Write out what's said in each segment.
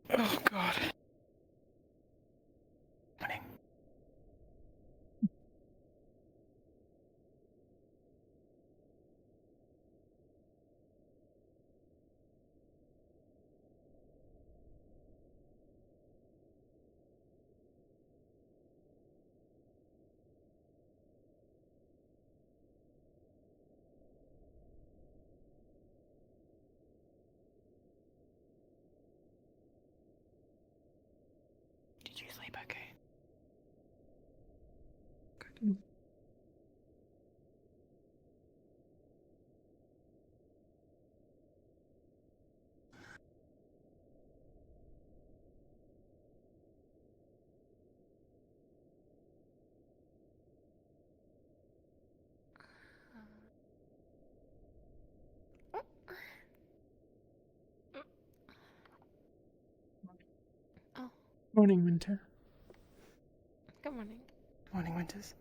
Oh, God. Morning. Did you sleep okay? Good. Oh. Morning, Winter. Good morning. Morning, Winters.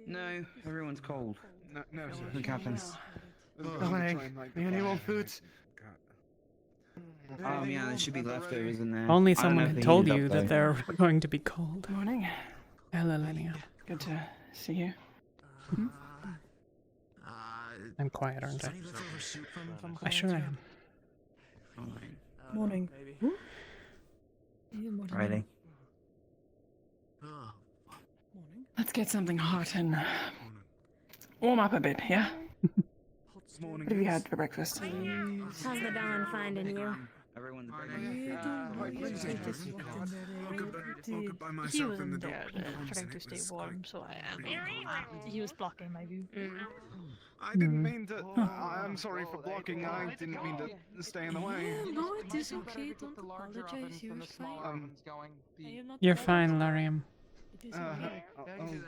No, everyone's cold. No, sir. Nothing happens. We only want food. Oh yeah, there should be leftovers in there. Only I don't know someone if had they told heated you up, that though. they're going to be cold. Morning. Hello, Linnea. Good to see you. I'm quiet, aren't I? I sure am. Morning. Ready? Let's get something hot and warm up a bit, yeah? What have you had for breakfast? How's the Dawn finding you? Everyone's I'll go by He myself was in the in there door. trying to stay warm, so he was blocking my view. I didn't mean to. I'm sorry for blocking. I didn't mean to stay in the way. No, it is okay. Don't apologize. You're fine. I am not You're fine, Lariam. It is okay. Oh,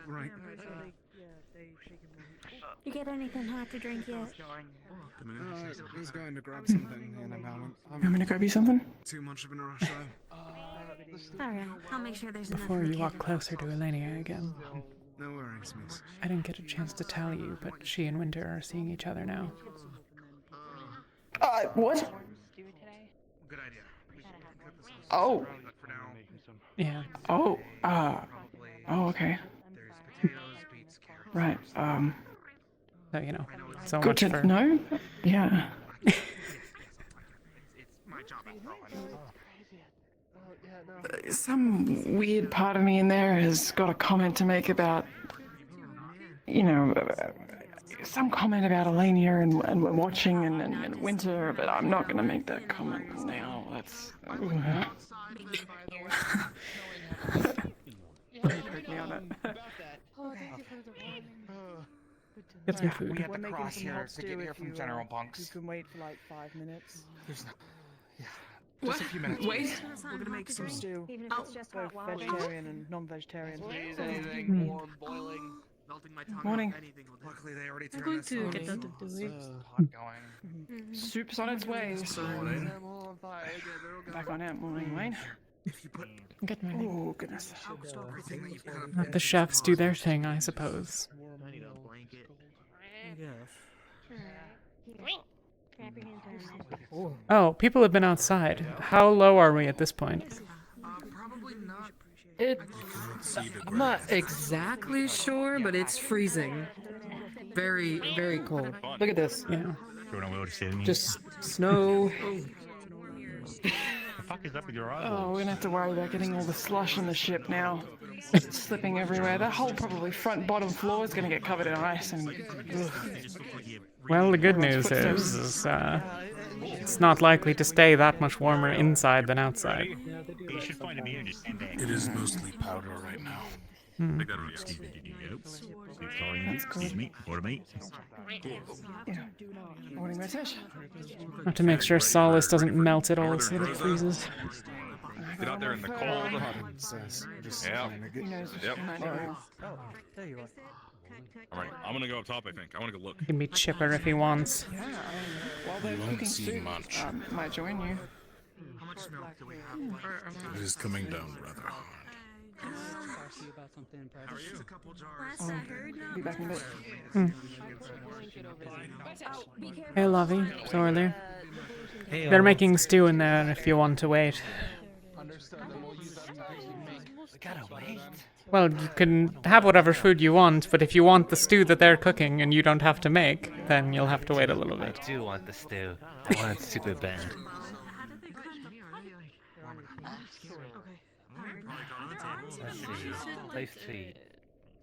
right. You get anything hot to drink yet? I was going to grab something in a moment. You want me to grab you something? Too much of a rush, though. Alright, I'll make sure there's enough Before in the you walk kettle. closer to Elenia again, No worries, miss. I didn't get a chance to tell you, but she and Winter are seeing each other now. What? Good idea. Oh. For now. Yeah. Oh, okay. Right, So, you know, so good much to for... know. Yeah. It's my job after all. Some weird part of me in there has got a comment to make about, some comment about Elenia and watching and Winter, but I'm not going to make that comment now. That's... Get some food. We had to cross here to get here from General Bunks. You can wait for like 5 minutes. There's no... Yeah. Just a few minutes. Wait. We're gonna make some stew. Even if it's just Both hot water. vegetarian and non-vegetarian. Please, anything warm, boiling, melting my tongue. Morning. Anything will do. Luckily, they already I'm turned going this to on. get out of the way. Hot going. Soup's on its way. Back on out. Morning, Wayne. If you put Good morning. Oh, goodness. everything that you've got Let the chefs do their thing, I suppose. I need a blanket. Grab your hand. Oh, people have been outside. How low are we at this point? Probably not. I'm not exactly sure, but it's freezing. Very, very cold. Look at this. Yeah. Just snow. fuck is up with your eyes? Oh, we're gonna have to worry about getting all the slush on the ship now. It's slipping everywhere. That whole probably front bottom floor is gonna get covered in ice and... Well, the good news is it's not likely to stay that much warmer inside than outside. You should find a meter to stand back. It is mostly powder right now. I got it. Excuse me. Order me. Yeah. Morning message. Have to make sure Solace doesn't melt at all so that it freezes. Get out there in the cold. Says, just Yeah. trying to get- He knows what's Yep. behind it now. Oh, there you are. Alright, I'm gonna go up top, I think. I wanna go look. He can be chipper if he wants. Yeah, I mean, while they're won't cooking see soup, much. might join you. How much milk do we have? It is coming down rather hard. How are you? A couple jars. Last I heard, Be back in a bit. Hey, Lovey. Sorry. Hey, They're making stew in there if you want to wait. Understood. Then we'll use that time. We gotta wait. Well, you can have whatever food you want, but if you want the stew that they're cooking and you don't have to make, then you'll have to wait a little bit. I do want the stew. I want it super bad. Let's see. Place to eat.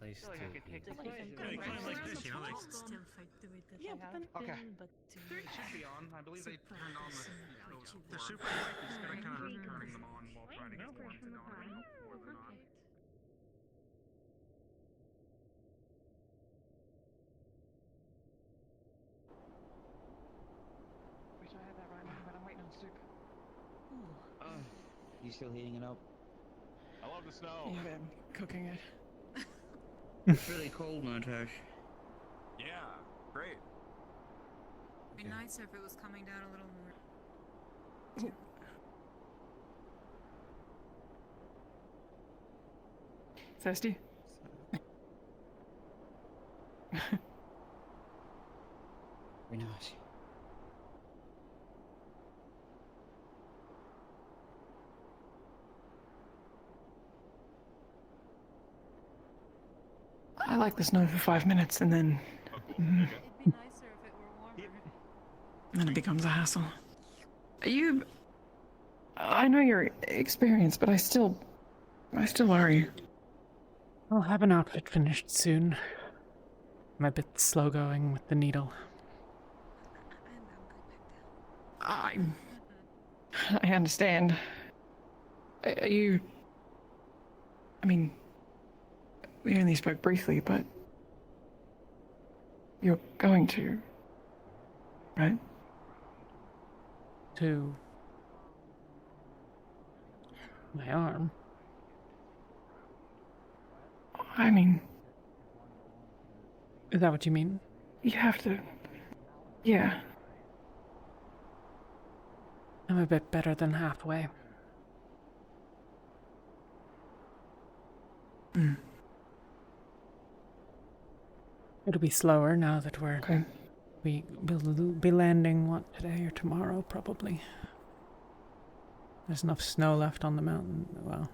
Place to eat. Okay. It should be on. I believe they turned on the super light is gonna kind of turning them on while trying to get one to on or they're not. Wish I had that right now, but I'm waiting on soup. You still heating it up? I love the snow. Yeah, I'm cooking it. It's really cold, Montage. Yeah, great. It'd be nicer if it was coming down a little more. Thirsty? Very nice. I like the snow for 5 minutes and then... It'd be nicer if it were warmer. then it becomes a hassle. Are you... I know you're experienced, but I still worry. I'll have an outfit finished soon. I'm a bit slow going with the needle. I understand. Are you... I mean... We only spoke briefly, but... You're going to... Right? To... my arm. I mean... Is that what you mean? You have to... Yeah. I'm a bit better than halfway. Mm. It'll be slower now that we're... Okay. We'll be landing, what, today or tomorrow, probably. There's enough snow left on the mountain. Well,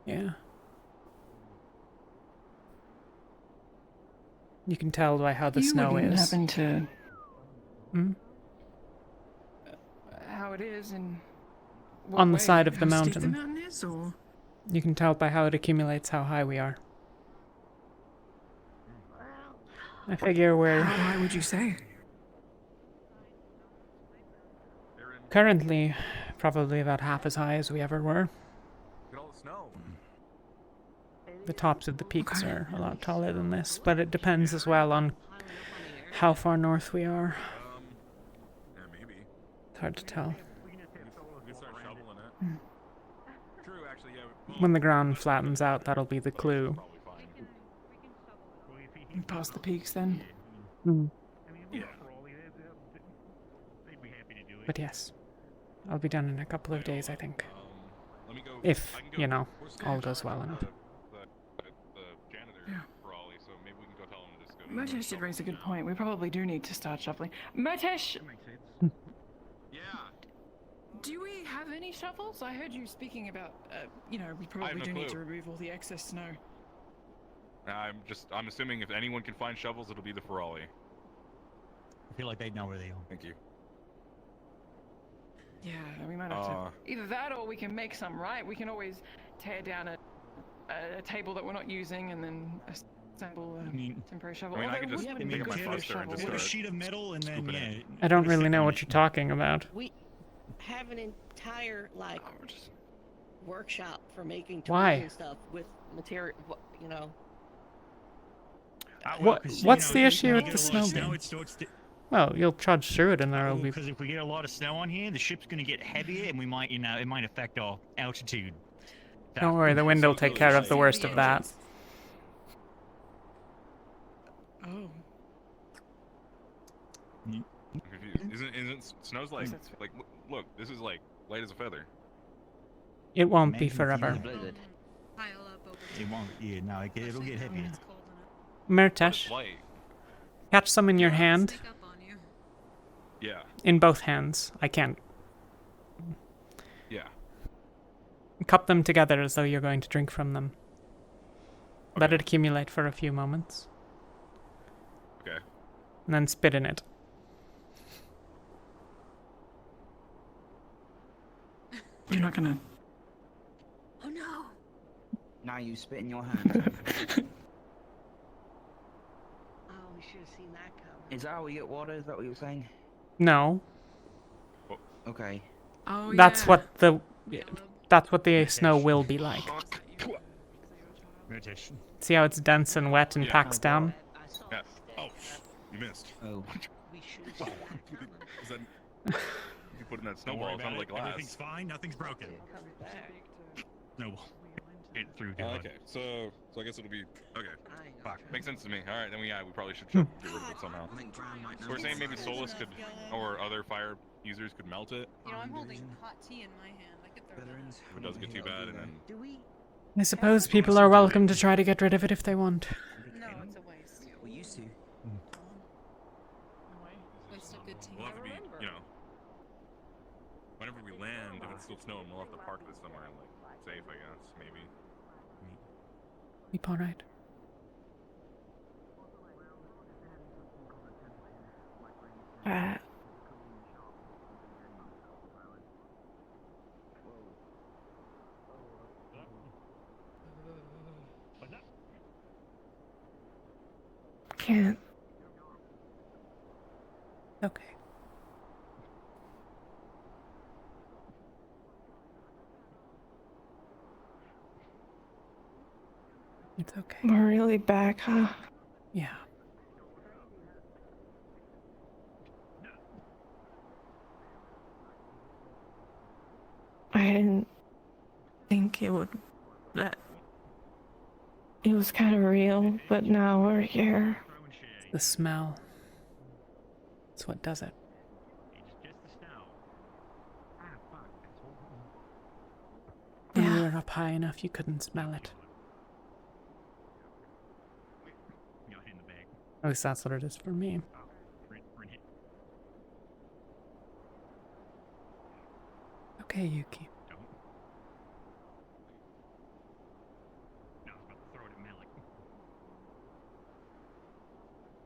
yeah. You can tell by how the snow wouldn't is. happen to... Hmm? How it is and... On the side of the How steep the mountain. mountain is, or... You can tell by how it accumulates how high we are. I figure we're... How high would you say? currently probably about half as high as we ever were. Look at all the snow. The tops of the peaks are a lot taller than this, but it depends as well on how far north we are. Yeah, maybe. It's hard to tell. We can start shoveling it. True, actually, yeah. When the ground flattens out, that'll be the clue. Probably fine. Past the peaks, then. Yeah. But yes, I'll be done in a couple of days, I think. Let me go. If, I can go- you know, where's all the- goes well enough. The janitor Yeah. for Ollie, so maybe we can go tell him to just go. Murtesh did raise a good point. We probably do need to start shuffling. Murtesh! Yeah. Do we have any shovels? I heard you speaking about, you know, we probably no do need to clue. remove all the excess snow. I'm assuming if anyone can find shovels, it'll be the Ferrari. I feel like they know where they are. Thank you. Yeah, we might have to. Either that or we can make some, right? We can always tear down a table that we're not using and then assemble a temporary shovel. I mean, I can Although just it wouldn't pick be up my good for a thruster and shovel. just Put a start sheet of metal and then, scooping yeah. it. I don't really know what you're talking about. We have an entire, like, Oh, just... workshop for making tools Why? and stuff with material, you know. What- 'cause, what's the if issue you with get the a lot snow of being? It starts to, Well, you'll trudge through it and there'll be... because if we get a lot of snow on here, the ship's going to get heavier and we might, you know, it might affect our altitude. Don't worry, the wind will take care of the worst of that. Oh. I'm confused. Isn't snow's like look, this is like light as a feather. It won't be forever. It won't. Yeah, no, it'll get heavier. Mirtesh, Light. catch some in your hand. Yeah. In both hands. I can't. Yeah. Cup them together as though you're going to drink from them. Okay. Let it accumulate for a few moments. Okay. And then spit in it. You're not gonna. Oh no! Now you spit in your hand. Oh, we should have seen that coming. Is that how we get water? Is that what you were saying? No. Okay. Oh, That's yeah. what the... That's what the snow will be like. See how it's dense and wet and packs down? Yeah. Oh, you missed. Oh. Is that... You put in that snowball, it sounded like glass. Everything's fine. Nothing's broken. Snowball. Hit through. Okay, so I guess it'll be okay. Fuck, makes sense to me. All right, then we probably should get rid of it somehow. So we're saying maybe Solus could, or other fire users could melt it. You know, I'm holding hot tea in my hand. I could throw that. If it doesn't get too bad, and then. I suppose people are welcome to try to get rid of it if they want. No, it's a waste. We used to. Waste of good tea. We'll have to be, you know. Whenever we land, if it's still snowing, we'll have to park this somewhere like safe, I guess, maybe. Keep alright. Can't. Okay. It's okay. We're really back, huh? Yeah. I didn't think it would. That. It was kind of real, but now we're here. It's the smell. It's what does it. When you were up high enough, you couldn't smell it. At least that's what it is for me. Okay, Yuki.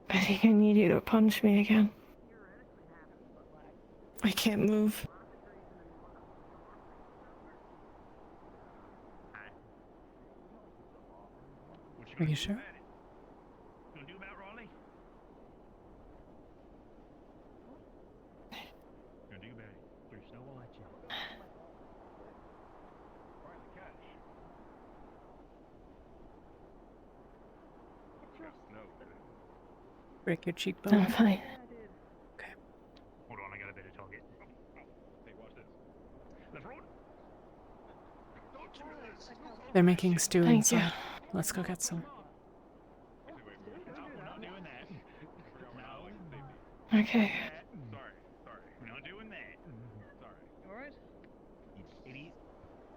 I think I need you to punch me again. I can't move. Are you sure? Break your cheekbone. I'm fine. Okay. Hold on, I got a better target. Hey, watch this. Let's roll. They're making stew Thank you. inside. Let's go get some. We're not doing that. Okay. Sorry. We're not doing that. Sorry. You alright? You idiot.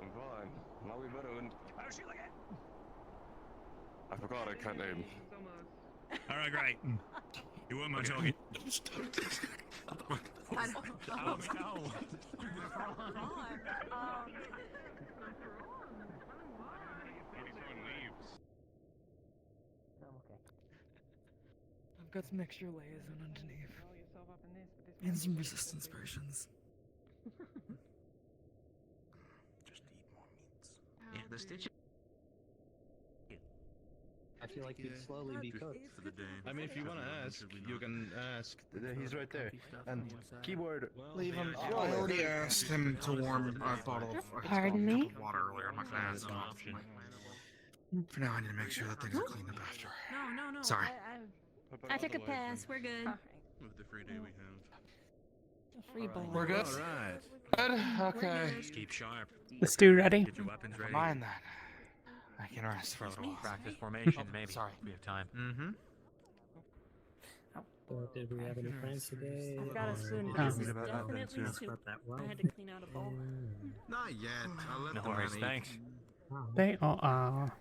I'm fine. Now we better. Oh, shoot, look at. I forgot I can't name. Alright, great. You weren't my target. I've got some extra layers on underneath. And some resistance potions. Just need more meats. Yeah, the stitch. I feel like you'd slowly be cooked. I mean, if you want to ask, you can ask. He's right there. And keyboard. Leave him. I already asked him to warm a bottle of Pardon me? water earlier. I'm not gonna ask him. For now, I need to make sure that things are cleaned up after. No. Sorry. I took a pass. We're good. With the free day we have. Free ball. We're good. Alright. Good. Okay. Just keep sharp. The stew ready? Get your weapons ready. Mind that. I can rest for a little while. Practice formation, maybe. Sorry. We have time. Mm-hmm. Did we have any plans today? I've got a spoon, Oh. but this is definitely soup. I had to clean out a bowl. Not yet. I'll let No the worries, man thanks. They all are.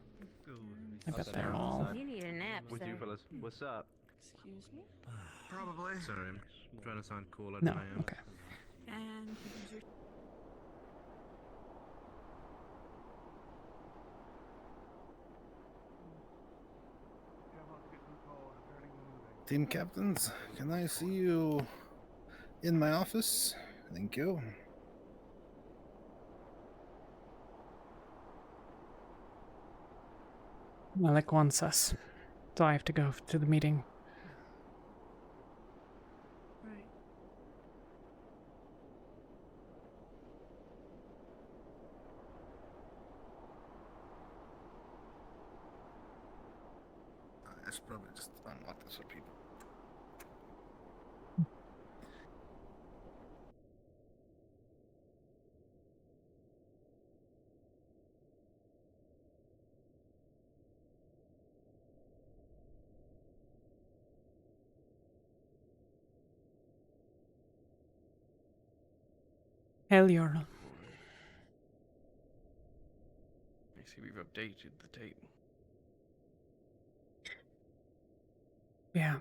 I bet they're all. You need a nap, With sir. you fellas. What's up? Excuse me? Probably. Sorry, I'm trying to sound cooler No, than I am. okay. And here's your... Team captains, can I see you in my office? Thank you. Alec wants us, so I have to go to the meeting. Right. I should probably just unlock this for people. Hell, Jarl. I see we've updated the tape. Yeah.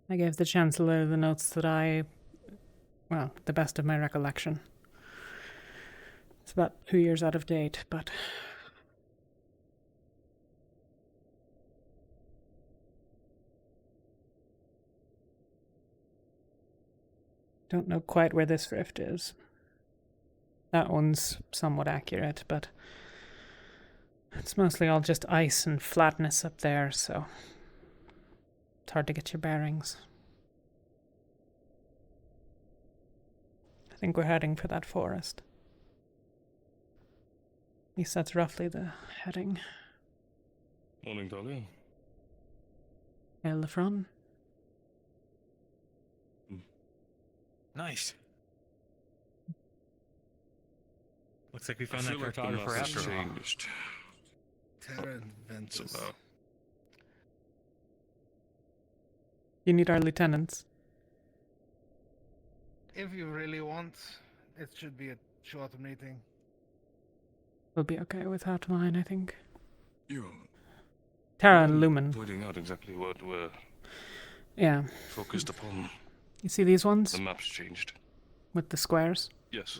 I gave the Chancellor the notes that well, the best of my recollection. It's about 2 years out of date, but... Don't know quite where this rift is. That one's somewhat accurate, but... It's mostly all just ice and flatness up there, so... It's hard to get your bearings. I think we're heading for that forest. At least that's roughly the heading. Morning, Talia. Elefron. Nice. Looks like we found that cartographer after all. Changed. Terra Ventus. You need our lieutenants. If you really want, it should be a short meeting. We'll be okay without mine, I think. You. Terra and Lumen. Pointing out exactly what we're Yeah. focused upon. You see these ones? The map's changed. With the squares? Yes.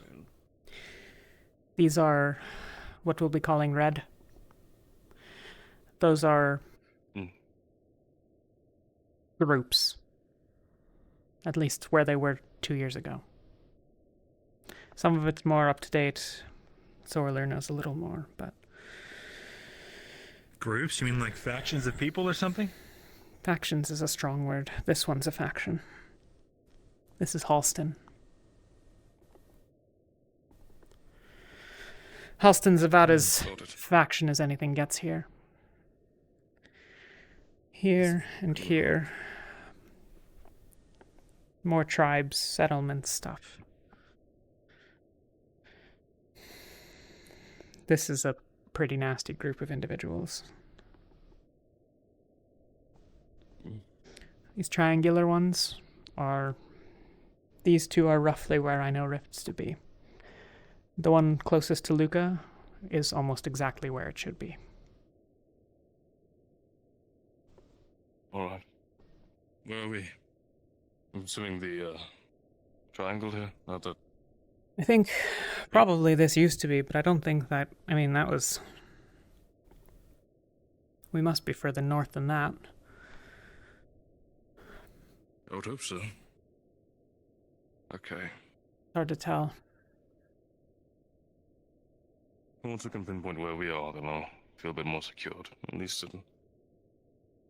These are what we'll be calling red. Those are groups. At least where they were 2 years ago. Some of it's more up to date. Sorler knows a little more, but... Groups? You mean like factions of people or something? Factions is a strong word. This one's a faction. This is Halston. Halston's about as faction as anything gets here. Here and here. More tribes, settlements, stuff. This is a pretty nasty group of individuals. These triangular ones are... These two are roughly where I know rifts to be. The one closest to Luca is almost exactly where it should be. Alright. Where are we? I'm assuming the triangle here. Not that. I think probably this used to be, but I don't think that... I mean, that was... We must be further north than that. I would hope so. Okay. Hard to tell. Once we can pinpoint where we are, then I'll feel a bit more secured. At least it'll...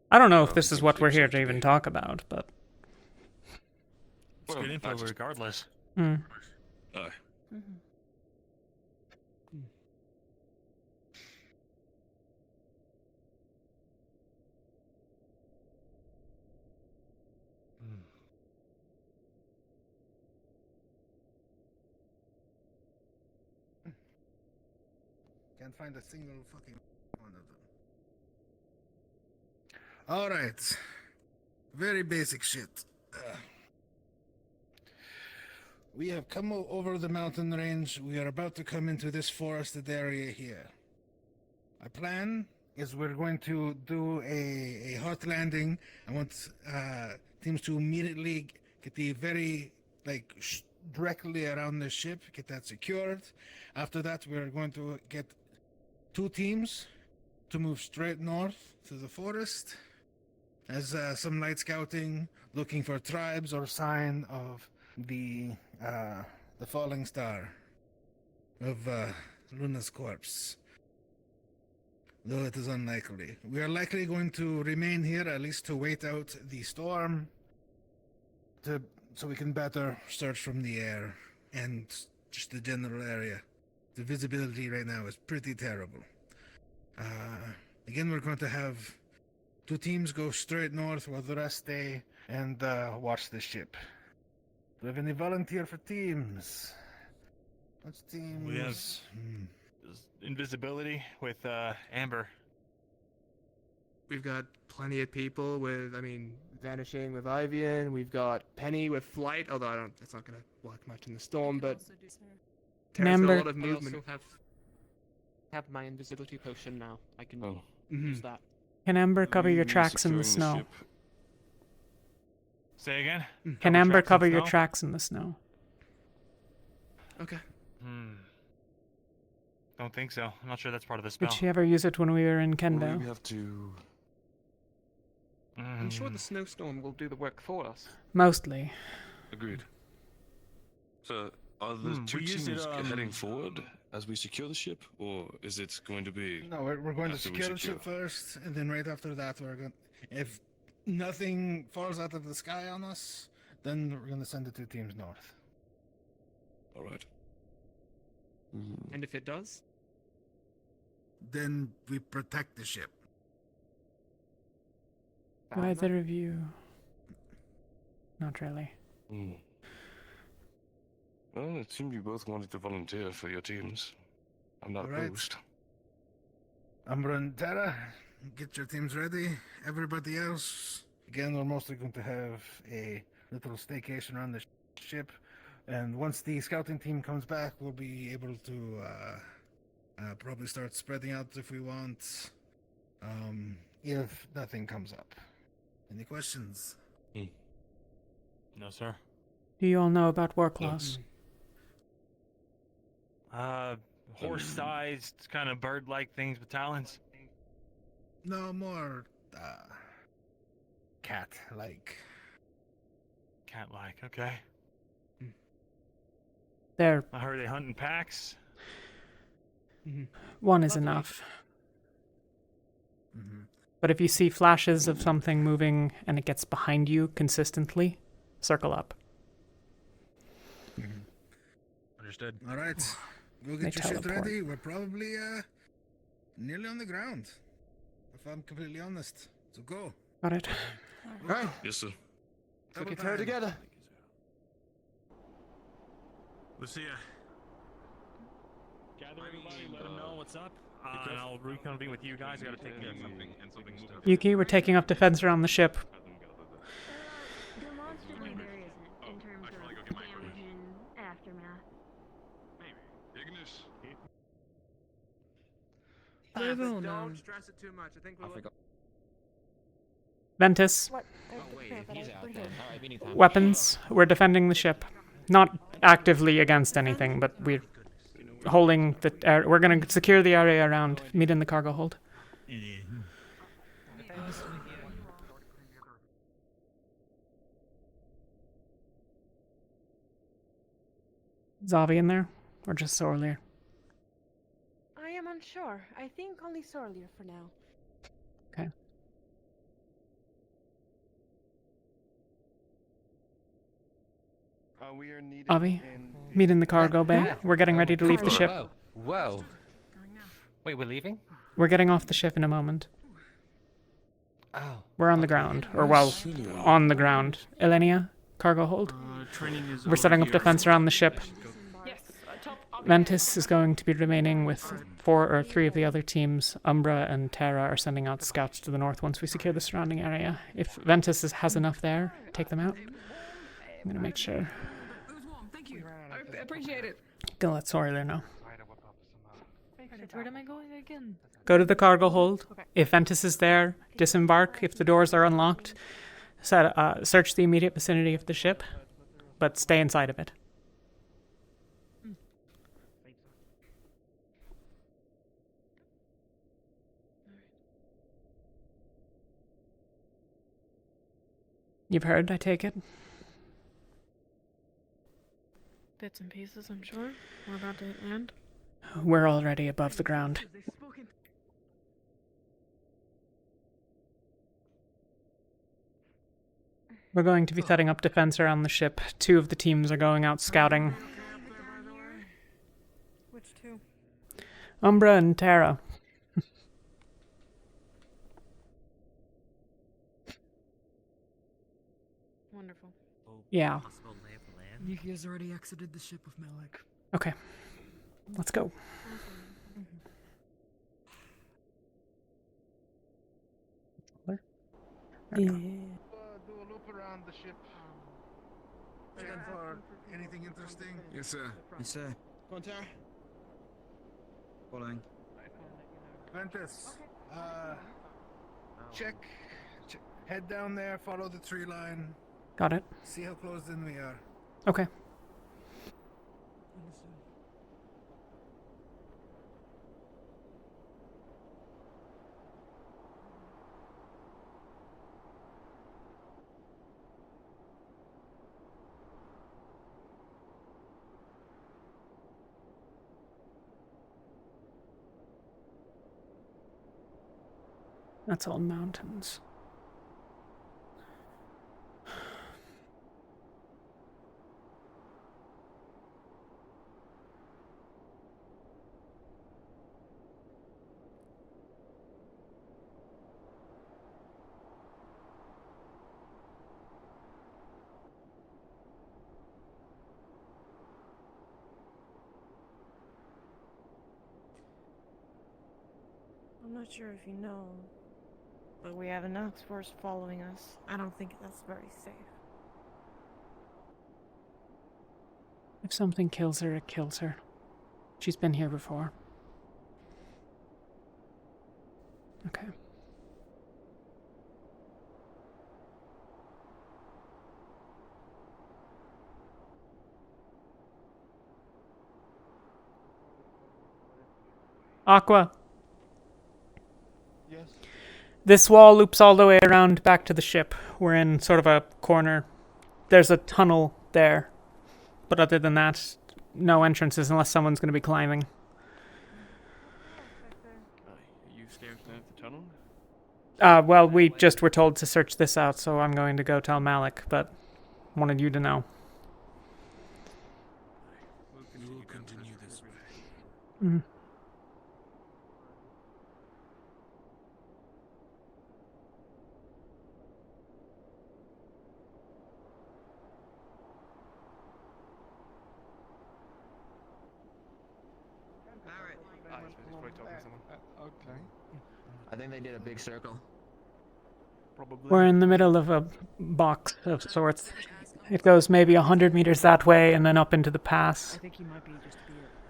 I don't know if this is what we're here to even talk about, but... It's good info regardless. Hmm. Aye. Can't find a single fucking one of them. Alright. Very basic shit. We have come over the mountain range. We are about to come into this forested area here. Our plan is we're going to do a hard landing. I want teams to immediately get the very, directly around the ship, get that secured. After that, we're going to get 2 teams to move straight north through the forest as some light scouting, looking for tribes or sign of the falling star of Luna's corpse. Though it is unlikely. We are likely going to remain here at least to wait out the storm so we can better search from the air and just the general area. The visibility right now is pretty terrible. Again, we're going to have 2 teams go straight north while the rest stay and watch the ship. Do we have any volunteer for teams? What's teams? We have invisibility with Amber. We've got plenty of people with, vanishing with Ivian. We've got Penny with flight, although that's not going to work much in the storm, but Tara's got a lot of movement. I also have my invisibility potion now. I can use that. Can Amber cover your tracks in the snow? Say again? Can Amber cover your tracks in the snow? Okay. Don't think so. I'm not sure that's part of the spell. Did she ever use it when we were in Well, Kenvale? we have to. I'm sure the snowstorm will do the work for us. Mostly. Agreed. So, are the 2 teams heading forward as we secure the ship, or is it going to be? No, we're going to after we secure the ship first, and then right after that, we're going. If nothing falls out of the sky on us, then we're going to send the 2 teams north. All right. And if it does? Then we protect the ship. Do either of you? Not really. Well, it seemed you both wanted to volunteer for your teams. I'm not opposed. Umbra and Tara, get your teams ready. Everybody else, again, we're mostly going to have a little staycation around the ship. And once the scouting team comes back, we'll be able to probably start spreading out if we want, if nothing comes up. Any questions? No, sir. Do you all know about war claws? Horse-sized, kind of bird-like things with talons. No, more cat-like. Cat-like, okay. They're... I heard they hunt in packs. One is enough. But if you see flashes of something moving and it gets behind you consistently, circle up. Understood. All right. We'll get your shit ready. We're probably nearly on the ground, if I'm completely honest. So go. Got it. All right. Yes, sir. So get her together. We'll see ya. Gather everybody, let them know what's up. And I'll reconvene with you guys. I gotta take care of something. Yuki, we're taking up defense around the ship. Demonstrably there isn't, in terms of damage and aftermath. Don't stress it too much. I think we'll... Ventus. Oh, wait, if he's out then. Alright, we need time. Weapons. We're defending the ship. Not actively against anything, but we're holding the air. We're going to secure the area around. Meet in the cargo hold. Zavi in there? Or just Sorlier? I am unsure. I think only Sorlier for now. Okay. Avi, meet in the cargo bay. We're getting ready to leave the ship. Whoa. Wait, we're leaving? We're getting off the ship in a moment. Oh. We're on the ground. Or, well, on the ground. Elenia, cargo hold. We're setting up defense around the ship. Yes, top Ventus is going to be remaining with 4 or 3 of the other teams. Umbra and Terra are sending out scouts to the north once we secure the surrounding area. If Ventus has enough there, take them out. I'm going to make sure. I appreciate it. Go let Sawyer know. Where am I going again? Go to the cargo hold. If Ventus is there, disembark. If the doors are unlocked, search the immediate vicinity of the ship, but stay inside of it. You've heard, I take it? Bits and pieces, I'm sure. We're about to land. We're already above the ground. We're going to be setting up defense around the ship. 2 of the teams are going out scouting. Which 2? Umbra and Terra. Wonderful. Yeah. Niki has already exited the ship with Malik. Okay. Let's go. Do a loop around the ship. Check for anything interesting. Yes, sir. Yes, sir. Go on, Tara. Following. Ventus, check. Head down there, follow the tree line. Got it. See how closed in we are. Okay. That's all mountains. I'm not sure if you know, but we have an Ox force following us. I don't think that's very safe. If something kills her, it kills her. She's been here before. Okay. Aqua. Yes. This wall loops all the way around back to the ship. We're in sort of a corner. There's a tunnel there. But other than that, no entrances unless someone's going to be climbing. You scared of the tunnel? Well, we just were told to search this out, so I'm going to go tell Malik, but wanted you to know. We will continue this way. Mm-hmm. Okay. I think they did a big circle. Probably. We're in the middle of a box of sorts. It goes maybe 100 meters that way and then up into the pass.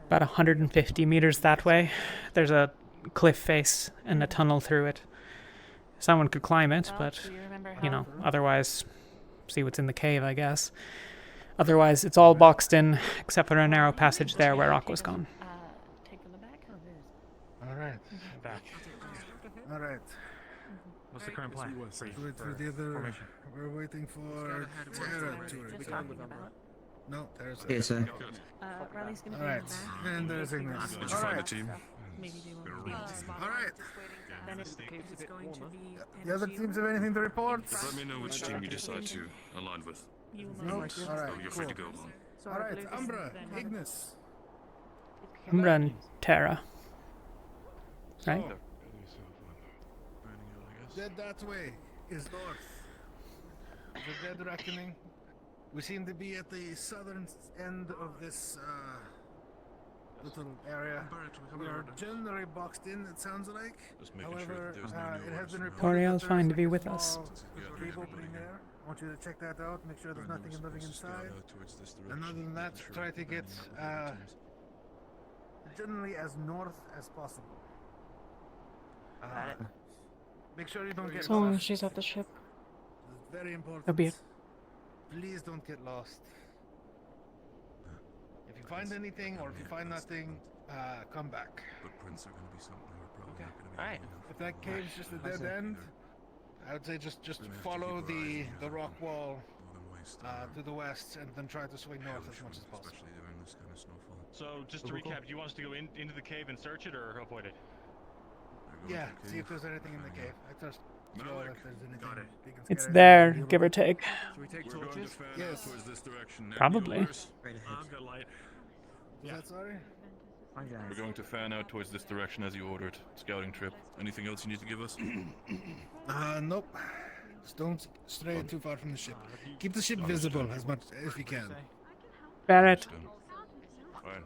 About 150 meters that way. There's a cliff face and a tunnel through it. Someone could climb it, but, you know, otherwise, see what's in the cave, I guess. Otherwise, it's all boxed in, except for a narrow passage there where Aqua's gone. Alright. Back. Alright. What's the current plan? Wait for the other. We're waiting for Terra to return. No, Terra's there. Yes, sir. Riley's gonna be Alright. in the back. And there's Ignis. Did you find the team? Maybe they will. Alright. Then it's going to be. The other teams have anything to report? Let me know which team you decide to align with. No? Alright, you're free to go. Alright, Umbra, Ignis. Umbra and Terra. Right? Dead that way is north. The Dead Reckoning. We seem to be at the southern end of this little area. We are generally boxed in, it sounds like. However, it has been reported Toriel's that fine to there be is with a us. small cave opening there. I want you to check that out, make sure there's nothing living inside. And other than that, try to get generally as north as possible. Make sure you don't get As long as lost. she's at the ship. It's very important. That'll be it. Please don't get lost. If you find anything or if you find nothing, come back. Footprints are going to be something we're probably not going to be. Alright. If that cave's just a dead end, I would say just follow the rock wall to the west and then try to swing north as much as possible. Especially during this kind of snowfall. So, just to recap, do you want us to go into the cave and search it, or avoid it? Yeah, see if there's anything in the cave. I trust Joe if there's anything big and It's scary. there, give or take. Should we take torches? Yes. Towards this direction. Probably. I've got light. Yeah. Is that sorry? We're going to fan out towards this direction as you ordered. Scouting trip. Anything else you need to give us? Nope. Just don't stray too far from the ship. Keep the ship visible as much as you can. Barrett, Fine.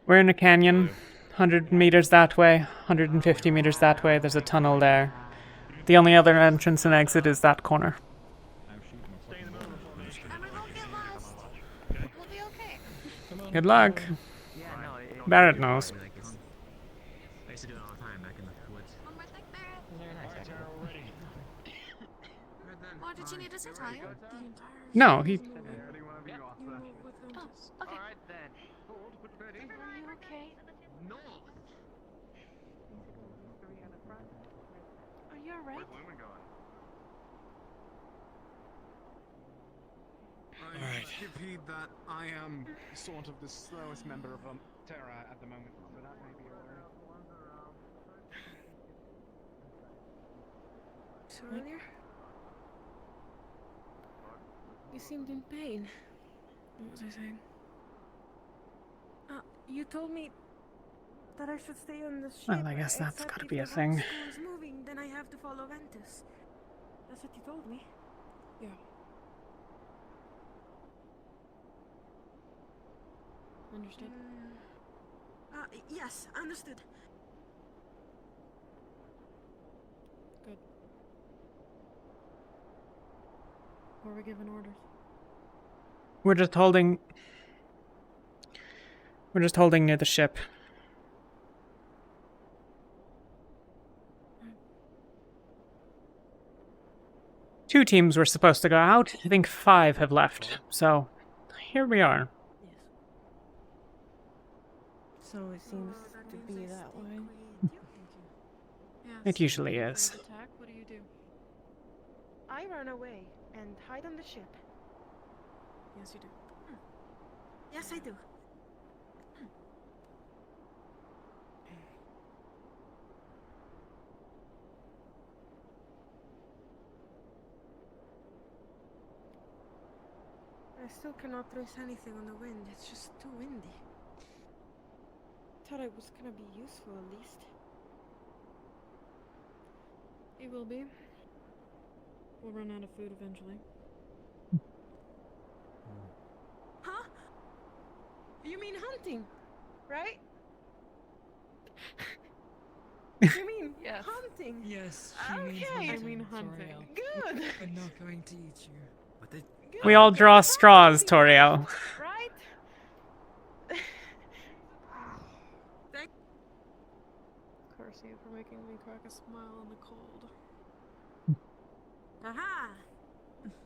we're in a canyon. 100 meters that way, 150 meters that way. There's a tunnel there. The only other entrance and exit is that corner. Good luck. Barrett knows. I used to do it all the time back in the woods. Oh, did you need us to tie him? No, he. Oh, okay. Alright then. Are you okay? No. Are you alright? Alright. Give heed that I am sort of the slowest member of Terra at the moment, so that may be a worry. So earlier? You seemed in pain. What was I saying? You told me that I should stay on the ship. Well, I guess that's except gotta if be a the thing. rock school's moving, then I have to follow Ventus. That's what you told me. Yeah. Understood. Yes, understood. Good. Were we given orders? We're just holding. We're just holding near the ship. Two teams were supposed to go out. I think 5 have left. So, here we are. So it seems to be that way. It usually is. Attack? What do you do? I run away and hide on the ship. Yes, you do. Yes, I do. I still cannot trace anything on the wind. It's just too windy. Thought it was gonna be useful at least. It will be. We'll run out of food eventually. Huh? You mean hunting, right? You mean Yes. hunting? Yes. Okay. I mean hunting. Good. I'm not going to eat you. But they... We all draw straws, Toriel. Right? Curse you for making me crack a smile in the cold. Aha!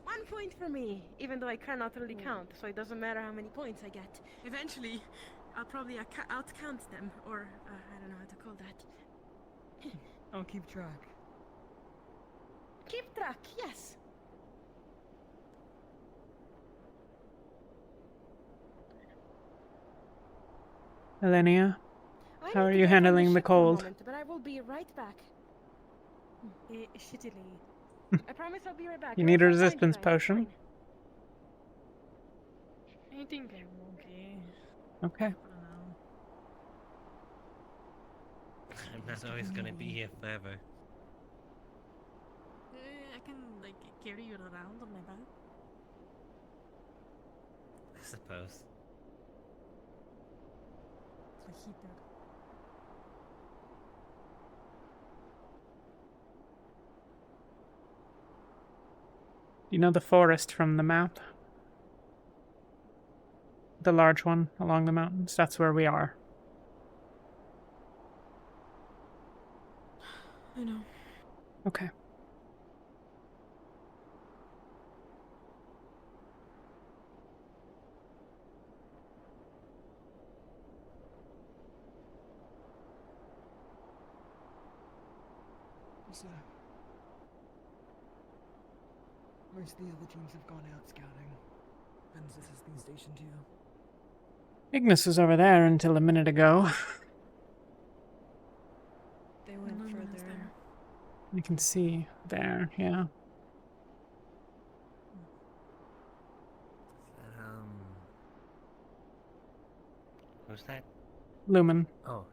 1 point for me, even though I cannot really count, so it doesn't matter how many points I get. Eventually, I'll probably outcount them, or I don't know how to call that. I'll keep track. Keep track, yes. Elenia, how are you handling the cold? But I will be right back. Shittily. I promise I'll be right back. You need a resistance potion? I think I'm okay. Okay. I'm not always gonna be here forever. I can, like, carry you around on my back. I suppose. You know the forest from the map? The large one along the mountains? That's where we are. I know. Okay. So, most of the other teams have gone out scouting. Ventus has been stationed here. Magnus was over there until a minute ago. They went further. You can see there, yeah. Who's that? Lumen. Oh.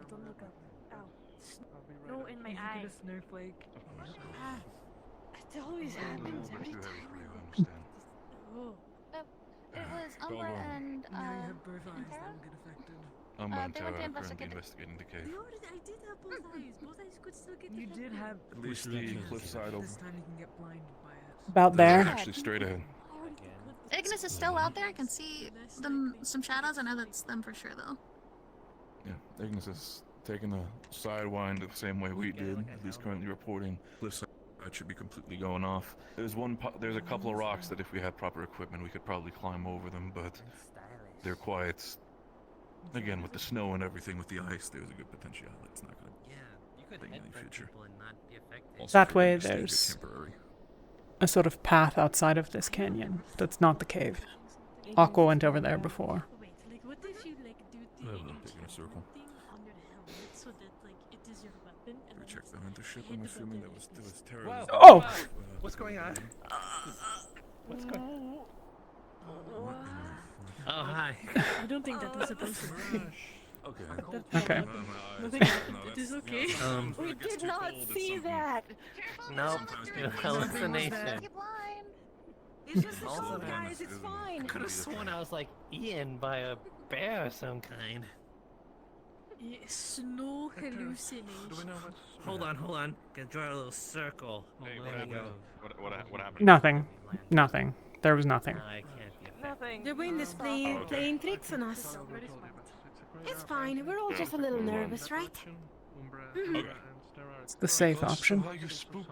Don't look up. Ow. No, in my eye. Get a snowflake. It always happens every time. Oh. It was Umbra and Now you have both eyes that will get affected. Umbra and they Tara went to are currently investigate investigating the cave. I did have both eyes. Both eyes could still get You did have. At least the cliffside over. This time you can get blinded by it. About there. Actually, straight ahead. Ignis is still out there. I can see them, some shadows. I know that's them for sure, though. Yeah, Ignis is taking the sidewind the same way we did. At least currently reporting. Cliffside should be completely going off. There's a couple of rocks that if we had proper equipment, we could probably climb over them, but they're quiet. Again, with the snow and everything, with the ice, there's a good potential. It's not going to be in the future. That way there's a sort of path outside of this canyon. That's not the cave. Aqua went over there before. What if you do Taking a circle. under the helmet so that it is your weapon and Check the hunter ship. I'm assuming that was terrible. Whoa. Oh! What's going on? What's going on? Oh, hi. I don't think that was supposed to be. Okay. Okay. That is okay. We did not see that. Nope. Hallucination. It's just Also, guys, it's fine. I could have sworn I was like eaten by a bear of some kind. Snow hallucination. Hold on. Gonna draw a little circle. Hey, There you go. what happened? Nothing. There was nothing. I can't be Nothing. The wind is playing tricks on us. It's fine. We're all just a little nervous, right? It's the safe option. You spook.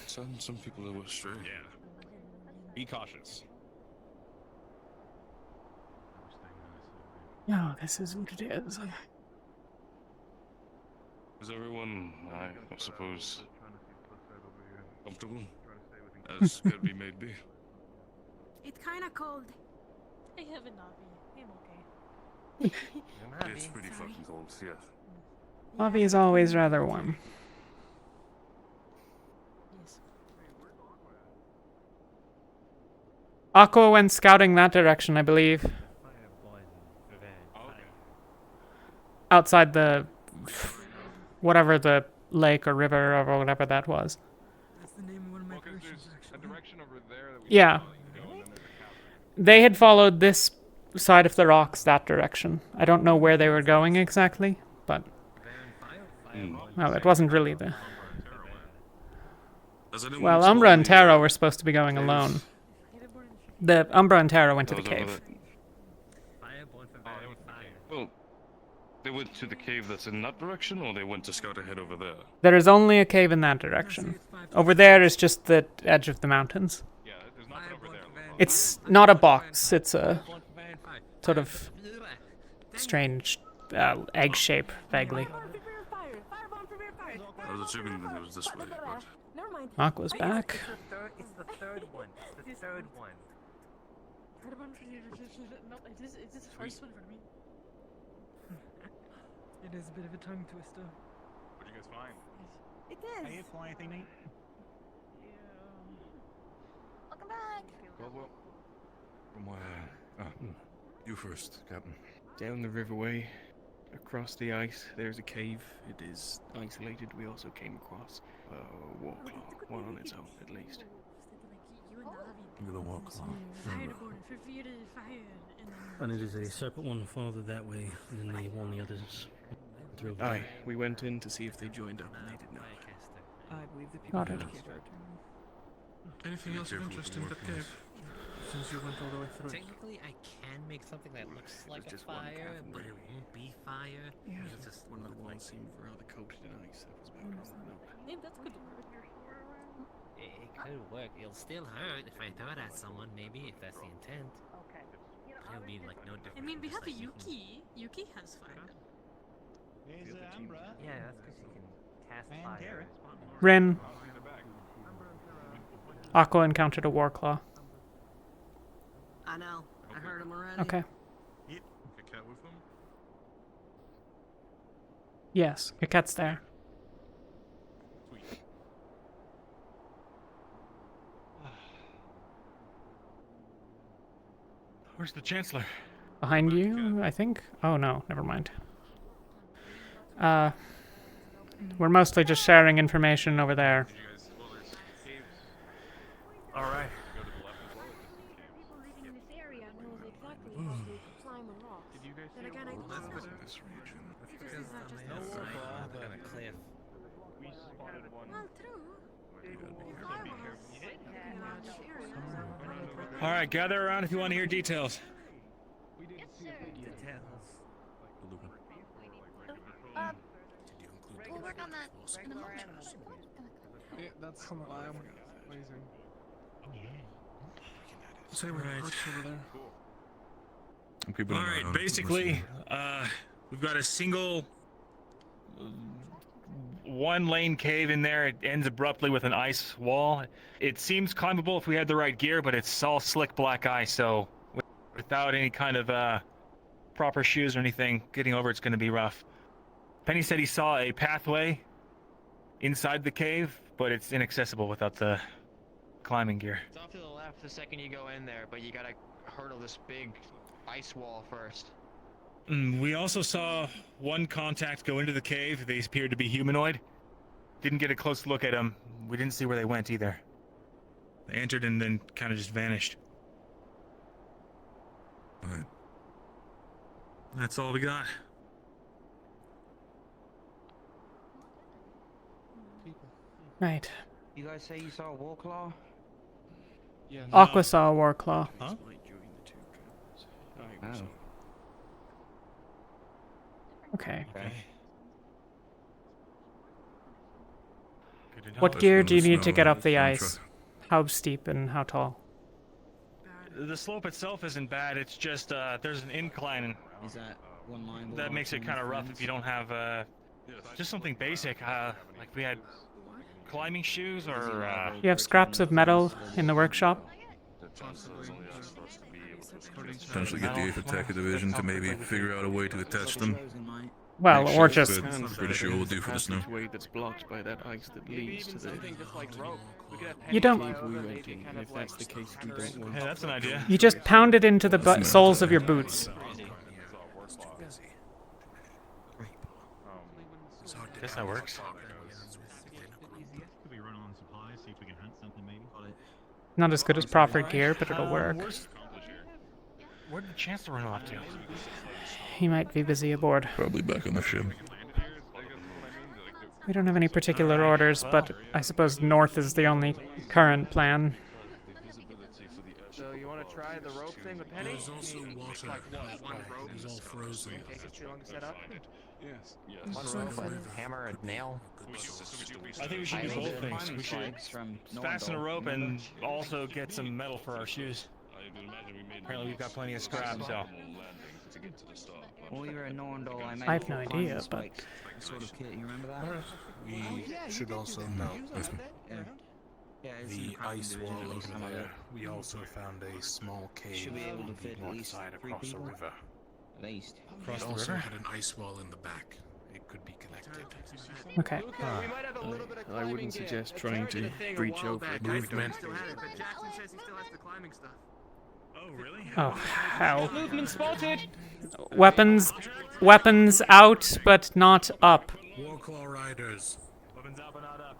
Some people are astray. Yeah. Be cautious. Oh, this is what it is. Is everyone, I suppose, comfortable? As could be made be. It's kind of cold. I have a nappy. I'm okay. It's pretty fucking cold, yes. Avi is always rather warm. Aqua went scouting that direction, I believe. Outside the... whatever the lake or river or whatever that was. That's the name of one of my potions, A direction over there that we Yeah. They had followed this side of the rocks that direction. I don't know where they were going exactly, but... Well, it wasn't really the... Well, Umbra and Tara were supposed to be going alone. The Umbra and Tara went to the cave. Well, they went to the cave that's in that direction, or they went to scout ahead over there? There is only a cave in that direction. Over there is just the edge of the mountains. It's not a box, it's a sort of strange egg shape, vaguely. I was assuming that it was this way, but... Aqua's back. It's the third one. It's the third one. No, it is the first one for me. It is a bit of a tongue twister. What'd you guys find? It Hey, is. fly anything neat? Welcome back. Well, from what you first, Captain. Down the riverway, across the ice, there's a cave. It is isolated. We also came across a warclaw, one on its own at least. The warclaw. And it is a separate one farther that way than the one the others. Aye, we went in to see if they joined up, and they did not. I believe the people Got it. Anything else of interest in that cave? Since you went all the way through it. Technically, I can make something that looks like a fire, but it won't be fire. Yeah, It's just one of the walls seemed rather coated in ice. That was about all. Maybe that could work. it could work. It'll still hurt if I throw it at someone, maybe, if that's the intent. Okay. It'll be like no different. I mean, we just have a like Yuki. Yuki has fire. Yeah, that's because you can cast fire. Ren. Aqua encountered a warclaw. I know. I heard him already. Okay. Yep. The cat with him? Yes, your cat's there. Where's the Chancellor? Behind you, I think? Oh no, never mind. We're mostly just sharing information over there. Alright. Alright, gather around if you want to hear details. We'll work on that in a moment. Yeah, that's why I'm waiting. Say we're Right. over there. Alright, basically, we've got a single one-lane cave in there. It ends abruptly with an ice wall. It seems climbable if we had the right gear, but it's all slick black ice, so without any kind of proper shoes or anything, getting over it's going to be rough. Penny said he saw a pathway inside the cave, but it's inaccessible without the climbing gear. It's off to the left the second you go in there, but you gotta hurdle this big ice wall first. We also saw one contact go into the cave. They appeared to be humanoid. Didn't get a close look at them. We didn't see where they went either. They entered and then kind of just vanished. Alright. That's all we got. Right. You guys say you saw a warclaw? Yeah. Aqua saw a warclaw. Huh? Oh. Okay. Okay. What gear do you need to get up the ice? How steep and how tall? The slope itself isn't bad. It's just there's an incline. Is that one line? That makes it kind of rough if you don't have just something basic. Like we had climbing shoes or. You have scraps of metal in the workshop? Potentially get the 8th Attacker Division to maybe figure out a way to attach them. Well, or just. Pretty sure we'll do for the snow. Way that's blocked by that ice that leads to the. You don't. Cave we went in, and if that's the case, we don't want. Hey, that's an idea. You just pound it into the soles of your boots. Guess that works. Could we run on supplies, see if we can hunt something maybe? Not as good as proper gear, but it'll work. Where did the Chancellor run off to? He might be busy aboard. Probably back on the ship. We don't have any particular orders, but I suppose north is the only current plan. So you want to try the rope thing with Penny? There's also water. Like what, one rope? It's all frozen. Take it too long to set up? Yes. One rope, a hammer, a nail. I think we should do both things. We should fasten a rope and also get some metal for our shoes. Apparently we've got plenty of scrap, so. When we were in Norndol, I have no idea, but. Sort of kit, you remember that? We should also note the ice wall over there. We also found a small cave Should be able to on fit the at north least side 3 across the people. river. At least. It also had an ice wall in the back. It could be connected. Okay. I wouldn't suggest trying to breach over it. Movement. Oh, really? Oh, hell. Movement spotted! Weapons out, but not up. Warclaw riders. Weapons up and not up.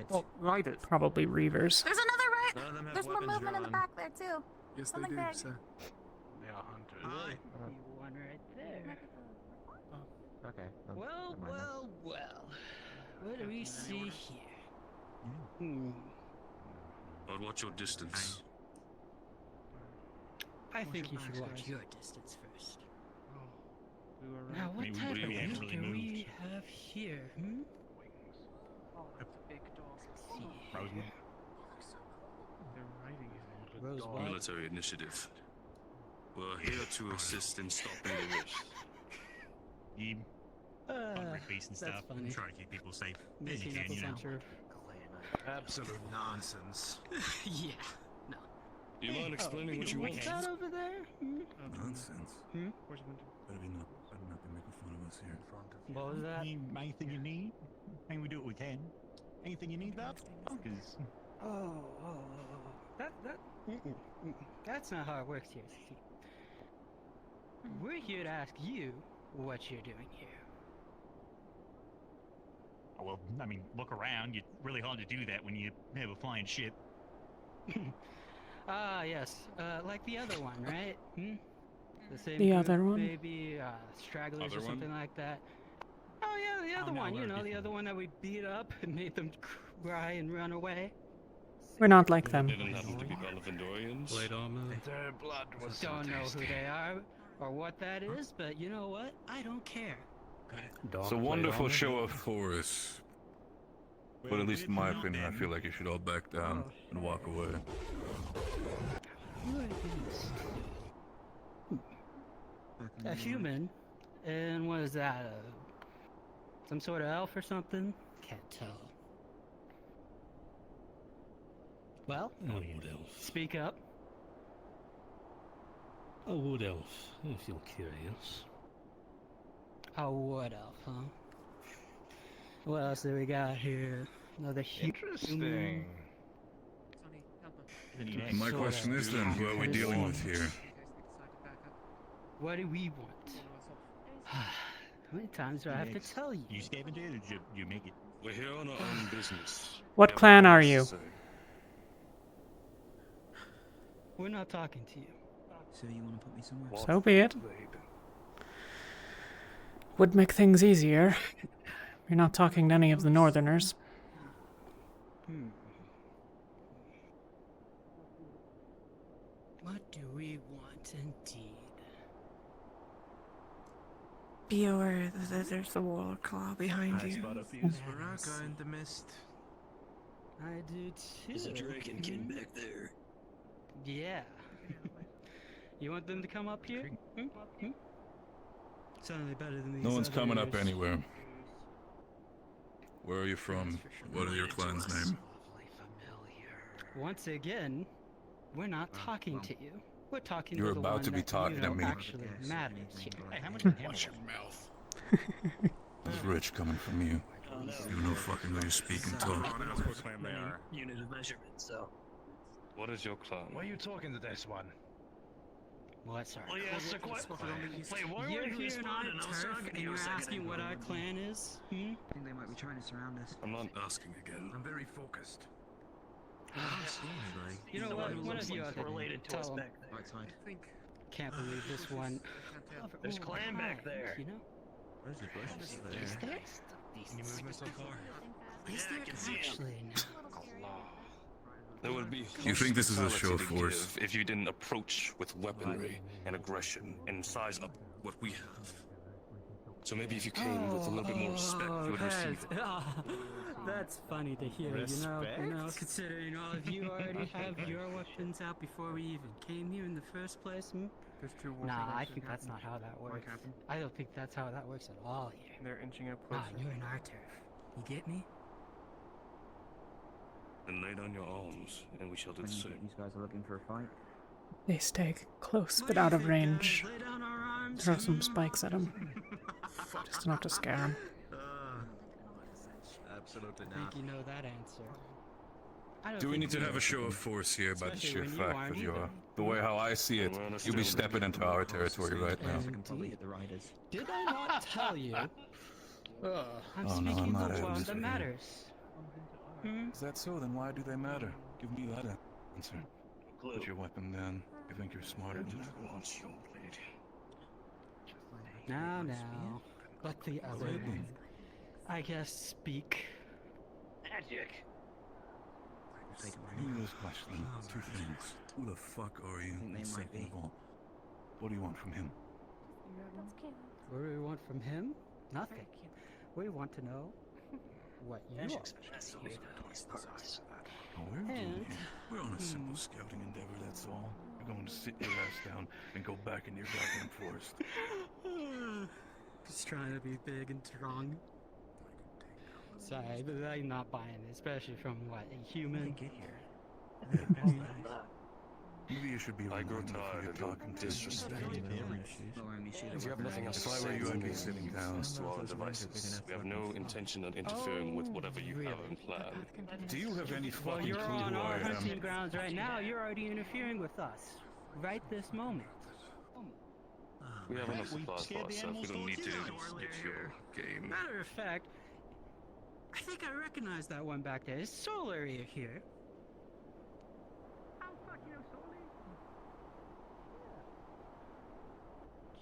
Well, riders. Probably Reavers. There's another right. None of them have There's more weapons movement in the drawn. back there too. Yes, they Something do, big. sir. They are hunters. One right there. Okay. Well, well, well. What do we see here? But watch your distance. I think you should watch your distance first. We Now, what Maybe type we of haven't loot really do we moved. have here? Rosewood. Rosewood. Military initiative. We're here to assist in stopping the rift. You That's peace and stuff. funny. Try to keep people safe. As you Making up can, a you know. bunch of... Absolute nonsense. Yeah. No. Do you mind explaining what you want? What's that over there? Nonsense. Hmm? Better not be making fun of us here. What was that? Anything you need? And we do what we can. Anything you need, Bob? Because That's not how it works here. We're here to ask you what you're doing here. well, I mean, look around. It's really hard to do that when you have a flying ship. Ah, yes. Like the other one, right? The same The group, other one? maybe stragglers Other or something one? like that. Oh yeah, the other no, one. we're You know, the different. other one that we beat up and made them cry and run away. We're not like them. Didn't happen to be Bellavandorians. Blade armor. Their blood was so Don't know tasty. who they are or what that is, but you know what? I don't care. It's a wonderful show of Of force. But at least in my opinion, I feel like you should all back down and walk away. You are a human, and what is that? Some sort of elf or something? Can't tell. Well, A wood elf. speak up. A wood elf, if you're curious. A wood elf, huh? What else do we got here? Another Interesting. My question is then, who are we dealing with here? What do we want? How many times do I have to tell you? You scavenged it, or did you make it? We're here on our own business. What clan are you? We're not talking to you. So you want to put me somewhere? So be it. Would make things easier. You're not talking to any of the Northerners. What do we want indeed? Be aware that there's a wall claw behind you. Baraka in the mist. I do too. There's a dragon king back there. Yeah. You want them to come up here? Certainly better than these No one's coming up others. anywhere. Where are you from? What are your clan's name? Once again, we're not talking to you. We're talking You're to the about one to be that talking you to know me. actually matters here. Hey, how much? Watch your mouth. It's rich coming from you. You know fucking who you speak and talk. Unit of measurement, so. What is your clan? Why are you talking to this one? What's our Well, yeah, it's quite. Wait, why You're are you here in our responding? I was turf talking to and you a you're second asking ago. what our clan is? I think they might be trying to surround us. I'm not asking again. I'm very focused. I don't see anybody. You know what? One of you ought to related to tell us them. back there. Right side. Can't believe this one. There's Oh, clan back hi, there. You know? Where's the bushes Is there? there? Any movement so far? Is there actually There would be. You think this is a show of hospitality to force? give if you didn't approach with weaponry and aggression and size up what we have. So maybe if you came with a little bit more respect, you would receive it. That's funny to hear, you know, Respect? considering all of you already have your weapons out before we even came here in the first place. There's two Nah, I think that's not how that works. I don't think that's how that works at all here. They're inching up Ah, closer. you're in our turf. You get me? Then lay down your arms, and we shall do the These same. guys are looking for a fight. They stay close but out of range. Throw some spikes at them. Just enough to scare them. Absolutely I think you know that answer. Do we need to have a show of force here by the sheer fact that the way how I see it, you'll be stepping into our territory right now. Did I not tell you? I'm Oh, no, speaking I'm not the one having that this matters. Is that so? Then why do they matter? Give me that answer. Put your weapon down. You think you're smarter than that? Now, let the other one, I guess, speak. Magic. Give me this question. Two things. Who the fuck are you? And second of all, what do you want from him? What do we want from him? Nothing. We want to know what you are. Oh, we're doing here. We're on a simple scouting endeavor, that's all. You're going to sit your ass down and go back in your goddamn forest. Just trying to be big and strong. Sorry, but I'm not buying it, especially from what, a human? Get here. Maybe you should be I grow reminded who you're talking to. Disrespect. If you have nothing else to say, you would be sitting down. to our devices. We have no intention of interfering with whatever you have in plan. Do you have any Well, fucking you're clue on who I our am? hunting grounds right now. You're already interfering with us. Right this moment. We have enough supplies for ourselves. We don't need to get your game. Matter of fact, I think I recognize that one back there. It's Solaria here.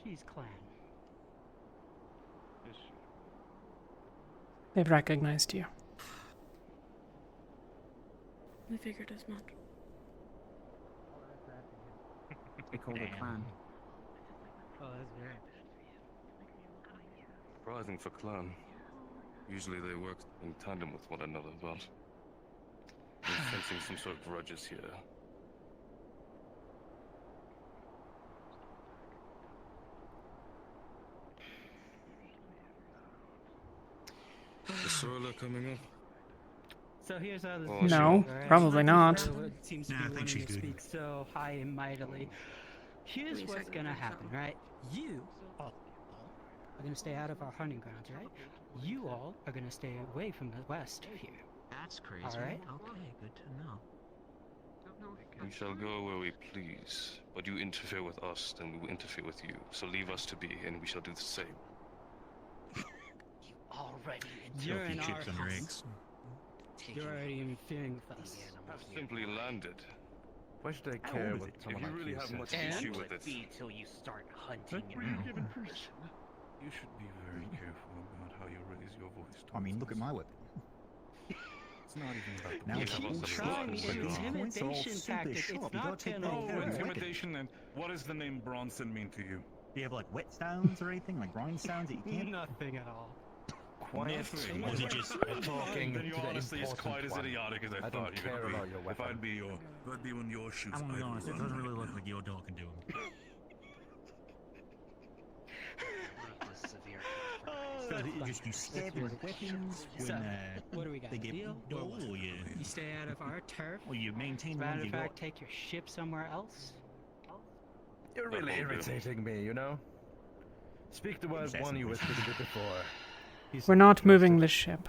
She's clan. They've recognized you. We figured as much. They call it clan. Oh, that's very Surprising for clan. Usually they work in tandem with one another, but I'm sensing some sort of grudges here. Is Sorla coming up? So here's how this No, probably not. Seems to be wanting to speak so high and mightily. Here's what's gonna happen, right? You all are gonna stay out of our hunting grounds, right? You all are gonna stay away from the west here. That's crazy. All right? Okay, good to know. We shall go where we please, but you interfere with us, then we will interfere with you. So leave us to be, and we shall do the same. Already, you're in our house. You're already interfering with us. Have simply landed. Why should I care what someone If you like really you have says? much issue with it, Till you start hunting. You should be very careful about how you raise your voice. I mean, look at my weapon. It's not even about the Now voice. keep trying trying intimidation tactic. It's not gonna Oh, work. intimidation, and what does the name Bronson mean to you? Do you have like wet sounds or anything, like grind sounds that you can't? Nothing at all. Quiet. Or is it just talking Then you to the honestly is important quite as one? idiotic as I don't thought you care would be. about your If weapon. I'd be one of your shoes, I'm gonna be I'd honest, it run doesn't right really look now. like you're talking to him. So is it just you stab with weapons when What do we got? they get Deal? dull, or you stay out of our turf. or you maintain the Matter ones of you fact, got? take your ship somewhere else. You're really irritating me, you know? Speak the word one you whispered a bit before. We're not moving the ship.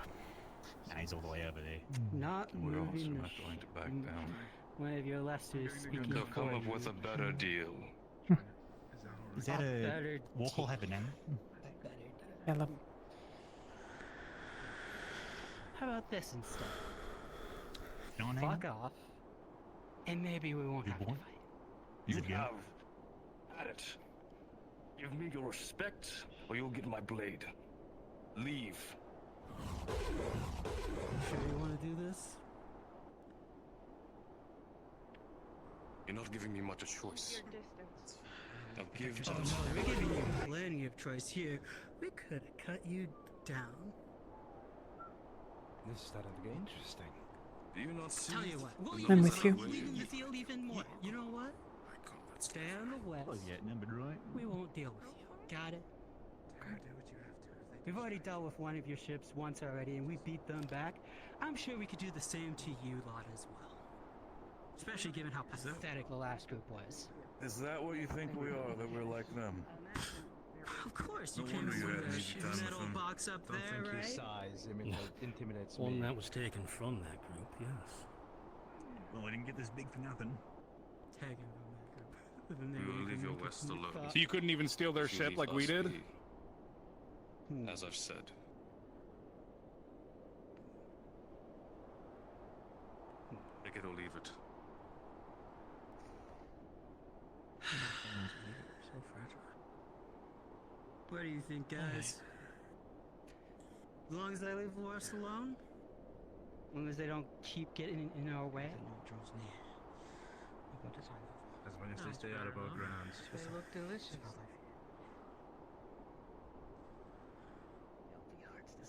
Nah, he's all the way over there. Not We're also moving the not going to back down. One of your lessers speaking they'll for come up you. with a better deal. Is that a better walk will have a name? Yellow. How about this instead? No name? Fuck off, and maybe we won't have to fight. You have at it. Give me your respect, or you'll get my blade. Leave. Sure you want to do this? You're not giving me much a choice. Now give Oh, us. no, we're giving you plenty of choice here. We could have cut you down. This is starting to get interesting. Do you not see? Tell you what, we'll I'm even with you. sweeten the field even more. You know what? Stay on the west. Oh, yeah, numbered right. We won't deal with you. Got it? We've already dealt with one of your ships once already, and we beat them back. I'm sure we could do the same to you lot as well. Especially given how pathetic the last group was. Is that what you think we are? That we're like them? Of course, you No came wonder you with had an a easy time with metal them. box up Don't there, think your right? size intimidates One me. that was taken from that group, yes. Well, I didn't get this big for nothing. Tagging them. We will leave your west alone. So you couldn't even steal their If you ship leave like we us did? be, As I've said. Take it or leave it. So fragile. What do you think, guys? As long as they leave us alone? As long as they don't keep getting in our way? As long as they stay out of our grounds. They look delicious.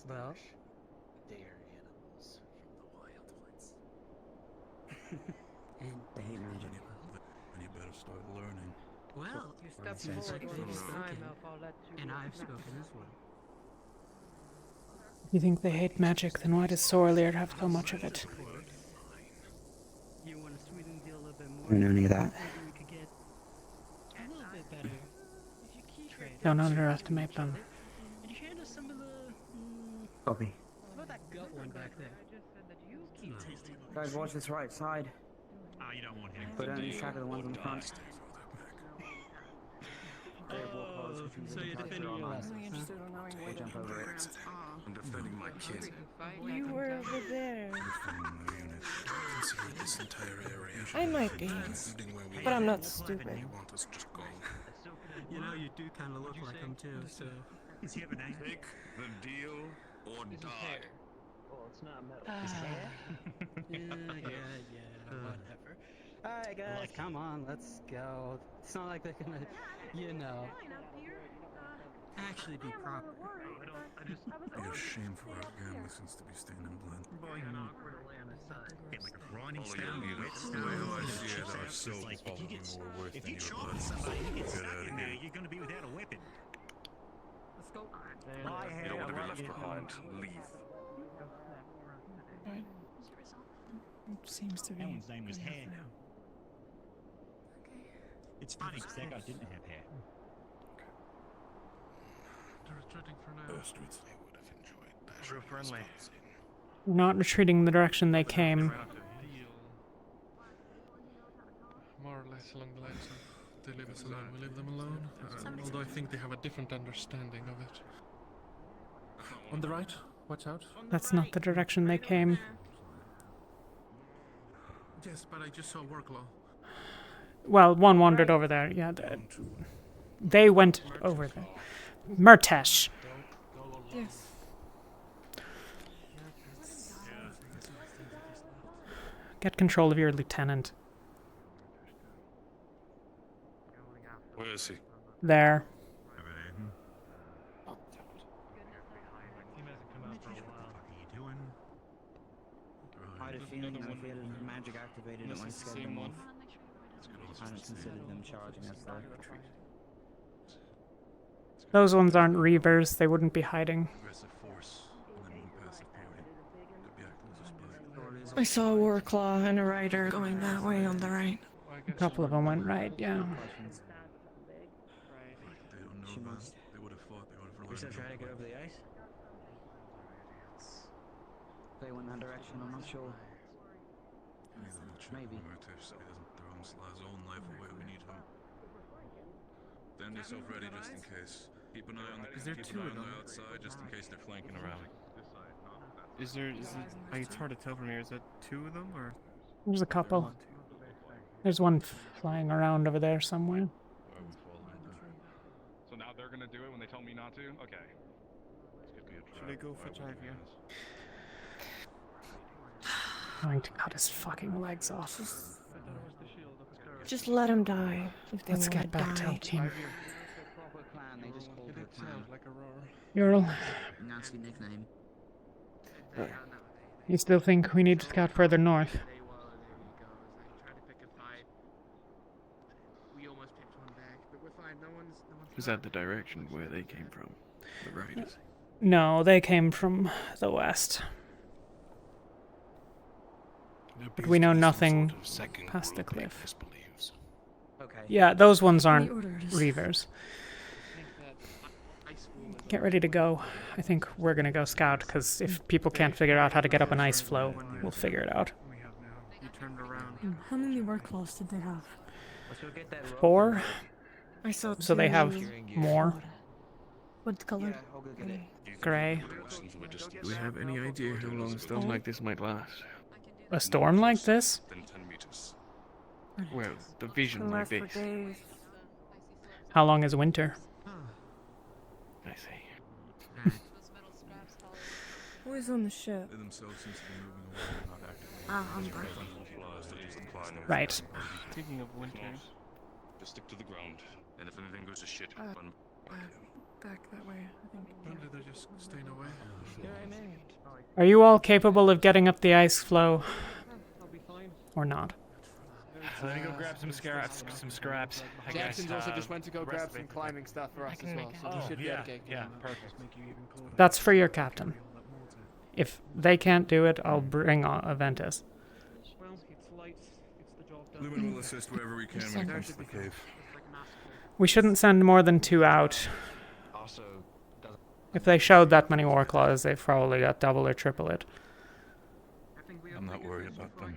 Well, They're animals from the wild ones. and they hate magic. And you better start learning. Well, since they've spoken, and I've spoken as well. If you think they hate magic, then why does Sorlier have so much of it? You want to sweeten the deal a little bit more? I don't know any of that. Maybe we could get a little bit better. Trade. Don't underestimate them. And you hand us some of the. Copy. What about that gut one back there? Guys, watch this right side. Ah, you don't want him. But don't lose track of the ones on the front. So you're defending your lessons, We'll jump over it. I'm defending my kid. You were over there. Consider this entire area. I might be, Including where we but I'm are. not stupid. You want us just go. You know, you do kind of look like him too, so. Does he have a name? Take the deal or die. Well, it's not metal. Yeah, whatever. Alright, guys, come on, let's go. It's not like they're gonna, you know, actually be proper. Be a shame for our gamblers to be staying in blood. Get like a grinding All stone, you need wet is stone. The way I and see it, chips our out. souls It's like, probably if you get, more worth if than you your chop blood. somebody, you get Get stuck out of in there, here. you're going to be without a weapon. Let's go. You don't want to be left behind. Leave. Right. Seems to be. That one's name was good enough Hair. now. It's funny because that guy didn't have hair. They're retreating for now. Bastards. They would have enjoyed that. True friendly. We're not retreating the direction they came. More or less along the lines of they leave us alone, we leave them alone. Although I think they have a different understanding of it. On the right, watch out. That's not the direction they came. Yes, but I just saw Worklaw. Well, one wandered over there. Yeah, they went over there. Murtesh. Yes. Get control of your lieutenant. Where is he? There. I had a feeling that if we had a magic activated, it might scare them off. I hadn't considered them charging us though. Those ones aren't Reavers. They wouldn't be hiding. Aggressive force, and then one passive party. Could be acting as a spy. I saw a Warclaw and a rider going that way on the right. A couple of them went right, yeah. They don't know about. They would have fought. They would have We relied still on trying to get over the ice? They went that direction, I'm not sure. Maybe. Murtesh so he doesn't throw his own life away. We need him. Stand yourself ready just in case. Keep an eye on the. Is there keep two an eye of on them? the outside just in case they're flanking around. Is it, it's hard to tell from here, is that two of them or? There's a couple. There's one flying around over there somewhere. So now they're gonna do it when they tell me not to? Okay. Should I go for Talia? Going to cut his fucking legs off. Just let him die if they Let's want to get back to die. our team. Plan, they just called it a plan. Like a roar. Ural, Nasty nickname. you still think we need to scout further north? Is that the direction where they came from? The right? No, they came from the west. But we know nothing past the cliff. Okay. Yeah, those ones aren't The orders. Reavers. Get ready to go. I think we're gonna go scout, because if people can't figure out how to get up an ice flow, we'll figure it out. you turned around. How many work clothes did they have? Let's go get that rope. 4. I saw So they have two. more. What color? Gray. Do we have any idea how long a storm like this might last? A storm like this? Then 10 meters. Well, the vision like this. How long is winter? I see. Who is on the ship? They themselves seem to be moving away, not actively. Ah, I'm back. Right. Speaking of winter. Just stick to the ground, and if anything goes to shit, run Back that way, I think. Apparently they're just staying away. Are you all capable of getting up the ice flow? Or not? Let me go grab some scraps. I guess. Jackson's also just went to go grab some climbing stuff for us as well, so he should be able to get yeah, perfect. That's for your captain. If they can't do it, I'll bring Aventus. Lumen will assist wherever we can when it comes to the cave. We shouldn't send more than 2 out. If they showed that many war claws, they've probably got double or triple it. I'm not worried about them.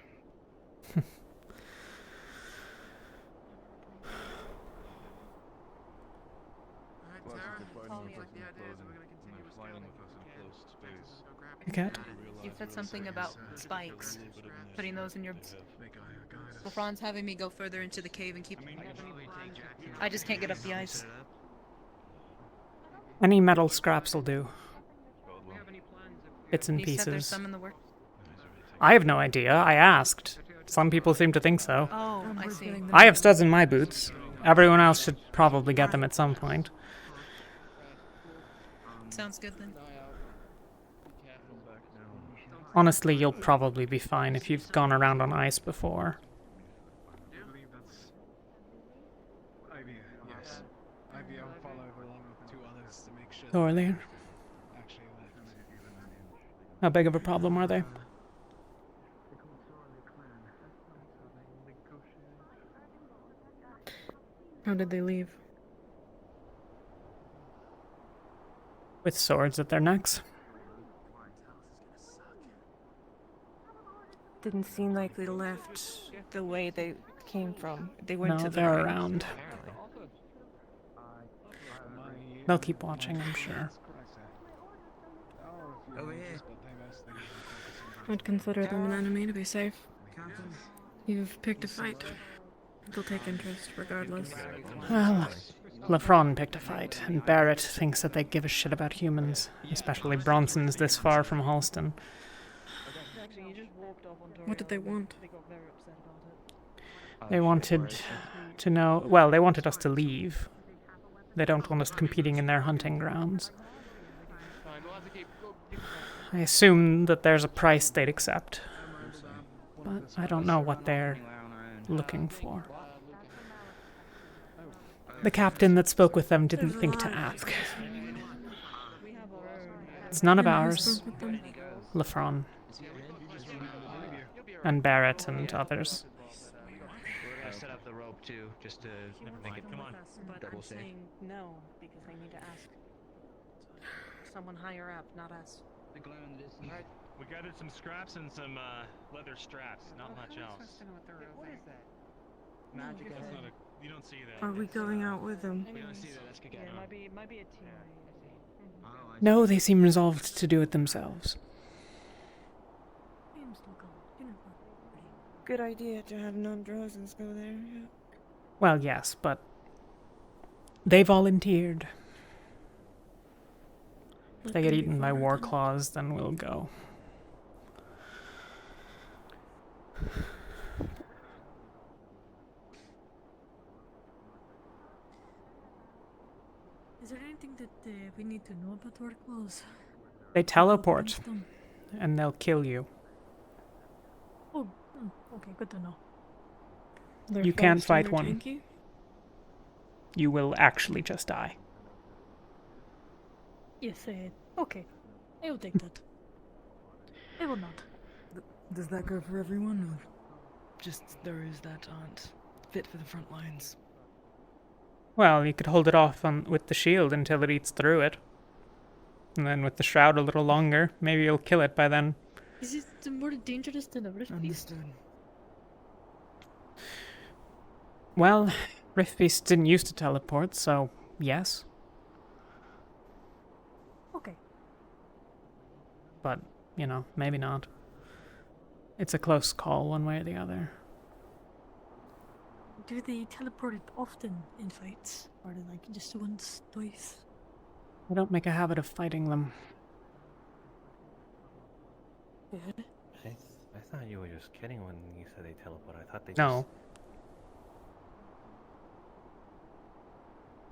Cat? You said something about spikes. Putting those in your... LeFron's having me go further into the cave and keep... I just can't get up the ice. Any metal scraps will do. Bits and You said there's pieces. some in the work? I have no idea. I asked. Some people seem to think so. Oh, I see. I have studs in my boots. Everyone else should probably get them at some point. Sounds good then. Honestly, you'll probably be fine if you've gone around on ice before. Thorlian. How big of a problem are they? How did they leave? With swords at their necks. Didn't seem like they left the way they came from. They went No, to the they're right. around. They'll keep watching, I'm sure. Over here. I'd consider them an enemy to be safe. You've picked a fight. They'll take interest regardless. Well, Lefron picked a fight, and Barrett thinks that they give a shit about humans, especially Bronson's this far from Halston. What did they want? They wanted to know... Well, they wanted us to leave. They don't want us competing in their hunting grounds. I assume that there's a price they'd accept. But I don't know what they're looking for. The captain that spoke with them didn't think to ask. It's none of ours. Lefron. And Barrett and others. I set up the rope too, just to make it double safe. No, because they need to ask someone higher up, not us. Alright, we gathered some scraps and some leather straps, not much else. What is that? Magic That's ahead. not you don't see that. Are we going out with them? We don't see that, let's get Yeah, going. it might be a team. No, they seem resolved to do it themselves. Good idea to have non-Drozans go there. Yeah. Well, yes, but they volunteered. If they get eaten by war claws, then we'll go. Is there anything that we need to know about war claws? They teleport, and they'll kill you. Oh, okay, good to know. You can't fight one. You will actually just die. Yes, okay. I will take that. I will not. Does that go for everyone, or just those that aren't fit for the front lines? Well, you could hold it off with the shield until it eats through it. And then with the shroud a little longer, maybe you'll kill it by then. Is it more dangerous than a wrist piece? Understood. Well, Rift Beasts didn't used to teleport, so yes. Okay. But, you know, maybe not. It's a close call one way or the other. Do they teleport often in fights? Or like just once, twice? I don't make a habit of fighting them. Good. I thought you were just kidding when you said they teleport. I thought they No. just...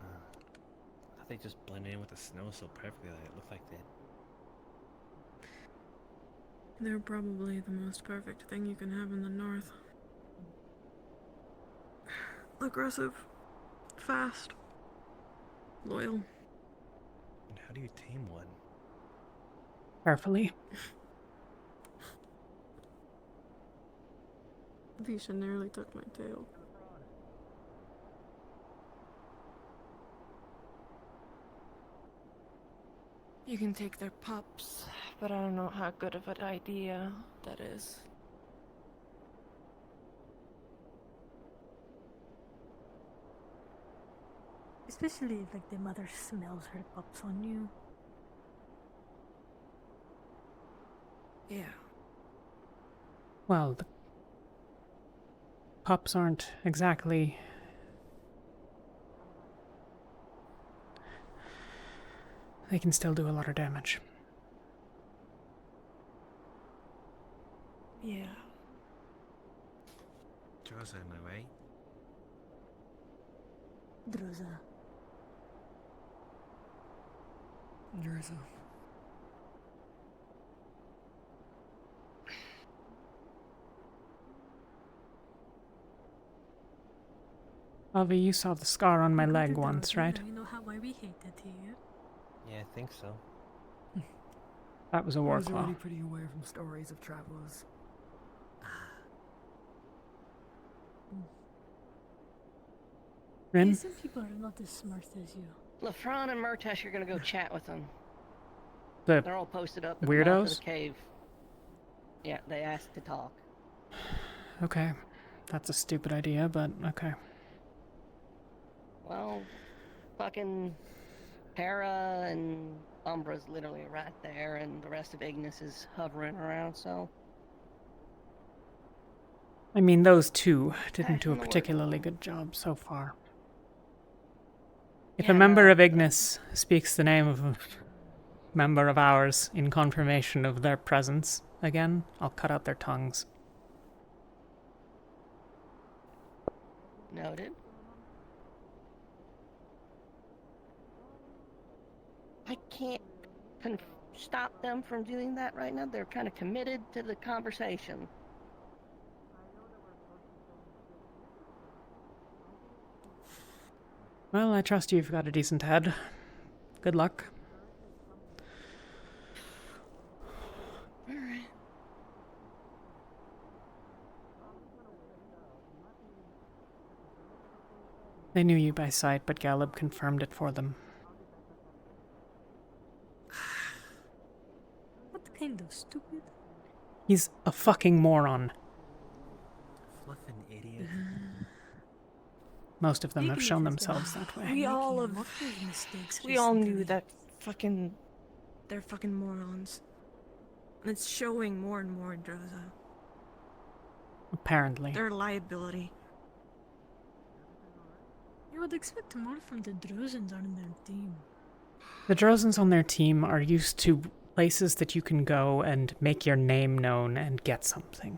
I thought they just blended in with the snow so perfectly that it looked like they... They're probably the most perfect thing you can have in the north. Aggressive, fast, loyal. And how do you tame one? Carefully. Visha nearly took my tail. You can take their pups, but I don't know how good of an idea that is. Especially if like the mother smells her pups on you. Yeah. Well, the pups aren't exactly... They can still do a lot of damage. Yeah. Droza, am I right? Droza. Droza. Avi, you saw the scar on my leg once, right? You know how why we hated you. Yeah, I think so. That was a I war was claw. already pretty aware from stories of travelers. Rin? Some people are not as smart as you. Lafron and Murtash are gonna go chat with them. The They're all posted up at the mouth of weirdos? the cave. Yeah, they asked to talk. Okay. That's a stupid idea, but okay. Well, fucking Hera and Umbra's literally right there, and the rest of Ignis is hovering around, so... I mean, those two didn't do a particularly good job so far. If a member of Ignis speaks the name of a member of ours in confirmation of their presence again, I'll cut out their tongues. Noted. I can't stop them from doing that right now. They're kind of committed to the conversation. Well, I trust you've got a decent head. Good luck. Alright. They knew you by sight, but Galeb confirmed it for them. What kind of stupid? He's a fucking moron. Fluffin' idiot. Most of them have shown themselves that way. We all have... mistakes. We all knew that fucking... They're fucking morons. And it's showing more and more in Droza. Apparently. They're a liability. You would expect more from the Drozans on their team. The Drozans on their team are used to places that you can go and make your name known and get something.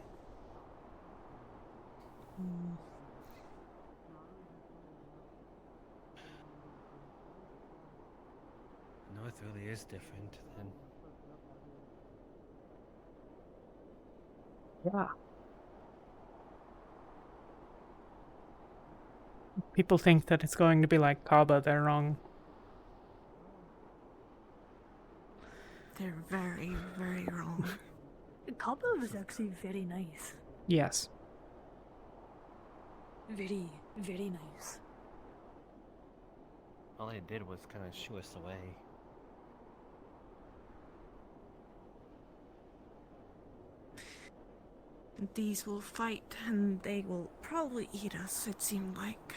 North really is different than... Yeah. People think that it's going to be like Kaba, they're wrong. They're very, very wrong. Kaba was actually very nice. Yes. Very, very nice. All they did was kind of shoo us away. these will fight, and they will probably eat us, it seemed like.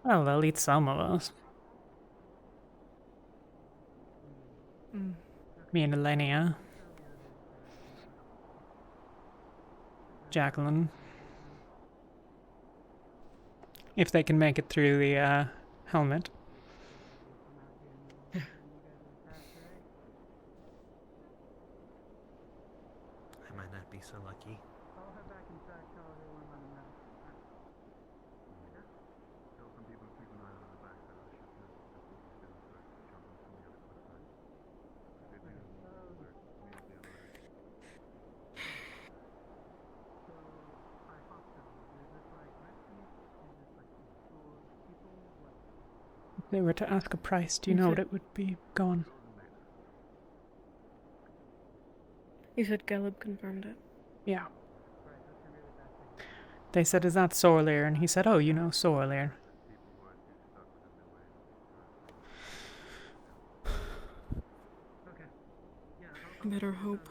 Well, they'll eat some of us. Mm. Me and Elenia. Jacqueline. If they can make it through the helmet. I might not be so lucky. If they were to ask a price, do you know what it would be? Go on. You said Caleb confirmed it. Yeah. They said, is that Sorlear? And he said, oh, you know Sorlear. I better hope.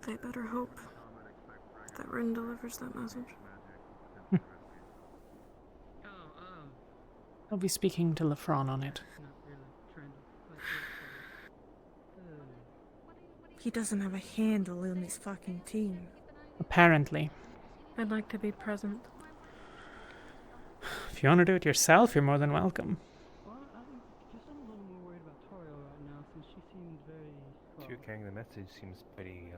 I better hope that Rin delivers that message. I'll be speaking to Lefron on it. He doesn't have a handle in his fucking team. Apparently. I'd like to be present. If you want to do it yourself, you're more than welcome. You carrying the message seems pretty,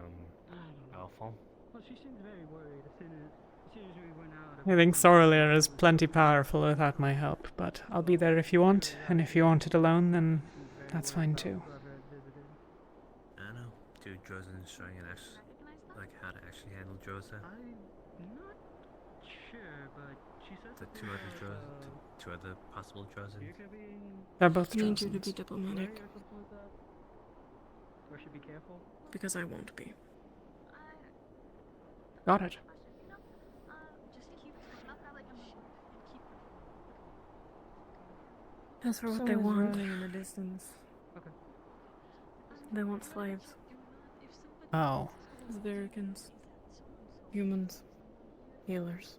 powerful. Well, she seemed very worried as soon as we went out. I think Sorlear is plenty powerful without my help, but I'll be there if you want, and if you want it alone, then that's fine too. I don't know. Dude, Droza's showing us like how to actually handle Droza. I'm not sure, but she said The two other Droza, two other possible Drozans. They're both I need you to Drozans. be diplomatic. Or should be careful. Because I won't be. Got it. As for what they Someone's want, running in the distance. Okay. they want slaves. Oh. Zverikans. Humans. Healers.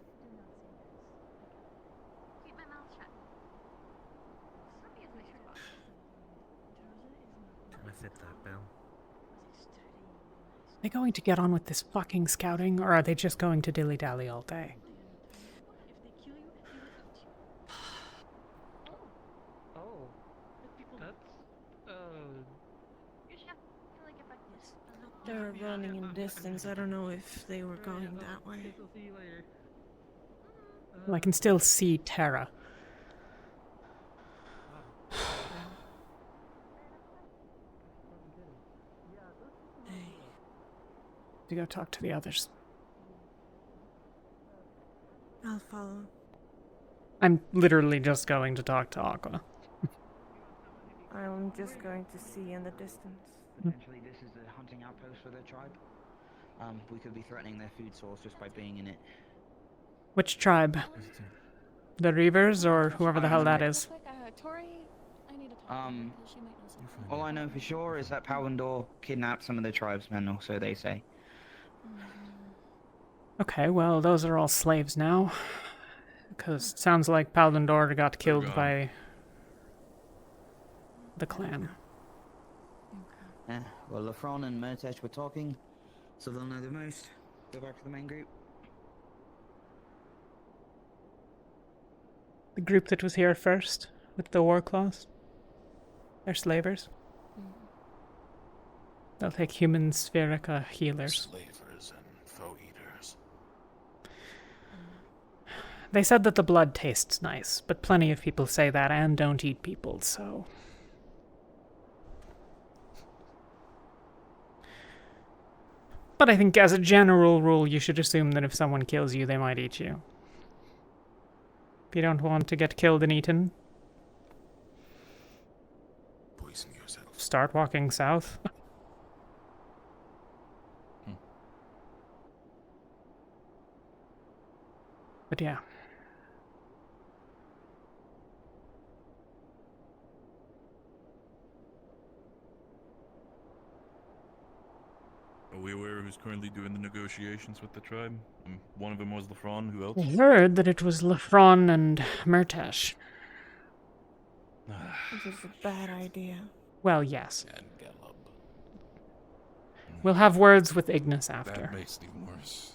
Trying to fit that bill. Are they going to get on with this fucking scouting, or are they just going to dilly-dally all day? Oh. That's, They're running in distance. I don't know if they were going that way. We'll see you later. Well, I can still see Terra. To go talk to the others. I'll follow. I'm literally just going to talk to Aqua. I'm just going to see in the distance. Potentially this is the hunting outpost for their tribe. We could be threatening their food source just by being in it. Which tribe? The Reavers, or whoever the hell that is? All I know for sure is that Palindor kidnapped some of the tribesmen, or so they say. Okay, well, those are all slaves now. Because it sounds like Palindor got killed by the clan. Well, Lefron and Murtesh were talking, so they'll know the most. Go back to the main group. The group that was here first, with the war claws. They're slavers. They'll take human Spherica healers. Slavers and foe eaters. They said that the blood tastes nice, but plenty of people say that and don't eat people, so... But I think as a general rule, you should assume that if someone kills you, they might eat you. If you don't want to get killed and eaten, Poison yourself. start walking south. But yeah. we aware who's currently doing the negotiations with the tribe? One of them was Lafron. Who else? I heard that it was Lafron and Murtash. This is a bad idea. Well, yes. We'll have words with Ignis after. That makes it even worse.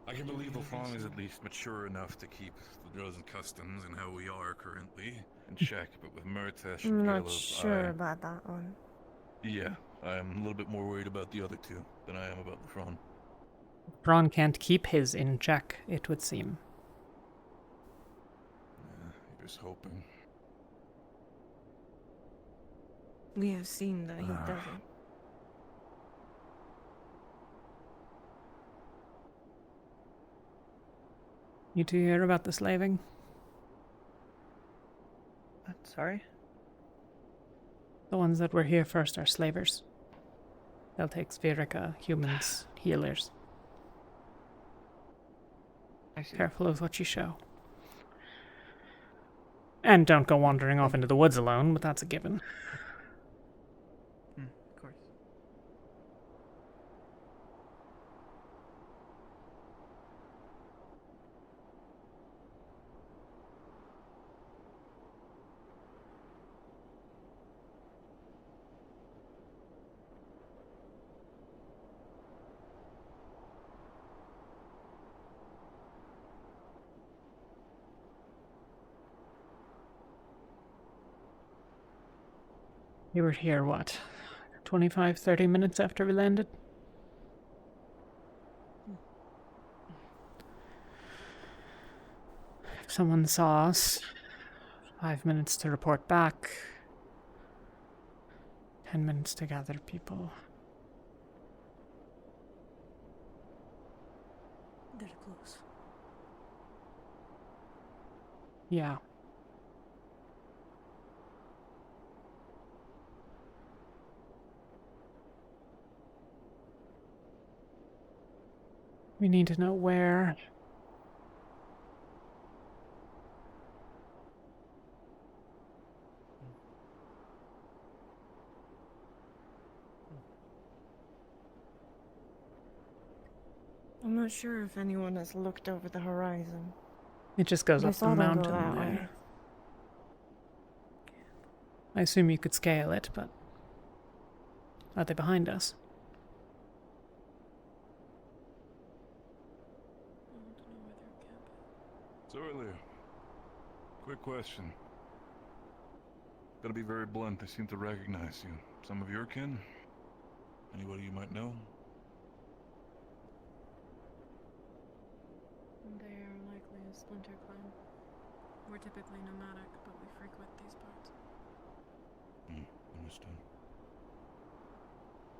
I can believe Lafron is at least mature enough to keep the Drozen customs and how we are currently in check, but with Murtash and I'm not Caleb, sure about that one. Yeah, I'm a little bit more worried about the other two than I am about Lafron. Braun can't keep his in check, it would seem. Yeah, here's hoping. We have seen that he doesn't. You two hear about the slaving? Sorry? The ones that were here first are slavers. They'll take Spherica, humans, healers. I see. Careful with what you show. And don't go wandering off into the woods alone, but that's a given. Of course. You were here, what, 25, 30 minutes after we landed? If someone saw us, 5 minutes to report back, 10 minutes to gather people. They're close. Yeah. We need to know where. I'm not sure if anyone has looked over the horizon. It just goes I up the saw them go mountain that there. way. I assume you could scale it, but are they behind us? So earlier, quick question. Gonna be very blunt, they seem to recognize you. Some of your kin? Anybody you might know? They are likely a splinter clan. We're typically nomadic, but we frequent these parts. Understood.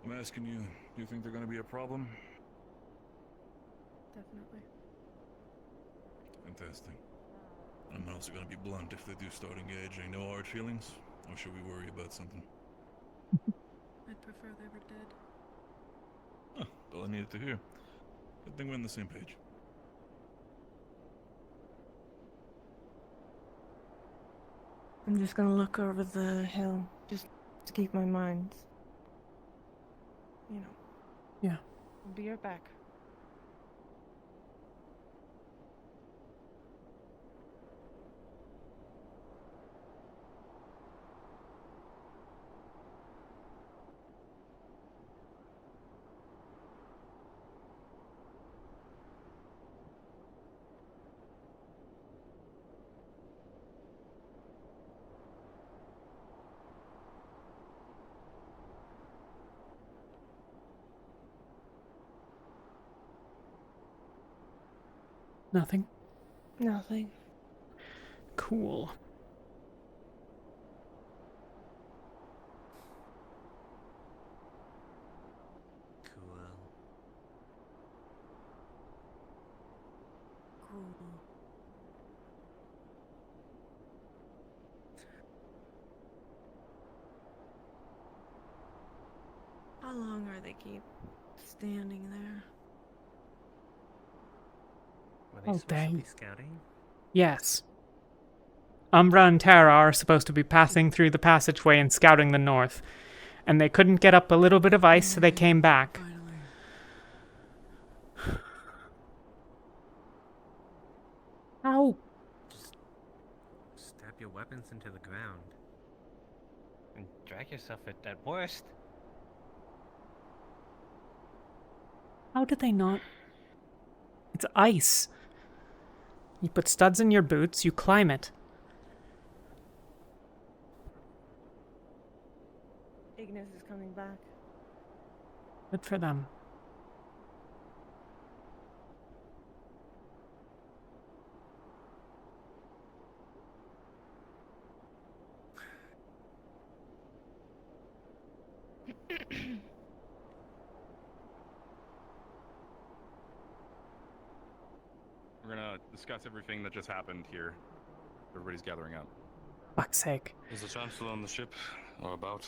I'm asking you, do you think they're gonna be a problem? Definitely. Fantastic. I'm also gonna be blunt, if they do start engaging, no hard feelings? Or should we worry about something? I'd prefer they were dead. Oh, all I needed to hear. Good thing we're on the same page. I'm just gonna look over the hill, just to keep my mind, you know. Yeah. I'll be right back. Nothing? Nothing. Cool. How long are they keep standing there? Were they Oh, supposed to dang. be scouting? Yes. Umbra and Terra are supposed to be passing through the passageway and scouting the north. and they couldn't get up a little bit of ice, so they came back. Ow! Just stab your weapons into the ground. And drag yourself at worst. How did they not? It's ice. You put studs in your boots, you climb it. Ignis is coming back. Good for them. We're gonna discuss everything that just happened here. Everybody's gathering up. Fuck's sake. Is the Chancellor on the ship or about?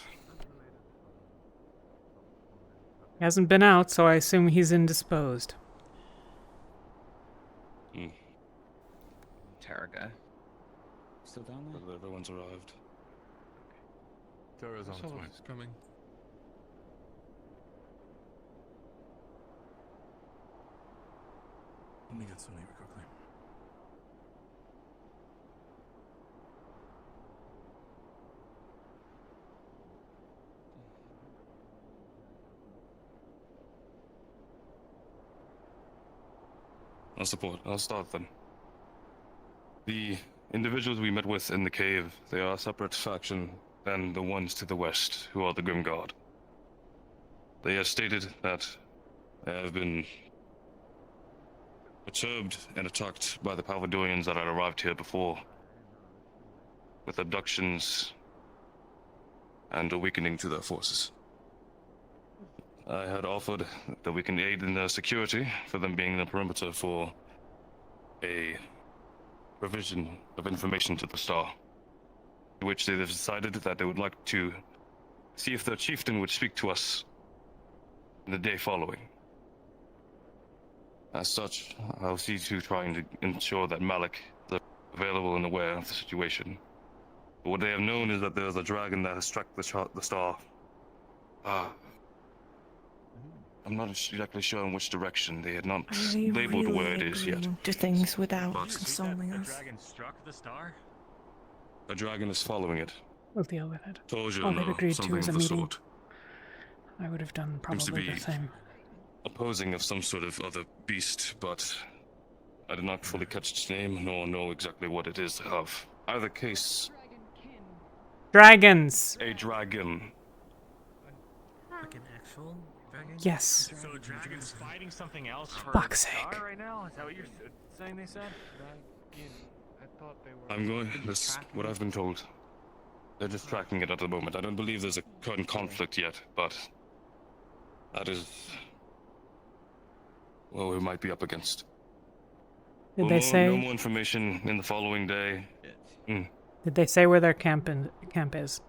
He hasn't been out, so I assume he's indisposed. Targa. Still down there? Whether everyone's arrived. Tara's on its way. Someone's coming. Let me get some neighbor quickly. I'll start then. The individuals we met with in the cave, they are a separate faction than the ones to the west, who are the Grim Guard. They have stated that they have been perturbed and attacked by the Palvadorians that had arrived here before, with abductions and awakening to their forces. I had offered that we can aid in their security for them being in the perimeter for a provision of information to the Star, to which they have decided that they would like to see if their chieftain would speak to us in the day following. As such, I'll see to trying to ensure that Malik is available and aware of the situation. But what they have known is that there's a dragon that has struck the Star. I'm not exactly sure in which direction. They had not labeled where it is yet. Do things without consulting us. The dragon struck the star? A dragon is following it. We'll deal with it. Torsion All they'd or agreed to something was a of the meeting. sort. I would have done Seems to probably be the same. opposing of some sort of other beast, but I did not fully catch its name, nor know exactly what it is they have. Either case... Dragons! A dragon. Like an actual dragon? Yes. So a dragon's fighting something else for Fuck's the sake. star right now? Is that what you're saying they said? I thought they were... I'm going... That's what I've been told. They're just tracking it at the moment. I don't believe there's a current conflict yet, but... that is... what we might be up against. Did they say? No more information in the following day. Did they say where their camp is?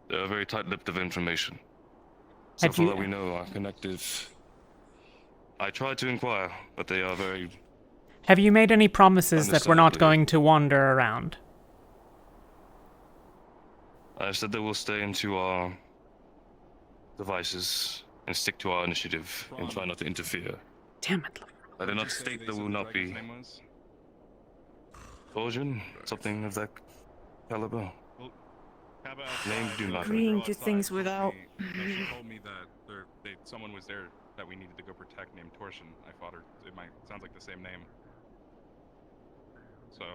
They're very tight-lipped of information. So far that we know are connected. I tried to inquire, but they are very... Have you made any promises that we're not Understandably. going to wander around? I've said that we'll stay into our devices and stick to our initiative and try not to interfere. Damn it. I did not state that we will not be... Torsion? Something of that caliber? Names do not... Agreeing to things without... She told me that someone was there that we needed to go protect named Torsion. I thought her... sounds like the same name. So...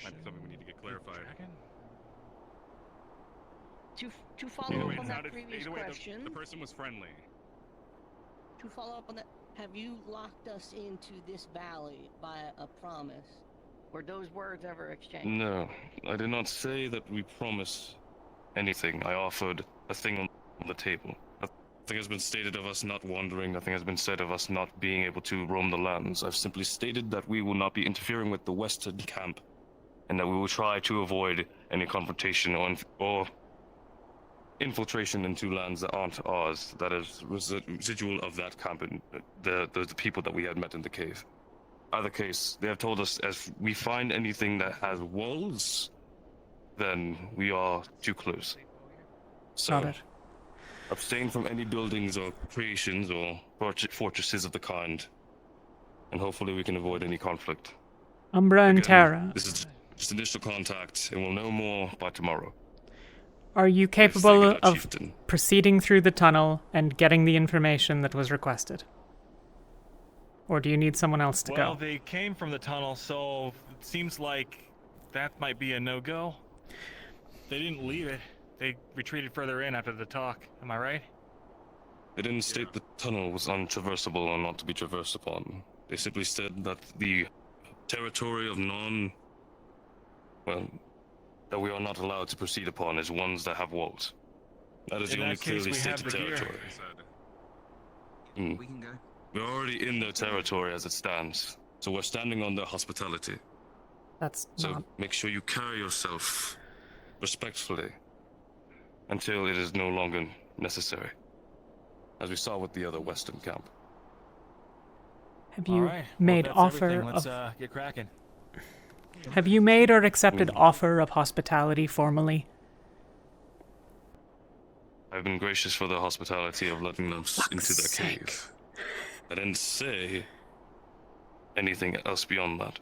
might be something we need to get clarified. To follow up on that previous either way, question, the person was friendly. to follow up on that, have you locked us into this valley by a promise? Were those words ever exchanged? No, I did not say that we promise anything. I offered a thing on the table. Nothing has been stated of us not wandering. Nothing has been said of us not being able to roam the lands. I've simply stated that we will not be interfering with the western camp, and that we will try to avoid any confrontation or infiltration into lands that aren't ours. That is residual of that camp and the people that we had met in the cave. Either case, they have told us as we find anything that has walls, then we are too close. So, Got it. abstain from any buildings or creations or fortresses of the kind, and hopefully we can avoid any conflict. Umbra and Again, Terra, this is just initial contact, and we'll know more by tomorrow. are you Yes, capable take it out, of Chieftain. proceeding through the tunnel and getting the information that was requested? Or do you need someone else to Well, go? they came from the tunnel, so it seems like that might be a no-go. They didn't leave it. They retreated further in after the talk. Am I right? They didn't state the tunnel was untraversable or not to be traversed upon. They simply said that the territory of that we are not allowed to proceed upon is ones that have walls. That is In the only that case, clearly we have stated the gear. territory. We can go. We're already in their territory as it stands, so we're standing on their hospitality. That's So not... make sure you carry yourself respectfully until it is no longer necessary, as we saw with the other Western camp. Have All you right. made well, if that's offer everything, let's of... get cracking. Have you made or accepted offer of hospitality formally? I've been gracious for their hospitality of letting us into their cave. I didn't say anything else beyond that.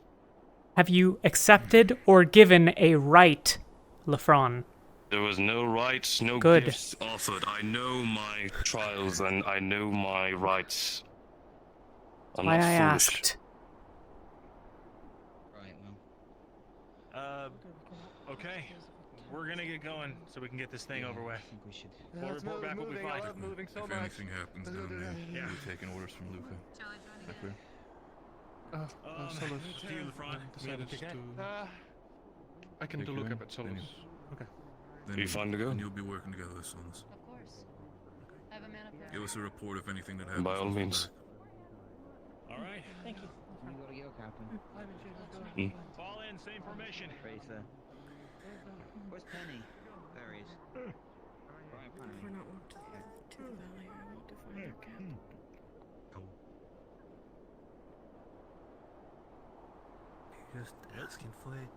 Have you accepted or given a right, Lefron? There was no rights, no Good. gifts offered. I know my trials and I know my rights. I'm Why not I foolish. asked. Right, well. Okay. We're gonna get going so we can get this thing over with. I think we should. We'll report back what we find. If anything happens down there, Yeah. We're taking orders from Luca. That clear? Solus to you, Lefron. decided to... I can Take do you look in? up at Solus. Okay. Are you fine to go? And you'll be working together with Solus. Of course. I have a mana prayer. Give us a report if anything that happens. By all once we're means. back. All right. Thank you. You gotta go, Captain. Fall in, same formation. Tracer. Where's Penny? There he is. Right, If we're not walked to the valley, I want to find our camp. Just asking for it.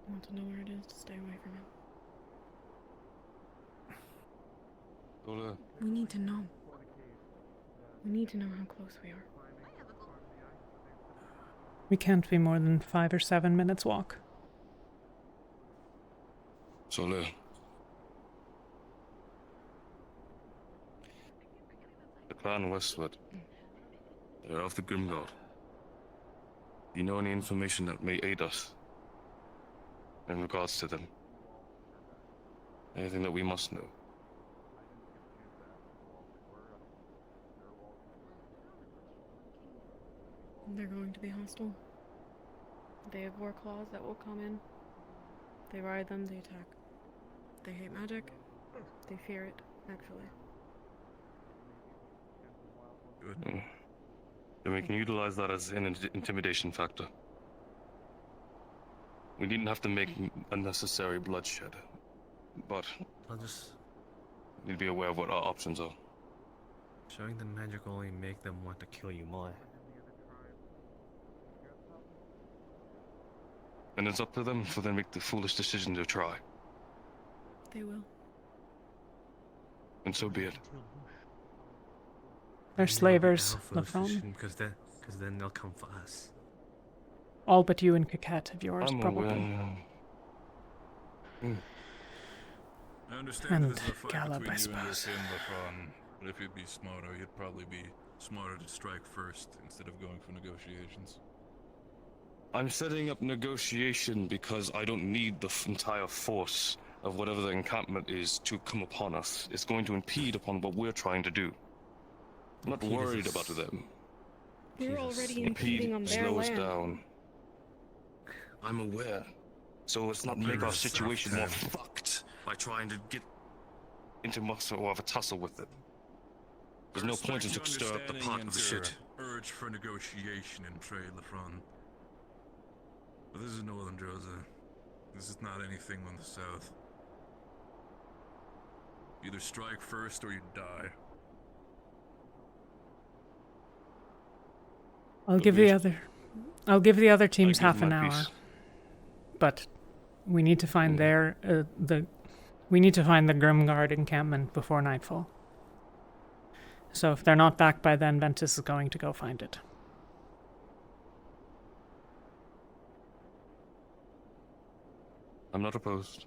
I want to know where it is to stay away from it. Lola, We need to know. We need to know how close we are. We can't be more than 5 or 7 minutes walk. Lola. The clan Westwood. They're of the Grimgod. Do you know any information that may aid us in regards to them? Anything that we must know? They're going to be hostile. They have war claws that will come in. They ride them, they attack. They hate magic. They fear it, actually. Good. Then we can utilize that as an intimidation factor. We needn't have to make unnecessary bloodshed, but I'll just... we need to be aware of what our options are. Showing them magic only make them want to kill you more. And it's up to them for them to make the foolish decision to try. They will. And so be it. They're slavers, Lefron. Because then they'll come for us. All but you and Coquette of yours, I'm probably. aware. I understand And this is a fight Gallup, between I you and this suppose. Lefron, but if you'd be smarter, you'd probably be smarter to strike first instead of going for negotiations. I'm setting up negotiation because I don't need the entire force of whatever the encampment is to come upon us. It's going to impede upon what we're trying to do. I'm not Impede worried is- about them. We're already Impede impeding on their slow us land. down. I'm aware. So let's not make our situation more fucked by trying to get into more of a tussle with it. There's no point in to stir up the pot of the shit. Urge for negotiation and trade, Lefron. But this is Northern Droza. This is not anything on the south. Either strike first or you die. I'll give the other teams half an hour. but we need to find we need to find the Grimguard encampment before nightfall. So if they're not back by then, Ventus is going to go find it. I'm not opposed.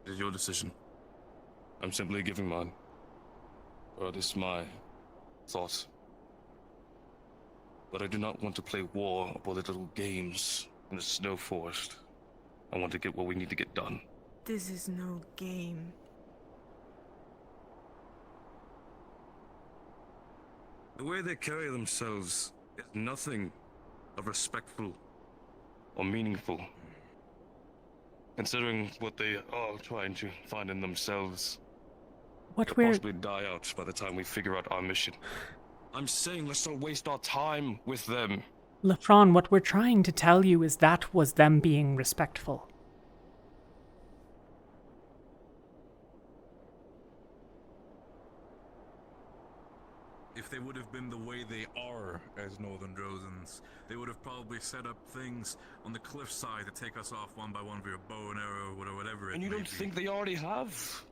It is your decision. I'm simply giving mine. Or at least my thoughts. But I do not want to play war or political games in the snow forest. I want to get what we need to get done. This is no game. The way they carry themselves is nothing of respectful or meaningful. Considering what they are trying to find in themselves. What we're possibly die out by the time we figure out our mission. I'm saying let's not waste our time with them. Lefron, what we're trying to tell you is that was them being respectful. If they would have been the way they are as Northern Drozans, they would have probably set up things on the cliffside to take us off one by one via bow and arrow or whatever it And you may don't be. think they already have?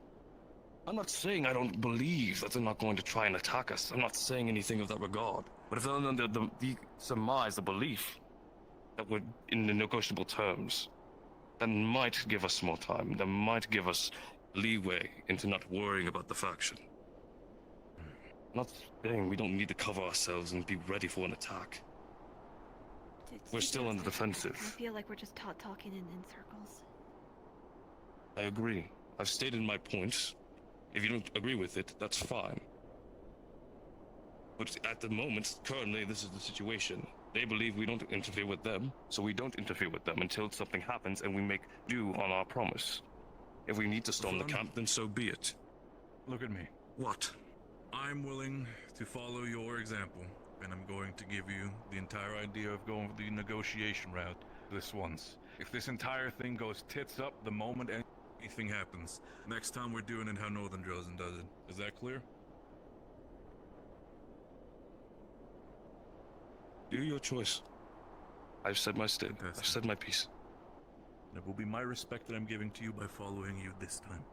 I'm not saying I don't believe that they're not going to try and attack us. I'm not saying anything of that regard. But if they're under the surmise, the belief that we're in the negotiable terms, that might give us more time. That might give us leeway into not worrying about the faction. I'm not saying we don't need to cover ourselves and be ready for an attack. We're still on the defensive. I feel like we're just talking in circles. I agree. I've stated my points. If you don't agree with it, that's fine. But at the moment, currently, this is the situation. They believe we don't interfere with them, so we don't interfere with them until something happens and we make due on our promise. If we need to storm the camp, then so be it. Look at me. What? I'm willing to follow your example, and I'm going to give you the entire idea of going the negotiation route this once. If this entire thing goes tits up the moment anything happens, next time we're doing it how Northern Droza does it. Is that clear? Do your choice. I've said my step. I've said my piece. It will be my respect that I'm giving to you by following you this time.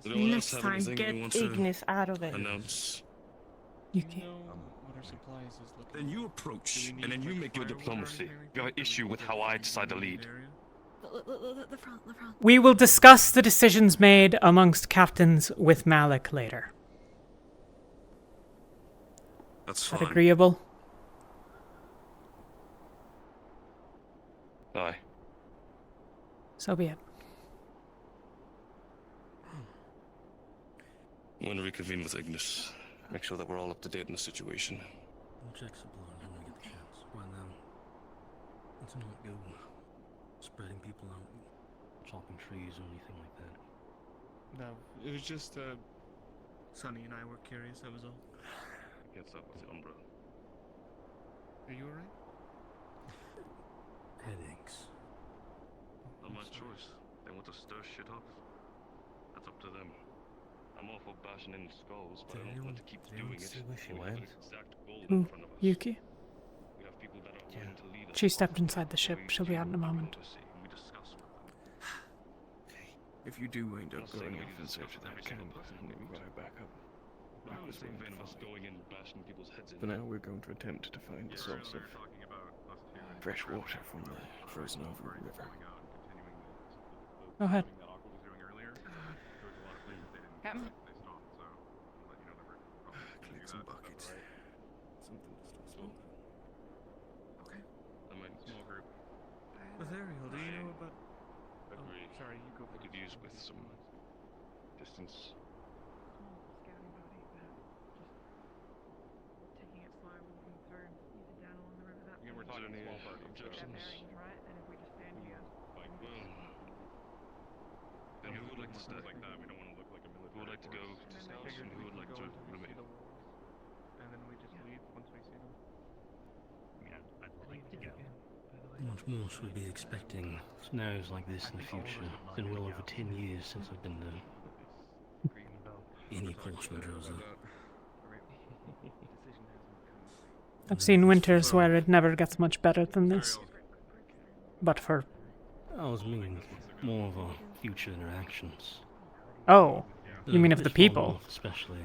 Next time, get Ignis out of it. Announce. You can't. Then you approach, and then you make your diplomacy. You have an issue with how I decide to lead. The front. We will discuss the decisions made amongst captains with Malik later. That's Is fine. that agreeable? Aye. So be it. I'm going to reconvene with Ignis. Make sure that we're all up to date in the situation. We'll check supplies when we get the chance. Right now, let's not go spreading people out, chopping trees or anything like that. No, it was just, Sonny and I were curious, that was all. Gets up with the Umbra. Are you alright? Headaches. Not my choice. They want to stir shit up. That's up to them. I'm all for bashing in skulls, but I don't want to keep doing it. We have an exact goal in front of us. Yuki? We have people that are willing to lead us. She stepped inside the ship. She'll be out in a moment. We discuss with them. If you do wind up going off in search of that camp, maybe right back up. I'm the same vein of us going in and bashing people's heads in. For now, we're going to attempt to find a source of fresh water from the frozen over river. Go ahead. Captain? Collect some buckets. Something to start smoking. Okay. I mean, small group. Ethereal, do you know about... Agree. Oh, sorry, you go I could use with some distance. Taking it slow, moving through, either down along the river that Again, we're way. talking any objections. Bearings, right? And if we just stand here. Then who would like to stay? Like that, we don't want to look like a military. Who would like to go to south and who would like to remain? And then we just leave once we see them. Yeah, I'd like to go. How much more should we be expecting snows like this in the future? It's been well over 10 years since I've been to any portion of Droza. I've seen winters where it never gets much better than this. But for... I was meaning more of our future interactions. Oh, you mean of the people? Especially.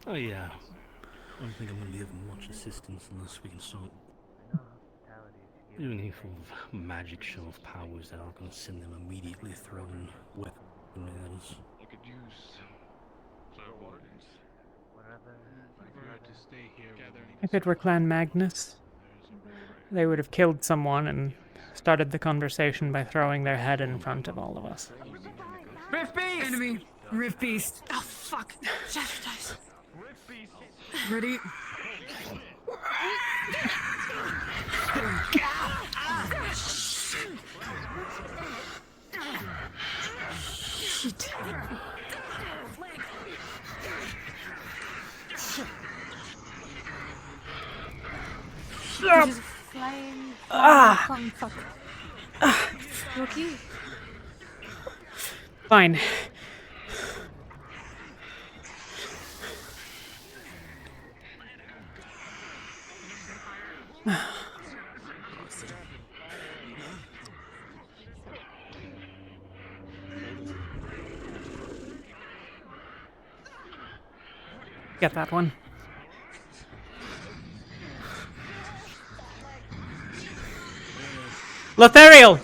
Oh yeah. I don't think I'm going to be of much assistance unless we can start doing any sort of magic show of powers that aren't going to send them immediately throwing weapons at us. You could use wardens. To stay here. If it were Clan Magnus, they would have killed someone and started the conversation by throwing their head in front of all of us. Rift Beast! Enemy! Rift Beast! Oh, fuck! Sabotage! Ready? Shit. Flying. Fuck. You okay? Fine. Get that one. Lothariel!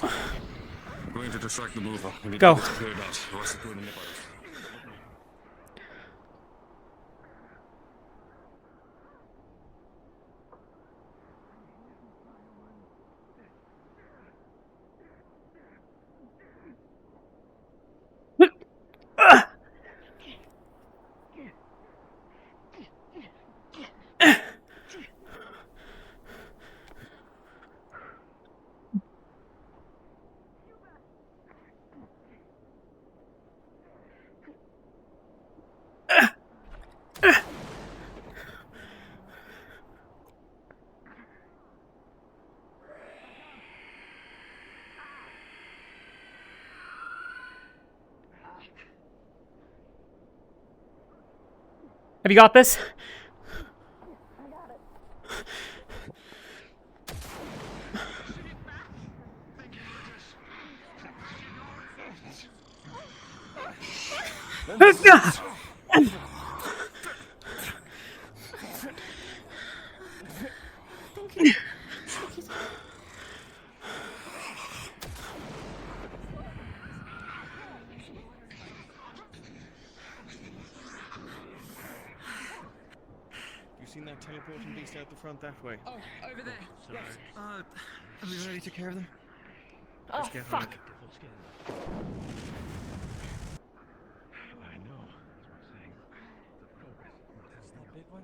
I'm going to distract the mover. We need Go. to get cleared out. Or secure the nippers. Have you got this? Seen that teleporting beast out the front that way? Oh, over there. Sorry. Are we ready to care of them? Oh, Let's get on fuck. it. I know. That's what I'm saying. The progress. That's the big one.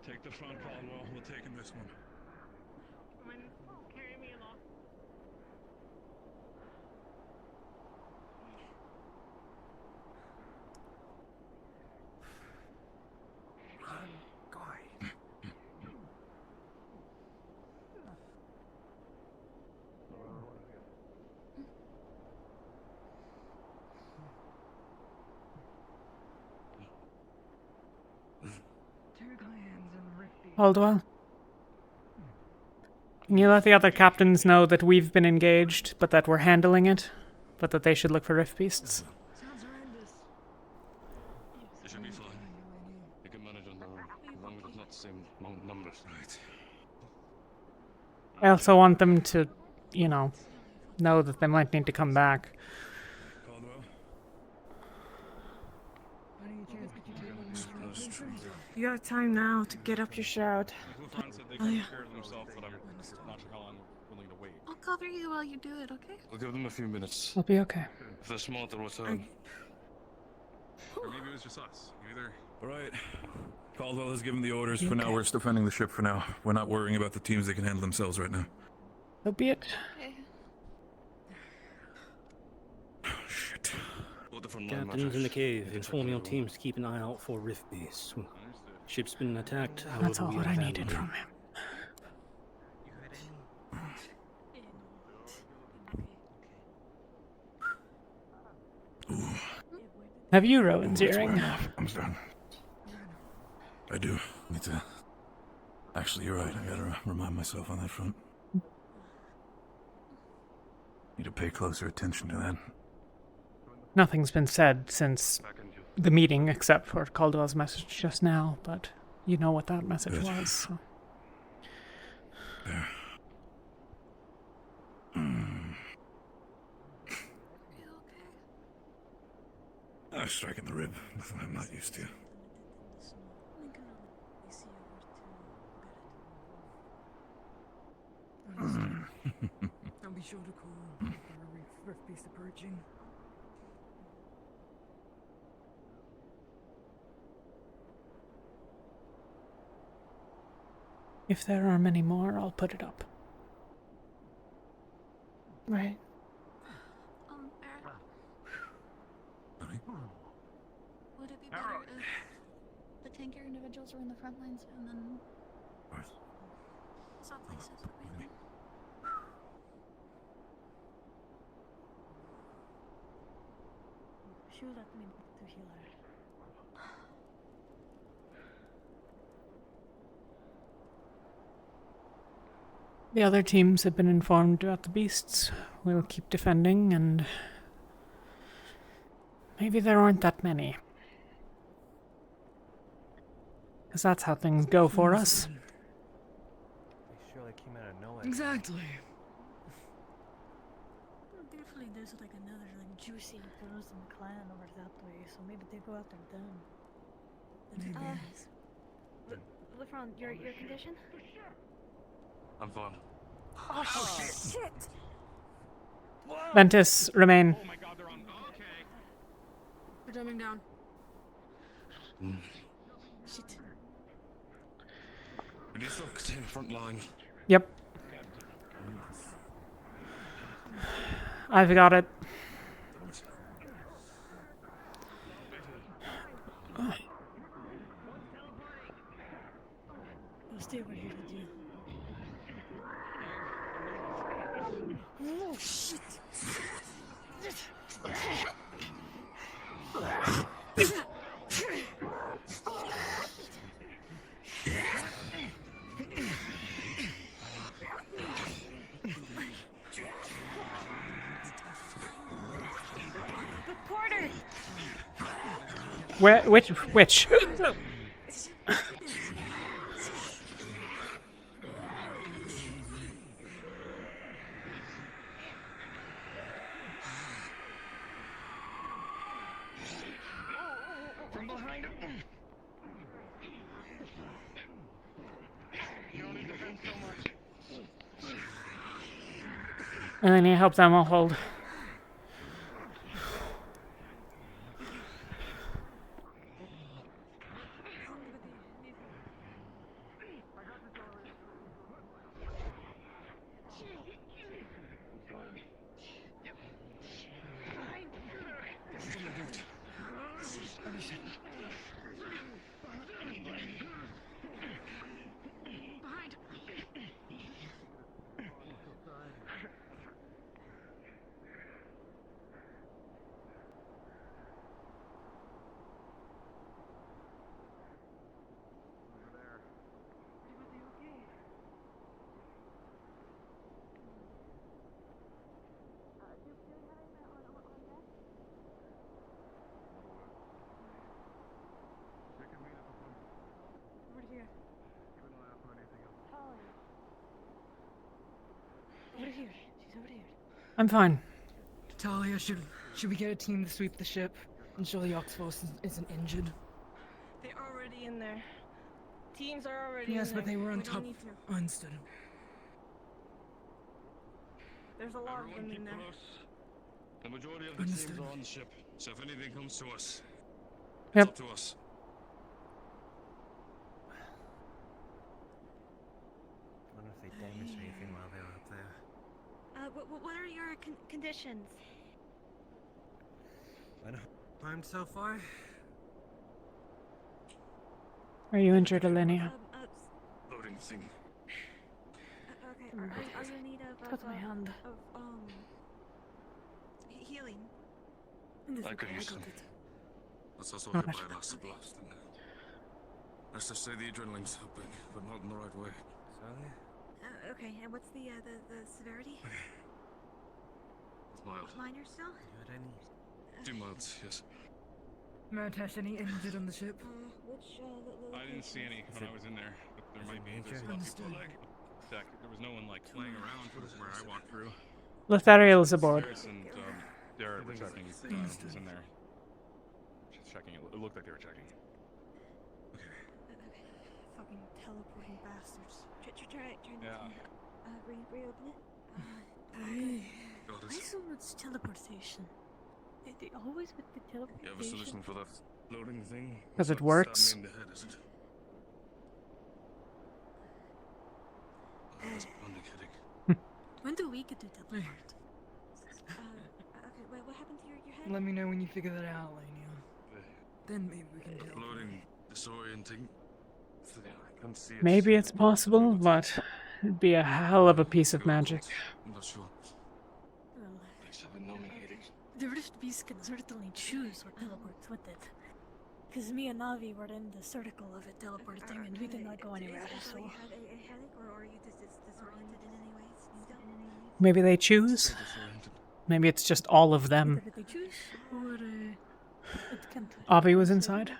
Take the front, Caldwell. We're taking this one. Come on, carry me along. Caldwell? Can you let the other captains know that we've been engaged, but that we're handling it? But that they should look for rift beasts? They should be fine. They can manage on their own, as long as it's not the same numbers. Right. I also want them to, you know that they might need to come back. You have time now to get up your shout. Lufan said they Oh, can yeah. take care of themselves, but I'm not sure how long we're willing to wait. I'll cover you while you do it, okay? We'll give them a few minutes. I'll be okay. If they're smart, they'll return. Or maybe it was just us. Either. Alright. Caldwell has given the orders. For now, we're defending the ship for now. We're not worrying about the teams. They can handle themselves right now. So be it. Okay. Shit. Captains in the cave, inform your teams to keep an eye out for rift beasts. Ship's been attacked. That's however, all we what I have needed abandoned from it. him. Have you Rowan's earring? I'm starting. I do. Need to. Actually, you're right. I gotta remind myself on that front. Need to pay closer attention to that. Nothing's been said since the meeting except for Caldwell's message just now, but you know what that message was. So. There. Striking the rib. Nothing I'm not used to. I'll be sure to call for a rift beast approaching. If there are many more, I'll put it up. Right. Would it be better if the tankier individuals were in the front lines and then saw places would be then? She let me to heal her. The other teams have been informed about the beasts. We'll keep defending, and maybe there aren't that many. Because that's how things go for us. They surely came out of nowhere. Exactly. Definitely there's like another like juicy person clan over that way, so maybe they go after them. LeFron, your condition? I'm fine. Oh shit! Ventus, remain. Oh my god, they're on. Okay. We're jumping down. Shit. We need to contain front line. Yep. I've got it. I'll stay over here with you. Oh shit! Porter! Where? Which? From behind him. You don't need to defend so much. And then you help them all hold. Over here. Talia. Over here. She's over here. I'm fine. Talia, should we get a team to sweep the ship? Ensure the Oxforce isn't injured. They're already in there. Teams are already Yes, in there. but they were on We don't top. need to. Understood. There's a lot of them Everyone in keep there. close. The majority of the Understood. teams are on the ship, so if anything comes to us, Yep. it's up to us. I wonder if they damaged anything while they were up there. What are your conditions? I know. Climbed so far. Are you injured, Alinea? Loading thing. Okay, are you in need of Touch my hand. healing? I could use some. Let's also Alright. hit by an acid blast. And let's just say the adrenaline's helping, but not in the right way. Okay, and what's the severity? It's mild. Minor still? 2 months, yes. Martash, any injured on the ship? I didn't see any when I was in there, but there might be. There's a lot of people like deck. There was no one like playing around from where I walked through. Lothariel's aboard. Darius and Derek were checking. Was in there. Just checking. It looked like they were checking. Okay. Fucking teleporting bastards. Try reopen it. Why so much teleportation? They always with the teleportation. You have a solution for that loading thing? Because it works. In the head, is it? That's bonding headache. When do we get to teleport? Okay, wait, what happened to your head? Let me know when you figure that out, Lania. Then maybe we can do Loading, disorienting. I can't see it. Maybe it's possible, but it'd be a hell of a piece of magic. I'm not sure. The Rift Beast can certainly choose what teleports with it. Because me and Navi were in the circle of it teleporting and we did not go anywhere, so... You have a headache, or are you disoriented in any ways still? Maybe they choose? Maybe it's just all of them. Did they choose? Or, it can't... Avi was inside?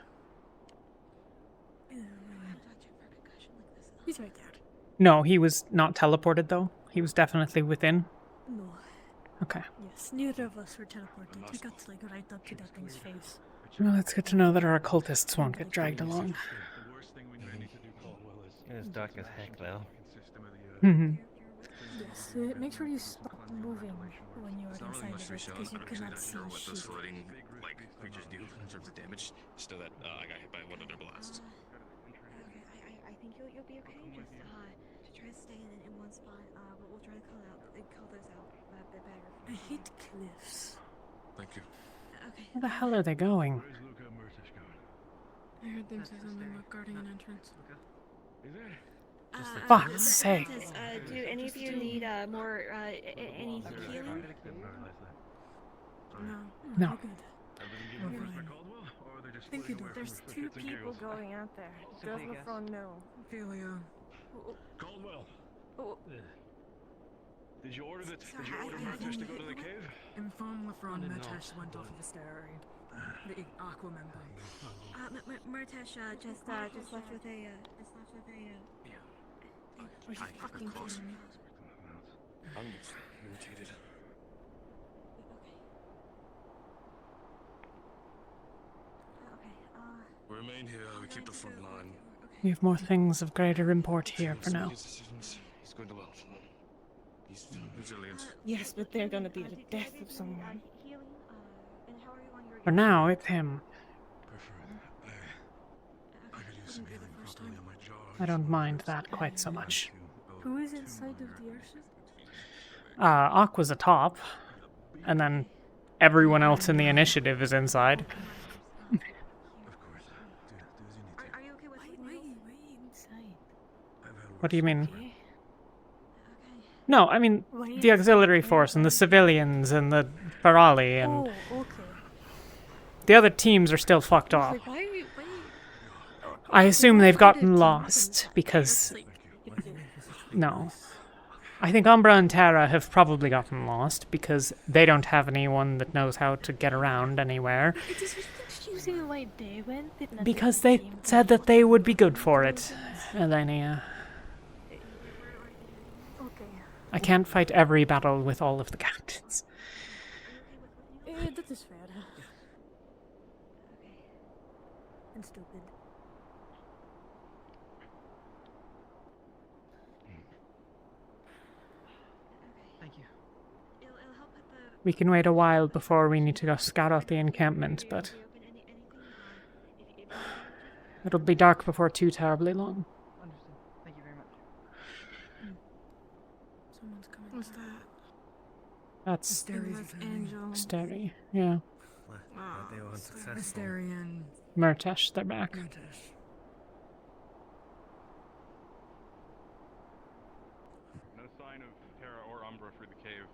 He's right there. No, he was not teleported though. He was definitely within. No. Okay. Yes, neither of us were teleported. We got like right up to that thing's face. Well, it's good to know that our occultists won't get dragged along. It's dark as heck, though. Mm-hmm. Yes, make sure you stop moving when you are inside of it, because you cannot see what those shit. floating creatures do in terms of damage. Still, that I got hit by one of their blasts. Okay, I think you'll be okay. Just try to stay in one spot. We'll try to call those out a bit better. I hate cliffs. Thank you. Okay. Where the hell are they going? I heard them say something about guarding an entrance. Fuck's sake. Do any of you need more any healing? No. No. Thank you, Doc. There's 2 people going out there. Does LeFron know? Ophelia. Caldwell. Oh. Did you order Martash to go to the cave? Inform LeFron Martash went off of the stairway. The Aqua member. Martash just left with a Are you fucking kidding me? I'm just irritated. Remain here, we keep the front line. We have more things of greater import here for now. He's going to well. He's resilient. Yes, but they're gonna be the death of someone. For now, it's him. I don't mind that quite so much. Who is inside of the airship? Aqua's atop, and then everyone else in the initiative is inside. Are you okay with why inside? What do you mean? No, I mean the auxiliary force and the civilians and the Ferali and... Oh, okay. The other teams are still fucked off. Like, why I assume they've gotten lost because... No. I think Umbra and Terra have probably gotten lost because they don't have anyone that knows how to get around anywhere. It is confusing why they went. Because they said that they would be good for it, Elenia. Okay. I can't fight every battle with all of the captains. That is fair. And stupid. Thank you. We can wait a while before we need to go scout out the encampment, but it'll be dark before too terribly long. Understood. Thank you very much. Someone's coming. What's that? That's Angel. Steri, yeah. They were unsuccessful. Asterian. Murtash, they're back. Martash. No sign of Terra or Umbra through the cave.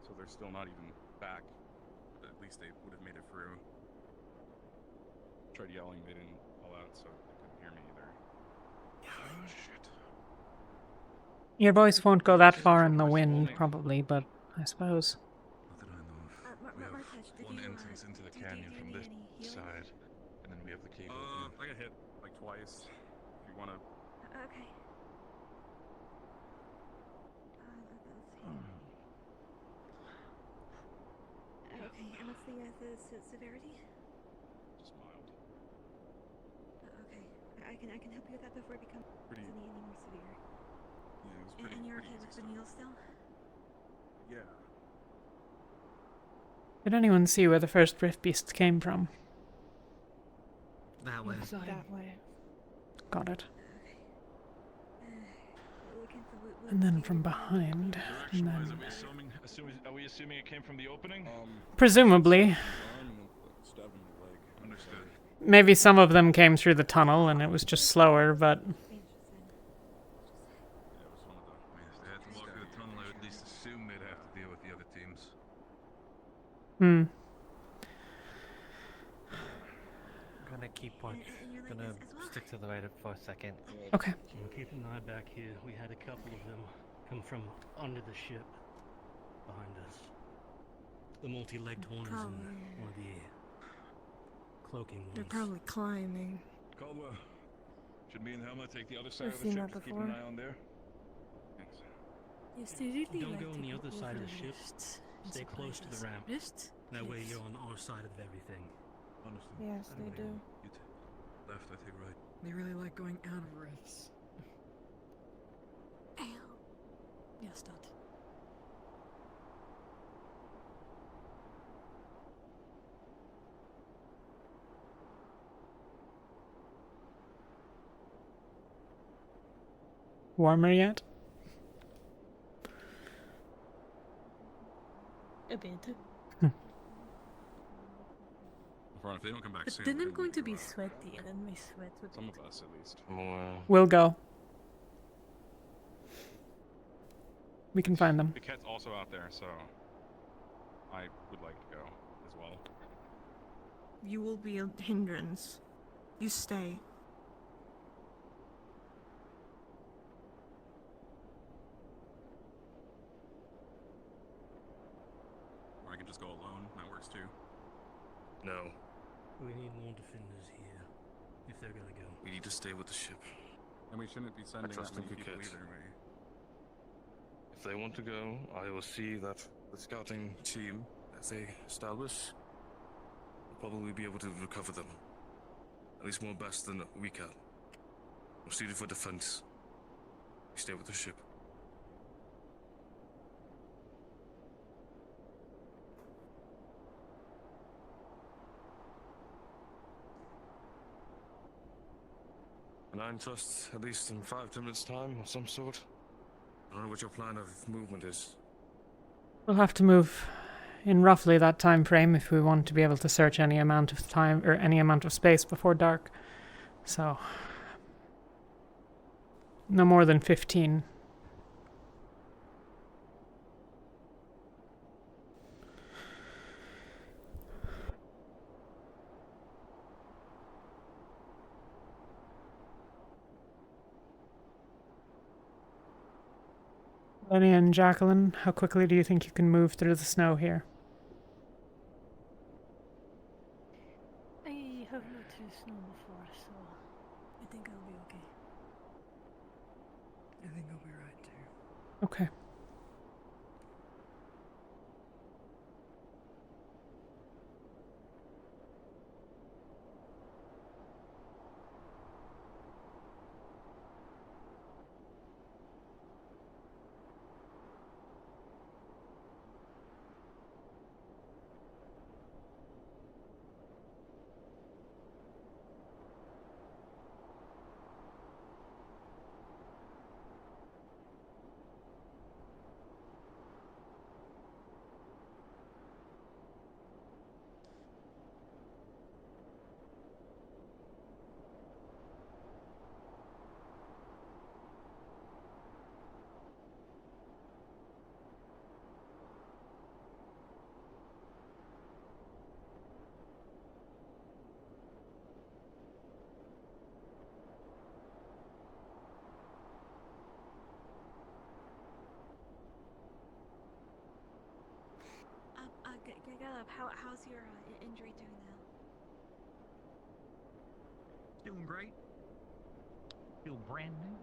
So they're still not even back. But at least they would have made it through. tried yelling, they didn't call out, so they couldn't hear me either. Oh, shit. Your voice won't go that far in the wind, probably, but I suppose. Not that I know of. We have one entrance into the canyon from this side, and then we have the cave opening. I got hit like twice. If you wanna. Okay. Okay, and what's the severity? Just mild. Okay, I can help you with that before it becomes any more severe. Yeah, it was pretty. And you're okay with the needle still? Yeah. Did anyone see where the first rift beasts came from? That way. That way. Got it. And then from behind, and then... Are we assuming it came from the opening? Presumably. Understood. Maybe some of them came through the tunnel and it was just slower, but... If they had to walk through the tunnel, I would at least assume they'd have to deal with the other teams. I'm gonna keep watch. Gonna stick to the right for a second. Okay. Well, keep an eye back here. We had a couple of them come from under the ship behind us. The multi-legged ones and one of the cloaking ones. They're probably climbing. Caldwell, should me and Helma take the other side I've of the seen ship that to keep an before. eye on there? Thanks. Yes, they really Don't like go on to the other go side of over the ship. lists Stay and close to the surprises. ramp. Lists? That way Yes. you're on our side of everything. Honestly. Yes, they do. You take left, I take right. They really like going out of rifts. Yes, that. Warmer yet? A bit. If they don't come back But soon, then then I'm going we to can be go, sweaty, and then my sweat would. some of us, at least. We'll go. We can find them. The cat's also out there, so I would like to go as well. You will be a hindrance. You stay. Or I can just go alone. That works too. No, We need more defenders here, if they're gonna go. we need to stay with the ship. And we shouldn't be sending that trust many in people Phuket. either, right? If they want to go, I will see that the scouting team, as they establish, will probably be able to recover them. At least more best than we can. We're suited for defense. We stay with the ship. And I trust at least in 5-10 minutes time of some sort. I don't know what your plan of movement is. We'll have to move in roughly that time frame if we want to be able to search any amount of time or any amount of space before dark. So no more than 15. Lenny and Jacqueline, how quickly do you think you can move through the snow here? I have not used snow before, so I think I'll be okay. I think I'll be right too. Okay. up. How's your injury doing now? Doing great. Feel brand new.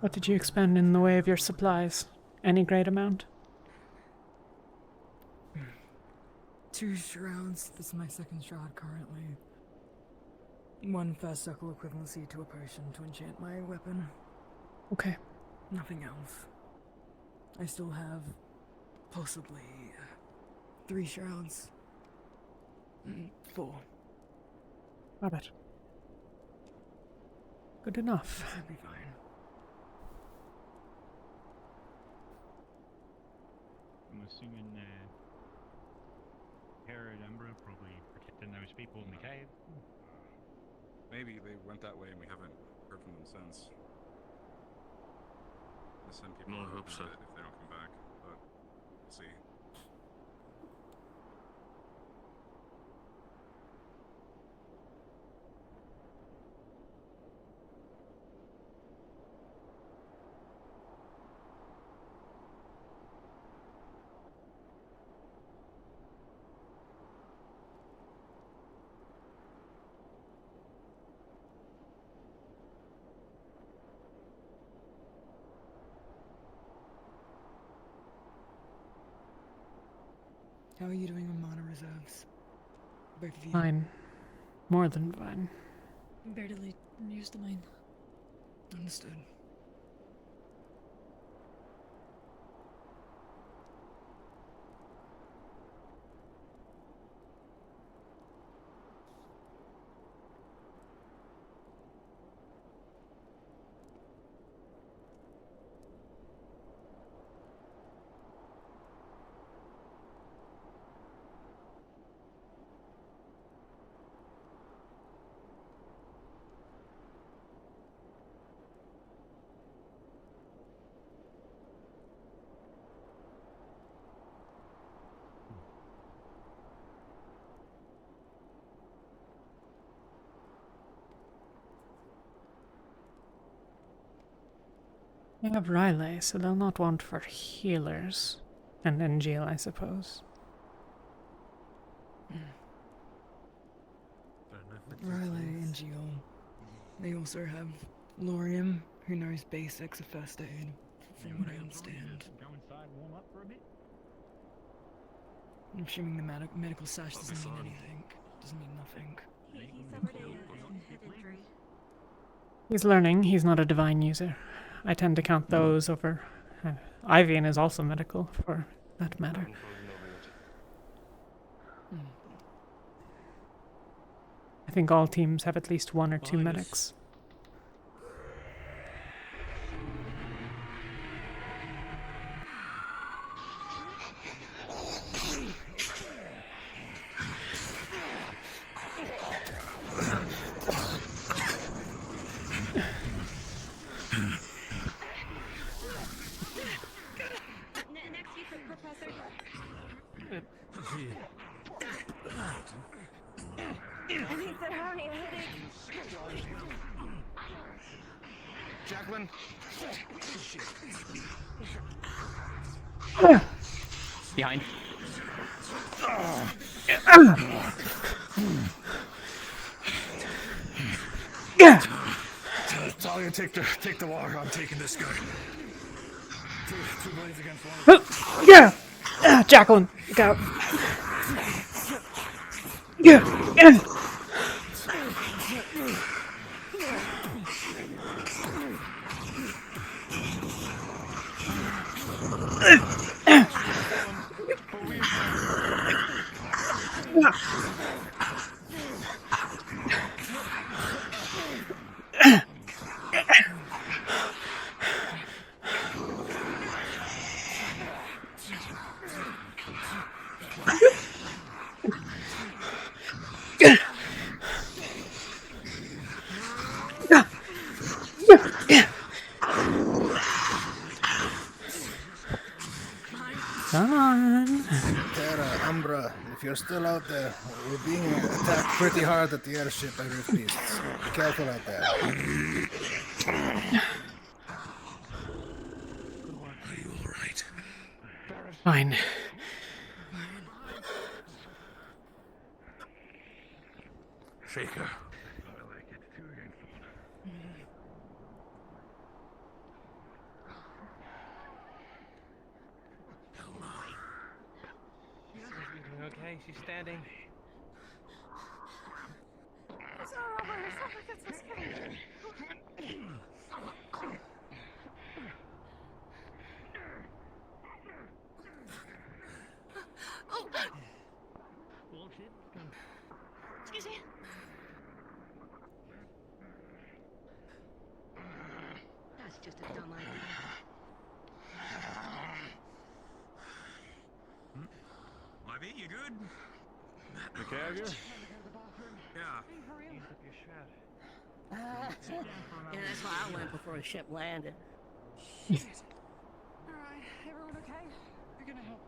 What did you expend in the way of your supplies? Any great amount? 2 shrouds. This is my 2nd shroud currently. 1 fast circle equivalency to a potion to enchant my weapon. Okay. Nothing else. I still have possibly 3 shrouds. 4. Got it. Good enough. That'll be fine. I'm assuming Hera and Umbra probably protecting those people in the cave. Maybe they went that way and we haven't heard from them since. I'll send people No, I hope so. if they don't come back, but we'll see. How are you doing on mana reserves? Both of you. Fine. More than fine. Barely used mine. Understood. We have Riley, so they'll not want for healers. And NGL, I suppose. Riley and Geo. They also have Lorium, who knows basics of first aid, from what I understand. Go inside and warm up for a bit. I'm assuming the medical sash doesn't mean anything. Doesn't mean nothing. He suffered a head injury. He's learning. He's not a divine user. I tend to count those over... Ivian is also medical, for that matter. I think all teams have at least 1 or 2 medics. Jacqueline? Behind. Talia, take the water. I'm taking this guy. Two blades against one. Yeah! Jacqueline, go. Yeah! Come on. Terra, Umbra, if you're still out there, we're being attacked pretty hard at the airship by Rift Beasts. Be careful out there. Are you alright? Fine. Shaker. Okay, she's standing. It's all over. It's all right. It's okay. Oh! Excuse me. That's just a dumb idea. Ivy, you good? You okay, Ivy? Yeah. Yeah, that's why I went before the ship landed. Alright, everyone okay? We're gonna help.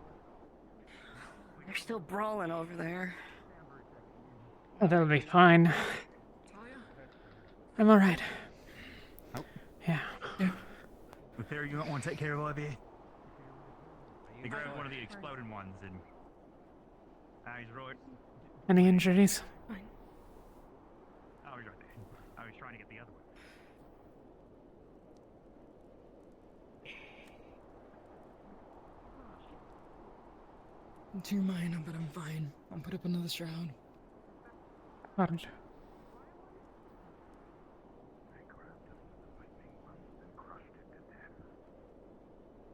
They're still brawling over there. Oh, that'll be fine. I'm alright. Yeah. With there, you might want to take care of Ivy. They grabbed one of the exploding ones and... he's right. Any injuries? Oh, he's right there. I was trying to get the other one. I'm too minor, but I'm fine. I'll put up another shroud. Alright.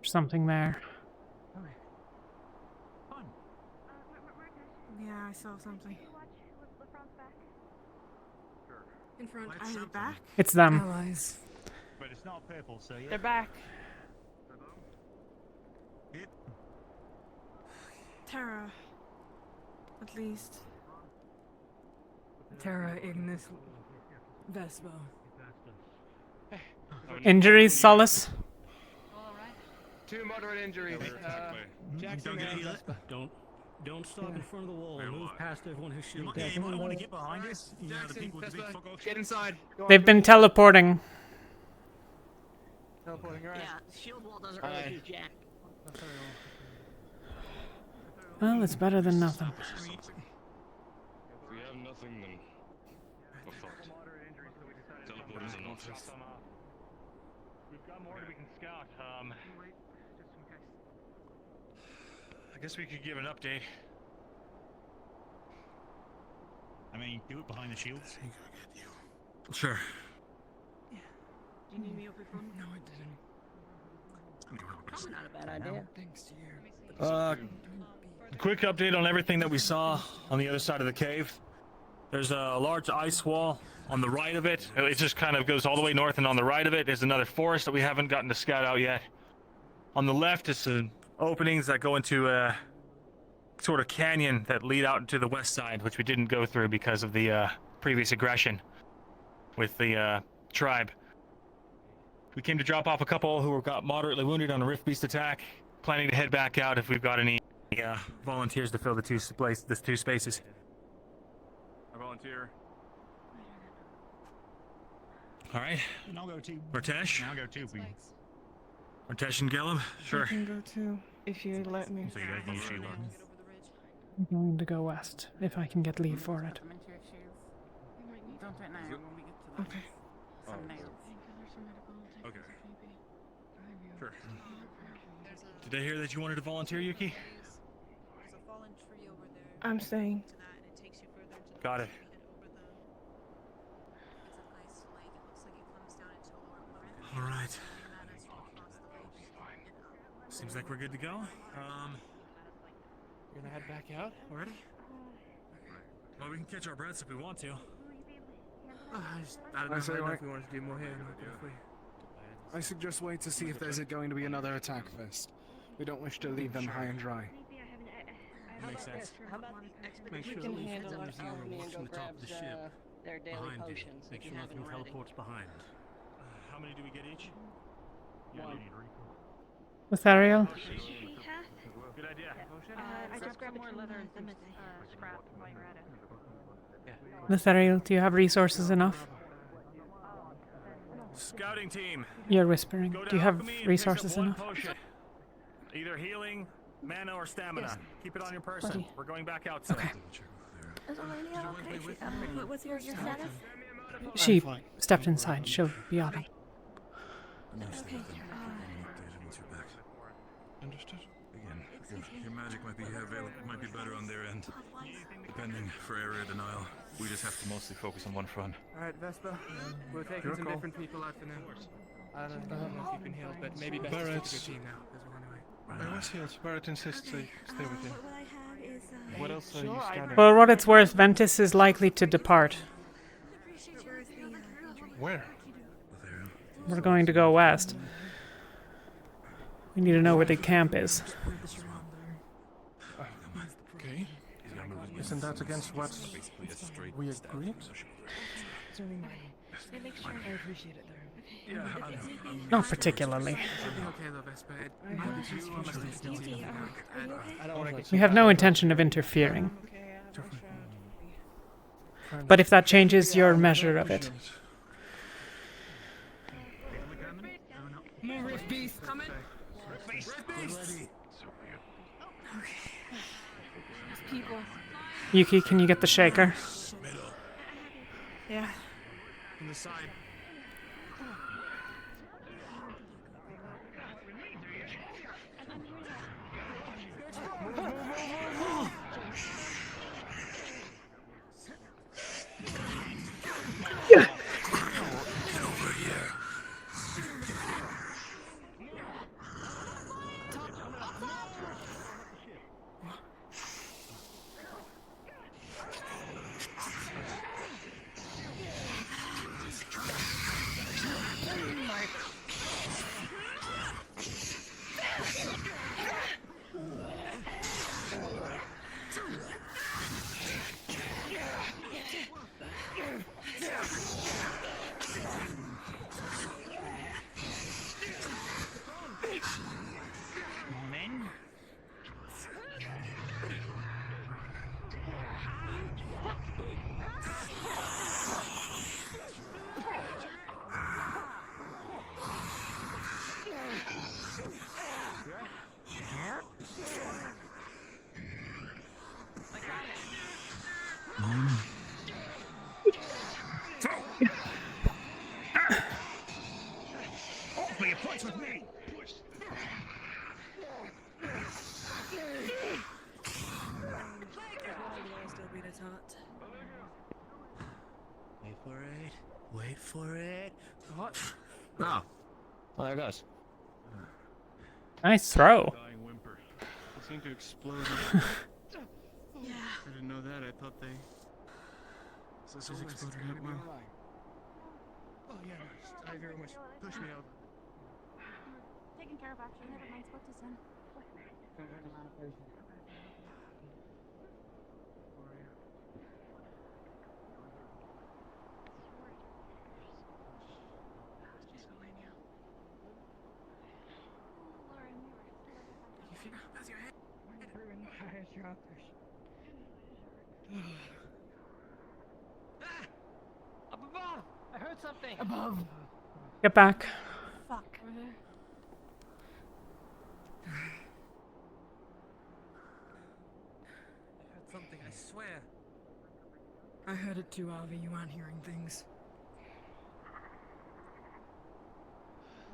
There's something there. Yeah, I saw something. In front. I head back. It's them. Allies. But it's not purple, so yeah. They're back. Terra. At least. Terra, Ignis, Vespa. Injuries, Solace? Two moderate injuries. Jackson and Vespa. Don't stop in front of the wall. Move past everyone who's shooting. Yeah, you might want to get behind us. You know, the Jackson, people with the big Vespa, fuck get inside. Go They've been teleporting. Teleporting, alright. Yeah, the shield wall doesn't really do jack. Well, it's better than nothing. If we have nothing, then we're fucked. Teleporters are not. We've got more we can scout. I guess we could give an update. I mean, do it behind the shields. Sure. Do you need me up front? No, I didn't. Probably not a bad idea. Thanks to you. Quick update on everything that we saw on the other side of the cave. There's a large ice wall on the right of it. It just kind of goes all the way north, and on the right of it is another forest that we haven't gotten to scout out yet. On the left is some openings that go into a sort of canyon that lead out into the west side, which we didn't go through because of the previous aggression with the tribe. We came to drop off a couple who got moderately wounded on a Rift Beast attack. Planning to head back out if we've got any volunteers to fill the two spaces. I volunteer. All right. And I'll go too. Martesh? I'll go too, please. Martesh and Gillum? Sure. I can go too, if you let me. So you guys need shield on. I'm going to go west, if I can get leave for it. Don't do it now. When we get to the Okay. some nails. Okay. Sure. Did I hear that you wanted to volunteer, Yuki? There's a fallen tree over there. I'm staying. To that, and it takes you further into the Got it. it's an ice lake. It looks like it comes down into a labyrinth. All right. And that is across the lake and up. Seems like we're good to go. You're gonna head back out already? Well, we can catch our breaths if we want to. I don't know if we wanted to do more here. I suggest wait to see if there's going to be another attack first. We don't wish to leave them high and dry. Makes sense. How about Make sure we that can those handle others our are army and watching go the top grab of the ship. their daily Behind you. potions Make if sure you have nothing them ready. teleports behind. How many do we get each? One. Lothario? Good idea. I just grabbed more leather and some scrap while you're at it. Lothario, do you have resources enough? Scouting team. You're whispering. Go to Do you have alchemy and pick up resources one enough? potion. Either healing, mana, or stamina. Yes. Keep it on your person. Buddy. We're going back out soon. Okay. Is Elenia okay? What's your status? She stepped inside. She'll be on it. Okay. Understood. Again, your magic might be better on their end, depending for area denial. We just have to mostly focus on one front. Alright, Vespa. We're taking some different people out for now. I don't know if you've been healed, but maybe best to stick to your team now. I was healed. Barrett insists I stay with you. What I have is What else are you scanning? For what it's worth, Ventus is likely to depart. Where? We're going to go west. We need to know where the camp is. Okay. Isn't that against what we agreed? I appreciate it, though. Not particularly. We have no intention of interfering. But if that changes your measure of it. More rift beast coming. Rift beast. people. Yuki, can you get the shaker? Yeah. On the side. Wait for it. What? Oh. Well, there it goes. Nice throw. Dying whimper. It seemed to explode. Yeah. I didn't know that. I thought they. This is exploded out well. Oh yeah, I very much. Push me over. Taken care of, actually. Never mind. Spoke to Sin. How's your head? Up above! I heard something! Above! Get back. Fuck. I heard something, I swear. I heard it too, Avi. You aren't hearing things.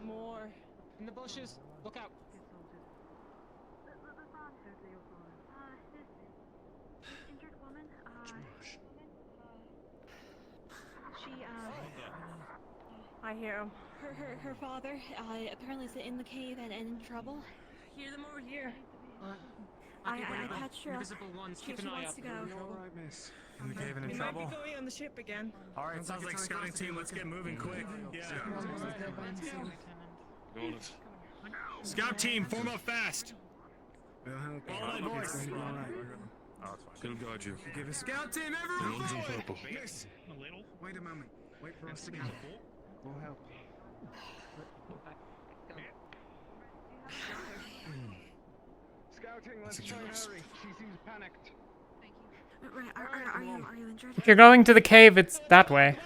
More. In the bushes. Look out. Injured woman. I hear him. Her father, apparently is in the cave and in trouble. Hear them over here. I patched her up. Invisible ones, She keep an eye wants out. to go. Alright, miss. In the cave and We in might trouble? be going on the ship again. Alright, sounds like scouting team. Let's get moving quick. Yeah. Scout team, form up fast. Follow my voice. Oh, it's fine. He'll guard you. Give a scout team, The everyone ones in forward! purple. Miss! Wait a moment. Wait for us to go. We'll help. Scouting, let's try and hurry. She seems panicked. Right, are you injured? If you're going to the cave, it's that way.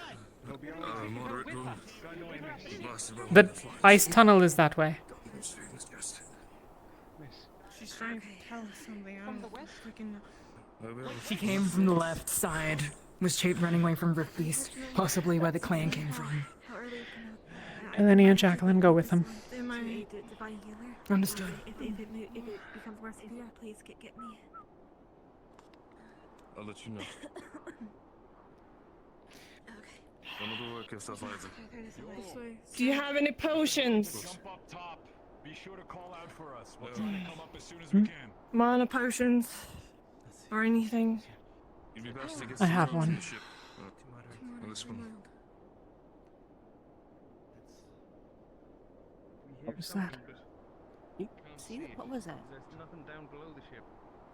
Moderate room. The ice tunnel is that way. She's trying to tell us something. I'm freaking. He came from the left side. Was running away from Rift Beast, possibly where the clan came from. How early Eleni and Jacqueline go with them. am I a divine healer? Understood. If it becomes more severe, please get me. I'll let you know. Do you have any potions? Jump up top. Be sure to call out for us. We'll try to come up as soon as we can. Mana potions? Or anything? I have one. This one. What was that? See, what was that? There's nothing down below the ship.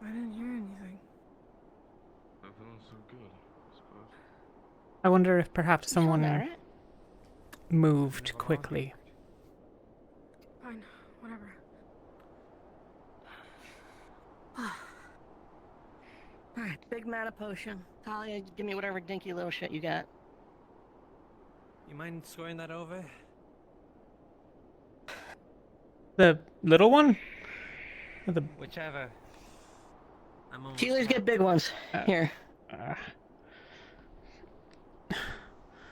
I didn't hear anything. I'm feeling so good, I suppose. I wonder if perhaps someone moved quickly. Fine, whatever. Alright, big mana potion. Talia, give me whatever dinky little shit you got. You mind scoring that over? The little one? Or the... Whichever. Healers get big ones. Here.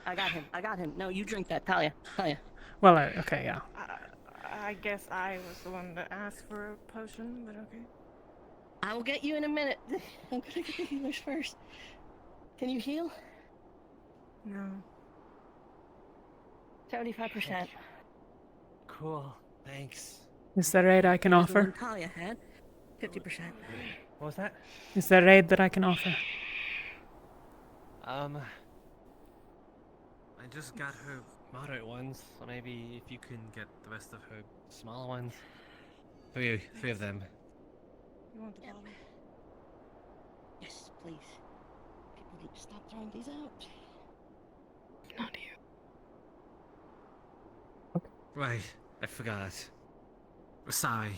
I got him. No, you drink that, Talia. Well, okay, yeah. I guess I was the one that asked for a potion, but okay. I will get you in a minute. I'm gonna get the healers first. Can you heal? No. 75%. Cool, thanks. Is there aid I can offer? Talia had 50%. What was that? Is there aid that I can offer? I just got her moderate ones, so maybe if you can get the rest of her smaller ones. Three of them. You want the bottle? Yes, please. People need to stop throwing these out. Not you. Right, I forgot. Sorry.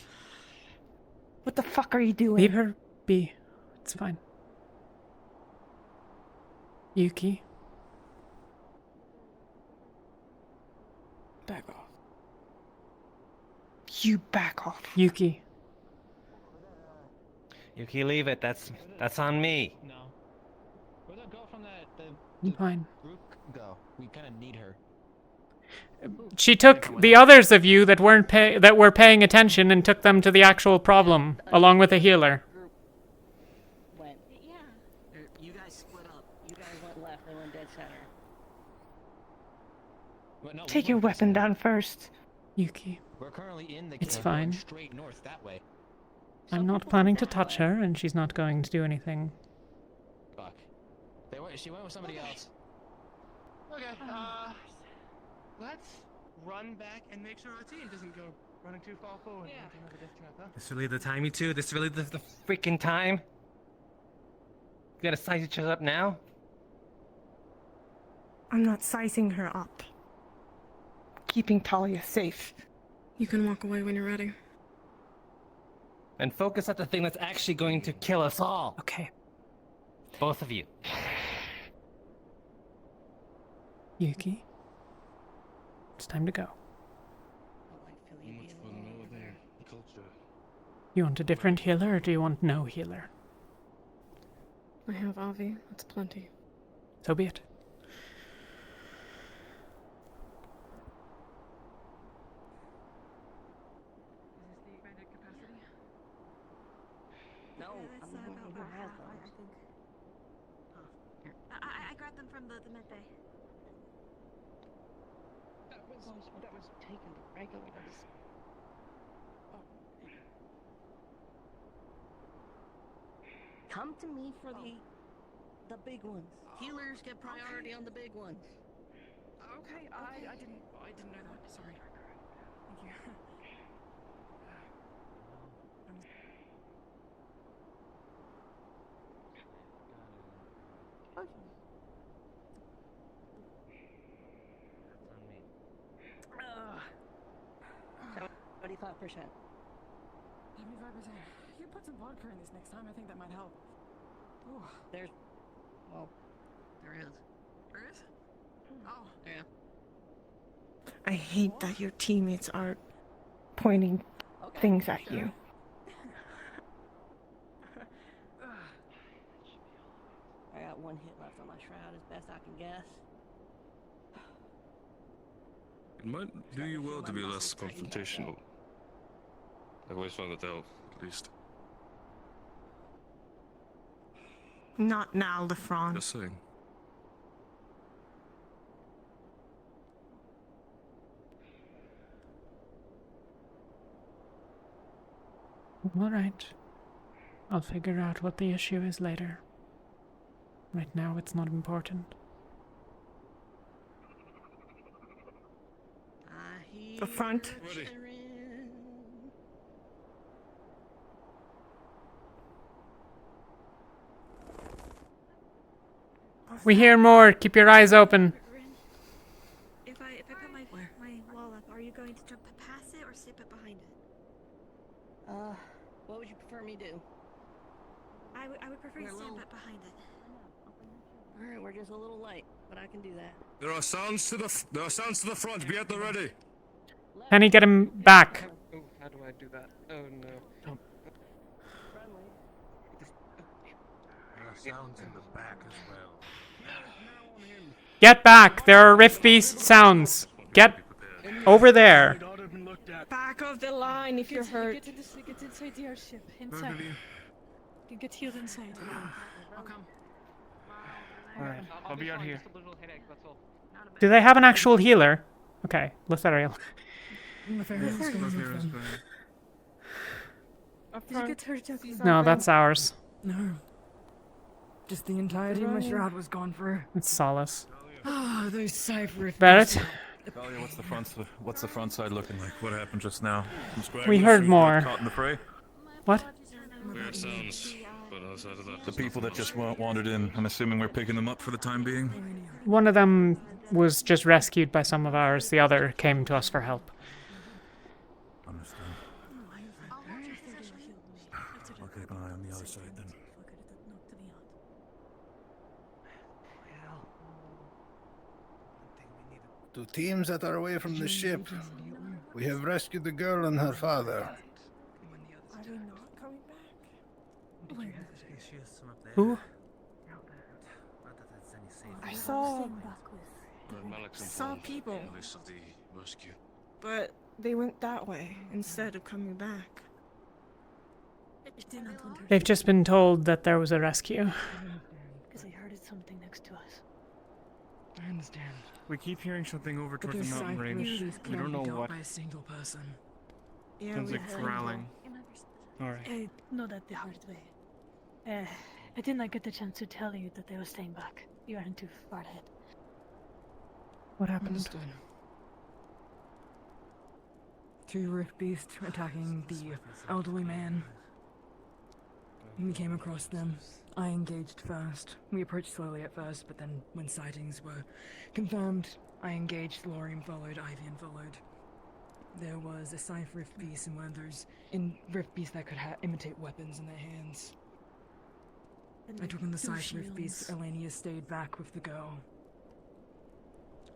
What the fuck are you doing? Leave her be. It's fine. Yuki. Back off. You back off. Yuki. Yuki, leave it. That's on me. No. Where'd that girl from the Fine. group go? We kind of need her. She took the others of you that were paying attention and took them to the actual problem, along with a healer. Went. Yeah. You guys split up. You guys went left. They went dead center. No, Take your weapon down first. Yuki. We're currently in the It's cave fine. going straight north that way. I'm not planning to touch her, and she's not going to do anything. Fuck. She went with somebody else. Okay, let's run back and make sure our team doesn't go running too far forward. Yeah. Another death trap, huh? This really the time, you two? This really the freaking time? You gotta size each other up now? I'm not sizing her up. Keeping Talia safe. You can walk away when you're ready. And focus on the thing that's actually going to kill us all. Okay. Both of you. Yuki. It's time to go. Much for northern culture. You want a different healer, or do you want no healer? I have Avi. That's plenty. So be it. No, I'm the one who has those. I grabbed them from the med bay. That was taken to regular ones. Come to me for the big ones. Healers get priority on the big ones. Okay, I didn't know that. Sorry. Thank you. Ugh. 75%. 75%. You put some vodka in this next time. I think that might help. Ooh. There is. There is? Oh. Yeah. I hate that your teammates are pointing things at you. one hit left on my shroud, as best I can guess. It might do you well to be less confrontational. I've always found that help, at least. Not now, LeFron. Just saying. Alright. I'll figure out what the issue is later. Right now, it's not important. The front. We hear more. Keep your eyes open. If I put my wall up, are you going to jump past it or sit it behind it? What would you prefer me do? I would prefer you stand back behind it. Alright, we're just a little light, but I can do that. There are sounds to the front. Be at the ready. Penny, get him back. Oh, how do I do that? Oh no. There are sounds in the back as well. Get back. There are Rift Beast sounds. Get over there. Back of the line if you're hurt. Get inside the airship. Inside. You get healed inside. I'll come. Alright, I'll be out here. Do they have an actual healer? Okay, Lethariel. No, that's ours. No. Just the entirety of my shroud was gone for. It's Solace. Ah, those cipher. Barrett? Talia, what's the front side looking like? What happened just now? We heard more. Caught in the fray? What? Weird sounds, but outside of that. The people that just wandered in, I'm assuming we're picking them up for the time being? One of them was just rescued by some of ours. The other came to us for help. Understand. I'll keep an eye on the other side then. To teams that are away from the ship, we have rescued the girl and her father. Are they not coming back? Who? I saw people, but they went that way instead of coming back. They've just been told that there was a rescue. Because I heard something next to us. I understand. We keep hearing something over towards the mountain range. We don't know what. By a single person. Yeah, Sounds like growling. Alright. I know that the hard way. I did not get the chance to tell you that they were staying back. You aren't too far ahead. What happened? Understood. 2 rift beasts attacking the elderly man. We came across them. I engaged first. We approached slowly at first, but then when sightings were confirmed, I engaged. Lorium followed, Ivian followed. There was a Scythe rift beast and one of those rift beasts that could imitate weapons in their hands. I took on the Scythe rift beast. Elenia stayed back with the girl.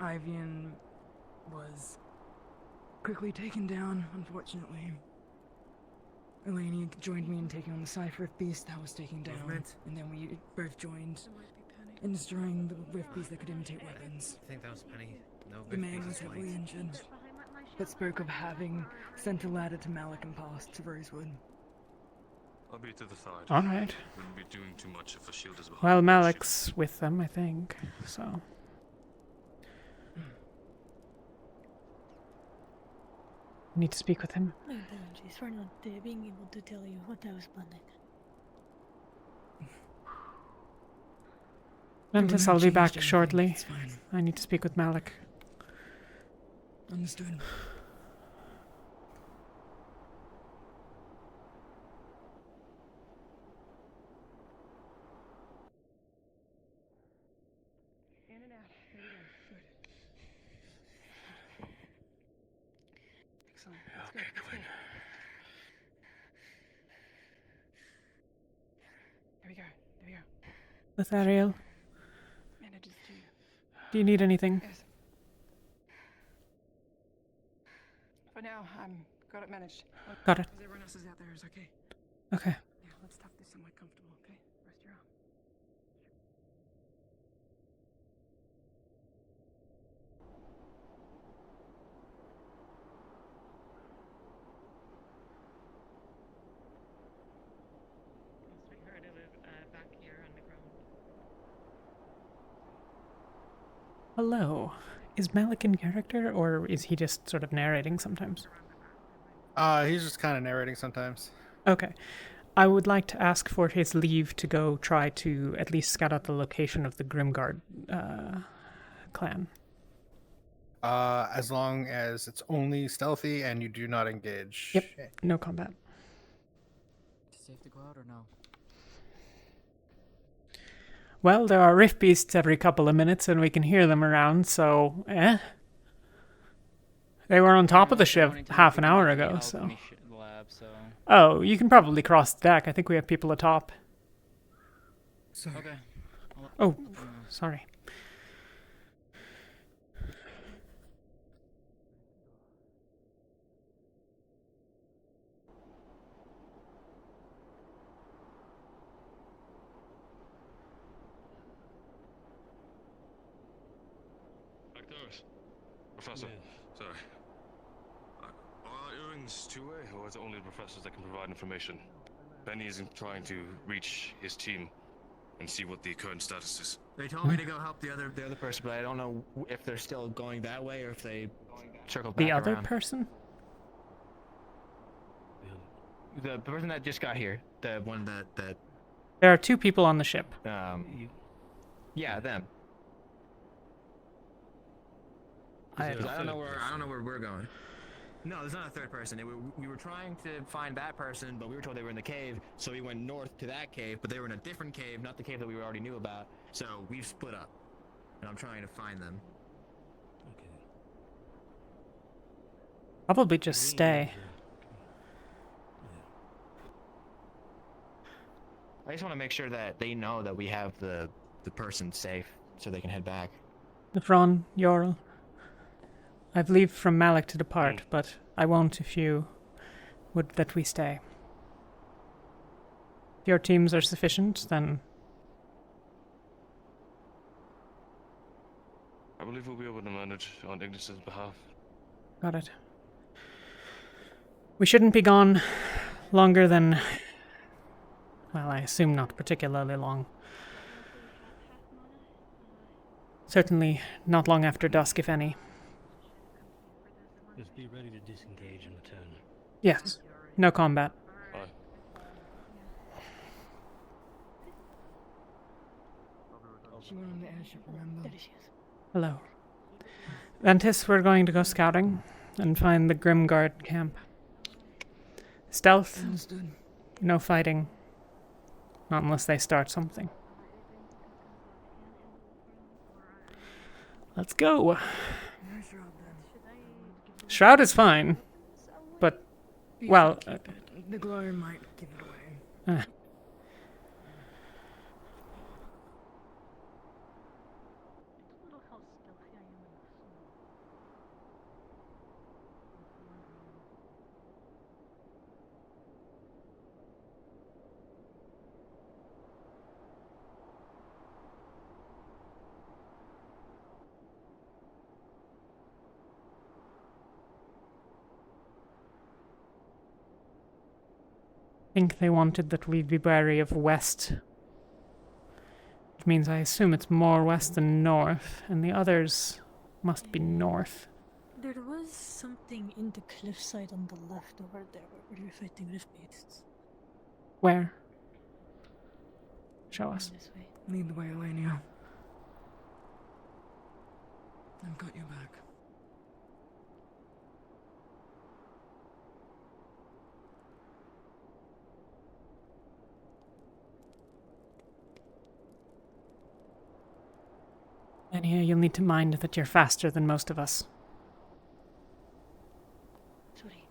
Ivian was quickly taken down, unfortunately. Elenia joined me in taking on the Scythe rift beast that was taken down, and then we both joined in destroying the rift beast that could imitate weapons. I think that was Penny. No, The man was heavily injured, but spoke of having sent a ladder to Malik and passed to Rosewood. I'll be to the side. Alright. Wouldn't be doing too much if a shield is behind. Well, Malik's with them, I think, so... Need to speak with him. My apologies for not being able to tell you what I was planning. Ventus, I'll be back shortly. I need to speak with Malik. Understood. In and out. There we go. Good. Excellent. That's good. That's good. There we go. There we go. Lethariel, Manages to. do you need anything? Yes. For now, got it managed. Got it. Everyone else is out there is okay. Okay. Yeah, let's talk this somewhat comfortable, okay? Rest your arm. Hello. Is Malik in character, or is he just sort of narrating sometimes? He's just kind of narrating sometimes. Okay. I would like to ask for his leave to go try to at least scout out the location of the Grimguard clan. As long as it's only stealthy and you do not engage. Yep, no combat. Safe to go out or no? Well, there are rift beasts every couple of minutes and we can hear them around, so They were on top of the ship half an hour ago, so... Oh, you can probably cross the deck. I think we have people atop. Sorry. Okay. Oh, sorry. Professor, sorry. Are earrings two-way, or is it only the professors that can provide information? Benny is trying to reach his team and see what the current status is. They told me to go help the other person, but I don't know if they're still going that way or if they circled back The other around. person? The person that just got here, the one that. There are two people on the ship. Yeah, them. I don't know where we're going. No, there's not a third person. We were trying to find that person, but we were told they were in the cave, so we went north to that cave, but they were in a different cave, not the cave that we already knew about. So we've split up, and I'm trying to find them. Okay. Probably just stay. I just want to make sure that they know that we have the person safe, so they can head back. Nefron, Yorl. I've leave from Malik to depart, but I won't if you would that we stay. If your teams are sufficient, then... I believe we'll be able to manage on Ignis's behalf. Got it. We shouldn't be gone longer than... Well, I assume not particularly long. Certainly not long after dusk, if any. Just be ready to disengage and return. Yes. No combat. She went on the airship, remember? There she is. Hello. Ventus, we're going to go scouting and find the Grimguard camp. Stealth. Understood. No fighting. Not unless they start something. Let's go. Shroud is fine, but, well... the glory might give it away. I think they wanted that we'd be wary of west. Which means I assume it's more west than north, and the others must be north. There was something in the cliffside on the left over there where we were fighting rift beasts. Where? Show us. This way. Lead the way, Elenia. I've got your back. And here you'll need to mind that you're faster than most of us. Sorry.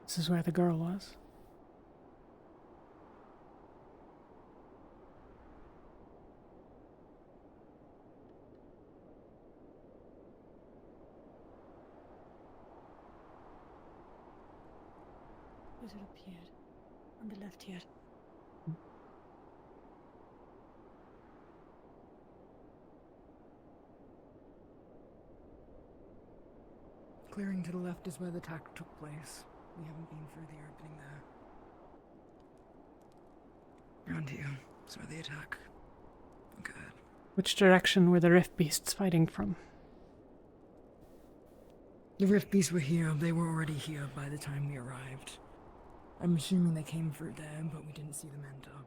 This is where the girl was. Was it up here? On the left here. Clearing to the left is where the attack took place. We haven't been through the opening there. Around here is where the attack occurred. Which direction were the rift beasts fighting from? The rift beasts were here. They were already here by the time we arrived. I'm assuming they came through there, but we didn't see them enter.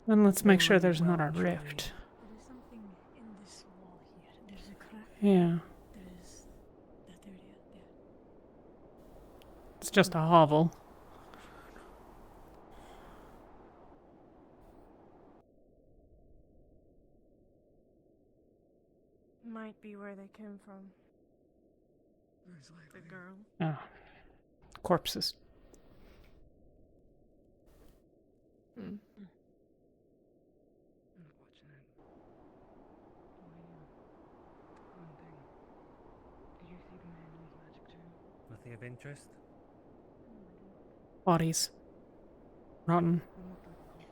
Then let's make sure there's not a rift. There's something in this wall here. There's a crack. Yeah. There's that area there. It's just a hovel. Might be where they came from. The girl. Ah. Corpses. Hmm. Nothing of interest? Bodies. Rotten.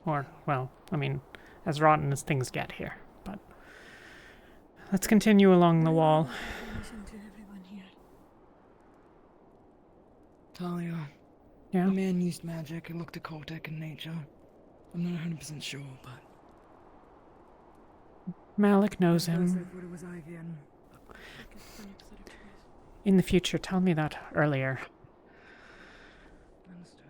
Or, well, I mean, as rotten as things get here. But let's continue along the wall. Listen to everyone here. Talia. Yeah? The man used magic. It looked occultic in nature. I'm not 100% sure, but... Malik knows I him. thought it was Ivian. In the future, tell me that earlier. Understood.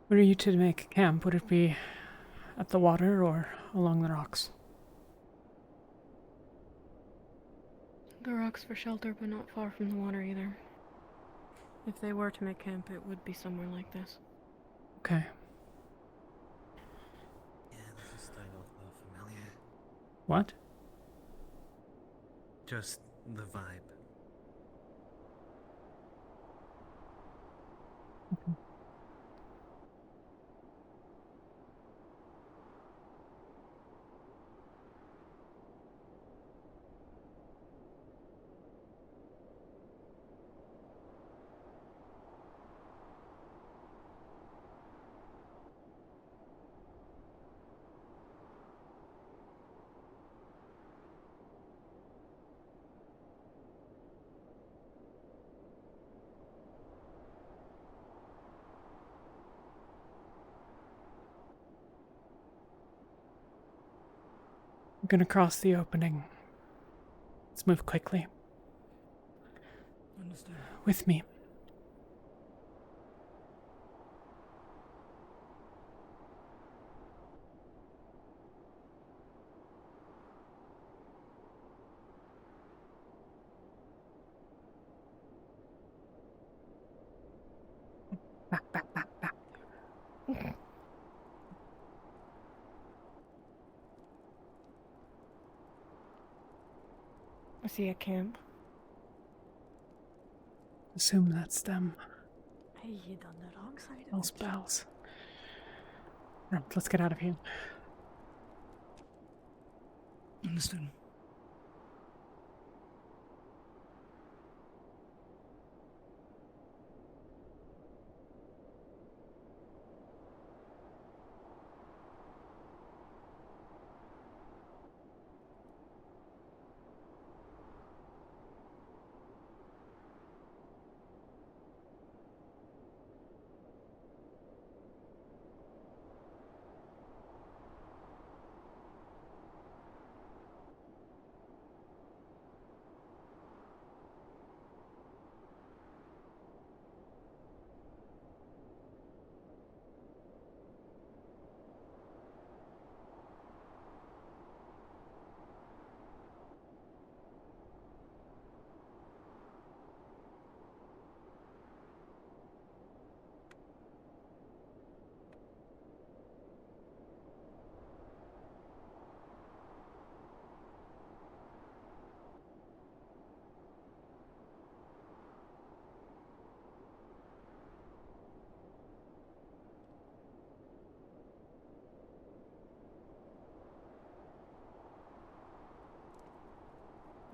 Were you to make camp, would it be at the water or along the rocks? The rocks for shelter, but not far from the water either. If they were to make camp, it would be somewhere like this. Okay. Yeah, this is starting to look a little familiar. What? Just the vibe. I'm gonna cross the opening. Let's move quickly. Understood. With me. Back. I see a camp. Assume that's them. Hey, you on the wrong side. Those bells. Right, let's get out of here. Understood.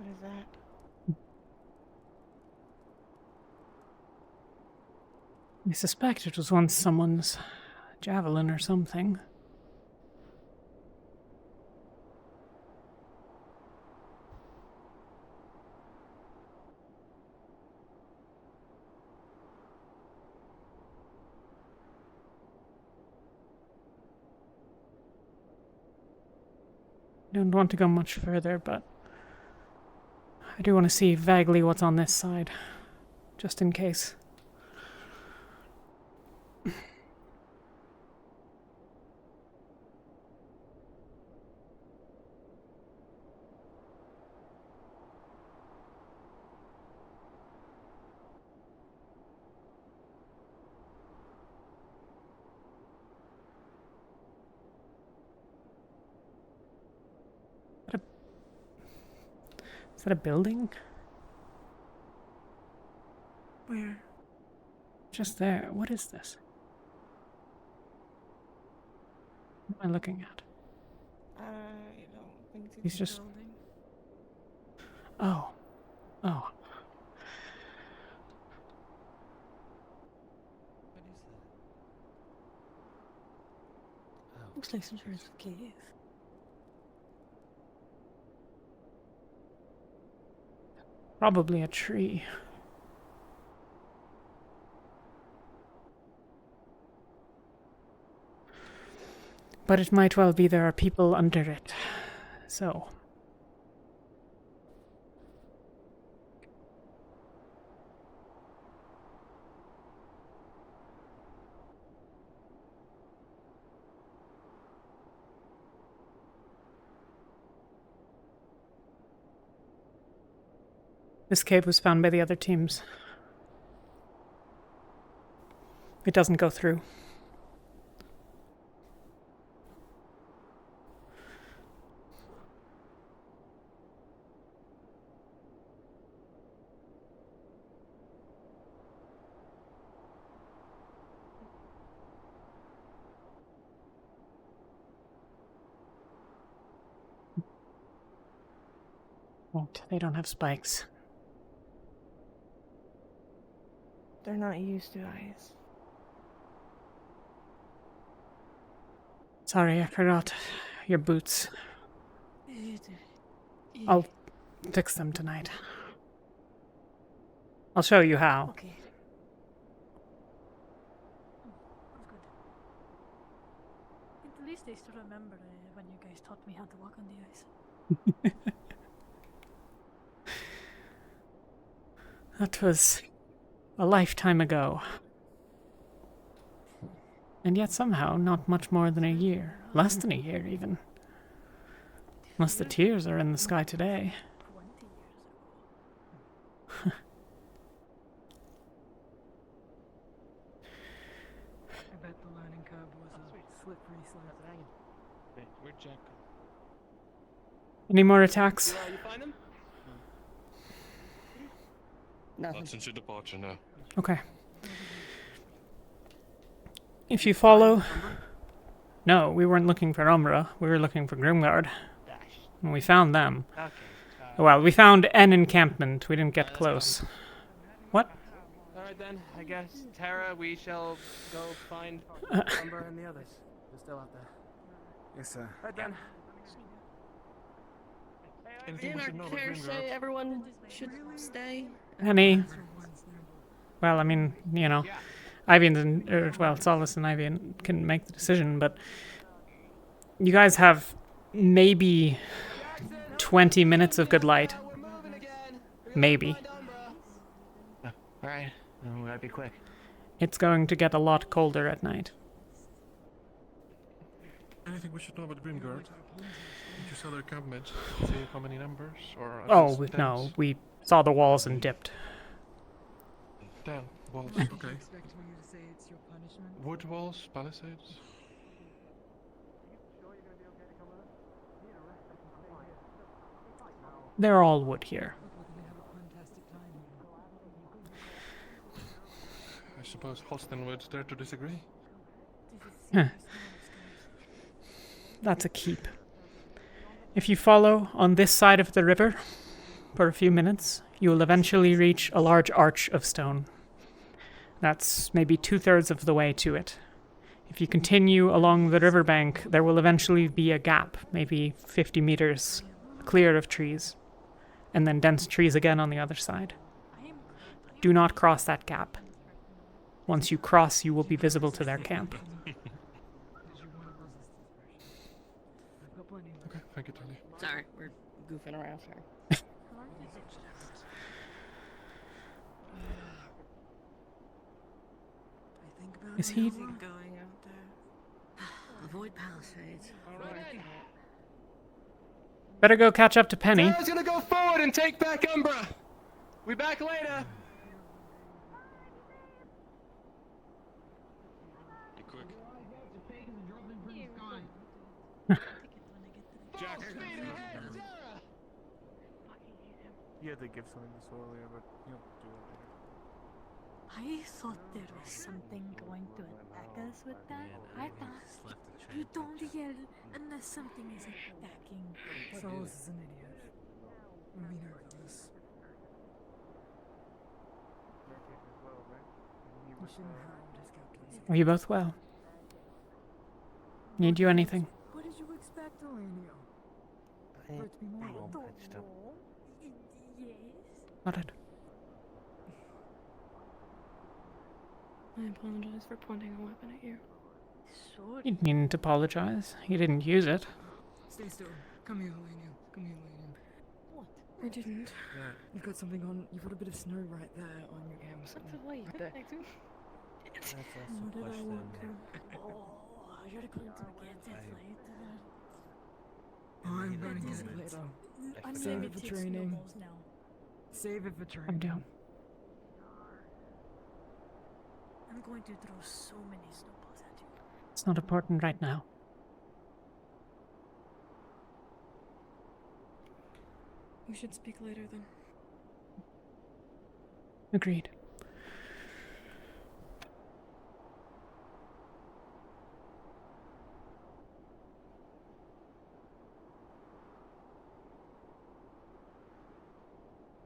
What is that? I suspect it was once someone's javelin or something. I don't want to go much further, but I do want to see vaguely what's on this side, just in case. Is that a building? Where? Just there. What is this? What am I looking at? I don't think it's He's a just... building. Oh. Oh. Looks like some sort of cave. Probably a tree. But it might well be there are people under it. So. This cave was found by the other teams. It doesn't go through. Won't. They don't have spikes. They're not used to ice. Sorry, I forgot your boots. I'll fix them tonight. I'll show you how. Okay. At least I still remember when you guys taught me how to walk on the ice. That was a lifetime ago. And yet somehow not much more than a year. Less than a year, even. Unless the tears are in the sky today. I bet the learning curve was a slippery slope. Where'd Jack go? Any more attacks? You find him? Not since your departure, no. Okay. If you follow... No, we weren't looking for Umbra. We were looking for Grimguard. And we found them. Okay. Well, we found an encampment. We didn't get close. What? Alright then, I guess, Tara, we shall go find Umber and the others. They're still out there. Yes, sir. Right then. Didn't our chair say everyone should stay? Any? Well, I mean, you know, Ivy and well, Solace and Ivy can make the decision, but you guys have maybe 20 minutes of good light. Maybe. Alright, we gotta be quick. It's going to get a lot colder at night. Anything we should know about Grimguard? Did you saw their encampment? See how many numbers? Or Oh, no, we saw the walls and dipped. Damn, walls, I okay. didn't expect for you to say it's your punishment. Wood walls, palisades? They're all wood here. I suppose Holston would dare to disagree. Huh. That's a keep. If you follow on this side of the river, for a few minutes, you will eventually reach a large arch of stone. That's maybe 2/3 of the way to it. If you continue along the riverbank, there will eventually be a gap, maybe 50 meters, clear of trees, and then dense trees again on the other side. Do not cross that gap. Once you cross, you will be visible to their camp. Okay, thank you, Talia. Sorry, we're goofing around here. Is he... going out there? Avoid palisades. Better go catch up to Penny. Talia's gonna go forward and take back Umbra. We back later. Be quick. He had to give something to Soil earlier, but he'll do it later. I thought there was something going to attack us with that. I thought you don't yell unless something is attacking. Solus is an idiot. I mean, nervous. You shouldn't have his captains. Are you both well? Need you anything? What did you expect, Elenia? For it to be more patched up. Yes. Got it. I apologize for pointing a weapon at you. You needn't apologize. You didn't use it. Stay still. Come here, Elenia. Come here, Elenia. What? I didn't. Yeah. You've got something on. You've got a bit of snow right there on your canvas. What's the way? Right there. That's also What did I push want them. to? Oh, you're going to get it later. I'm gonna get it later. I'm Save gonna it for take training. snowballs now. Save it for training. I'm down. I'm going to throw so many snowballs at you. It's not important right now. We should speak later then. Agreed.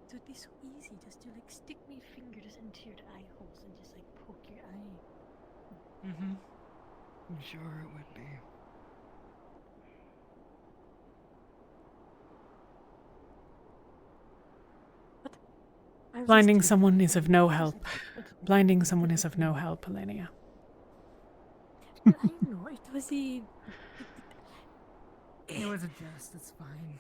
It would be so easy just to like stick my fingers into your eye holes and just like poke your eye. Mm-hmm. I'm sure it would be. Blinding someone is of no help. Blinding someone is of no help, Elenia. I know, it was a... It was a jest, it's fine.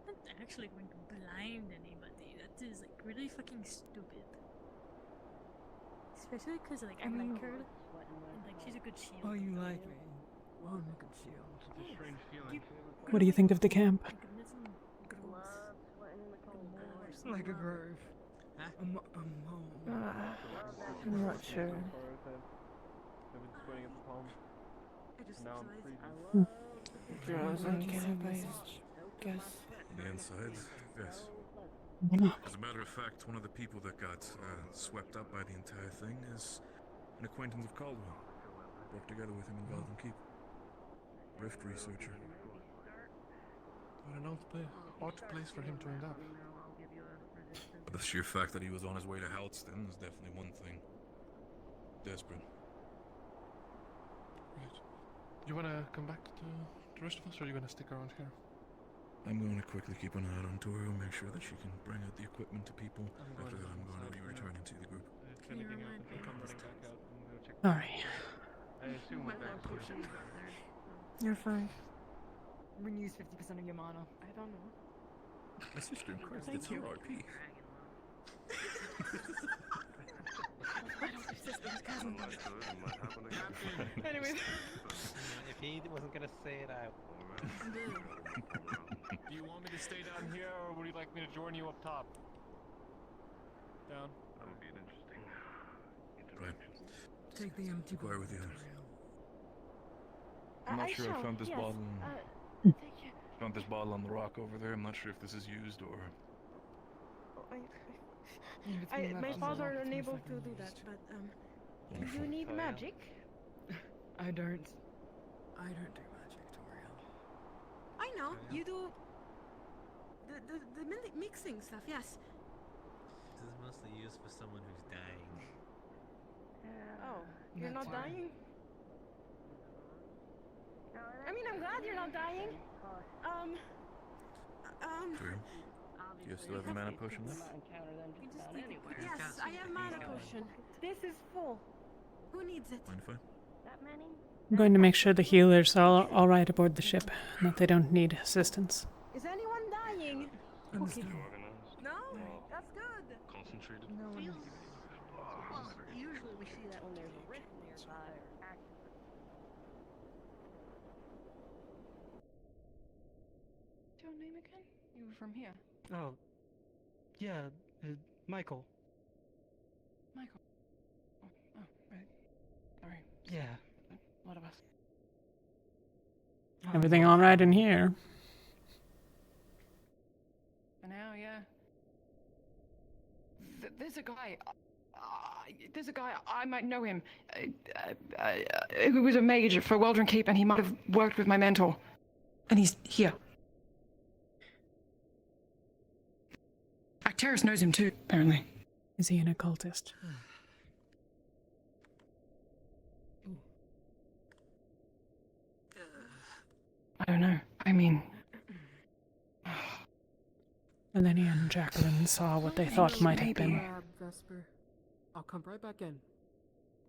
I'm not actually going to blind anybody. That is like really fucking stupid. Especially because like I like her. And like she's a good shield. Oh, you like me? Well, I'm a good shield. It's a strange feeling. What do you think of the camp? It's like a grove. I'm not sure. I've been squinting at the palm. Now I'm freezing. Can I guess? The insides, yes. As a matter of fact, one of the people that got swept up by the entire thing is an acquaintance of Caldwell. Worked together with him in Velvet Keep. Rift researcher. What an odd place for him to end up. But the sheer fact that he was on his way to Halston is definitely one thing. Desperate. Right. You wanna come back to the rest of us, or are you gonna stick around here? I'm going to quickly keep an eye out on Toru, make sure that she can bring out the equipment to people. After that, I'm going to be returning to the group. If anything happens, we'll come running back out and we'll check. Alright. I assume with that potion. You're fine. We can use 50% of your mana. I don't know. My sister in Christ, Thank it's you. your RP. Anyway. If he wasn't gonna say it out. Do you want me to stay down here, or would you like me to join you up top? Down. That would be an interesting. Right. Take the empty Quiet with the others. I'm not sure I found this yes. bottle. Thank you. Found this bottle on the rock over there. I'm not sure if this is used or. My paws are unable to do that, but do you need magic? I don't do magic, Toriel. know, you do the mixing stuff, yes. This is mostly used for someone who's dying. Oh, you're not dying? I mean, I'm glad you're not dying. Do you still have a mana potion left? Yes, I have mana potion. This is full. Who needs it? Fine. That many? I'm going to make sure the healers are all right aboard the ship, and that they don't need assistance. Is anyone dying? Okay. No? That's good. Concentrated. No one is. Well, usually we see that when there's a rift nearby or active. What's your name again? You were from here. Oh, yeah, Michael. Michael. Oh, right. Sorry. Yeah. A lot of us. Everything all right in here? For now, yeah. There's a guy, I might know him, who was a mage for Weldon Keep, and he might have worked with my mentor. And he's here. Arcturus knows him too, apparently. Is he an occultist? I don't know. I mean... Eleni and Jacqueline saw what they thought might have been. Vesper. I'll come right back in.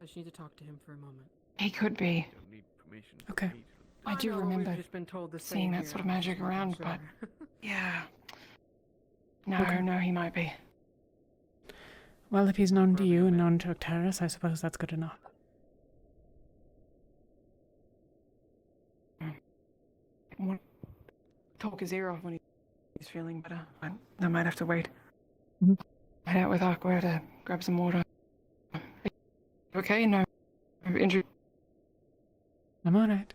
I just need to talk to him for a moment. He could be. Okay. I do remember seeing that sort of magic around, but... Yeah. No, he might be. Well, if he's known to you and known to Octaris, I suppose that's good enough. Talk his ear off when he's feeling better. I might have to wait. Mm-hmm. Head out with Aqua to grab some water. Okay, no injury. I'm alright.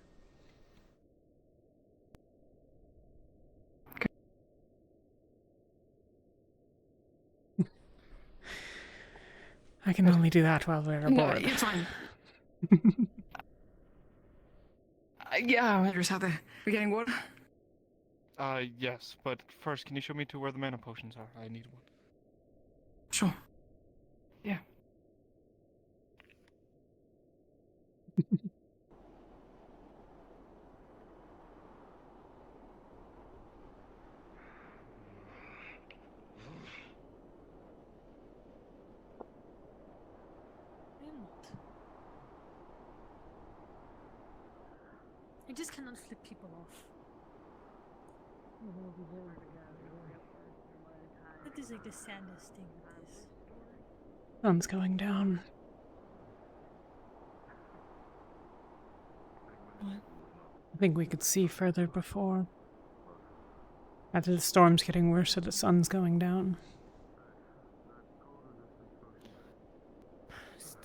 I can only do that while we're aboard. No, it's fine. Yeah, I just have to... We're getting water? Yes, but first, can you show me to where the mana potions are? I need one. Sure. Yeah. I just cannot flip people off. That is like the saddest thing with this. Sun's going down. What? I think we could see further before. Either the storm's getting worse or the sun's going down.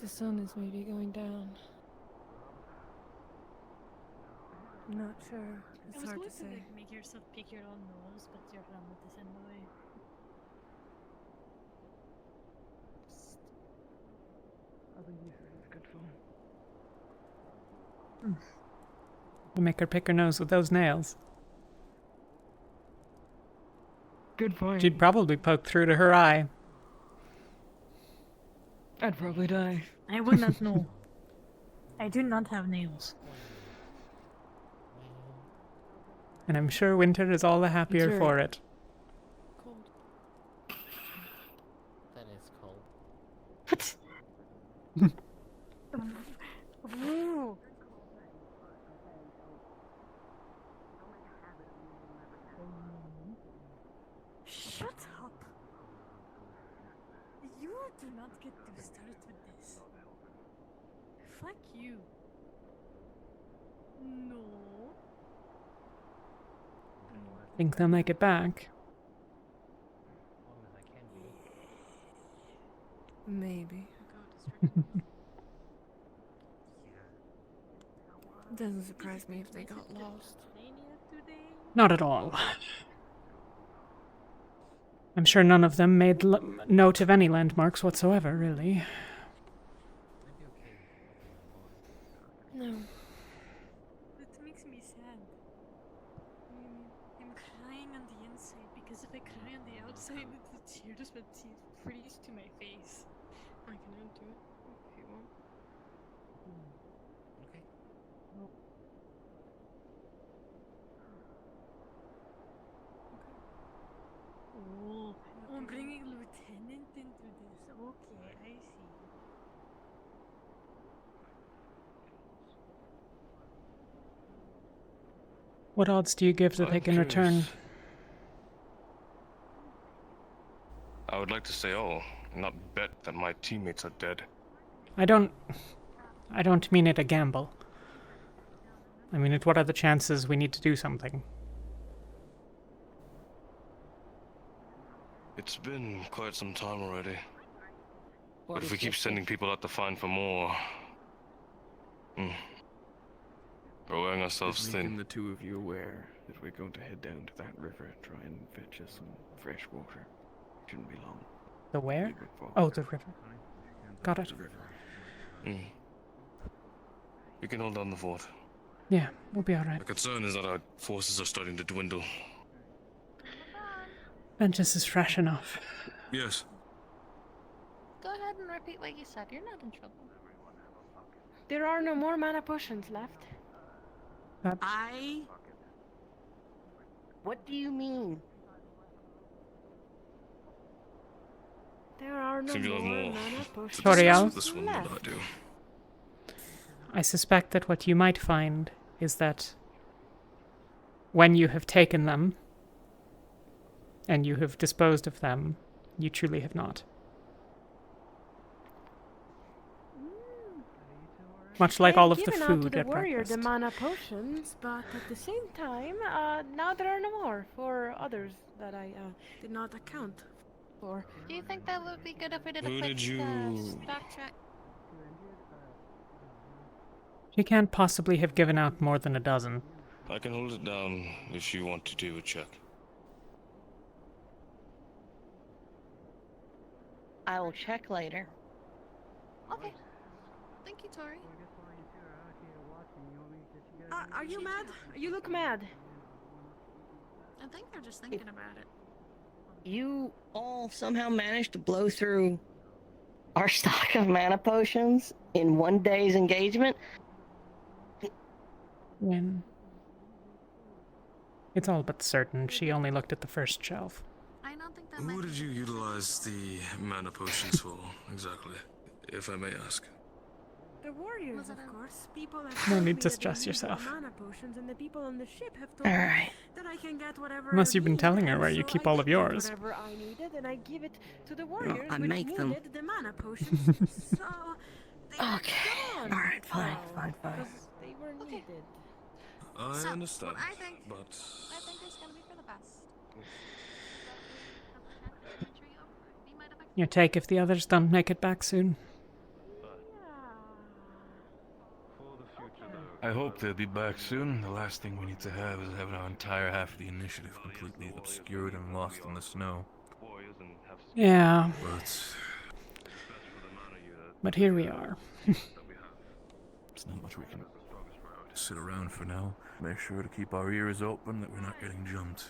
The sun is maybe going down. I'm not sure. It's hard to say. Like, make yourself pick your own nose, but your helmet is in the way. Good We'll make her pick her nose with those nails. Good point. She'd probably poke through to her eye. I'd probably die. I would not know. I do not have nails. And I'm sure Winter is all the happier Sure. for it. Cold. That is cold. What? Ooh. Shut up. You do not get to start with this. Fuck you. No. Think they'll make it back. Maybe. Doesn't surprise me if they got lost. Not at all. I'm sure none of them made note of any landmarks whatsoever, really. No. That makes me sad. crying on the inside because if I cry on the outside, the tears would freeze to my face. I can add to it if you want. Okay. Oh, I'm bringing Lieutenant into this. Okay, I see. What odds do you give that they I'm can return? curious. I would like to say all, and not bet that my teammates are dead. I don't mean it a gamble. I mean it, what are the chances we need to do something? It's been quite some time already. What But if is we keep this sending people out to find for more... we're wearing ourselves Just making thin. the two of you aware that we're going to head down to that river and try and fetch us some fresh water. Shouldn't be long. The where? Oh, the river. Got it. We can hold down the fort. Yeah, we'll be alright. The concern is that our forces are starting to dwindle. Ventus is fresh enough. Yes. Go ahead and repeat what you said. You're not in trouble. There are no more mana potions left. What do you mean? There are no Seems you have more more mana potions Toriel? This one than I left. do. I suspect that what you might find is that when you have taken them and you have disposed of them, you truly have not. Much like all of the Given out to food the at warrior breakfast. the mana potions, but at the same time, now there are no more for others that I did not account for. Do you think that would be good if we did a Who quick did you- back check? She can't possibly have given out more than a dozen. I can hold it down if you want to do a check. I will check later. Okay. Thank you, Tori. Are you mad? You look mad. I think they're just thinking about it. You all somehow managed to blow through our stock of mana potions in one day's engagement. When? It's all but certain. She only looked at the first shelf. I don't think that Who did you utilize the mana potions for, exactly, if I may ask? The warriors, of course. People have No told need me to that they stress use yourself. the mana potions, and the people on the ship have told me Alright. that I can get whatever. Unless you've been needed, telling her and where you so keep I all of did get yours. Whatever I needed, and I give it to the warriors, I which make them. needed the mana potions. So they were gone. Alright, fine. Because they were needed. I understand, I think but... I think it's gonna be for the best. Your take if the others don't make it back soon. I hope they'll be back soon. The last thing we need to have is having our entire half of the initiative completely obscured and lost in the snow. Yeah. But here we are. There's not much we can just sit around for now. Make sure to keep our ears open that we're not getting jumped.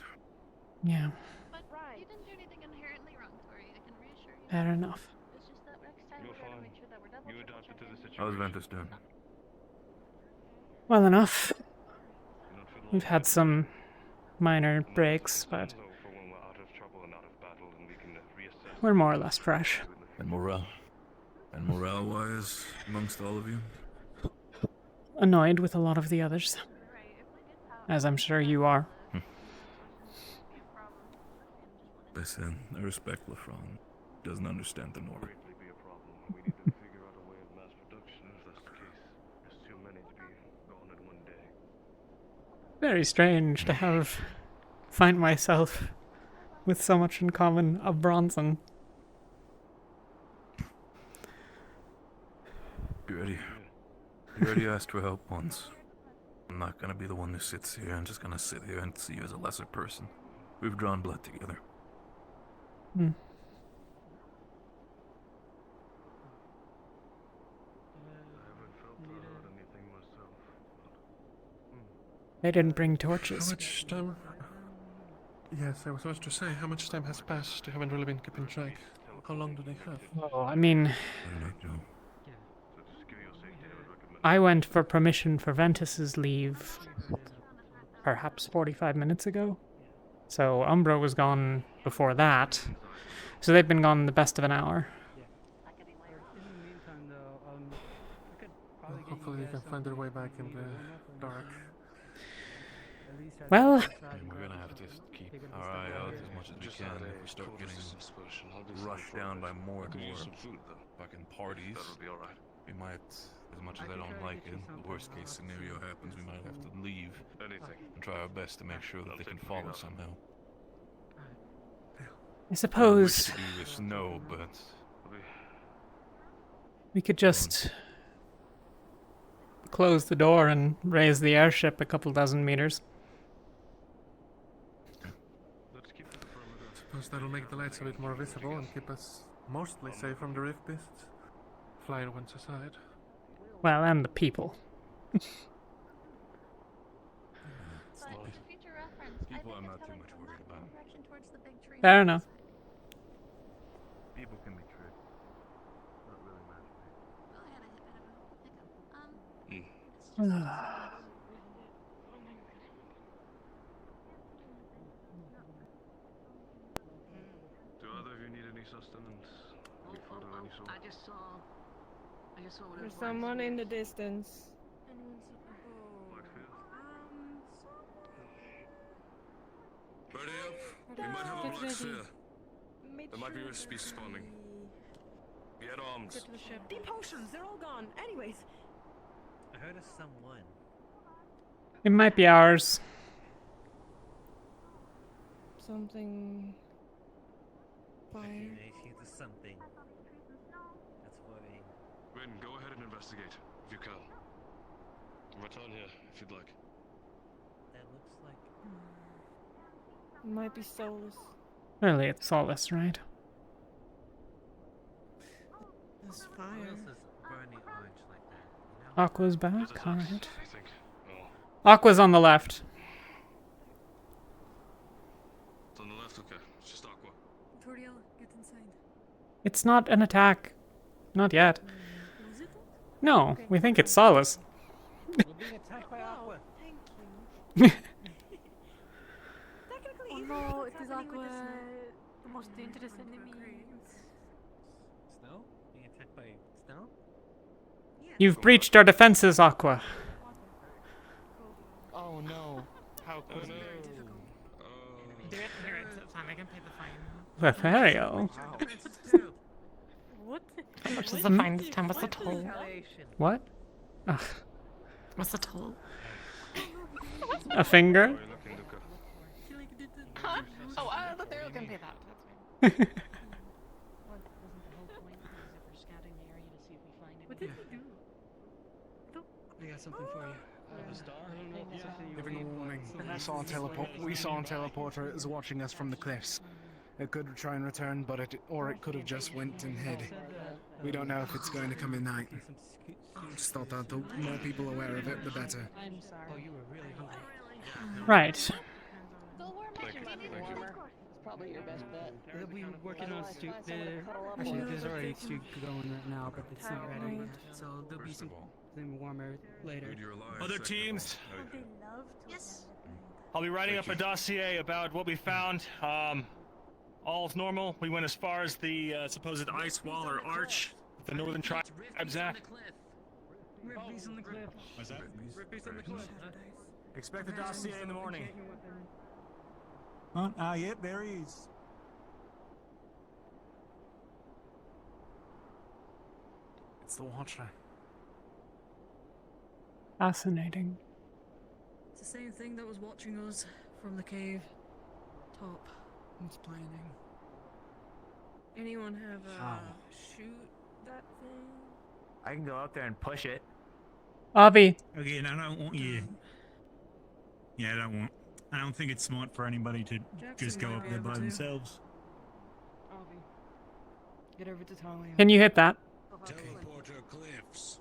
Yeah, But you didn't do anything inherently wrong, Tori. I can reassure you. fair enough. It's just that next time we're gonna make sure that we're double You adapted to the situation. How's Ventus doing? Well enough. We've had some minor breaks, but we're more or less fresh. And morale? And morale-wise, amongst all of you? Annoyed with a lot of the others. As I'm sure you are. Listen, I respect Lafron. Doesn't understand the North. Very strange to find myself with so much in common of Bronson. You already asked for help once. I'm not gonna be the one who sits here. I'm just gonna sit here and see you as a lesser person. We've drawn blood together. They didn't bring torches. How much time? Yes, I was about to say, how much time has passed? I haven't really been keeping track. How long do they have? Well, I mean, I went for permission for Ventus's leave perhaps 45 minutes ago. So Umbra was gone before that. So they've been gone the best of an hour. Hopefully they can find their way back in the dark. Well, we're gonna have to keep our eye out as much as we can. If we start getting rushed down by more and more fucking parties, we might, as much as I don't like it, the worst case scenario happens, we might have to leave and try our best to make sure that they can follow somehow. I suppose I wish to do this, no, but we could just close the door and raise the airship a couple dozen meters. Suppose that'll make the lights a bit more visible and keep us mostly safe from the rift beasts. Flyer once aside. Well, and the people. people I'm not too much worried about. Fair enough. People can be tricked. Not really Do either of you need any sustenance? Any food of any sort? I just saw what there's someone in the distance. Ready up. We might have a black sphere. There might be rift beasts spawning. Get armed. Get to the ship. The potions, they're all gone. Anyways. I heard of someone. It might be ours. Something. Fire. It's something. That's worrying. Rin, go ahead and investigate, if you can. Return here, if you'd like. That looks like... It might be soulless. Really, it's Solace, right? There's fire. What else is burning orange like that? You know? Aqua's back, alright. Aqua's on the left. It's on the left, okay. It's just Aqua. Toriel, get inside. It's not an attack. Not yet. Was it? No, we think it's Solace. We're being attacked by Aqua. Thank you. Oh no, it is Aqua, the most dangerous enemy. Snow? Being attacked by snow? You've breached our defenses, Aqua. Oh no. How could Do it. Here, it's fine. I can pay the fine. Lothario. What? How much is the fine this time? What's the toll? What? Ugh. What's the toll? A finger? Huh? Oh, Lothario can pay that. What did he do? I got something for you. A star? Giving a warning. We saw a teleporter is watching us from the cliffs. It could try and return, but it could have just went and hid. We don't know if it's going to come in night. Just thought that the more people aware of it, the better. I'm sorry. Oh, you were really hungry. Right. It's probably your best bet. They'll be working on stew. Actually, there's already stew going right now, but it's not ready. So there'll be something warmer later. Other teams? Yes. I'll be writing up a dossier about what we found. All's normal. We went as far as the supposed ice wall or arch the Northern Tribes at. Rippies on the cliff. What's that? Rippies on the cliff. Expect the dossier in the morning. Yep, there he is. It's the Watcher. Fascinating. It's the same thing that was watching us from the cave top. It's planning. Anyone have shoot that thing? I can go up there and push it. Avi. Again, I don't want you. Yeah, I don't think it's smart for anybody to just go up there by themselves. Avi, get over to Talia. Can you hit that? Teleporter cliffs.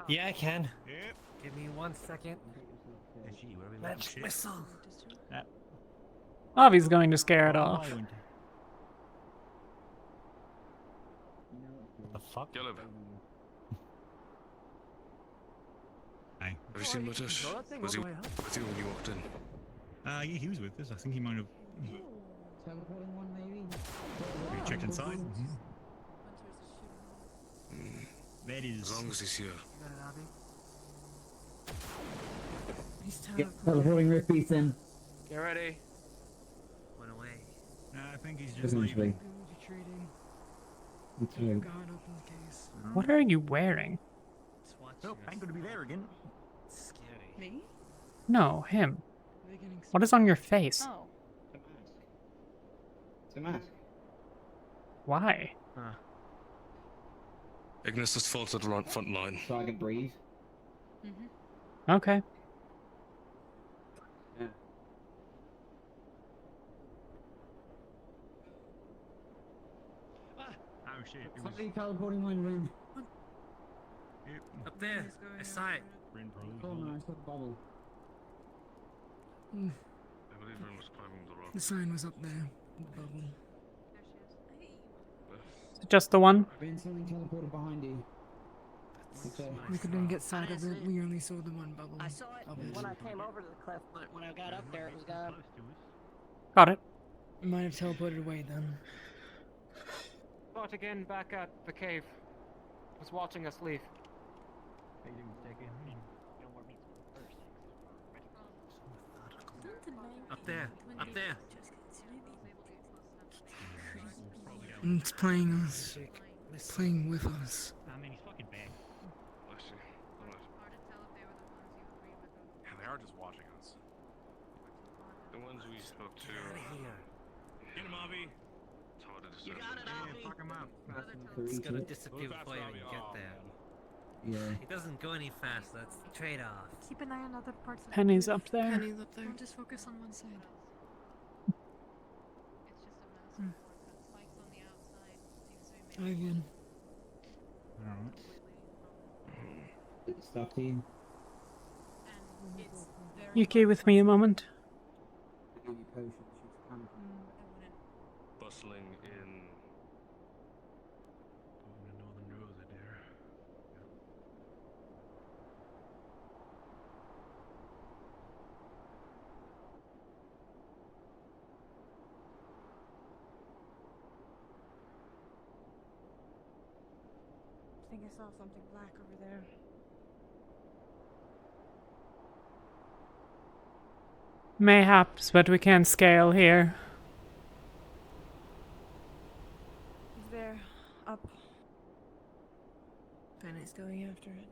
Yeah, I can. Yep. Give me 1 second. Magic missile. Avi's going to scare it off. What the fuck? Caleb. Hey. Have you seen Magnus? Was he with you when you walked in? Yeah, he was with us. I think he might have. Teleporting one, maybe? Have you checked inside? That is. As long as he's here. Teleporting Rift Beast in. Get ready. Went away. I think he's just leaving. What are you wearing? Nope, ain't gonna be there again. Scary. Me? No, him. What is on your face? Oh. It's a mask. Why? Ignis just falls at the front line. So I can breathe. Okay. Yeah. Oh shit. It was... Somebody teleporting one room. Up there. I saw it. Oh no, I saw the bubble. I believe everyone was climbing the rock. The sign was up there. The bubble. Just the one? Been something teleported behind you. Okay. We couldn't get sight of it. We only saw the one bubble. I saw it when I came over to the cliff, but when I got up there, it was gone. Got it. It might have teleported away then. Thought again back at the cave. Was watching us leave. Up there. Up there. It's playing us. Playing with us. I mean, he's fucking back. I see. Yeah, they are just watching us. The ones we spoke to. Get him, Avi. It's hard to discern. You got it, Avi. Fuck him up. It's gonna disappear before you even get there. Yeah. It doesn't go any fast. That's the trade-off. Keep an eye on other parts of Penny's up there. Penny's up there. Don't just focus on one side. Again. Stop team. Yuki with me a moment. Bustling in. Northern Droza, dear. I think I saw something black over there. Mayhaps, but we can't scale here. He's there. Up. Penny's going after it.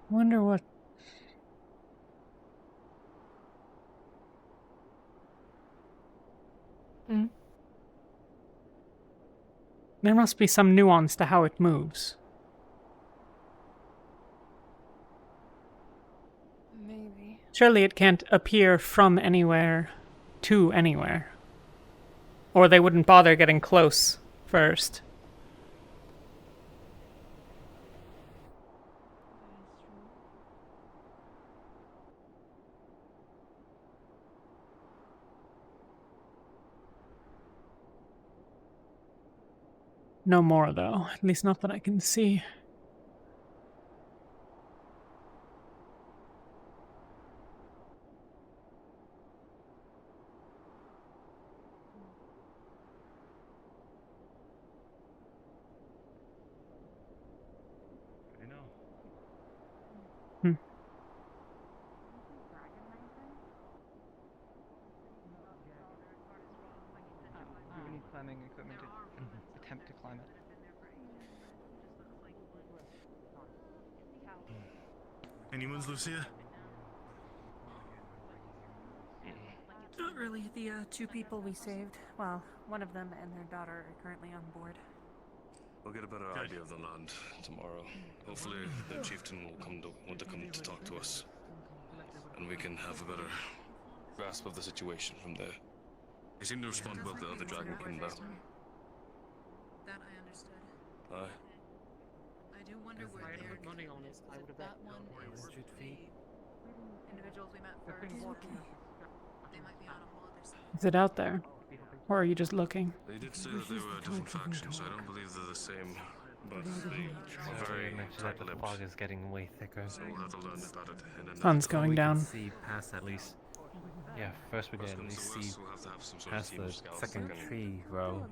Wonder what. There must be some nuance to how it moves. Maybe. Surely it can't appear from anywhere to anywhere. Or they wouldn't bother getting close first. No more, though. At least not that I can see. We need climbing equipment to attempt to climb it. Any ones, Lucia? Not really. The two people we saved, well, one of them and their daughter are currently on board. We'll get a better idea of the land tomorrow. Hopefully, the chieftain will want to come to talk to us, and we can have a better grasp of the situation from there. He seemed to respond well to the other dragonkin though. That I understood. Aye. I do do wonder where they're put money on it. I would have bet 100 feet. Individuals we met first. They might be on a whole other side. Is it out there? Or are you just looking? They did say that they were different factions. I don't believe they're the same, but they are very that the fog is getting way thicker. So we'll have to learn about it. And then Sun's going down. See past at least. Yeah, first we can at least see past the second tree row.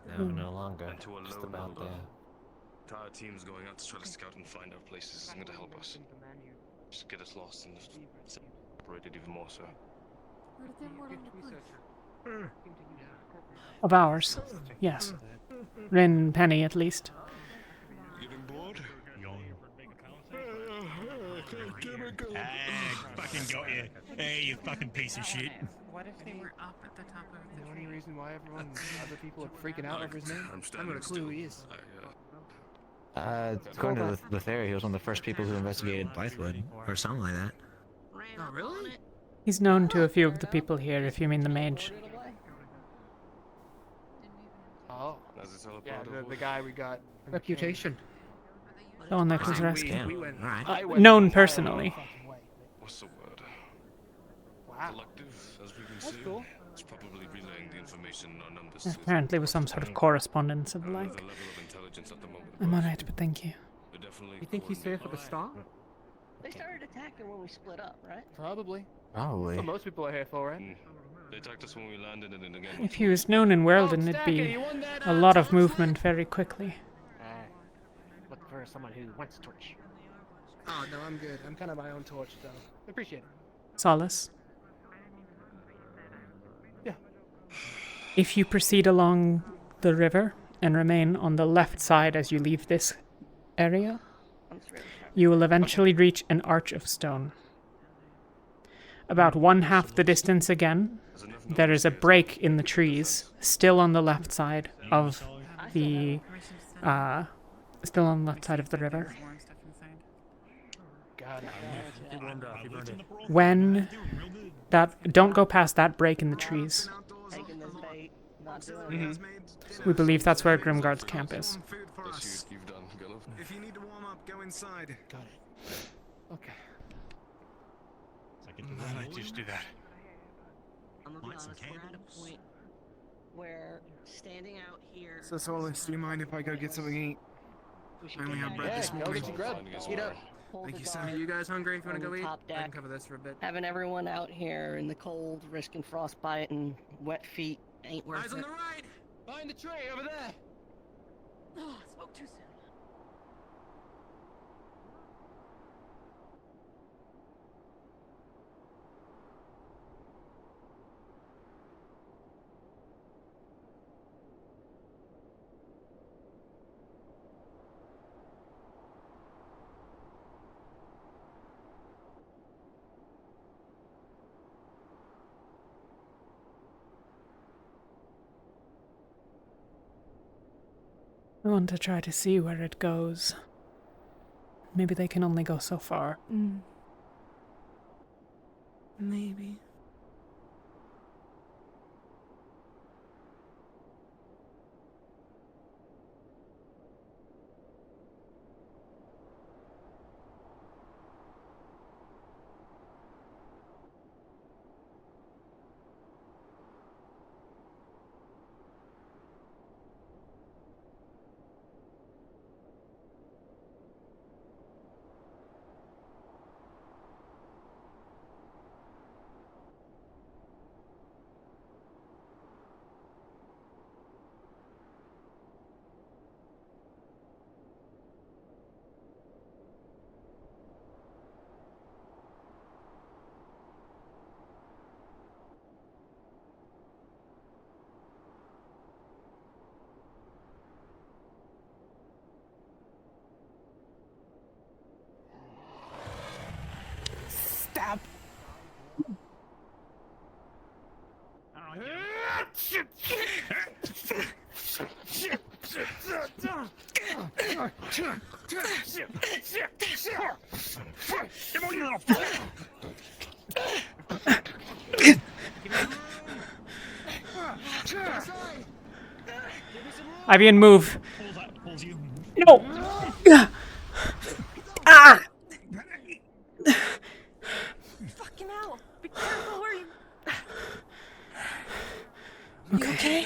Now we're no longer just about there. Entire teams going out to try to scout and find out places isn't going to help us. Just get us lost and separated even more so. What if they're more on the cliff? Of ours. Yes. Rin Penny, at least. Getting bored? Fucking got you. Hey, you fucking piece of shit. What if they were up at the top of the only reason why other people are freaking out over his name? I'm gonna clue who he is. According to the theory, he was one of the first people who investigated Blythewood, or something like that. Oh, really? He's known to a few of the people here, if you mean the mage. Oh. Yeah, the guy we got reputation. The one that was rescued. Right. Known personally. What's the word? Wow. Collective, as we can That's see. cool. It's probably relaying the information on numbers. Apparently with some sort of correspondence of the The like. level of intelligence at the moment. I'm alright, but thank you. You think he's here for the start? They started attacking when we split up, right? Probably. Probably. That's what most people are here for, right? They attacked us when we landed and then again. If he was known in Weldon, it'd be a lot of movement very quickly. Look for someone who wants a torch. Oh, no, I'm good. I'm kind of my own torch, so appreciate it. Solace. Yeah. If you proceed along the river and remain on the left side as you leave this area, you will eventually reach an arch of stone. About 1/2 the distance again, there is a break in the trees, still on the left side of the river. When that, don't go past that break in the trees. We believe that's where Grimguard's camp is. If you need to warm up, go inside. Got it. Okay. Let's just do that. I'm gonna be honest, we're at a point where standing out here. So, Solace, do you mind if I go get something to eat? I only had bread this Go morning. get your grub. Eat up. Thank you, Are son. you guys hungry if you want to go eat? Top I can deck. cover this for a bit. Having everyone out here in the cold, risking frostbite and wet feet ain't worth Eyes it. on the right! Behind the tree, over there! Oh, spoke too soon. I want to try to see where it goes. Maybe they can only go so far. Maybe. Stab! Ivian, move. No! Ah! Fucking hell! Be careful where you. Okay.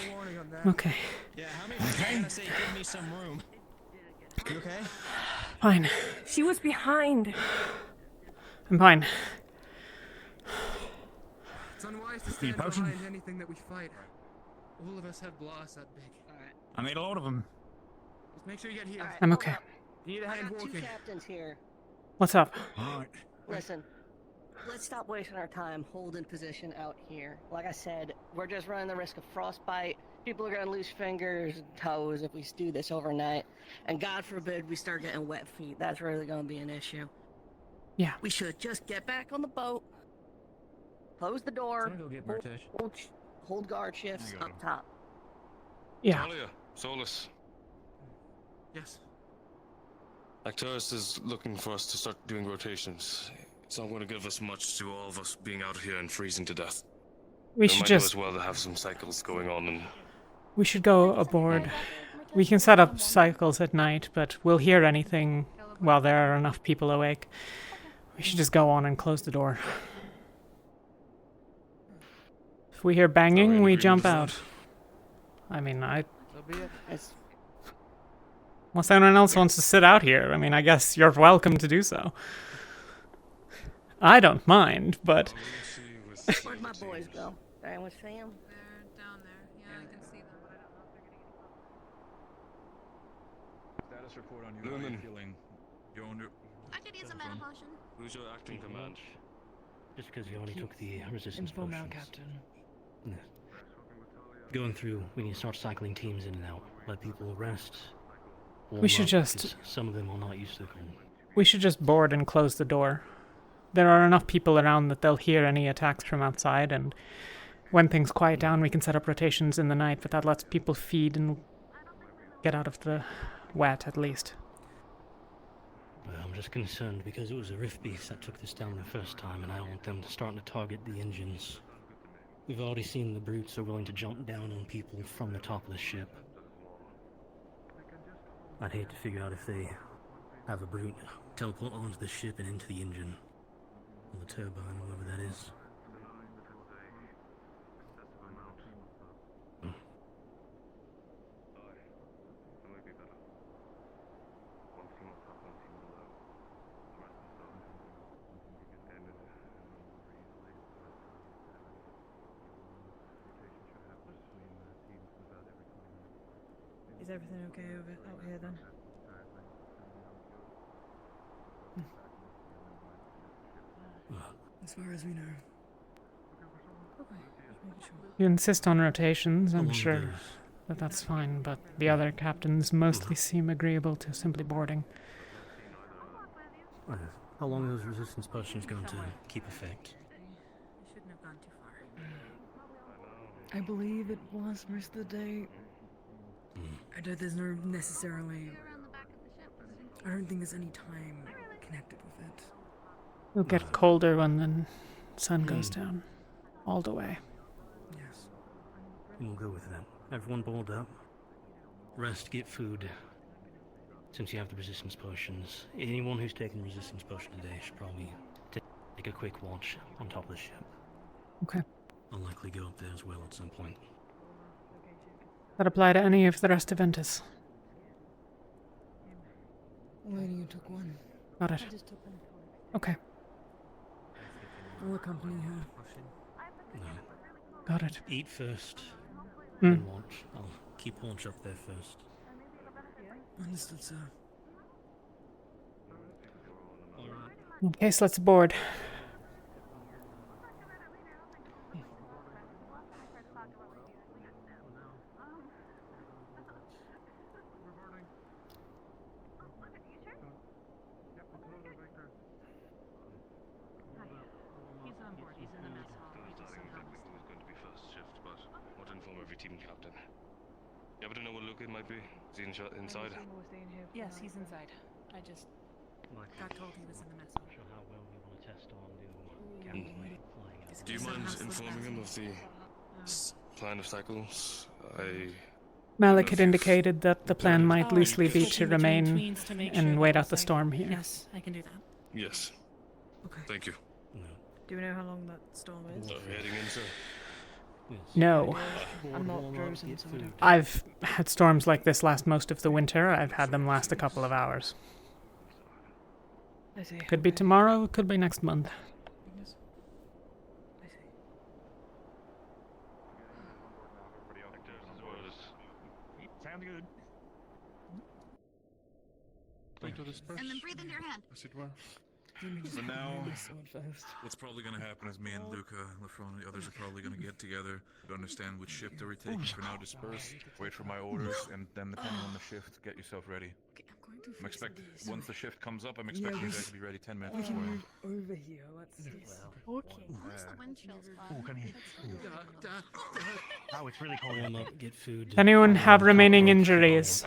Okay. Yeah, how many people are gonna say give me some room? You okay? Fine. She was behind. I'm fine. It's unwise to stand behind anything that we fight. All of us have blasts that big. I made a load of them. Just make sure you get here. I'm okay. You need a hand I got two walking. captains here. What's up? Alright. Listen, let's stop wasting our time holding position out here. Like I said, we're just running the risk of frostbite. People are gonna lose fingers and toes if we do this overnight. And God forbid we start getting wet feet. That's really gonna be an issue. Yeah. We should just get back on the boat, close the door, Go get Martesh. hold guard shifts up top. Yeah. Talia, Solus. Yes. Actaris is looking for us to start doing rotations. It's not going to give us much to all of us being out here and freezing to death. We It should might just. do as well to have some cycles going on and We should go aboard. We can set up cycles at night, but we'll hear anything while there are enough people awake. We should just go on and close the door. If we hear banging, we jump out. I mean, unless anyone else wants to sit out here, I mean, I guess you're welcome to do so. I don't mind, but... Where'd my boys go? Staying with Sam? They're down there. Yeah, I can see them, but I don't know if they're getting Status report on you. How are you feeling? You're under... I could use a mana potion. Who's your acting command? Just because you only took the resistance Info now, potions. Captain. Yeah. Going through, we need to start cycling teams in and out. Let people rest. We should warm up, just... 'cause some of them are not used to the cold. We should just board and close the door. There are enough people around that they'll hear any attacks from outside, and when things quiet down, we can set up rotations in the night, but that lets people feed and get out of the wet, at least. Well, I'm just concerned because it was the Rift Beasts that took this down the first time, and I don't want them to start to target the engines. We've already seen the brutes are willing to jump down on people from the top of the ship. I'd hate to figure out if they have a brute teleport onto the ship and into the engine. Or the turbine, whatever that is. Is everything okay out here then? As far as we know. Okay, just making sure. You insist on rotations, I'm sure that that's fine, but the other captains mostly seem agreeable to simply boarding. How long are those resistance potions going to keep effect? We shouldn't have gone too far. I believe it was most of the day. I doubt there's no necessarily... I don't think there's any time connected with it. It'll get colder when the sun goes down. All the way. Yes. We'll go with that. Everyone board up. Rest, get food. Since you have the resistance potions, anyone who's taken resistance potion today should probably take a quick watch on top of the ship. Okay. I'll likely go up there as well at some point. That apply to any of the rest of Ventus? Lady, you took one. Got it. I just took one. Okay. I'll accompany her. Got it. Eat first, Mm. then launch. I'll keep launch up there first. Understood, sir. Okay, so let's board. You happen to know what Luke might be? Is he inside? Yes, he's inside. I just got told he was in the mess hall. Sure how well we want to test on the flying out. Do you mind informing him of the plan of cycles? I Malik had indicated that the plan might Oh, loosely be to switching between remain tweens to make and sure wait that out the it's storm like- here. Yes, I can do that. Yes. Okay. Thank you. Do we know how long that storm is? Heading into. No. I'm not Drozen, so I don't. I've had storms like this last most of the winter. I've had them last a couple of hours. I see. Could be tomorrow, could be next month. Sounds good. And then breathe into your hand. As it were. For now, what's probably going to happen is me and Luca, Lafron, and the others are probably going to get together to understand which shift to retake. For now, disperse, wait for my orders, and then depending on the shift, get yourself ready. I'm expecting, once the shift comes up, I'm expecting you guys to be ready 10 minutes We can before. move over here. Let's just... Okay. Where's the wind chill spot? Oh, come here. Oh, it's really cold. Warm up, get food. Anyone have remaining injuries?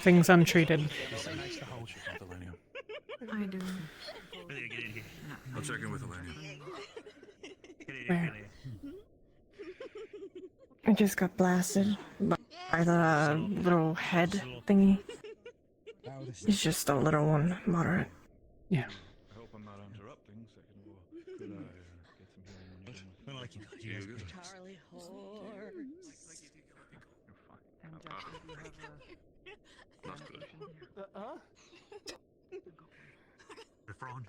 Things untreated. I do. I'll check in with Elena. Where? I just got blasted by the little head thingy. It's just a little one, moderate. Yeah. I hope I'm not interrupting. Second of all, could I get some healing? Charlie horse. Not good. The front.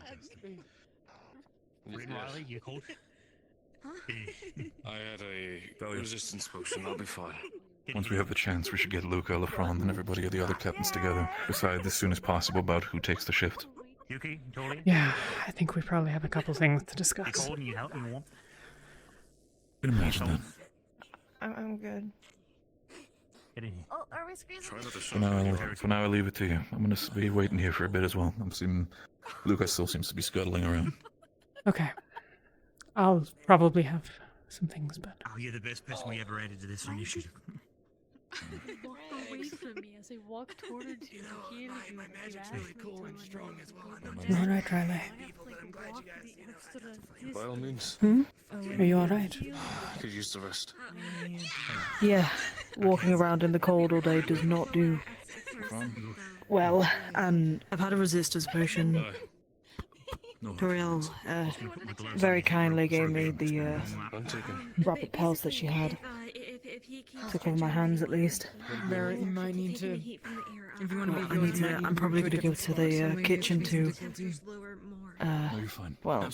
Yes. Riley, you cold? I had a resistance potion. I'll be fine. Once we have the chance, we should get Luca, Lafron, and everybody of the other captains together. Decide as soon as possible about who takes the shift. Yuki, Toli? Yeah, I think we probably have a couple things to You discuss. cold and you help and warm? I can imagine that. I'm good. Oh, are we squeezing? Try not to For now, I'll leave it to you. I'm going to be waiting here for a bit as well. Luca still seems to be scuttling around. Okay. I'll probably have some things, but... Oh, you're the best person we ever added to this initiative. He walked away from me as I walked towards you. Heal you. My magic's really cool and strong as well. Alright, Riley. By all means. Are you alright? Could use the rest. Yeah, walking around in the cold all day does not do well. And I've had a resistance potion. Toriel very kindly gave me the rapid pulse that she had. Took one of my hands at least. Barrett, you might need to... If you want to I need to. I'm probably going to go to the kitchen to. No, you're fine. Well,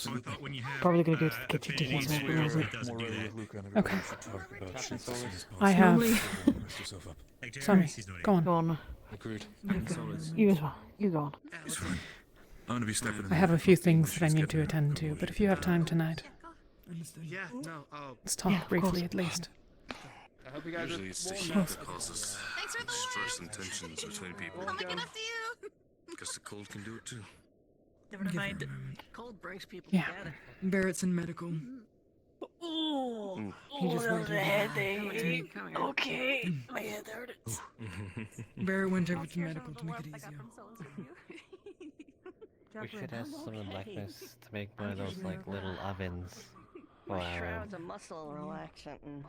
probably going to go to the kitchen to heat up a little bit. Okay. I have... Sorry, go on. Go on. Agreed. You as well. You go on. It's fine. I'm going to be stepping in. I have a few things that I need to attend to, but if you have time tonight, Yeah, no, let's talk briefly at least. I hope you guys Usually it's the are heat warm. that causes stress and tensions between people. I'll make it up to you. Guess the cold can do it too. Never mind. Cold brings people Yeah. together. Barrett's in medical. Oh, He just went the over. headache. Okay, my head hurts. Barrett went over to medical to make it easier. We should ask some of Magnus to make one of those like little ovens. My Wow. shroud's a muscle relaxant, and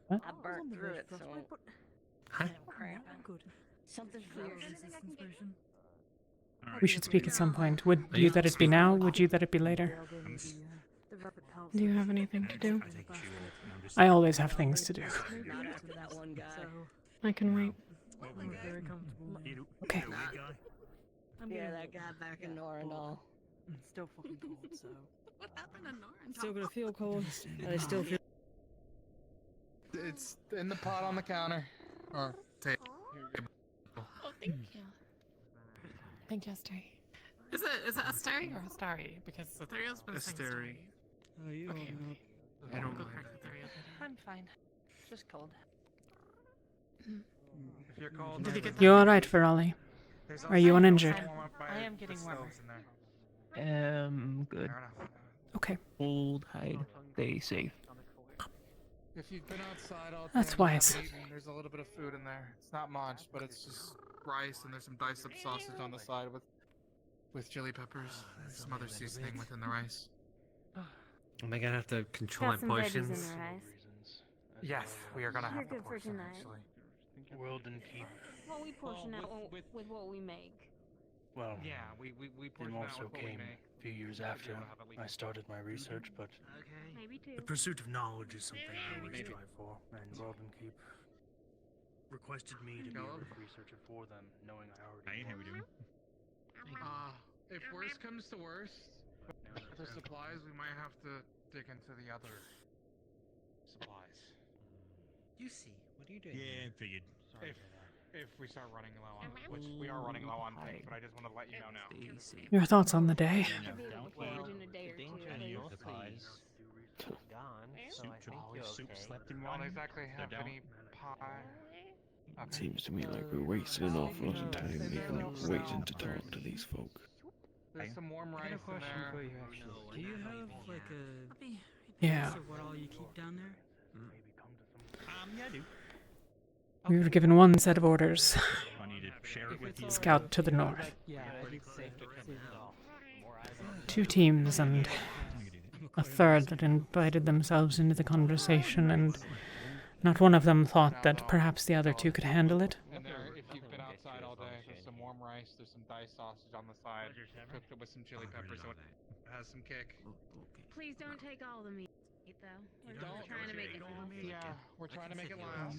What? I burnt through it, so Huh? I'm cramping. Something for your resistance potion. We should speak at some point. Would you that it be now? Would you that it be later? Do you have anything to do? I always have things to do. Not after that one guy. I can wait. Okay. Yeah, that guy back in Norandal. It's still fucking cold, so... What happened to Norn? Still gonna feel cold, and I still feel... It's in the pot on the counter. Or take. Oh, thank you. Thank you, Asteri. Is it Asteri or Astari? Because Asteri's been saying Asteri. Asteri. Okay. I don't Go know. correct Asteria. I'm fine. Just cold. If you're cold, Did you get You alright, Ferrali? Are you uninjured? I am getting warmer. Good. Okay. Hold, hide, stay safe. If you've been outside all That's day and wise. haven't eaten, there's a little bit of food in there. It's not much, but it's just rice and there's some diced up sausage on the side with chili peppers and some other seasoning within the rice. Am I gonna have to control my Got some veggies in potions? there, guys. Yes, we are gonna You're have to good for portion tonight. actually. World and keep. Well, we portion out with what we make. Well, Yeah, we them portion out also with what we came make. a few years after I started my research, but Maybe two. the pursuit of knowledge is something I always strive for, and World and Keep requested me to be a river researcher for them, knowing I already was. If worst comes to worst, for supplies, we might have to dig into the other supplies. You see, what are you doing? Yeah, figured. If we start running low on, which we are running low on things, but I just want to let you know now. Your thoughts on the day? Well, in a day or two, at least. Soup slept in Don't one. exactly have any pie. Okay. Seems to me like we're wasting an awful lot of time even waiting to talk to these folk. There's some warm rice in there. For you, actually. Do you have like a Yeah. of what all you keep down there? Yeah, I do. We were given one set of orders. I need to share it with you. Scout to the north. Yeah, I think so. 2 teams and a third that invited themselves into the conversation, and not one of them thought that perhaps the other 2 could handle it. And there, if you've been outside all day, there's some warm rice, there's some diced sausage on the side, cooked it with some chili peppers, so it has some kick. Please don't take all the meat, though. We're just trying to make it last. Yeah, we're trying to make it last.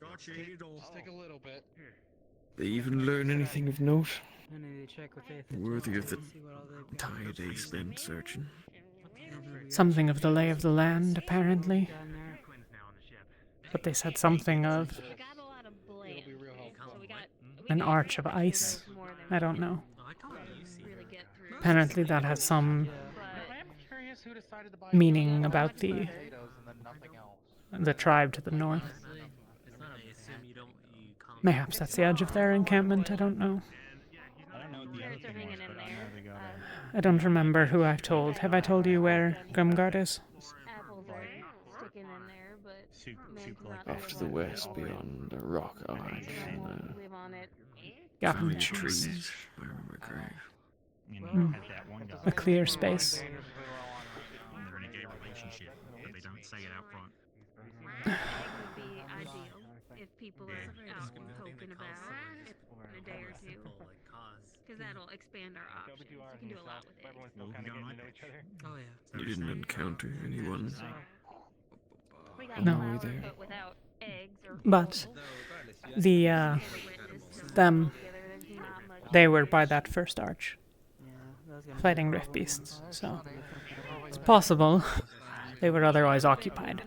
Gotcha. Just take a little bit. They even learn anything of note? I need to check with Ethan. Worthy of the See what all they've got. time they spent searching. Something of the lay of the land, apparently. But they said something of We got a lot of bland. So we got an arch of ice. I don't know. really get through. Apparently that has some meaning about the tribe to the north. Mayhaps that's the edge of their encampment, I don't know. Carrots are hanging in there. I don't remember who I've told. Have I told you where Grimgard is? Apples are sticking in there, but Off to the west beyond the rock arch and live on it. Yeah, family of trees. trees, if I remember correct. A clear space. Renegade relationship, but they don't say it out front. Egg would be ideal if people are out poking about in a day or two. Because that'll expand our options. You can do a lot with eggs. Oh yeah. You didn't encounter anyone? We got No. flour, Either. but without eggs or But the them, they were by that first arch, fighting rift beasts, so it's possible they were otherwise occupied.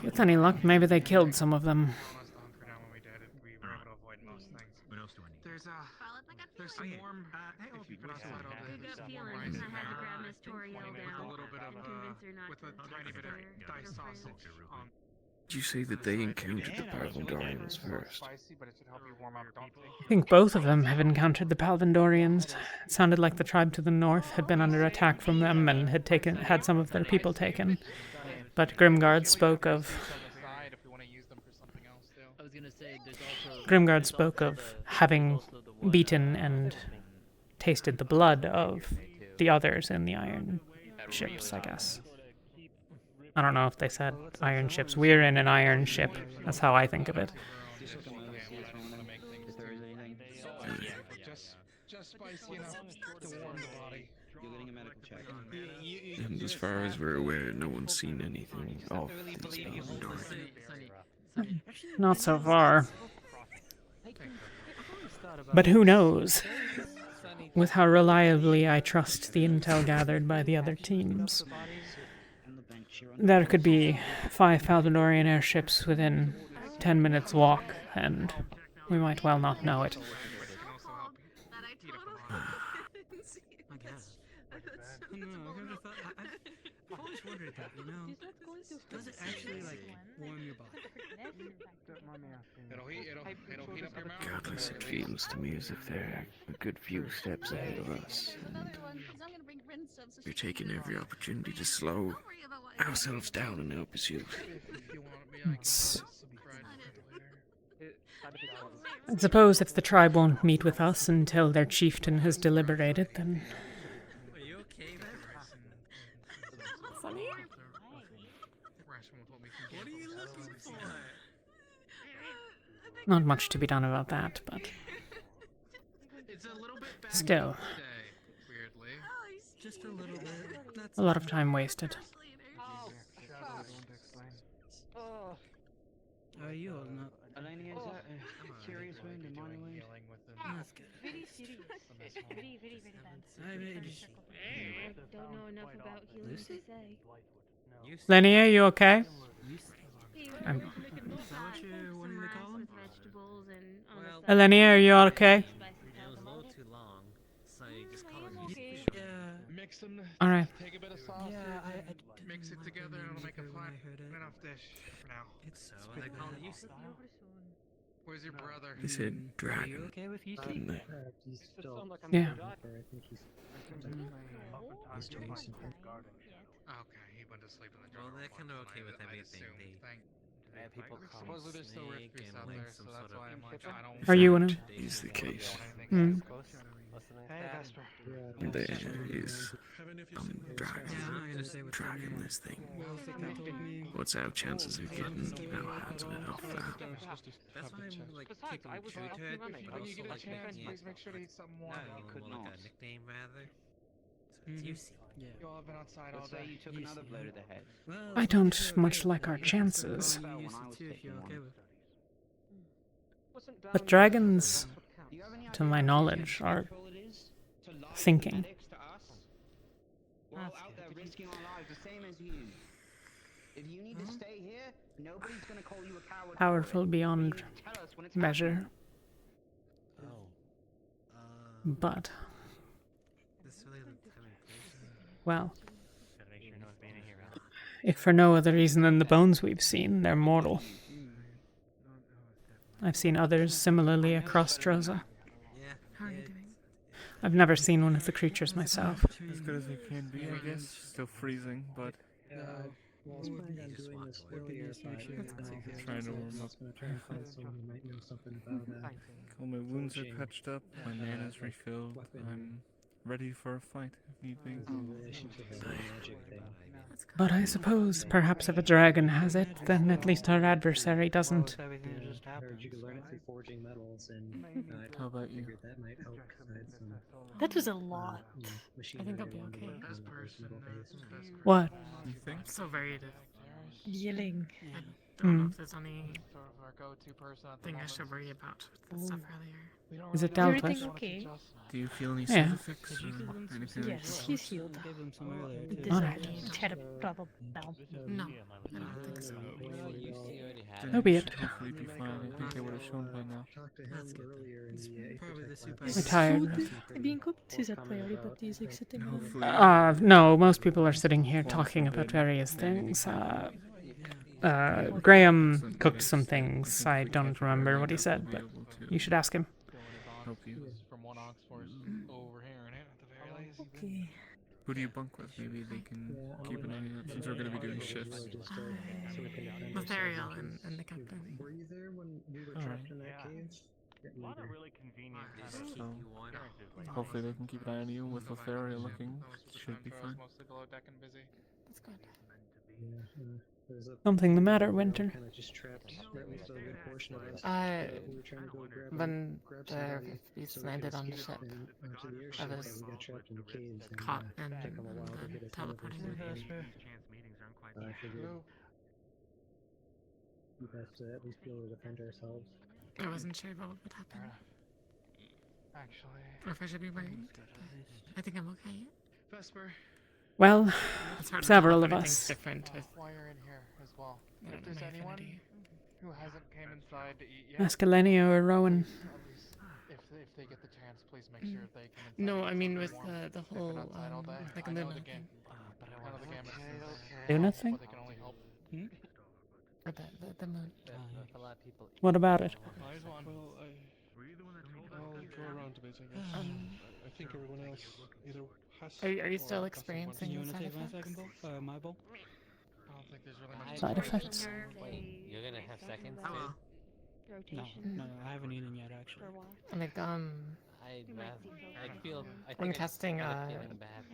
With any luck, maybe they killed some of them. There's some warm. If you've been outside all day, Good there's gut some warm feeling. rice. I had to grab Miss Toriel With down a little bit of and convince her not with a to tiny bit of diced sausage. Did you say that they encountered the Parvaldorians first? Spicy, but it should help you warm up. Don't I think both of them have encountered the Palvandorians. It sounded like the tribe to the north had been under attack from them and had some of their people taken. But Grimgard spoke of having beaten and tasted the blood of the others in the iron ships, I guess. I don't know if they said iron ships. We're in an iron ship. That's how I think of it. Just spicy enough to warm the body. You're getting a medical check. And as far as we're aware, no one's seen anything of these Parvaldorians. Not so far. But who knows? With how reliably I trust the intel gathered by the other teams. There could be 5 Palvandorian airships within 10 minutes walk, and we might well not know it. I guess. I've always wondered that, you know. Does it actually, like, warm your body? It'll heat up your mouth. Godless, it feels to me as if they're a good few steps ahead of us, and we're taking every opportunity to slow ourselves down in our pursuit. I suppose if the tribe won't meet with us until their chieftain has deliberated, then What are you looking for? Not much to be done about that, but It's a little bit back still, today, weirdly. Just a little bit. That's a lot of time wasted. How are you holding up? Eleni, is that a serious wound, a minor wound? That's good. Very serious. Very, very, very bad. I don't know enough about healing to say. Lenny, are you okay? I'm... Is that what you're wanting to call him? Eleni, are you okay? It was a little too long, so you just call it. Yeah. Mix them. Alright. Take a bit of sauce. Yeah, I mix it together and it'll make a flat enough dish for now. It's they call it UC. Where's your brother? He said dragon. Okay with you? Didn't they? Yeah. Okay, he went to sleep in the jar. Well, they're kind of okay with everything. People call supposedly there's still rift snake grease and out like there, some so that's sort why I'm like, I don't. Are you in it? Is the case. Hmm. Hey, Vesper. There is dragging this thing. What's our chances of getting our hands on it off that? That's why I'm like keeping true to it, but When you also get a like chance, making please it. make sure to eat something warm. More like a nickname rather. So it's UC. Yeah. You all have been outside all day. You took another blow to the head. I don't much like our chances. But dragons, to my knowledge, are thinking. We're all out there risking our lives, the same as you. If you need to stay here, nobody's gonna call you a coward. Powerful beyond measure. But, well, if for no other reason than the bones we've seen, they're mortal. I've seen others similarly across Droza. How are you doing? I've never seen one of the creatures myself. As good as it can be, I guess. Still freezing, but trying to warm up. All my wounds are patched up, my mana's refilled. I'm ready for a fight if need be. But I suppose perhaps if a dragon has it, then at least our adversary doesn't. How about you? That was a lot. I think I'll be okay. What? You think? I'm still very Yelling. I don't know if there's anything I should worry about with the stuff earlier. Is it dealt with? Everything okay? Do you feel any Yeah. side effects or anything like Yes, that? he's healed. Alright. He's had a problem now. No, I don't think so. Then So be you it. should hopefully be fine. I think they would have shown by now. That's good. It's probably the super. I'm tired. Food being cooked? Is that priority? But he's like sitting there. Hopefully. No, most people are sitting here talking about various things. Graham cooked some things. I don't remember what he said, but you should ask him. Help you. Okay. Who do you bunk with? Maybe they can keep an eye on it since we're going to be doing shifts. Lothario and the captain. Alright. So, hopefully they can keep an eye on you with Lothario looking. Should be fine. That's good. Something the matter, Winter? When the beast landed on the ship, I was caught in the teleporting. I wasn't sure what would happen. Or if I should be worried. I think I'm okay. Vesper. Well, It's hard to several tell of if anything's us. different with Why you're in here as well. I If don't know there's my anyone affinity. who hasn't came inside to eat yet, Ask Elenio or Rowan. if they get the chance, please make sure they come inside. No, to I get mean something with warm. the They've whole been outside all day. like I a know Luna the thing. game. I know the game is Luna thing? but they can only hope. Or the moon. What about it? Well, I'll go around a bit, I guess. I think everyone else either has. Are you or still doesn't experiencing want the to. side effects? My bowl? I don't think there's really much. Side effects? You're gonna have seconds No, too? no, I haven't eaten yet actually. Like I feel. I I'm think casting feeling bad.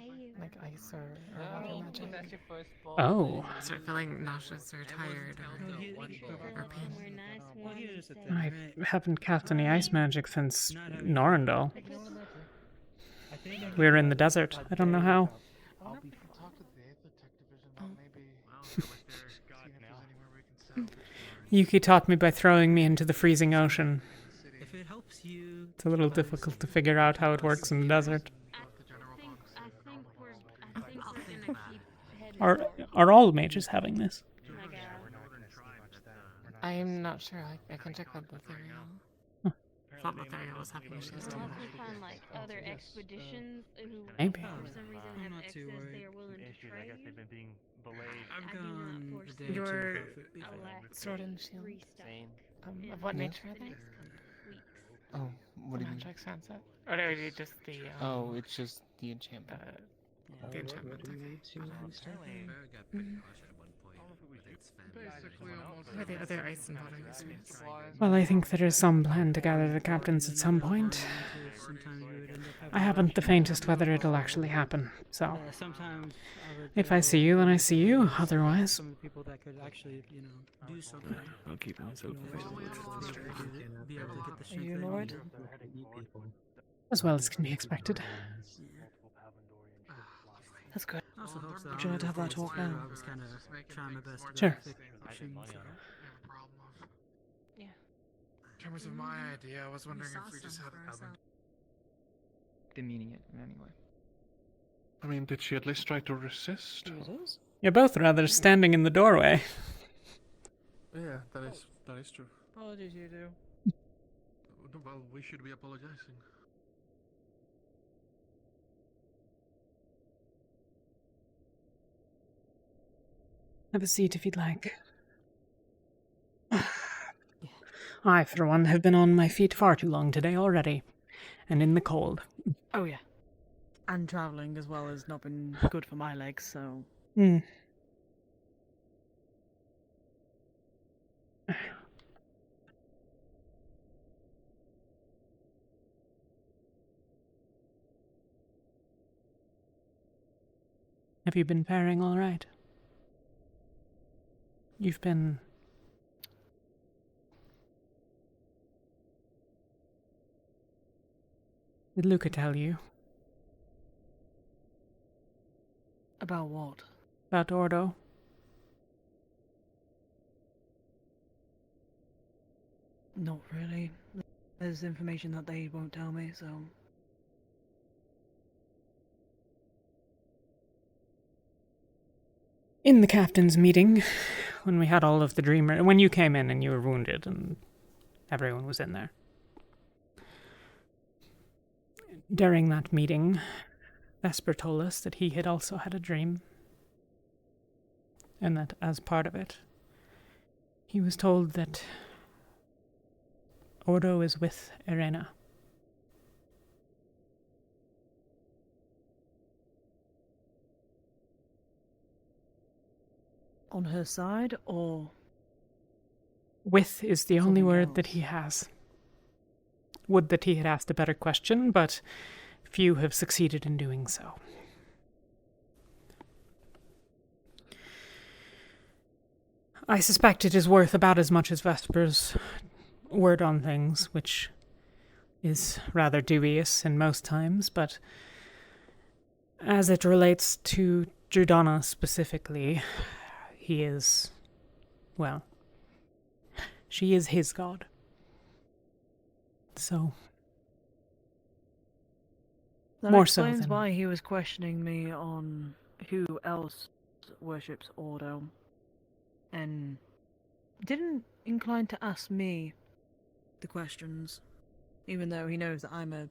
like ice or water magic. That's your first ball. Oh. Start feeling nauseous or tired or pain. I haven't cast any ice magic since Norrendal. We're in the desert. I don't know how. Yuki taught me by throwing me into the freezing ocean. If it helps you, It's a little difficult to figure out how it works in the desert. Are all mages having this? I'm not sure. I can check with Ethereal. I thought Ethereal was having issues too. Find like other expeditions who Maybe. for some reason I'm have not access too worried. they are willing to trade. I've gone a day or Your two. sword and shield. In Of what the nature are they? next couple weeks. Oh, what do you mean? Magic sunset? Or are you just the? Oh, it's just the enchantment. The enchantment. Who are the other ice and water users? Well, I think there is some plan to gather the captains at some point. I haven't the faintest whether it'll actually happen, so... Sometimes if I see you, then I see you. Otherwise... some people that could actually, do something. I'll keep myself available. Be able to get the Are you Lord? As well as can be expected. That's good. I also hope so. Would you like to have that talk now? I was kind of trying my best to Sure. fix things, so. Yeah. In terms of my idea, I was wondering if we just had demeaning it in any way. I mean, did she at least try to resist? You're both rather standing in the doorway. Yeah, that is true. Apologies, you do. Well, we should be apologizing. Have a seat if you'd like. I, for one, have been on my feet far too long today already, and in the cold. Oh yeah. And travelling as well has not been good for my legs, so... Have you been faring all right? You've been... Did Luca tell you? About what? About Ordo? Not really. There's information that they won't tell me, so... In the captain's meeting, when we had all of the dreamer... When you came in and you were wounded and everyone was in there. During that meeting, Vesper told us that he had also had a dream. And that as part of it, he was told that Ordo is with Irena. On her side, or... With is the only word that he has. Would that he had asked a better question, but few have succeeded in doing so. I suspect it is worth about as much as Vesper's word on things, which is rather dubious in most times, but as it relates to Jordana specifically, he is, well, she is his god. So, that more so explains than... why he was questioning me on who else worships Ordo, and didn't incline to ask me the questions, even though he knows that I'm a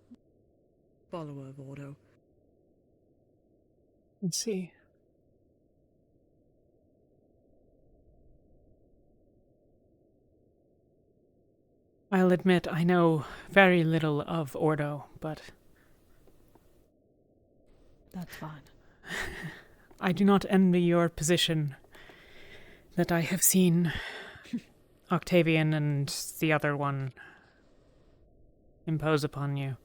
follower of Ordo. Let's see. I'll admit I know very little of Ordo, but... That's fine. I do not envy your position that I have seen Octavian and the other one impose upon you.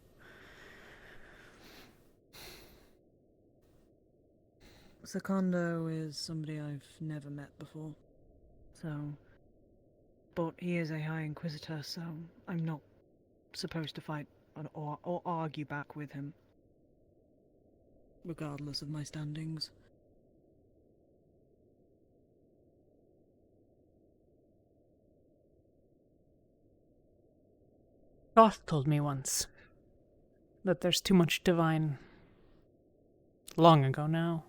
Secondo is somebody I've never met before. But he is a High Inquisitor, so I'm not supposed to fight or argue back with him. Regardless of my standings. Goth told me once that there's too much divine. Long ago now.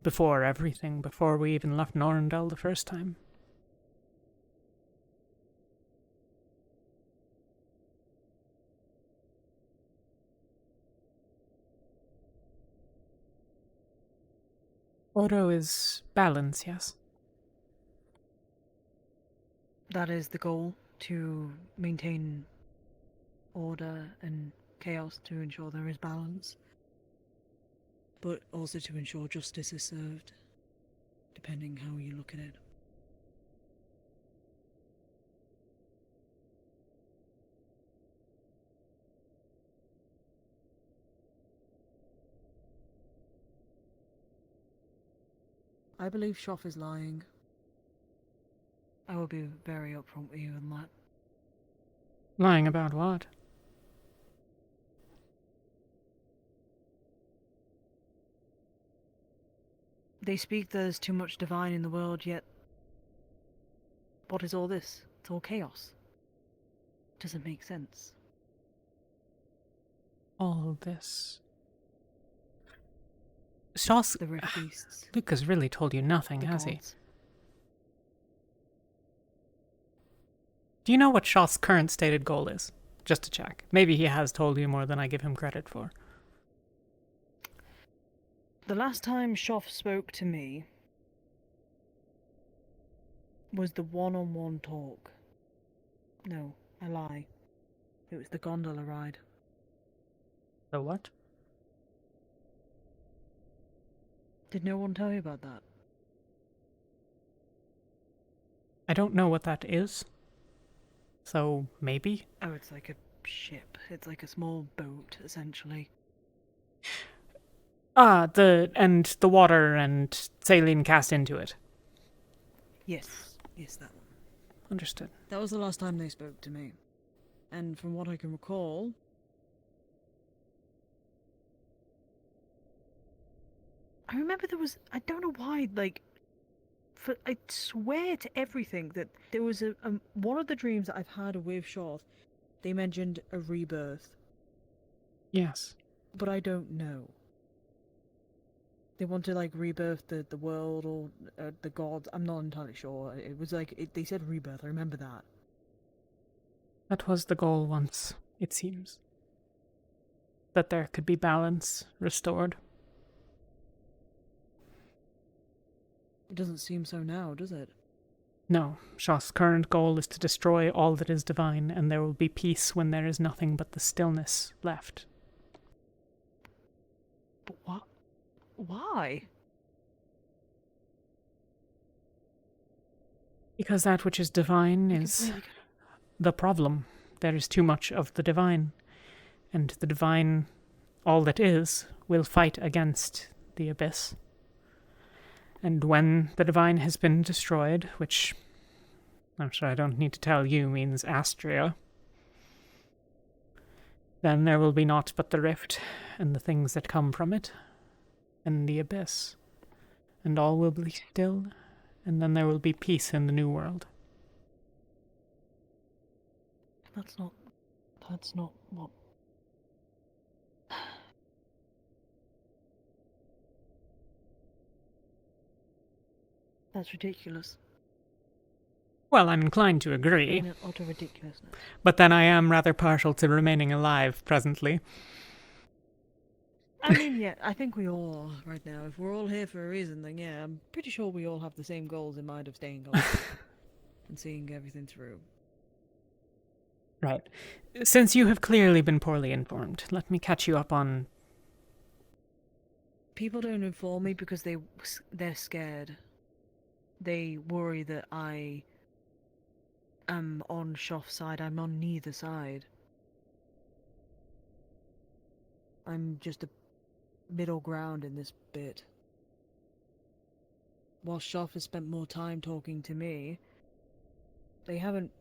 Before everything, before we even left Norrendel the first time. Oro is balance, yes? That is the goal, to maintain order and chaos, to ensure there is balance. But also to ensure justice is served, depending how you look at it. I believe Shoff is lying. I will be very upfront with you on that. Lying about what? They speak there's too much divine in the world, yet what is all this? It's all chaos. Doesn't make sense. All this. Shaw's... The Rift Beasts. Lucas really told you nothing, has he? Do you know what Shaw's current stated goal is? Just to check. Maybe he has told you more than I give him credit for. The last time Shoff spoke to me was the one-on-one talk. No, I lie. It was the gondola ride. The what? Did no one tell you about that? I don't know what that is. So, maybe? Oh, it's like a ship. It's like a small boat, essentially. Ah, the water and saline cast into it. Yes, that one. Understood. That was the last time they spoke to me. And from what I can recall... I remember there was... I don't know why, like... I swear to everything that there was one of the dreams that I've had with Shoff, they mentioned a rebirth. Yes. But I don't know. They want to, like, rebirth the world or the gods. I'm not entirely sure. It was like, they said rebirth, I remember that. That was the goal once, it seems. That there could be balance restored. It doesn't seem so now, does it? No, Shaw's current goal is to destroy all that is divine, and there will be peace when there is nothing but the stillness left. But what? Why? Because that which is divine is the problem. There is too much of the divine, and the divine, all that is, will fight against the abyss. And when the divine has been destroyed, which I'm sure I don't need to tell you means Astria, then there will be naught but the rift and the things that come from it, and the abyss, and all will be still, and then there will be peace in the new world. That's not what... That's ridiculous. Well, I'm inclined to agree. An utter ridiculousness. But then I am rather partial to remaining alive presently. I mean, yeah, I think we all are right now. If we're all here for a reason, then yeah, I'm pretty sure we all have the same goals in mind of staying alive and seeing everything through. Right. Since you have clearly been poorly informed, let me catch you up on... People don't inform me because they're scared. They worry that I am on Shoff's side. I'm on neither side. I'm just a middle ground in this bit. While Shoff has spent more time talking to me, they haven't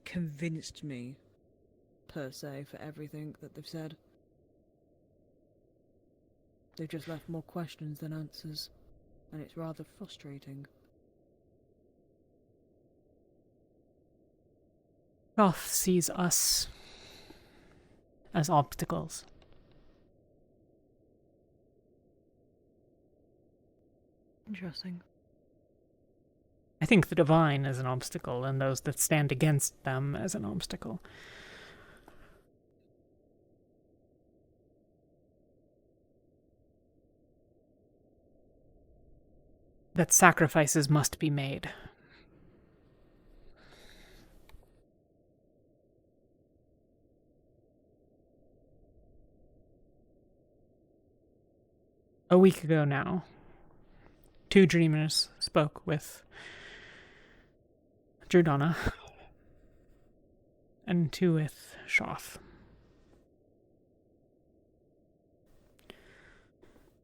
convinced me, per se, for everything that they've said. They've just left more questions than answers, and it's rather frustrating. Roth sees us as obstacles. Interesting. I think the divine is an obstacle, and those that stand against them as an obstacle. That sacrifices must be made. A week ago now, 2 dreamers spoke with Jordana and 2 with Shoth.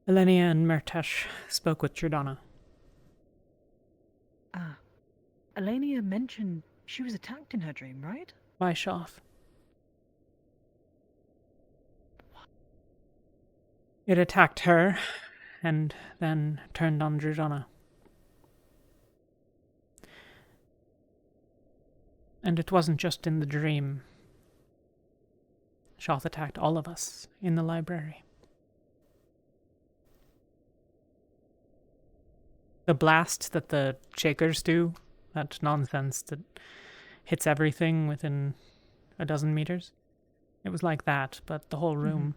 Elenia and Mertesh spoke with Jordana. Elenia mentioned she was attacked in her dream, right? By Shoth. It attacked her, and then turned on Jordana. And it wasn't just in the dream. Shoth attacked all of us in the library. The blast that the Shakers do, that nonsense that hits everything within a dozen meters, it was like that, but the whole room.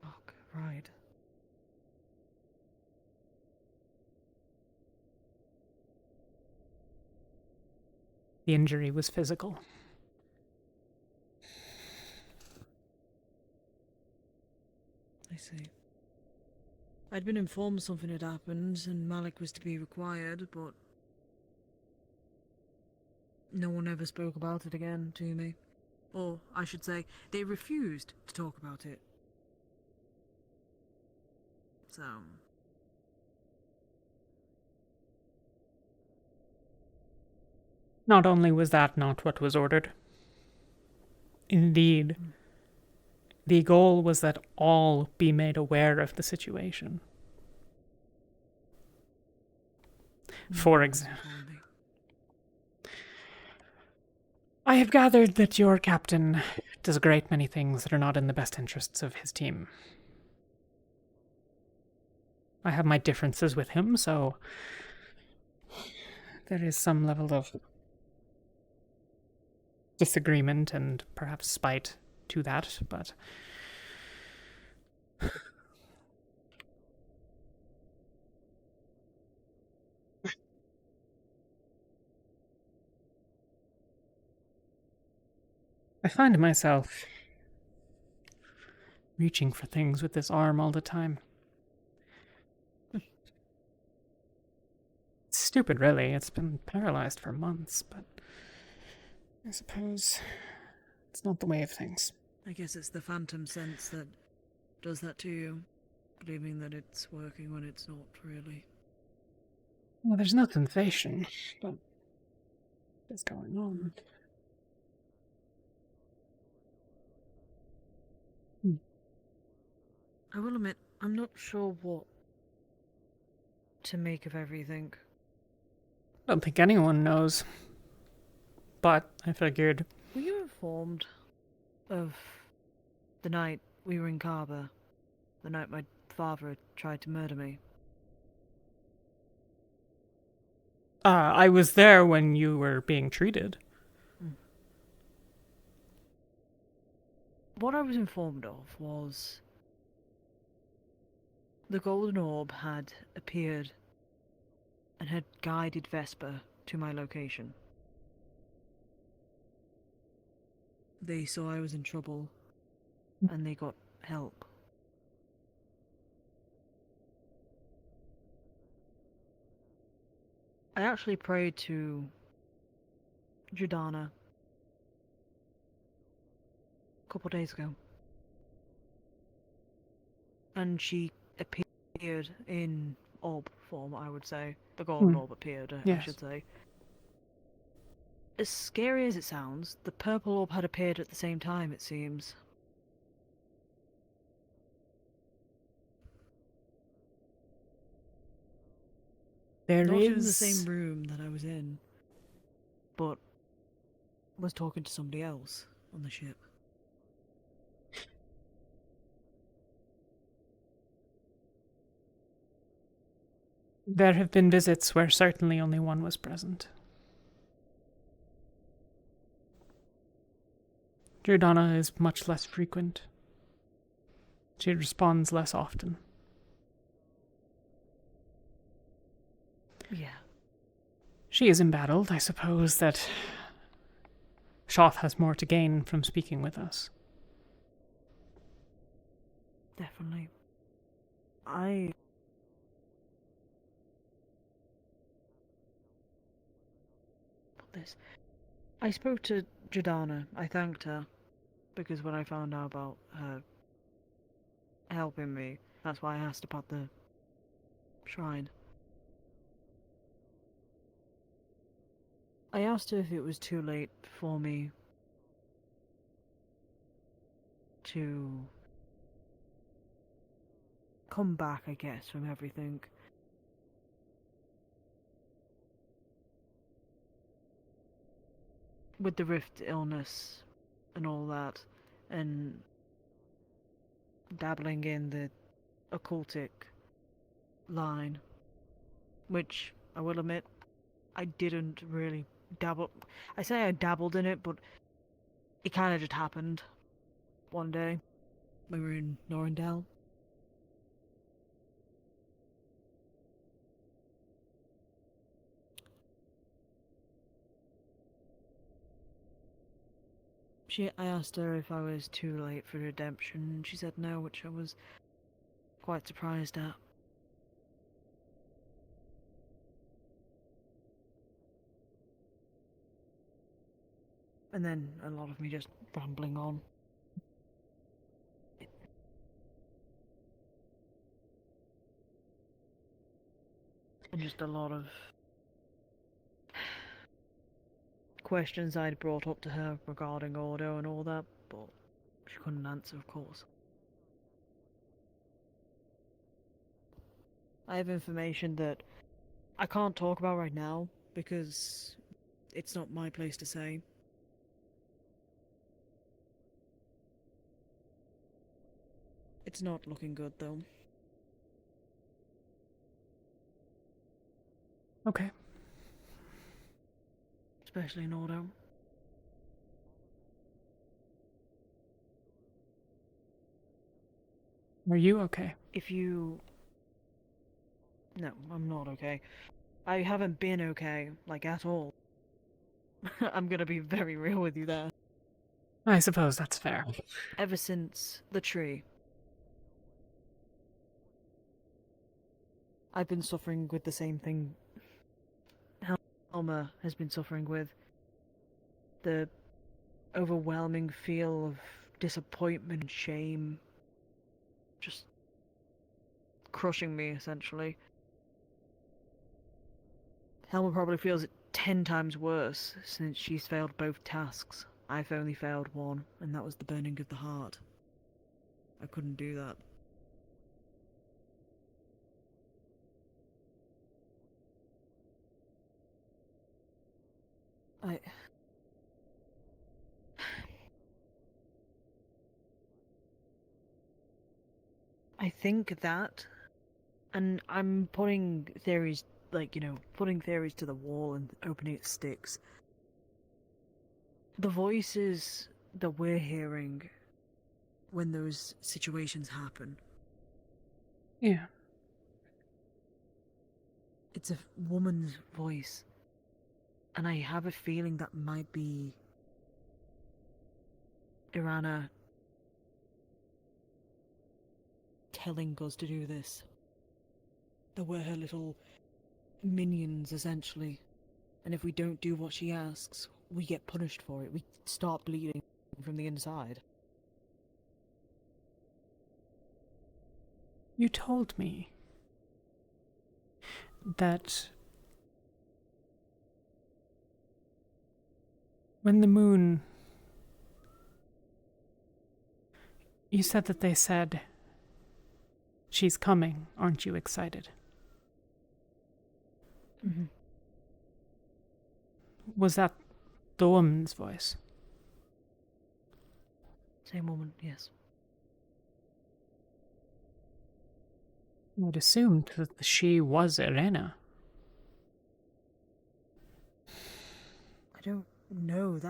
Fuck, right. The injury was physical. I see. I'd been informed something had happened and Malik was to be required, but no one ever spoke about it again to me. Or, I should say, they refused to talk about it. So... Not only was that not what was ordered. Indeed, the goal was that all be made aware of the situation. For example, I have gathered that your captain does a great many things that are not in the best interests of his team. I have my differences with him, so there is some level of disagreement and perhaps spite to that, but I find myself reaching for things with this arm all the time. It's stupid, really. It's been paralyzed for months, but I suppose it's not the way of things. I guess it's the phantom sense that does that to you, believing that it's working when it's not really. Well, there's no sensation, but what's going on? I will admit, I'm not sure what to make of everything. I don't think anyone knows. But I figured... Were you informed of the night we were in Kaba? The night my father had tried to murder me? I was there when you were being treated. What I was informed of was the Golden Orb had appeared and had guided Vesper to my location. They saw I was in trouble, and they got help. I actually prayed to Jordana a couple days ago. and she appeared in orb form, I would say. The golden orb appeared, I Yes. should say. As scary as it sounds, the purple orb had appeared at the same time, it seems. There Not is in the same room that I was in, but was talking to somebody else on the ship. There have been visits where certainly only one was present. Giordana is much less frequent. She responds less often. Yeah. She is embattled. I suppose that Shoth has more to gain from speaking with us. Definitely. I spoke to Jadana. I thanked her, because when I found out about her helping me, that's why I asked about the shrine. I asked her if it was too late for me to come back, I guess, from everything. With the rift illness and all that, and dabbling in the occultic line, which I will admit, I didn't really dabble. I say I dabbled in it, but it kind of just happened one day when we were in Northern. I asked her if I was too late for redemption, and she said no, which I was quite surprised at. And then a lot of me just rambling on. And just a lot of questions I'd brought up to her regarding Ordo and all that, but she couldn't answer, of course. I have information that I can't talk about right now, because it's not my place to say. It's not looking good, though. Okay. Especially in Ordo. Are you okay? No, I'm not okay. I haven't been okay, like, at all. I'm gonna be very real with you there. I suppose that's fair. Ever since the tree, I've been suffering with the same thing Helma has been suffering with. The overwhelming feel of disappointment and shame. Just crushing me, essentially. Helma probably feels it 10 times worse, since she's failed both tasks. I've only failed one, and that was the burning of the heart. I couldn't do that. I think that, and I'm putting theories, putting theories to the wall and opening it sticks. The voices that we're hearing when those situations happen. Yeah. It's a woman's voice. And I have a feeling that might be Irana telling us to do this. That we're her little minions, essentially. And if we don't do what she asks, we get punished for it. We start bleeding from the inside. You told me that when the moon... You said that they said, she's coming, aren't you excited? Mm-hmm. Was that the woman's voice? Same woman, yes. I'd assumed that she was Irena. I don't know,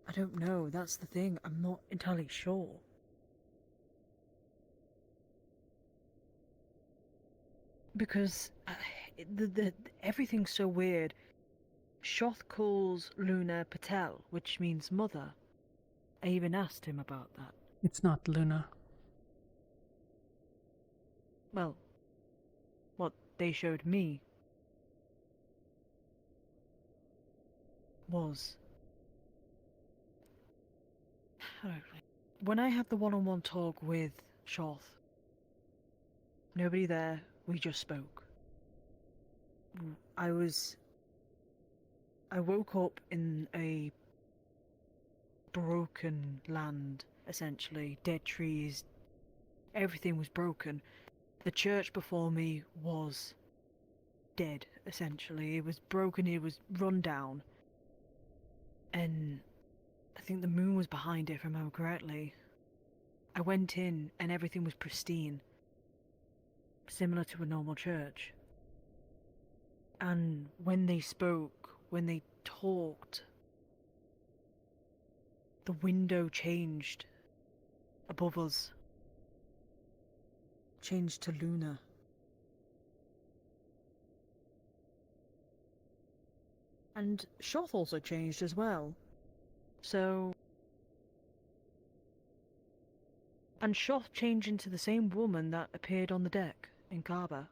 I don't know, that's the thing. I'm not entirely sure. Because everything's so weird. Shoth calls Luna Patel, which means mother. I even asked him about that. It's not Luna. Well, what they showed me was... When I had the one-on-one talk with Shoth, nobody there, we just spoke. I woke up in a broken land, essentially. Dead trees. Everything was broken. The church before me was dead, essentially. It was broken, it was run down. And I think the moon was behind it, if I remember correctly. I went in and everything was pristine. Similar to a normal church. And when they spoke, when they talked, the window changed above us. Changed to Luna. And Shoth also changed as well. So... And Shoth changed into the same woman that appeared on the deck in Kaba.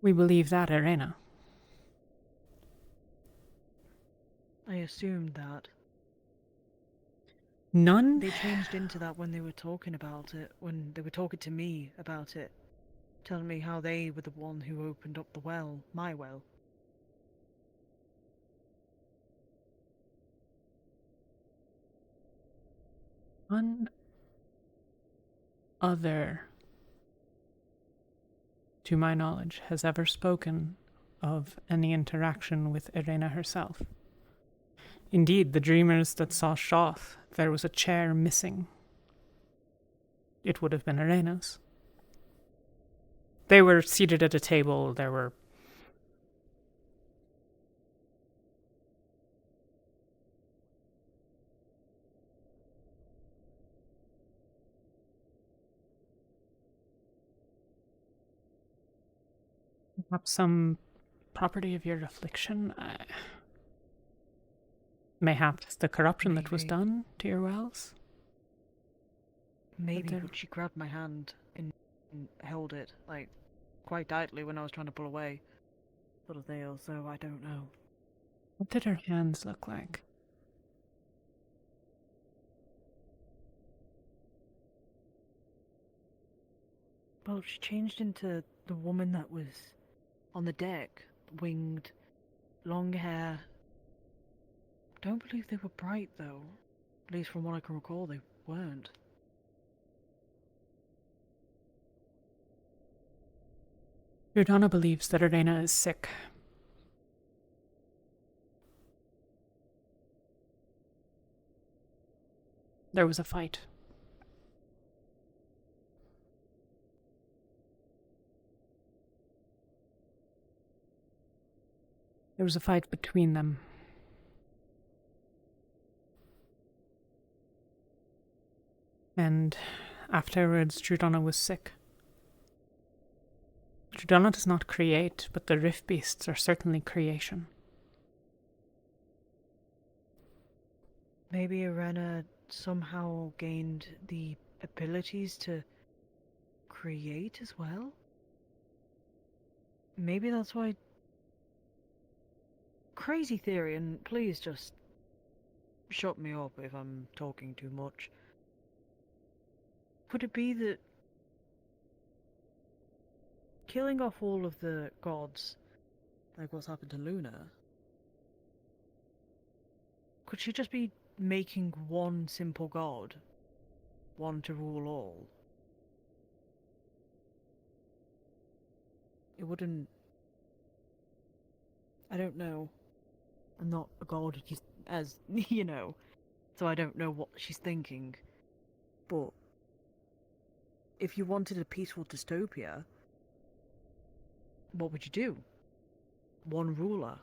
We believe that, Irena. I assumed that. None? They changed into that when they were talking about it, when they were talking to me about it. Telling me how they were the one who opened up the well, my well. None other, to my knowledge, has ever spoken of any interaction with Irena herself. Indeed, the dreamers that saw Shoth, there was a chair missing. It would have been Irena's. They were seated at a table, there were... Perhaps some property of your affliction? Mayhaps the corruption that was done to your wells? Maybe, but she grabbed my hand and held it, like, quite tightly when I was trying to pull away. Sort of deal, so I don't know. What did her hands look like? Well, she changed into the woman that was on the deck, winged, long hair. Don't believe they were bright, though. At least from what I can recall, they weren't. Giordano believes that Irena is sick. There was a fight. There was a fight between them. And afterwards, Giordano was sick. Giordano does not create, but the Rift Beasts are certainly creation. Maybe Irena somehow gained the abilities to create as well? Maybe that's why crazy theory, and please just shut me up if I'm talking too much. Could it be that killing off all of the gods, like what's happened to Luna, could she just be making one simple god, one to rule all? It wouldn't... I don't know. I'm not a god, as you know, so I don't know what she's thinking. But if you wanted a peaceful dystopia, what would you do? One ruler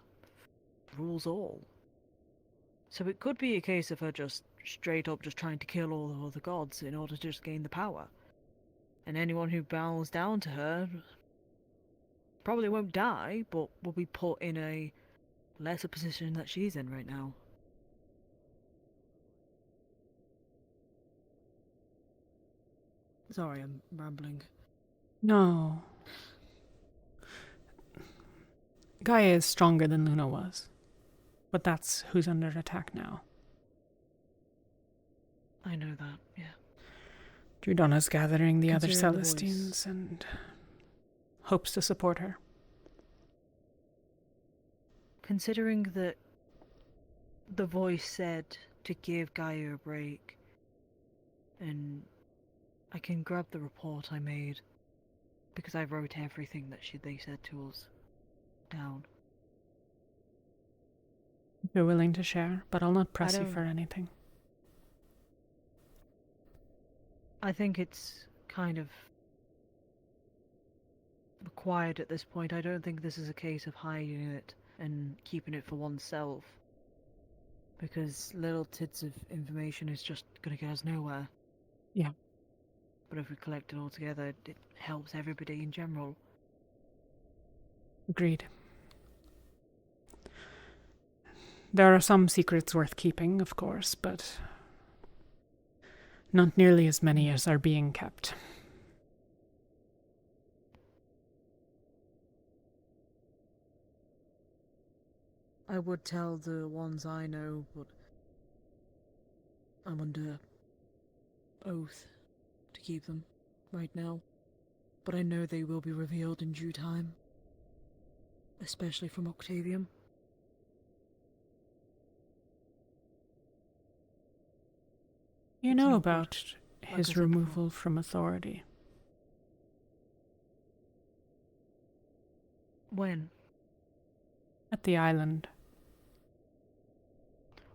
rules all. So it could be a case of her just straight up just trying to kill all the other gods in order to just gain the power. And anyone who bows down to her probably won't die, but will be put in a lesser position that she's in right now. Sorry, I'm rambling. No. Gaia is stronger than Luna was. But that's who's under attack now. I know that, yeah. Drudonna's gathering the other Considering the Celestines and hopes to support her. Considering that the voice said to give Gaia a break, and I can grab the report I made, because I wrote everything that they said to us down. If you're willing to share, but I'll not press you for anything. I think it's kind of required at this point. I don't think this is a case of hiding it and keeping it for oneself, because little tits of information is just going to get us nowhere. Yeah. But if we collect it all together, it helps everybody in general. Agreed. There are some secrets worth keeping, of course, but not nearly as many as are being kept. I would tell the ones I know, but I'm under oath to keep them right now. But I know they will be revealed in due time, especially from Octavian. You know about his removal from authority. When? At the island.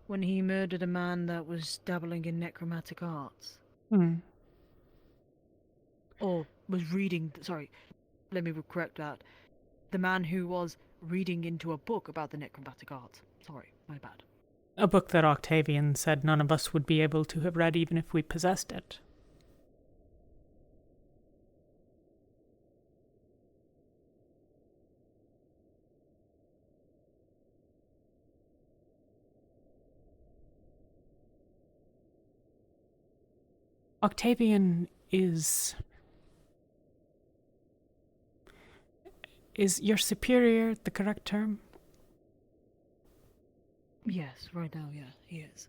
When he murdered a man that was dabbling in necromantic arts. Or was reading... Sorry, let me correct that. The man who was reading into a book about the necromantic arts. Sorry, my bad. A book that Octavian said none of us would be able to have read even if we possessed it. Octavian is your superior the correct term? Yes, right now, yeah, he is.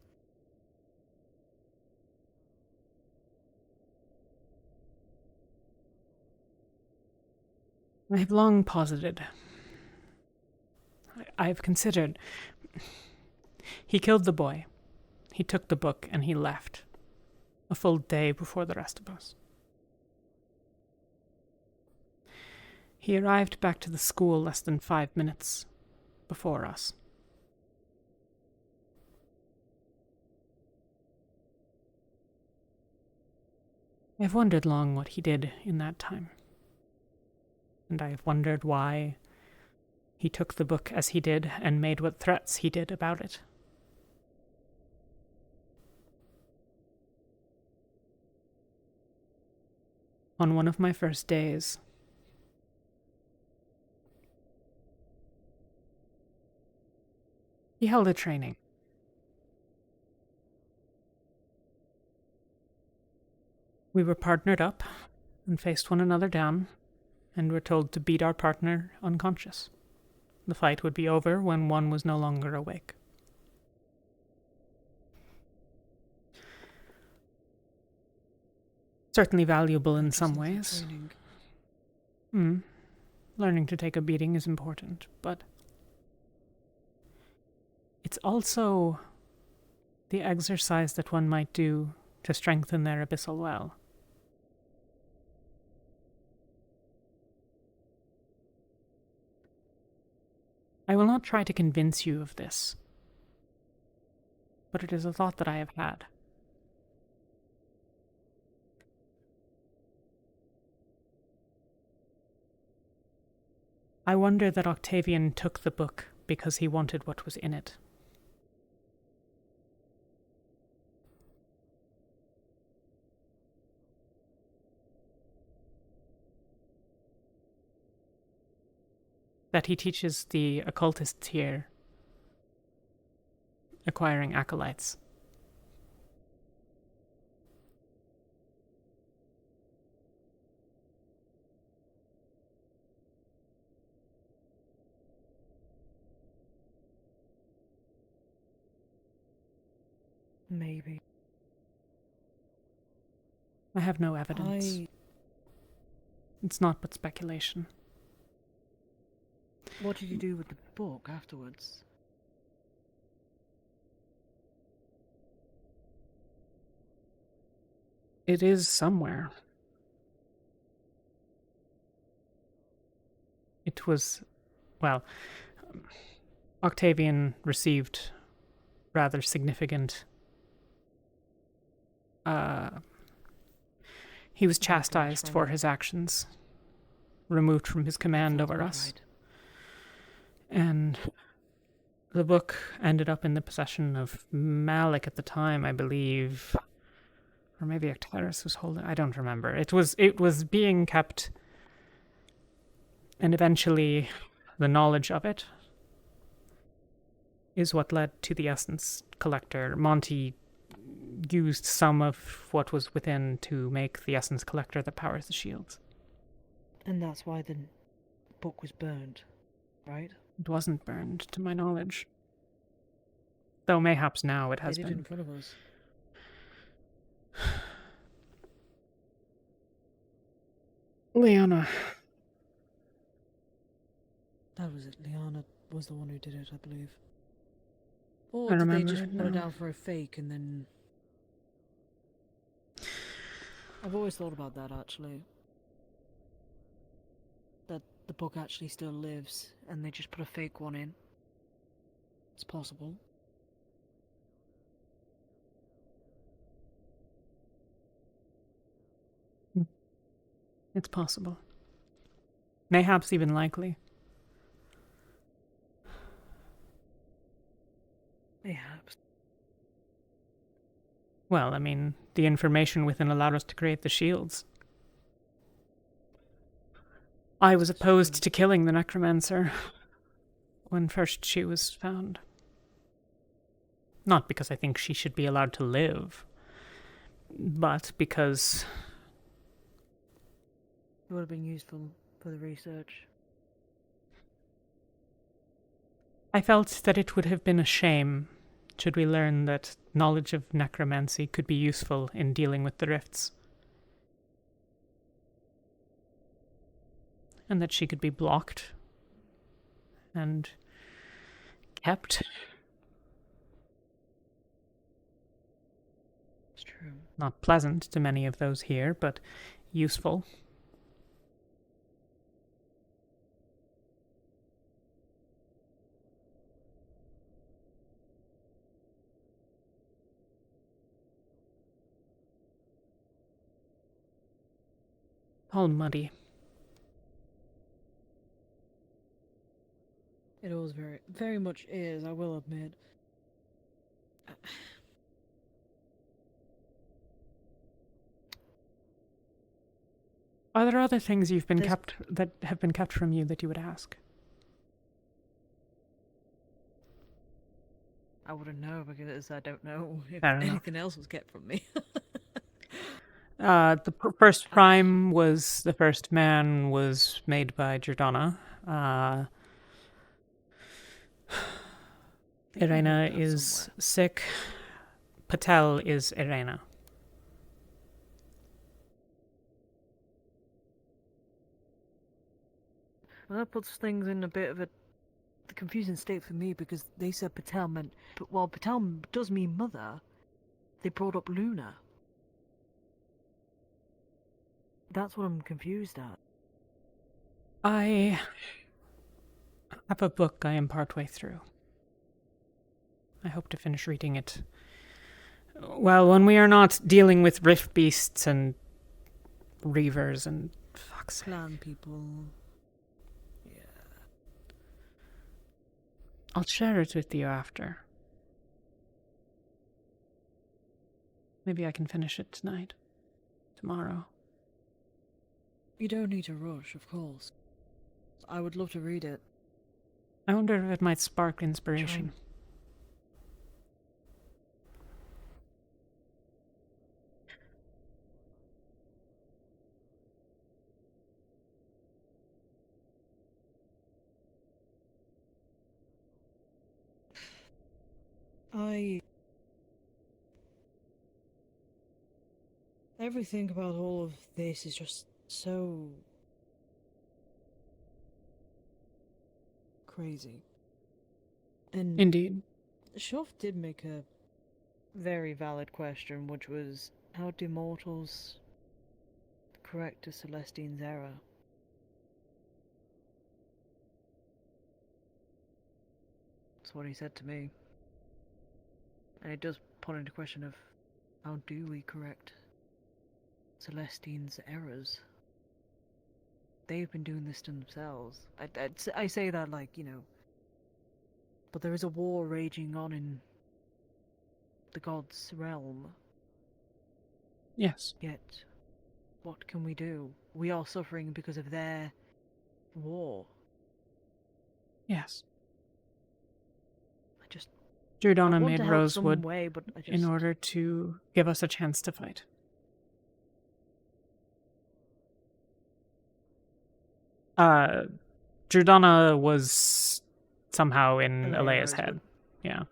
I have long posited. I have considered. He killed the boy. He took the book and he left. A full day before the rest of us. He arrived back to the school less than 5 minutes before us. I've wondered long what he did in that time. And I have wondered why he took the book as he did and made what threats he did about it. On one of my first days, he held a training. We were partnered up and faced one another down, and were told to beat our partner unconscious. The fight would be over when one was no longer awake. Certainly valuable in some ways. Learning to take a beating is important, but it's also the exercise that one might do to strengthen their abyssal well. I will not try to convince you of this, but it is a thought that I have had. I wonder that Octavian took the book because he wanted what was in it. That he teaches the occultists here, acquiring acolytes. Maybe. I have no evidence. It's not but speculation. What did you do with the book afterwards? It is somewhere. It was, well, Octavian received rather significant. He was chastised for his actions, removed from his command over us. And the book ended up in the possession of Malik at the time, I believe. Or maybe Actaris was holding, I don't remember. It was being kept, and eventually the knowledge of it is what led to the Essence Collector. Monty used some of what was within to make the Essence Collector that powers the shields. And that's why the book was burned, right? It wasn't burned, to my knowledge. Though mayhaps now it has They did been. it in front of us. Liana. That was it. Liana was the one who did it, I believe. Or I did they remember just it put it now. down for a fake and then... I've always thought about that, actually. That the book actually still lives, and they just put a fake one in. It's possible. It's possible. Mayhaps even likely. Mayhaps. Well, I mean, the information within allowed us to create the shields. I was opposed to killing the necromancer when first she was found. Not because I think she should be allowed to live, but because It would have been useful for the research. I felt that it would have been a shame should we learn that knowledge of necromancy could be useful in dealing with the rifts. And that she could be blocked and kept. It's true. Not pleasant to many of those here, but useful. All muddy. It always very much is, I will admit. Are there other things you've been There's- kept that have been kept from you that you would ask? I wouldn't know because I don't know if Fair enough. anything else was kept from me. The first prime was the first man was made by Jordana. Irena is sick. Patel is Irena. Well, that puts things in a bit of a confusing state for me because they said Patel meant, but while Patel does mean mother, they brought up Luna. That's what I'm confused at. I have a book I am partway through. I hope to finish reading it. Well, when we are not dealing with rift beasts and reavers and fuck's clan people. Yeah. I'll share it with you after. Maybe I can finish it tonight. Tomorrow. You don't need to rush, of course. I would love to read it. I wonder if it might spark inspiration. Everything about all of this is just so crazy. And Indeed. Shoff did make a very valid question, which was, how do mortals correct a Celestine's error? That's what he said to me. And it does put into question of, how do we correct Celestine's errors? They've been doing this to themselves. I say that like, you know, but there is a war raging on in the gods' realm. Yes. Yet, what can we do? We are suffering because of their war. Yes. I just... Jordana want made to help some Rosewood way, but I in order to give us a chance to fight. Jordana was somehow in Alea's head. Yeah.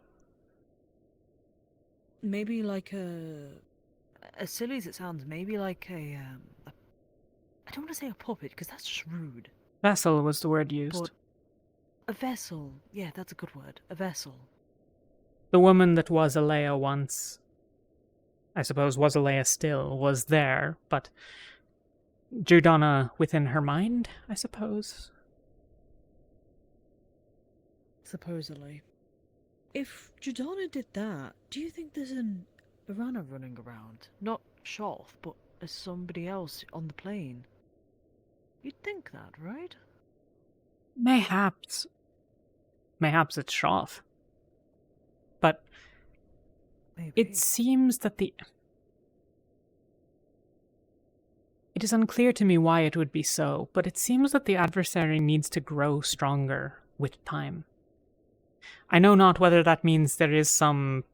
Maybe like as silly as it sounds, maybe like I don't want to say a puppet, because that's just rude. Vessel was the word used. But a vessel. Yeah, that's a good word. A vessel. The woman that was Alea once, I suppose was Alea still, was there, but Jordana within her mind, I suppose. Supposedly. If Jordana did that, do you think there's an Irana running around? Not Shoff, but as somebody else on the plane? You'd think that, right? Mayhaps. Mayhaps it's Shoff. But it seems that it is unclear to me why it would be so, but it seems that the adversary needs to grow stronger with time. I know not whether that means there is some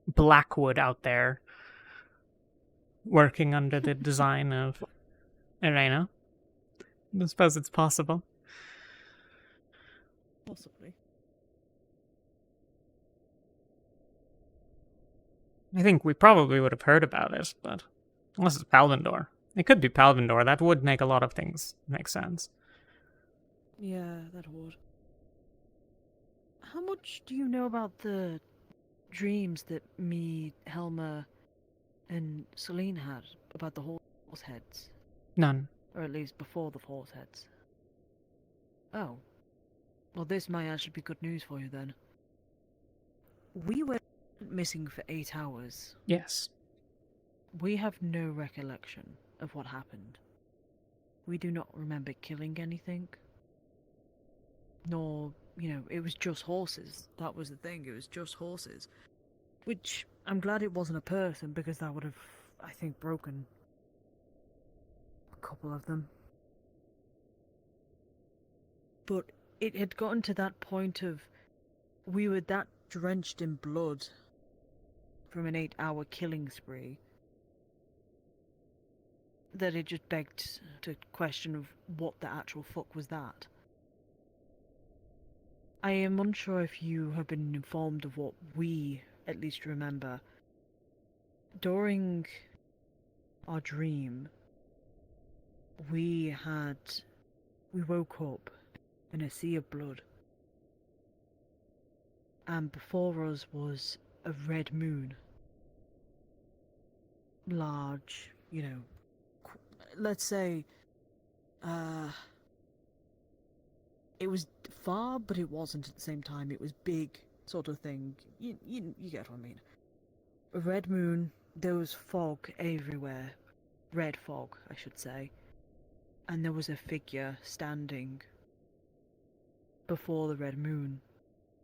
Blackwood out there working under the design of Irena. I suppose it's possible. Possibly. I think we probably would have heard about it, but unless it's Palvindor. It could be Palvindor. That would make a lot of things make sense. Yeah, that would. How much do you know about the dreams that me, Helma, and Celine had about the horse heads? None. Or at least before the horse heads. Oh. Well, this might actually be good news for you then. We were missing for 8 hours. Yes. We have no recollection of what happened. We do not remember killing anything. Nor, you know, it was just horses. That was the thing, it was just horses. Which, I'm glad it wasn't a person, because that would have, I think, broken a couple of them. But it had gotten to that point of, we were that drenched in blood from an 8-hour killing spree that it just begged the question of what the actual fuck was that. I am unsure if you have been informed of what we at least remember. During our dream, we woke up in a sea of blood. And before us was a red moon. Large, let's say, it was far, but it wasn't at the same time. It was big, sort of thing. You get what I mean. A red moon, there was fog everywhere. Red fog, I should say. And there was a figure standing before the red moon,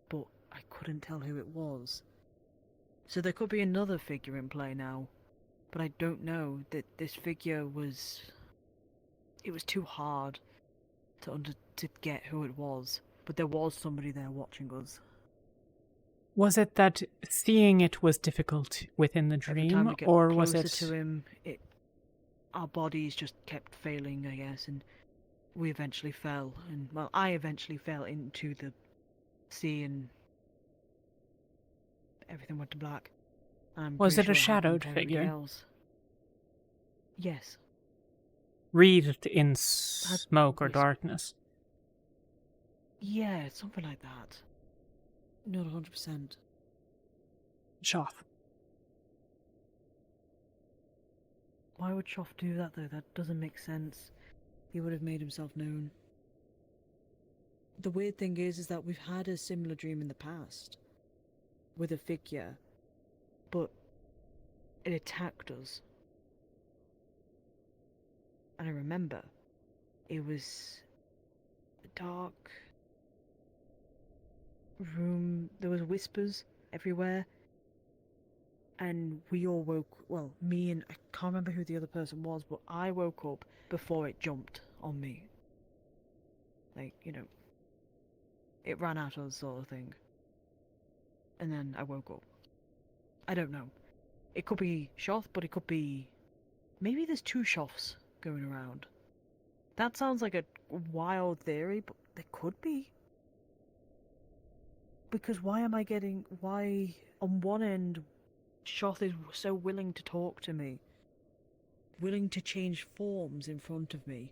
but I couldn't tell who it was. So there could be another figure in play now, but I don't know. That this figure was... It was too hard to get who it was, but there was somebody there watching us. Was it that seeing it was difficult within the Every time dream, we get or was closer it... to him, our bodies just kept failing, I guess, and we eventually fell. And well, I eventually fell into the sea, and everything went to black. I'm Was pretty it a sure happened shadowed to everybody figure? else. Yes. Wreathed in smoke or darkness? Yeah, something like that. Not 100%. Shoff. Why would Shoff do that, though? That doesn't make sense. He would have made himself known. The weird thing is that we've had a similar dream in the past. With a figure. But it attacked us. And I remember, it was a dark room. There was whispers everywhere. And we all woke, well, me and, I can't remember who the other person was, but I woke up before it jumped on me. Like, it ran at us sort of thing. And then I woke up. I don't know. It could be Shoth, but it could be... Maybe there's two Shoths going around. That sounds like a wild theory, but there could be. Because why on one end, Shoth is so willing to talk to me, willing to change forms in front of me,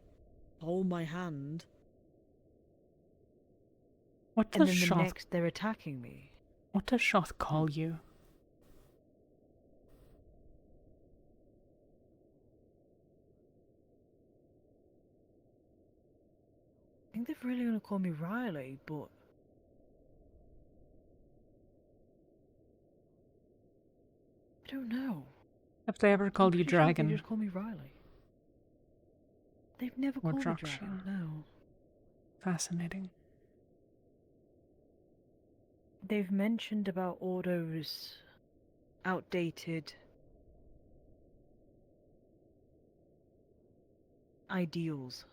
hold my hand, What and does then the Shoth... next they're attacking me. What does Shoth call you? I think they're really gonna call me Riley, but I don't know. Have they ever called you Pretty sure Dragon? they just call me Riley. They've never Or called me Droxia. Dragon, no. Fascinating. They've mentioned about Ordo's outdated ideals.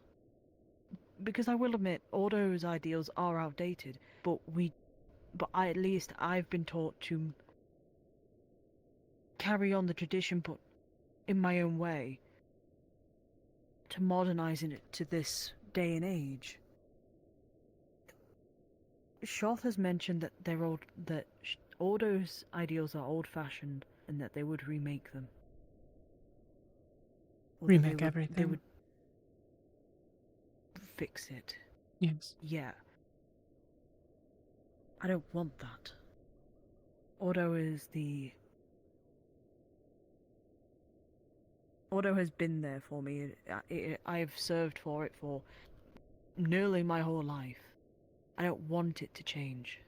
Because I will admit, Ordo's ideals are outdated, but at least I've been taught to carry on the tradition, but in my own way, to modernising it to this day and age. Shoth has mentioned that Ordo's ideals are old-fashioned and that they would remake them. Remake everything. They would fix it. Yes. Yeah. I don't want that. Ordo has been there for me. I've served for it for nearly my whole life. I don't want it to change.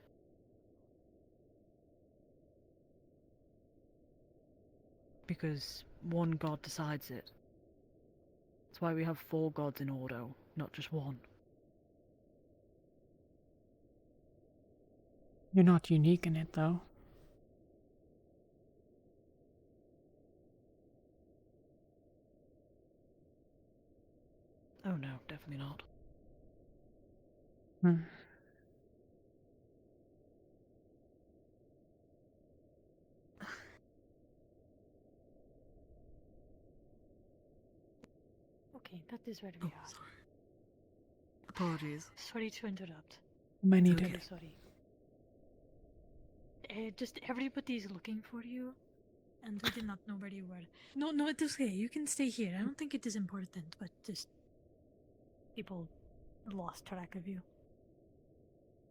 Because one god decides it. That's why we have 4 gods in Ordo, not just one. You're not unique in it, though. Oh no, definitely not. Hmm. Okay, that is where we are. Apologies. Sorry to interrupt. Am I It's needed? okay, sorry. Just everybody's looking for you, and we did not know where you were. No, it's okay. You can stay here. I don't think it is important, but just people lost track of you.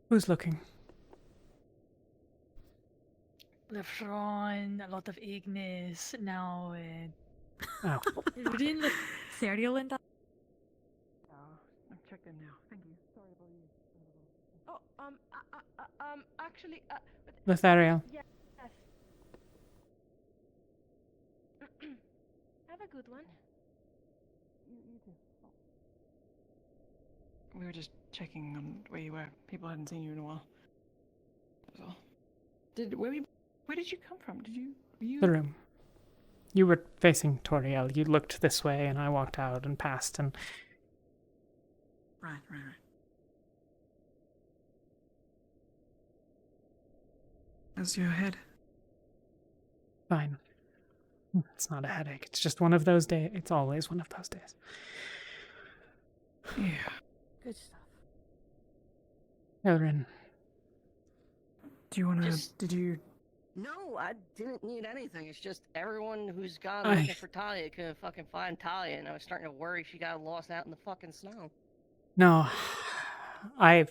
Who's looking? Lefron, a lot of Ignis, now Oh. we're doing the cereal and that. I've checked in now. Thank you. Sorry about you. Oh, actually, Lothario. yes. Have a good one. You too. We were just checking on where you were. People hadn't seen you in a while. That was all. Where did you come from? Were you? The room. You were facing Toriel. You looked this way, and I walked out and passed, and... Right. How's your head? Fine. It's not a headache. It's just one of those days. It's always one of those days. Yeah. Good stuff. Elrin. Do you want to... Did you... No, I didn't need anything. It's just everyone who's gone looking for Talia couldn't fucking find Talia, and I was starting to worry she got lost out in the fucking snow. No. Are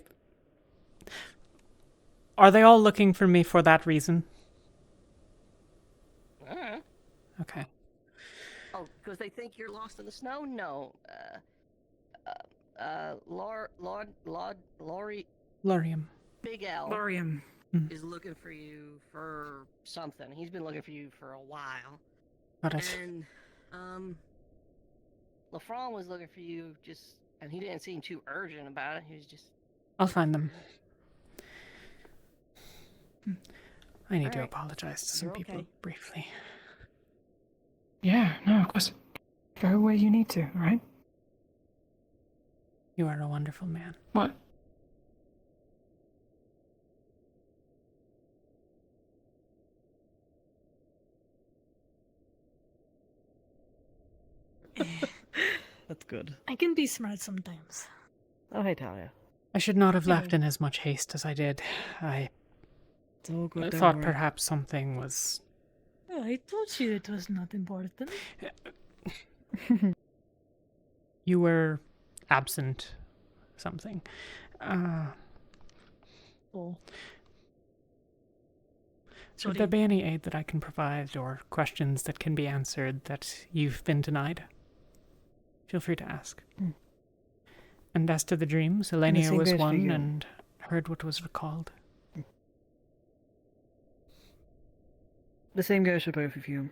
they all looking for me for that reason? Okay. Oh, because they think you're lost in the snow? No. Lorium. Big L. Lorium. Is looking for you for something. He's been looking for you for a while. Got it. And, LaFron was looking for you and he didn't seem too urgent about it. He was just... I'll find them. I need to apologize to some people briefly. Yeah, no, of course. Go where you need to, right? You are a wonderful man. What? That's good. I can be smart sometimes. Oh, hey, Talia. I should not have left in as much haste as I did. It's all good, I don't thought worry. perhaps something was... Oh, I told you it was not important. You were absent something. Oh. Would there be any aid that I can provide or questions that can be answered that you've been denied? Feel free to ask. And as to the dreams, Elenia was one and heard what was recalled. The same goes for both of you.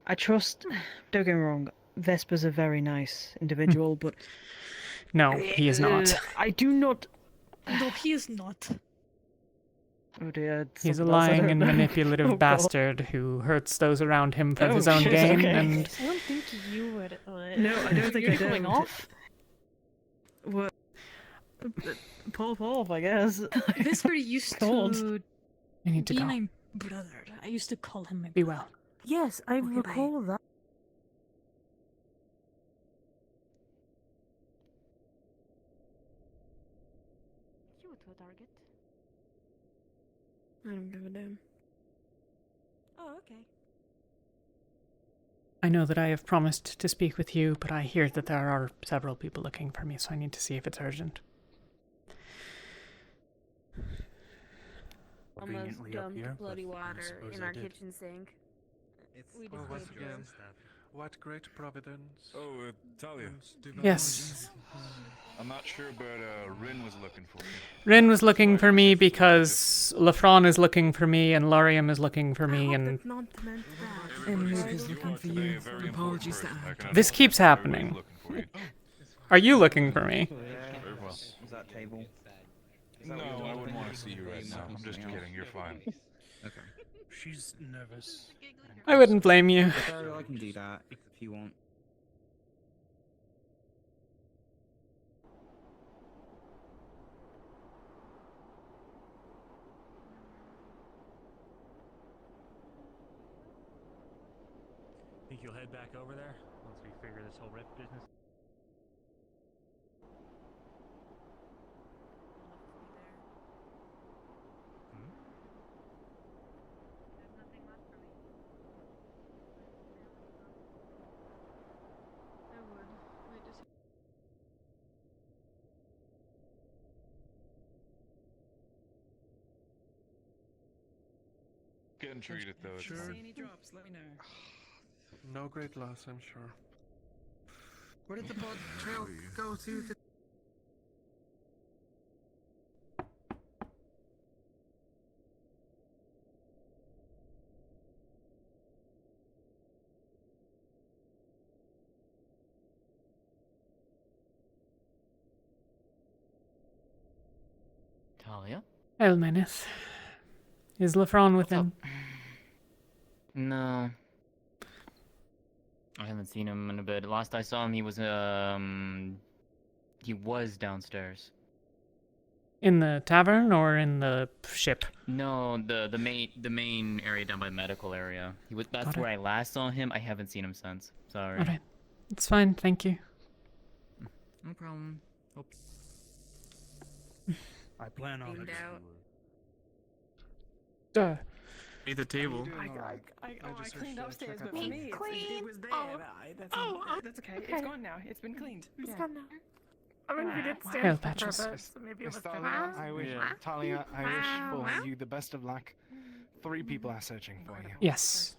I trust, don't get me wrong, Vesper's a very nice individual, but... No, he is not. I do not... No, he is not. Oh dear. He's a something else I lying don't and know. manipulative Oh, God. bastard who hurts those around him for Oh, his own shit, gain, okay. and... I don't think you would... No, I don't think you're I do. going off? What? Pull off, I guess. Vesper used Cold. to I need to be go. my brother. I used to call him my Be well. Yes, I recall that. You to a target. I don't give a damn. Oh, okay. I know that I have promised to speak with you, but I hear that there are several people looking for me, so I need to see if it's urgent. Almost dumped bloody water in our kitchen sink. We just once need again, to- what great providence. Oh, Talia. Yes. I'm not sure, but Rin was looking for you. Rin was looking for me because Lafron is looking for me and Lorium is looking for me, and And Luke is looking for you. Apologies to add. this keeps happening. Are you looking for me? Very well. Is that table? No, I wouldn't want to see you right now. I'm just kidding. You're fine. Okay. She's nervous. I wouldn't blame you. I can do that if you want. Think you'll head back over there once we figure this whole rift business. Getting treated though. Sure. See any drops? Let me know. No great loss, I'm sure. Where did the pod trail go to? Talia? El Magnus. Is Lefron with him? No. I haven't seen him in a bit. Last I saw him, he was downstairs. In the tavern or in the ship? No, the main area down by the medical area. That's Got it. where I last saw him. I haven't seen him since. Sorry. Alright. It's fine, thank you. No problem. I plan on it. Made the table. I cleaned upstairs, but for Me me, clean? it was there. Oh. That's okay. It's gone now. It's been cleaned. It's gone now. I mean, we did Hell, stairs for Patches. purpose, so maybe it was Talia, I wish, Yeah. Talia, I wish for you the best of luck. 3 people are searching for you. Yes.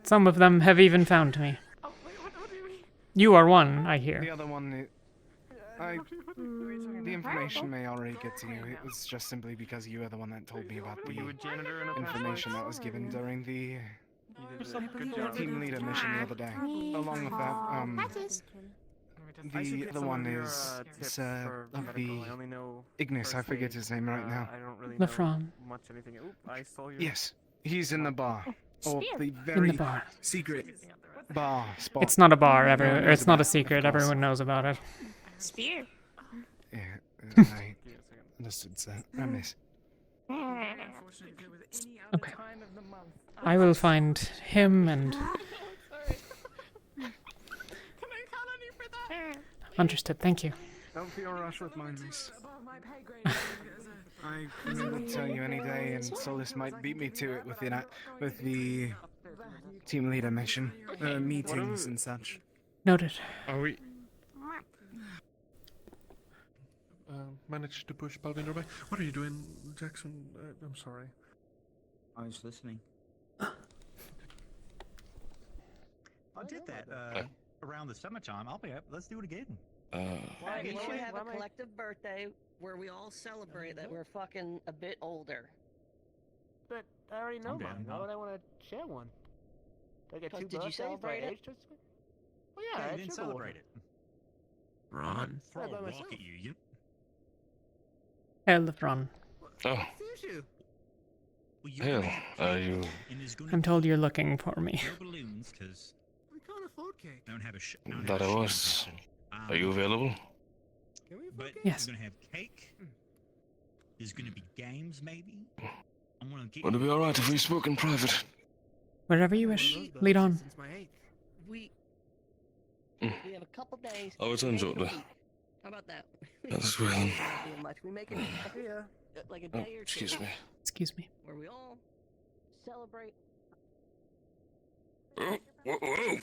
Some of them have even found me. You are one, I hear. The other one, the information may already get to you. It was just simply because you are the one that told me about the information that was given during the team leader mission the other day. Along with that, the other one is of the Ignis. I forget his name right now. Lefron. Yes, he's in the bar. Or the In very the bar. secret bar spot. It's not a bar, it's not a secret, everyone knows about it. Spear. Yeah, I understood, sir. I miss. Okay. I will find him and... Understood, thank you. Don't feel rushed with mine, miss. I can tell you any day, and Solus might beat me to it with the team leader mission, meetings and such. Noted. Are we? Managed to push Balvinder back. What are you doing, Jackson? I'm sorry. I was listening. I did that around the summertime. I'll be up. Let's do it again. We should have a collective birthday where we all celebrate that we're fucking a bit older. But I already know Okay. mine. Why would I want to share one? Do I get 2 Did you birthdays celebrate by it? age? Well, yeah, Yeah, I you didn't sugar celebrate water. it. Ron. Throw a by rock myself. at you. Hell, Lefron. Oh, Excuse you. hell, are you? I'm told you're looking for me. No balloons, because We can't afford cake. don't have a don't have That a I shit was. in Are you available? But Yes. we're gonna have cake. There's gonna be games, maybe. I'm gonna get. Would it be alright if we spoke in private? Wherever you wish, lead on. We Mm. we have a couple days. Oh, it's to on make a Jordan. week. How about that? That's well. Not doing much. We make it like a Oh, day or two. excuse me. Excuse me. Where we all celebrate. Oh, whoa, whoa.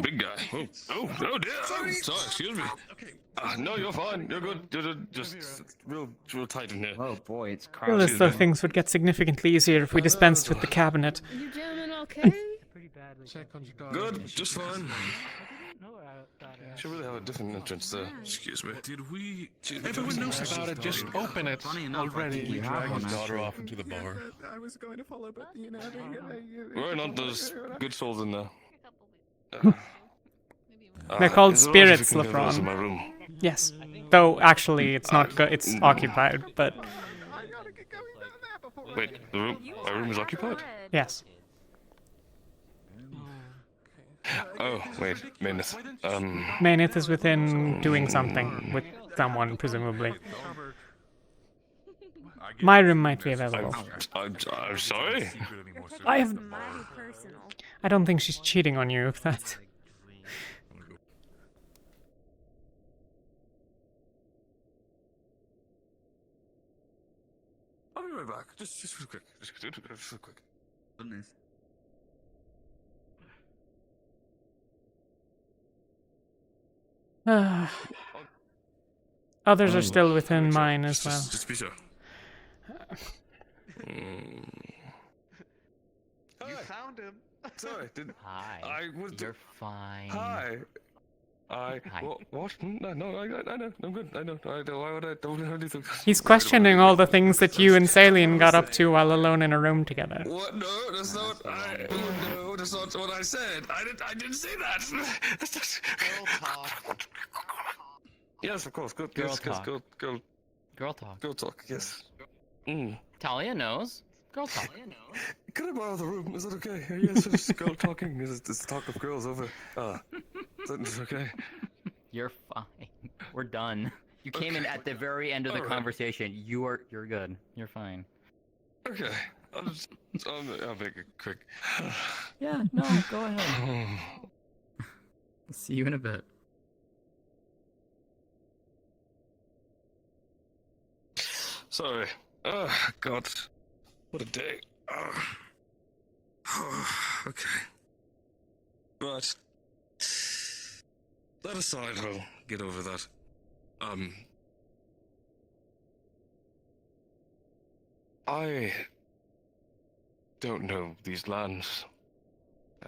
Big guy. Oh dear. Sorry, excuse me. No, you're fine. You're good. You're just real tight in here. Oh boy, it's I feel as though things would get significantly easier if we dispensed with the cabinet. You gentlemen okay? Check on your dog. Good, just fine. Should really have a different entrance there. Excuse me. Did we? Everyone knows about it. Just open it already. We drag his daughter off into the bar. I was going to follow, but you know. Right on, there's good souls in there. They're called is it alright if spirits, you can have those in my Lefron. room? Yes. Though, actually, it's not good. It's occupied, but... Wait, my room is occupied? Yes. Oh, wait, Magnus. Maynith is within doing something with someone, presumably. My room might be available. I'm sorry? I don't think she's cheating on you, if that's... be right back. Just real quick. Just real quick. Goodness. Others are still within mine as well. Just be sure. You found him. Sorry, didn't. Hi. I was. You're fine. Hi. Hi. What? No, I know. I'm good. I know. Why would I? Don't know anything. He's questioning all the things that you and Salien got up to while alone in a room together. What? No, that's not. No, that's not what I said. I didn't say that. Girl talk. Yes, of course. Good. Girl Yes, talk. Girl talk. Girl talk. Yes. Talia knows. Girl talk. Can I borrow the room? Is that okay? Yes, it's girl talking. It's talk of girls over. Is that okay? You're fine. We're done. You came in at the very end of the conversation. You're good. You're fine. Okay. I'll make it quick. Yeah, no, go ahead. See you in a bit. Sorry. God. What a day. Okay. Right. That aside, I'll get over that. I don't know these lands.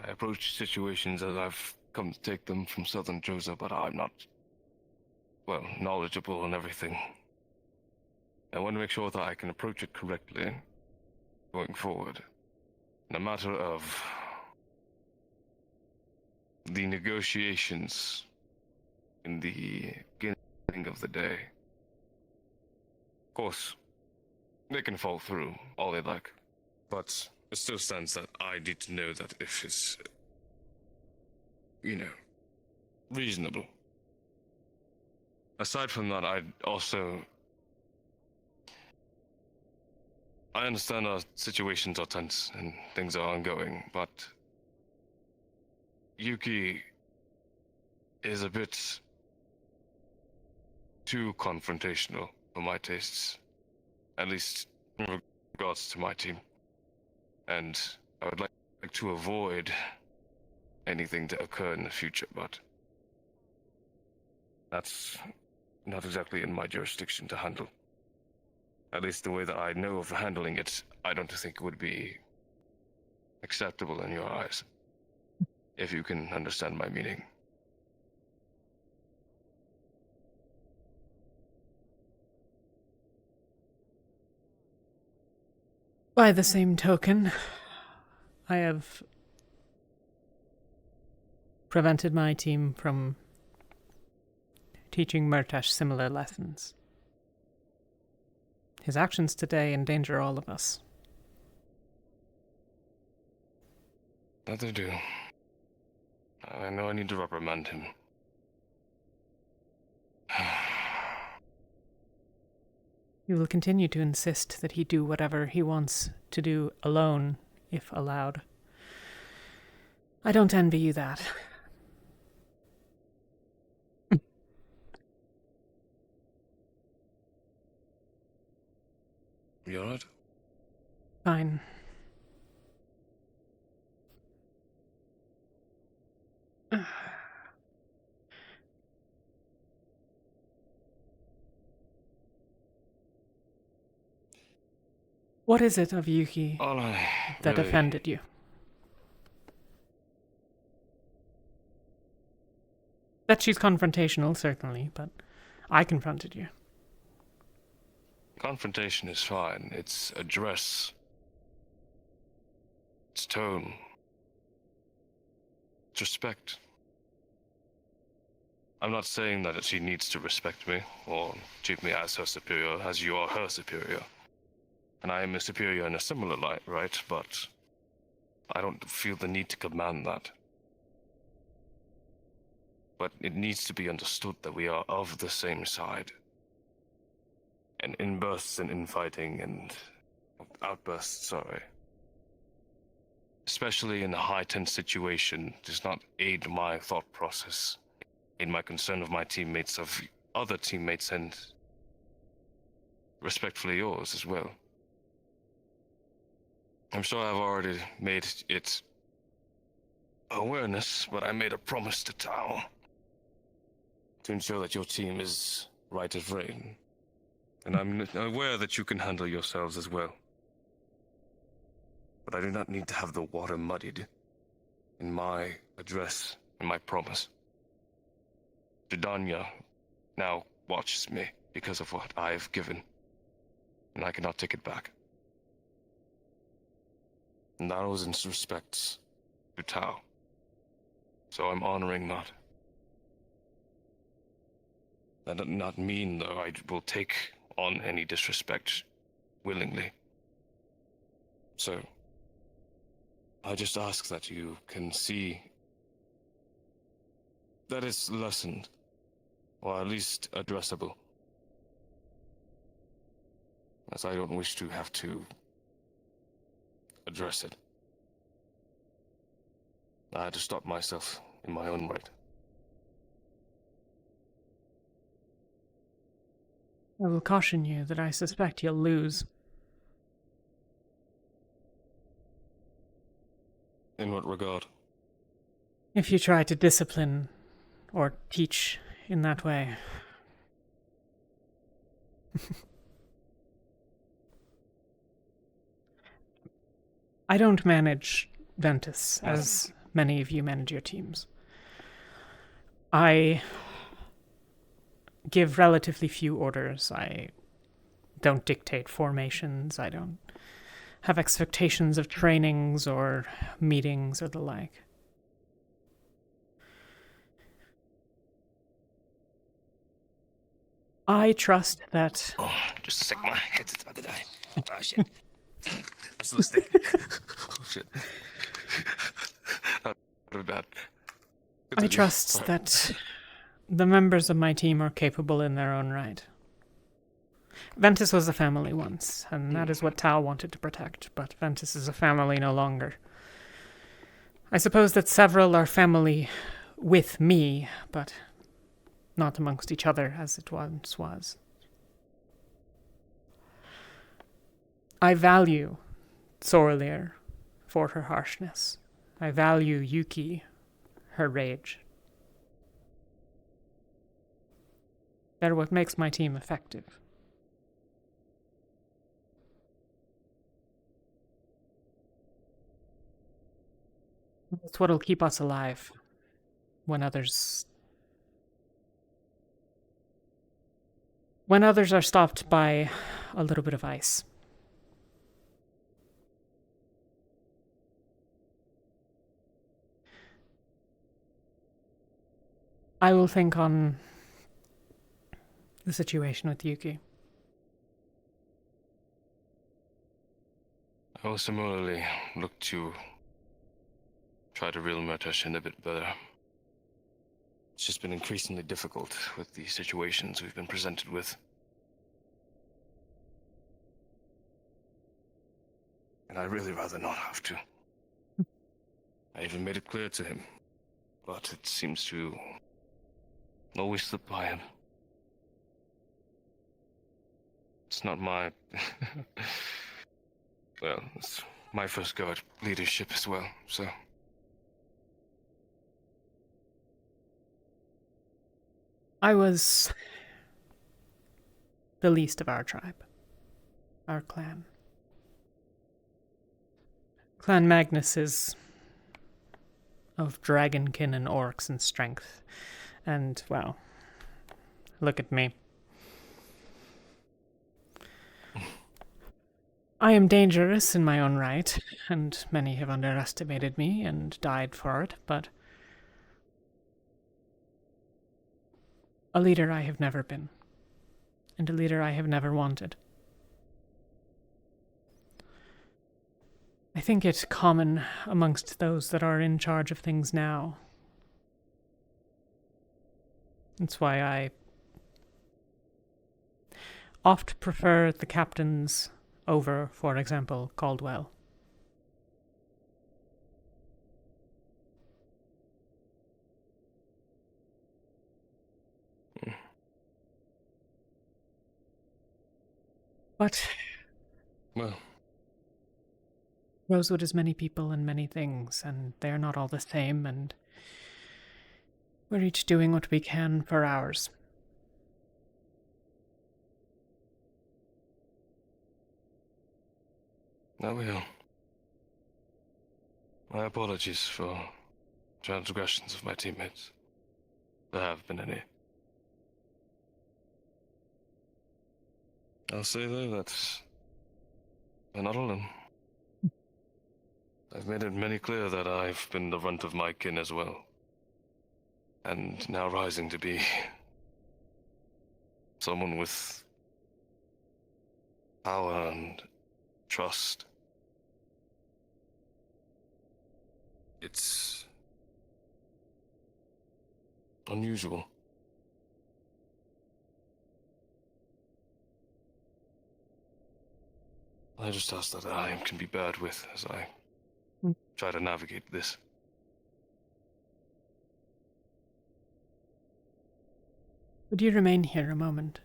I approach situations as I've come to take them from Southern Droza, but I'm not, well, knowledgeable on everything. I want to make sure that I can approach it correctly going forward. In a matter of the negotiations in the beginning of the day. Of course, they can fall through all they like, but it still stands that I need to know that if it's, reasonable. Aside from that, I understand our situations are tense and things are ongoing, but Yuki is a bit too confrontational for my tastes, at least in regards to my team. And I would like to avoid anything to occur in the future, but that's not exactly in my jurisdiction to handle. At least the way that I know of handling it, I don't think it would be acceptable in your eyes. If you can understand my meaning. By the same token, I have prevented my team from teaching Murtash similar lessons. His actions today endanger all of us. That they do. I know I need to reprimand him. You will continue to insist that he do whatever he wants to do alone, if allowed. I don't envy you that. You alright? Fine. What is it of Yuki that offended you? That she's confrontational, certainly, but I confronted you. Confrontation is fine. It's address. It's tone. It's respect. I'm not saying that she needs to respect me or treat me as her superior, as you are her superior. And I am a superior in a similar light, right? But I don't feel the need to command that. But it needs to be understood that we are of the same side. And inbursts and infighting and outbursts, especially in a high-tense situation, does not aid my thought process, aid my concern of my teammates, of other teammates, and respectfully yours as well. I'm sure I've already made it awareness, but I made a promise to Tao to ensure that your team is right as rain. And I'm aware that you can handle yourselves as well. But I do not need to have the water muddied in my address and my promise. Didanya now watches me because of what I have given, and I cannot take it back. And that was in respect to Tao. So I'm honoring that. That does not mean, though, I will take on any disrespect willingly. So, I just ask that you can see that it's lessened, or at least addressable. As I don't wish to have to address it. I had to stop myself in my own right. I will caution you that I suspect you'll lose. In what regard? If you try to discipline or teach in that way. I don't manage Ventus as many of you manage your teams. I give relatively few orders. I don't dictate formations. I don't have expectations of trainings or meetings or the like. I trust that... Oh, just a sec, my head's about to die. Oh, shit. I'm still stick. Oh, shit. That would be bad. I trust that the members of my team are capable in their own right. Ventus was a family once, and that is what Tao wanted to protect, but Ventus is a family no longer. I suppose that several are family with me, but not amongst each other as it once was. I value Sorlier for her harshness. I value Yuki, her rage. They're what makes my team effective. It's what'll keep us alive when others are stopped by a little bit of ice. I will think on the situation with Yuki. I will similarly look to try to reel my attention a bit better. It's just been increasingly difficult with the situations we've been presented with. And I'd really rather not have to. I even made it clear to him, but it seems to always slip by him. It's not my... well, it's my first go at leadership as well, so... I was the least of our tribe, our clan. Clan Magnus is of dragonkin and orcs in strength, and, well, look at me. I am dangerous in my own right, and many have underestimated me and died for it, but a leader I have never been, and a leader I have never wanted. I think it's common amongst those that are in charge of things now. That's why I oft prefer the captains over, for example, Caldwell. But... well... Rosewood is many people and many things, and they're not all the same, and we're each doing what we can for ours. There we are. My apologies for transgressions of my teammates. There have been any. I'll say though that we're not alone. I've made it many clear that I've been the runt of my kin as well. And now rising to be someone with power and trust. It's unusual. I just ask that I can be bared with as I try to navigate this. Would you remain here a moment?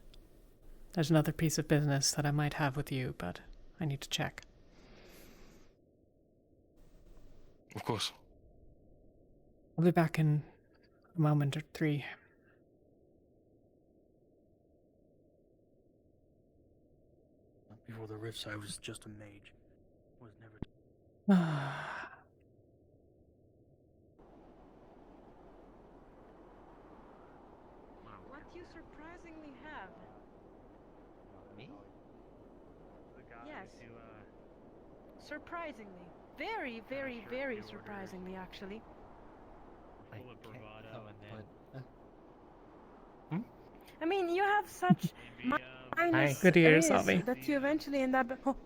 There's another piece of business that I might have with you, but I need to check. Of course. I'll be back in a moment or 3. Before the rifts, I was just a mage. Was never. What you surprisingly have? Me? Yes. Surprisingly. Very, very, very surprisingly, actually. I mean, you have such minus Good ears, risk Avi. that you eventually end up. Oh.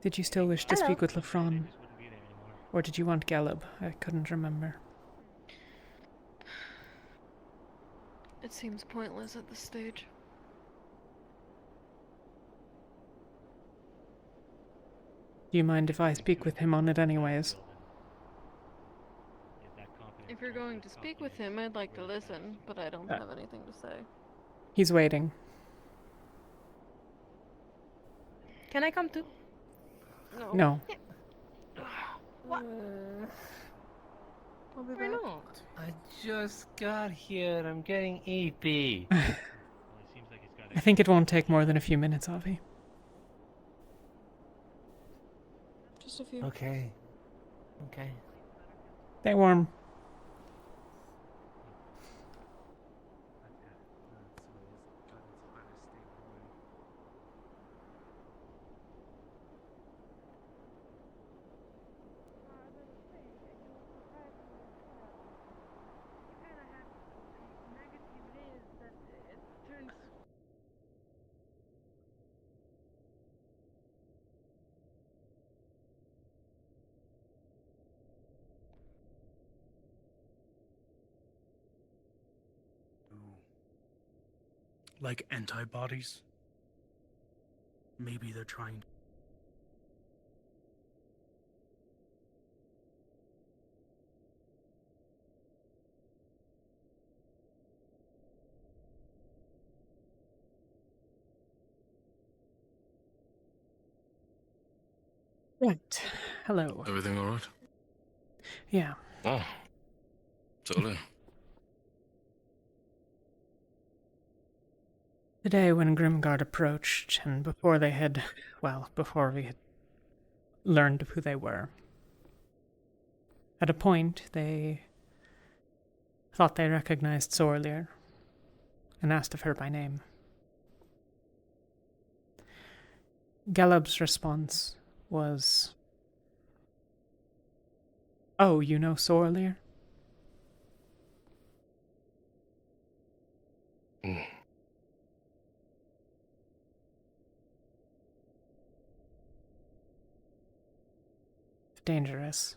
Did you still wish to Hello. speak with Lefron? Or did you want Galeb? I couldn't remember. It seems pointless at this stage. Do you mind if I speak with him on it anyways? If you're going to speak with him, I'd like to listen, but I don't have anything to say. He's waiting. Can I come too? No. What? I'll be Why back. not? I just got here and I'm getting EP. I think it won't take more than a few minutes, Avi. Just a few. Okay. Okay. Stay warm. Like antibodies? Maybe they're trying. Right. Hello. Everything alright? Yeah. Oh. Talia. Today, when Grimguard approached, and before we had learned who they were, at a point they thought they recognized Sorlier and asked of her by name. Galeb's response was, "Oh, you know Sorlier?" Dangerous.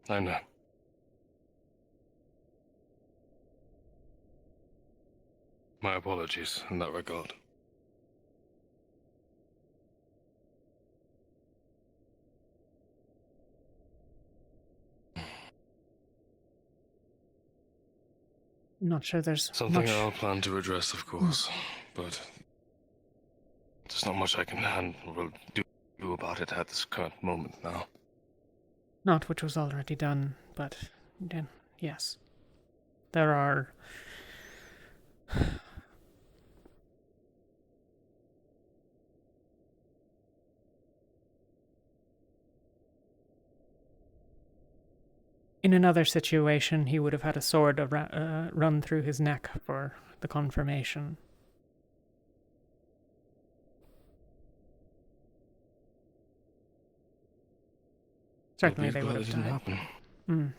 I know. My apologies in that regard. I'm not sure there's Something much. I'll plan to address, of course, but There's not much I can do about it at this current moment now. Not which was already done, but then, yes. There are... In another situation, he would have had a sword run through his neck for the confirmation. Certainly they would have didn't died. happen. Mm.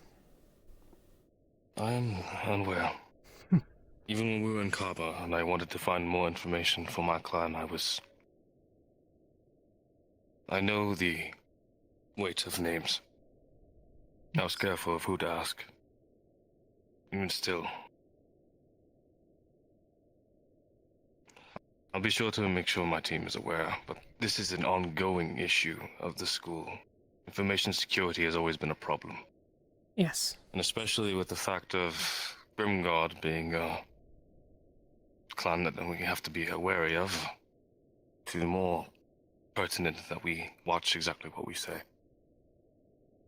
I am unaware. Even when we were in Kaba and I wanted to find more information for my clan, I know the weight of names. I was careful of who to ask. Even still. I'll be sure to make sure my team is aware, but this is an ongoing issue of the school. Information security has always been a problem. Yes. And especially with the fact of Grimgard being a clan that we have to be wary of, it's even more pertinent that we watch exactly what we say.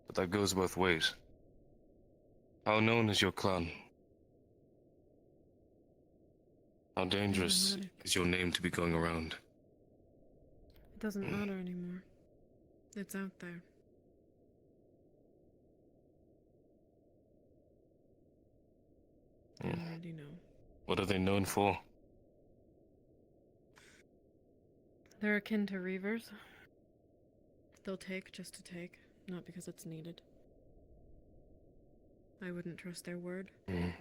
But that goes both ways. How known is your clan? How dangerous is your name to be going around? It doesn't matter anymore. It's out there. I already know. What are they known for? They're akin to Reavers. They'll take just to take, not because it's needed. I wouldn't trust their word. You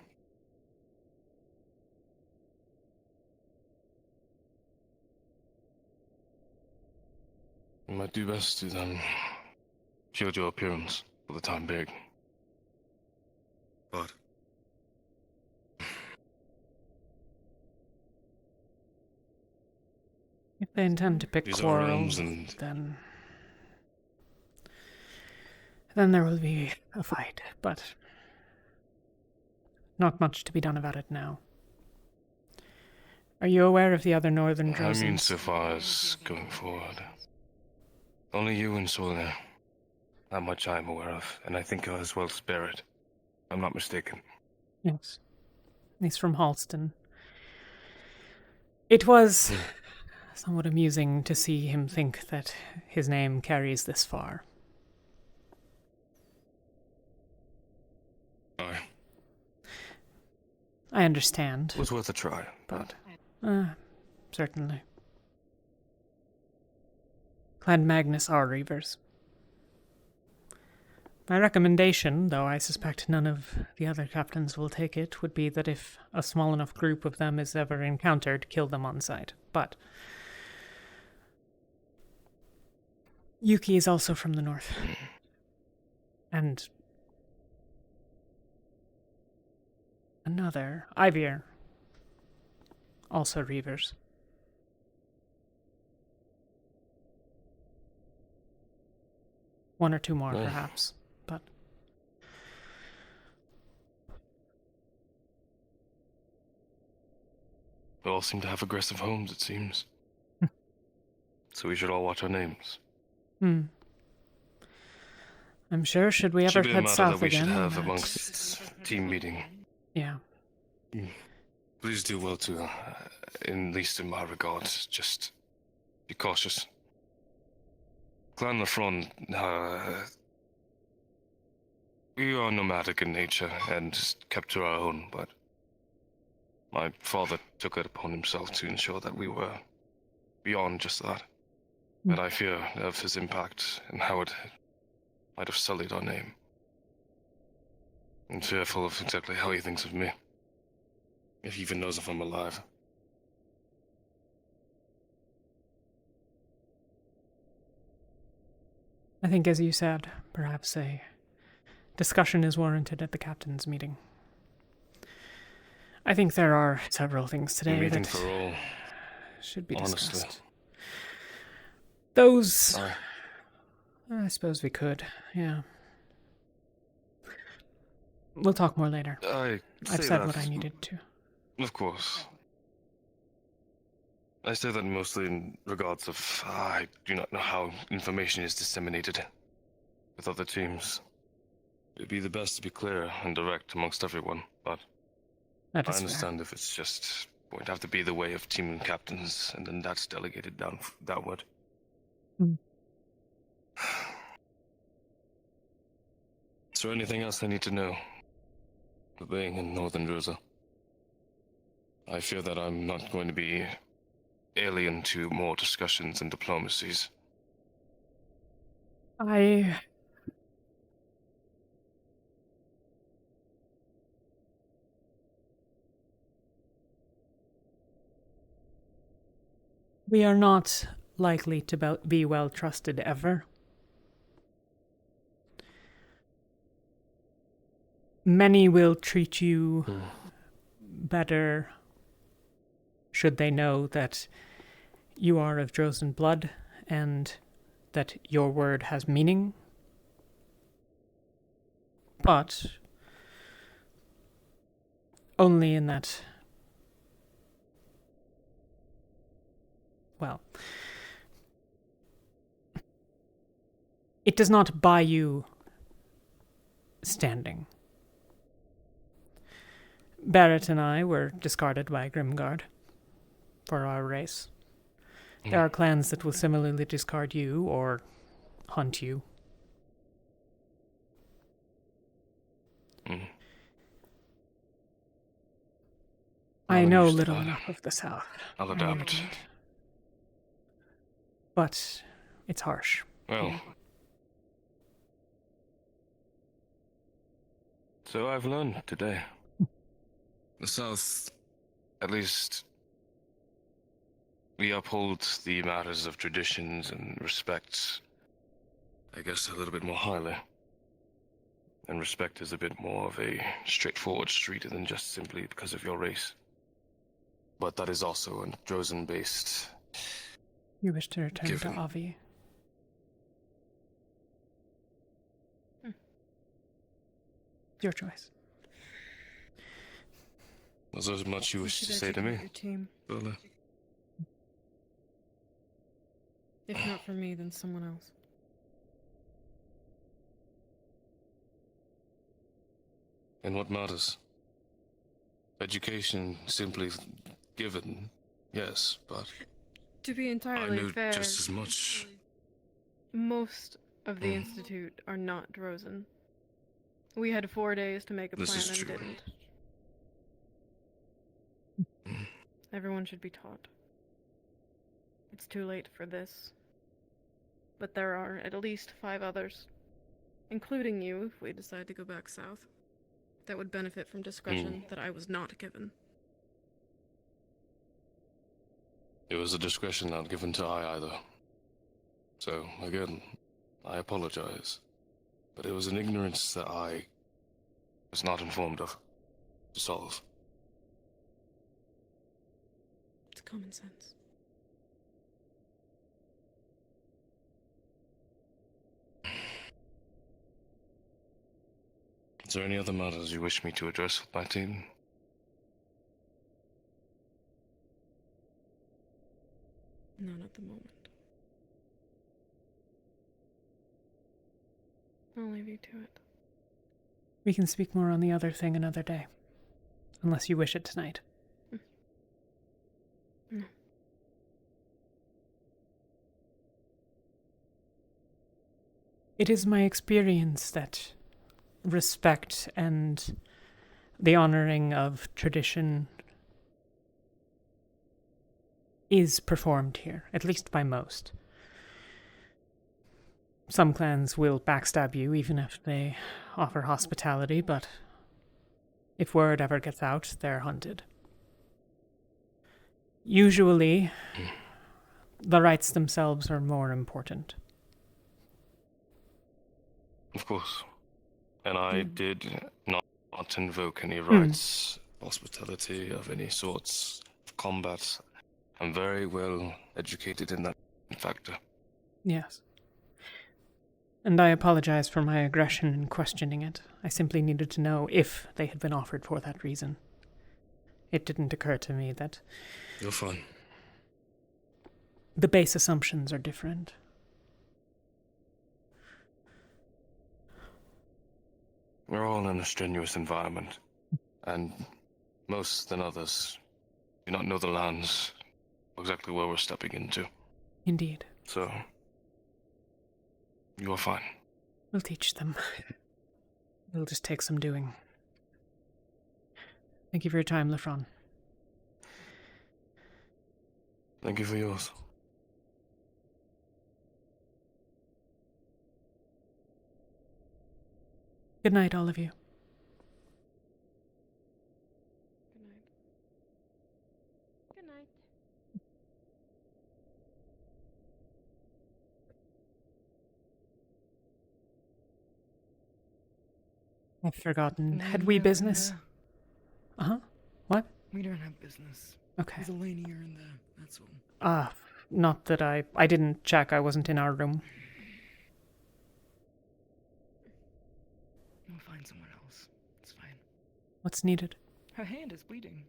might do best to then shield your appearance for the time being. But If they intend to pick these are quarrels, realms then there will be a fight, but not much to be done about it now. Are you aware of the other Northern Drozans? I mean, so far as going forward. Only you and Solia. That much I'm aware of, and I think as well Spirit. I'm not mistaken. Yes. He's from Halston. It was somewhat amusing to see him think that his name carries this far. I understand. It was worth a try. But, certainly. Clan Magnus are Reavers. My recommendation, though I suspect none of the other captains will take it, would be that if a small enough group of them is ever encountered, kill them on sight. But Yuki is also from the north. And another, Ivir, also Reavers. One or two more, perhaps, but... We all seem to have aggressive homes, it seems. So we should all watch our names. I'm sure, should we ever head south again... Should be a matter that we should have amongst team meeting. Yeah. Please do well to, at least in my regards, just be cautious. Clan Lafron, we are nomadic in nature and kept to our own, but my father took it upon himself to ensure that we were beyond just that. And I fear of his impact and how it might have sullied our name. I'm fearful of exactly how he thinks of me. If he even knows if I'm alive. I think, as you said, perhaps a discussion is warranted at the captain's meeting. I think there are several things today that for all, should be discussed. honestly. Those... I suppose we could, yeah. We'll talk more later. I've said what I needed to. Of course. I say that mostly in regards of I do not know how information is disseminated with other teams. It'd be the best to be clear and direct amongst everyone, but That I is understand if it's just going to have to be the way of team captains, and then that's delegated downward. Mm. Is there anything else I need to know? For being in Northern Droza. I fear that I'm not going to be alien to more discussions and diplomacies. We are not likely to be well trusted ever. Many will treat you better should they know that you are of Drozen blood and that your word has meaning. But only in that, well, it does not buy you standing. Barrett and I were discarded by Grimguard for our race. There are clans that will similarly discard you or hunt you. I know little enough of the South. I'll adapt. But it's harsh. Well. So I've learned today. The South, at least, we uphold the matters of traditions and respect, I guess, a little bit more highly. And respect is a bit more of a straightforward street than just simply because of your race. But that is also a Drozen-based. You wish to return to Avi? Your choice. Was there much you wish to say to me? Bella? If not for me, then someone else. And what matters? Education simply given, yes, but To be entirely I knew fair, just as much. most of the Institute are not Drozen. We had 4 days to make a This plan is and true. didn't. Everyone should be taught. It's too late for this. But there are at least 5 others, including you if we decide to go back south, that would benefit from discretion that I was not given. It was a discretion not given to I either. So, again, I apologize. But it was an ignorance that I was not informed of to solve. It's common sense. Is there any other matters you wish me to address with my team? None at the moment. I'll leave you to it. We can speak more on the other thing another day. Unless you wish it tonight. No. It is my experience that respect and the honoring of tradition is performed here, at least by most. Some clans will backstab you even if they offer hospitality, but if word ever gets out, they're hunted. Usually, the rites themselves are more important. Of course. And I did not invoke any rights, hospitality of any sorts, of combat. I'm very well educated in that factor. Yes. And I apologize for my aggression in questioning it. I simply needed to know if they had been offered for that reason. It didn't occur to me that... You're fine. the base assumptions are different. We're all in a strenuous environment, and most than others do not know the lands exactly where we're stepping into. Indeed. So, you are fine. We'll teach them. It'll just take some doing. Thank you for your time, Lefron. Thank you for yours. Good night, all of you. Good night. I've forgotten. Had we business? Uh-huh. What? We don't have business. Okay. There's a lane here and there, that's all. Not that I didn't check. I wasn't in our room. We'll find someone else. It's fine. What's needed? Her hand is bleeding.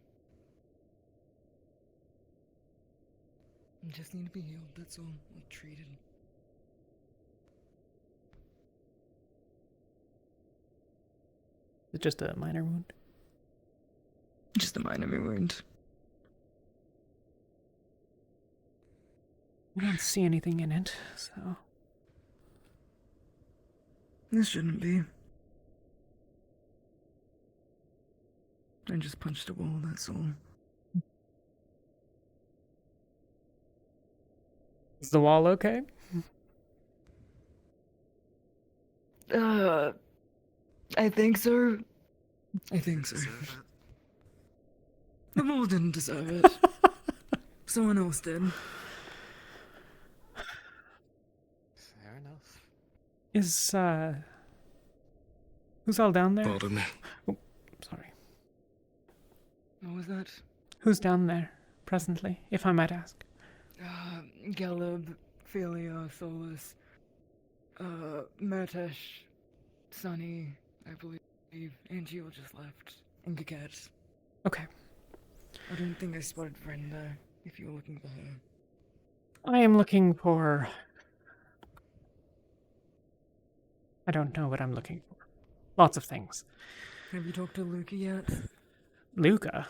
You just need to be healed, that's all. Like, treated. It's just a minor wound. Just a minor wound. I don't see anything in it, so... This shouldn't be. I just punched a wall, that's all. Is the wall okay? I think so. I think so. The wall didn't deserve it. Someone else did. Fair enough. Is, who's all down there? Pardon me. Oh, sorry. What was that? Who's down there, presently, if I might ask? Galeb, Philia, Solus, Murtesh, Sunny, I believe, and Jill just left, and Gagat. Okay. I don't think I spotted Brenda, if you were looking for her. I am looking for... I don't know what I'm looking for. Lots of things. Have you talked to Luca yet? Luca?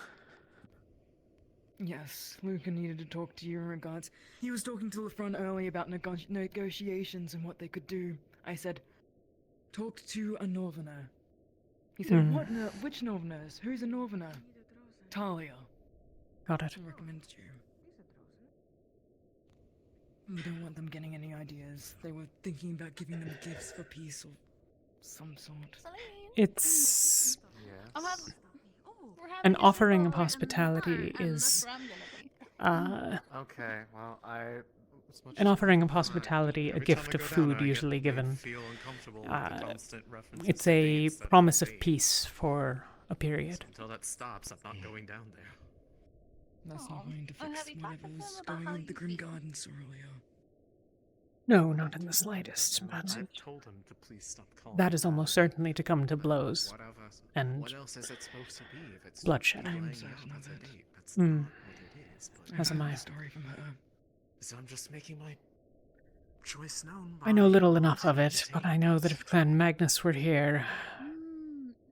Yes, Luca needed to talk to you in regards. He was talking to LeFron earlier about negotiations and what they could do. I said, talk to a Northerner. He said, what? Which Northerners? Who's a Northerner? Talia. Got it. I recommended you. We don't want them getting any ideas. They were thinking about giving them gifts for peace or some sort. It's... An offering of hospitality is... Okay, well, An offering of hospitality, a gift of food usually given. It's a promise of peace for a period. Until that stops, I'm not going down there. That's not going to fix whatever's going on with the Grim Gardens earlier. No, not in the slightest, but I've told him to please stop calling that is almost certainly to come to blows and what else is it supposed to be if it's bloodshed. That's not what it is, but As am I. Story from her. So I'm just making my choice known. I know little enough of it, but I know that if Clan Magnus were here...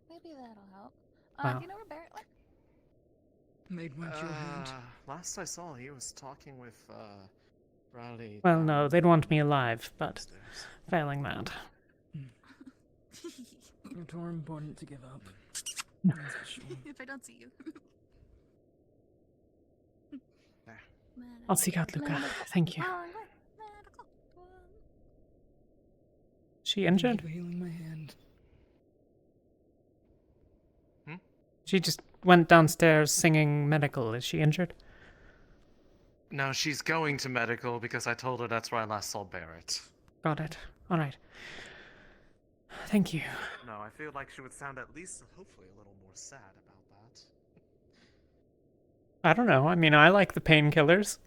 Maybe that'll help. Wow. Do you know where Barrett went? Made one your hand. Last I saw, he was talking with Riley. Well, no, they'd want me alive, but failing that. You're too important to give up. If I don't see you. I'll seek out Luca. Thank you. She injured? Healing my hand. She just went downstairs singing medical. Is she injured? No, she's going to medical because I told her that's where I last saw Barrett. Got it. Alright. Thank you. No, I feel like she would sound at least, hopefully, a little more sad about that. I don't know. I mean, I like the painkillers.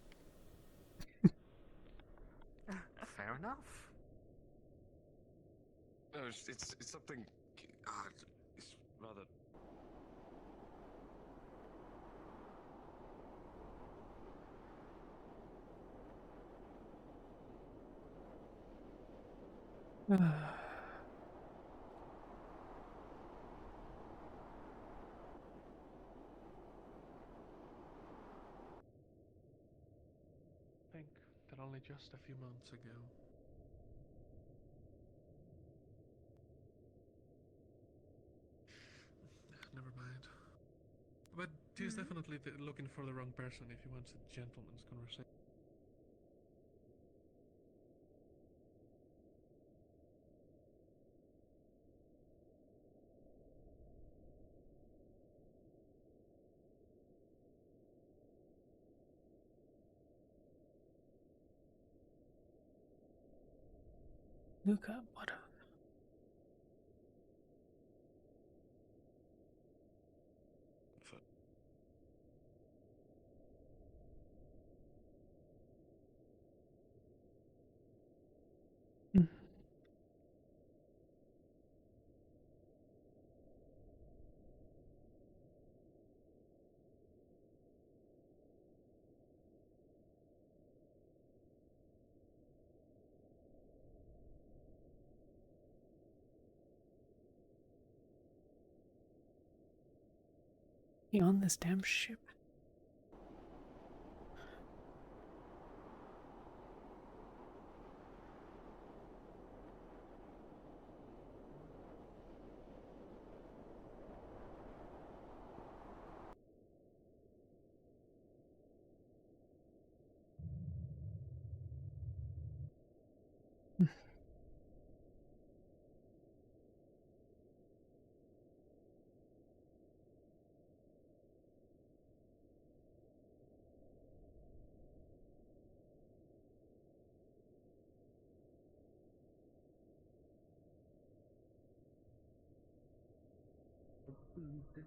Fair enough. No, it's something. It's rather. think that only just a few months ago. Never mind. But he's definitely looking for the wrong person if he wants a gentleman's conversation. Luca, what? He on this damn ship?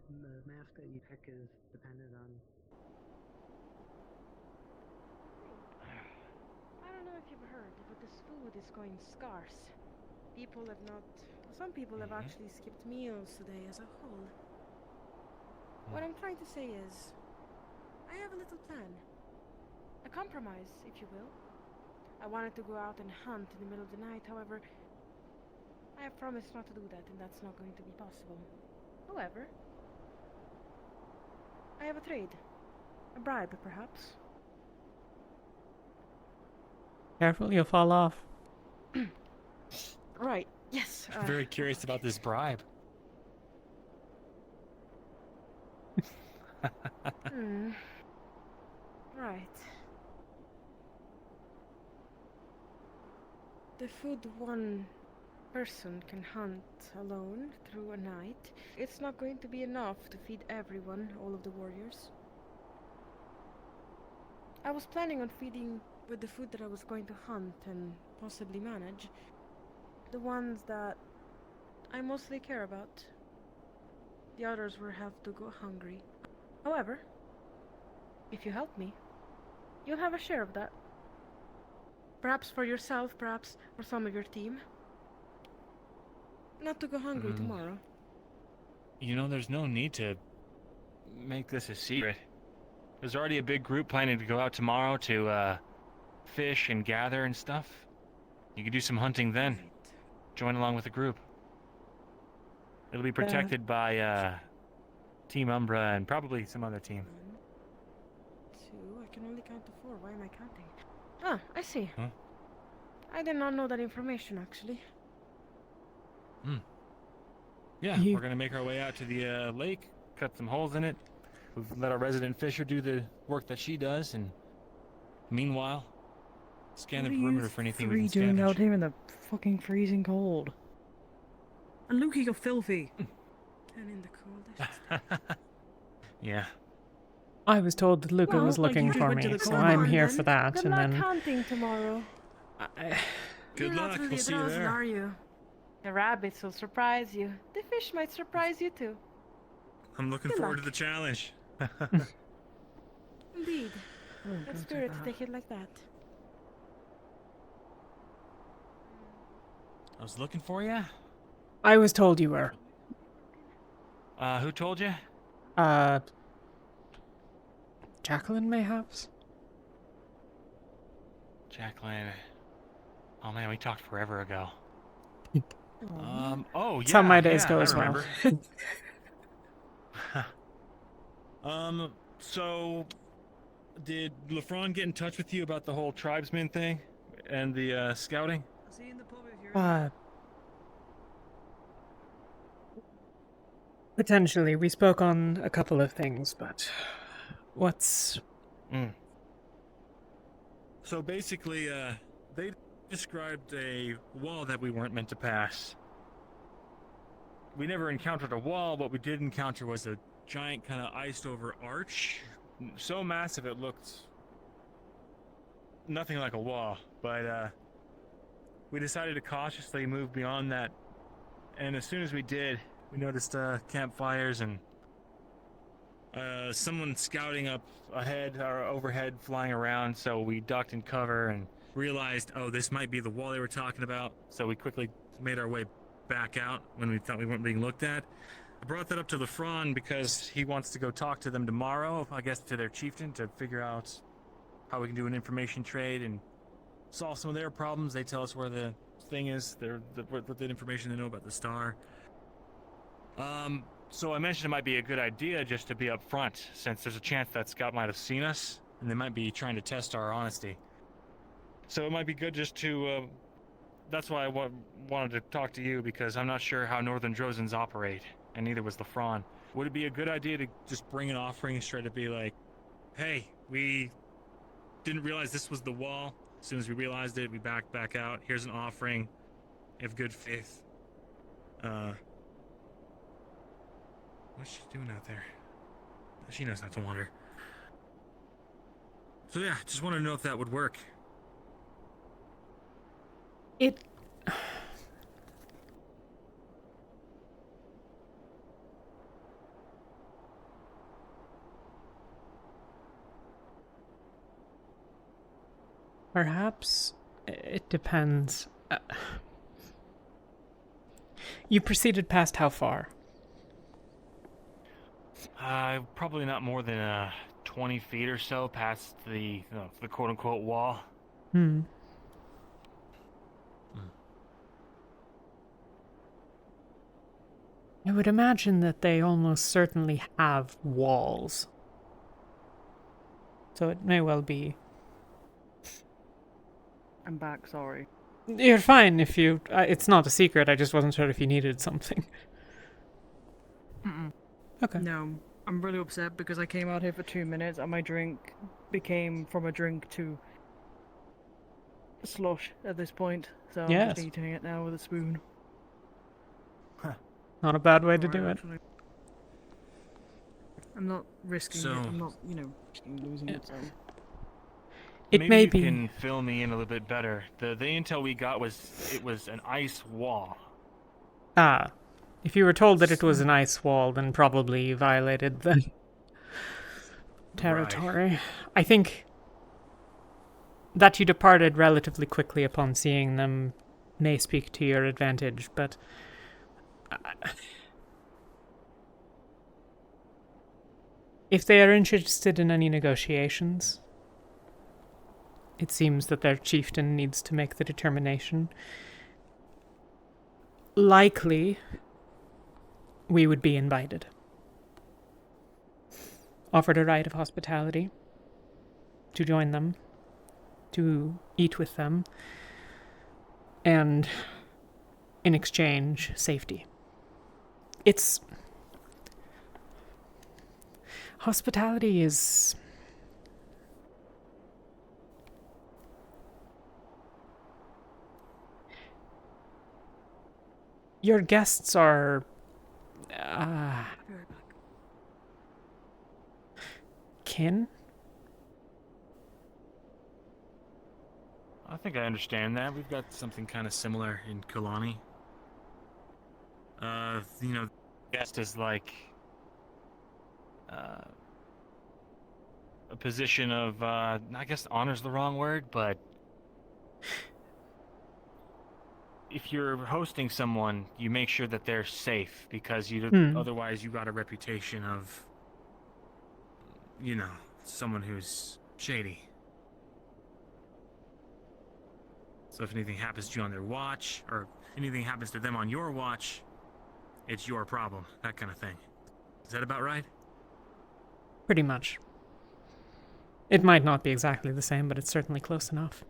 The mask that you pick is dependent on. I don't know if you've heard, but this food is going scarce. Some people have actually skipped meals today as a whole. What I'm trying to say is, I have a little plan. A compromise, if you will. I wanted to go out and hunt in the middle of the night, however, I have promised not to do that, and that's not going to be possible. However, I have a trade. A bribe, perhaps. Careful, you'll fall off. Right, yes. I'm very curious about this bribe. Right. The food one person can hunt alone through a night, it's not going to be enough to feed everyone, all of the warriors. I was planning on feeding with the food that I was going to hunt and possibly manage, the ones that I mostly care about. The others will have to go hungry. However, if you help me, you'll have a share of that. Perhaps for yourself, perhaps for some of your team. Not to go hungry tomorrow. You know, there's no need to make this a secret. There's already a big group planning to go out tomorrow to fish and gather and stuff. You could do some hunting then. Join along with the group. It'll be protected by Team Umbra and probably some other team. 1, 2, I can only count to 4. Why am I counting? Ah, I see. Huh? I did not know that information, actually. Yeah, we're gonna make our way out to the lake, cut some holes in it. We've let our resident fisher do the work that she does, and meanwhile, scan the perimeter for anything we can doing scavenge. out here in the fucking freezing cold? And Luke, you're filthy. And in the coldest. Yeah. I was told that Luca was looking for me, so I'm here for that. Good and luck then hunting tomorrow. Good luck. Not really We'll see you Droza, there. are you? The rabbits will surprise you. The fish might surprise you too. I'm looking Good forward luck. to the challenge. Indeed. don't Good say spirit to that. take it like that. I was looking for you. I was told you were. Who told you? Jacqueline, mayhaps? Jacqueline. Oh man, we talked forever ago. Oh, That's how yeah, my days yeah, go I as well. remember. So, did LeFron get in touch with you about the whole tribesman thing and the scouting? Potentially. We spoke on a couple of things, but what's... So basically, they described a wall that we weren't meant to pass. We never encountered a wall. What we did encounter was a giant kind of iced over arch. So massive it looked nothing like a wall. But we decided to cautiously move beyond that. And as soon as we did, we noticed campfires and someone scouting up ahead or overhead flying around. So we ducked in cover and realized, oh, this might be the wall they were talking about. So we quickly made our way back out when we thought we weren't being looked at. I brought that up to LeFron because he wants to go talk to them tomorrow, I guess to their chieftain, to figure out how we can do an information trade and solve some of their problems. They tell us where the thing is, what the information they know about the star. So I mentioned it might be a good idea just to be up front, since there's a chance that Scout might have seen us, and they might be trying to test our honesty. So it might be good just to, that's why I wanted to talk to you, because I'm not sure how Northern Drozans operate, and neither was LeFron. Would it be a good idea to just bring an offering straight to be like, hey, we didn't realize this was the wall. As soon as we realized it, we backed back out. Here's an offering. Have good faith. What's she doing out there? She knows not to wander. So yeah, just wanted to know if that would work. It... Perhaps it depends. You proceeded past how far? Probably not more than 20 feet or so past the quote-unquote wall. I would imagine that they almost certainly have walls. So it may well be. I'm back, sorry. You're fine if you... it's not a secret, I just wasn't sure if you needed something. Okay. No, I'm really upset because I came out here for 2 minutes and my drink became from a drink to slush at this point. So I'm Yes. just eating it now with a spoon. Not a bad way to do it. Actually. I'm not risking So- it. I'm not, risking losing it. So. It Maybe may you be. can fill me in a little bit better. The intel we got was it was an ice wall. Ah. If you were told that it was an ice wall, then probably you violated the territory. Right. I think that you departed relatively quickly upon seeing them may speak to your advantage, but... if they are interested in any negotiations, it seems that their chieftain needs to make the determination. Likely, we would be invited. Offered a right of hospitality to join them, to eat with them, and in exchange, safety. It's... hospitality is... your guests are... kin? I think I understand that. We've got something kind of similar in Kalani. Guest is like a position of, I guess honor's the wrong word, but if you're hosting someone, you make sure that they're safe because otherwise you got a reputation of, someone who's shady. So if anything happens to you on their watch, or anything happens to them on your watch, it's your problem. That kind of thing. Is that about right? Pretty much. It might not be exactly the same, but it's certainly close enough.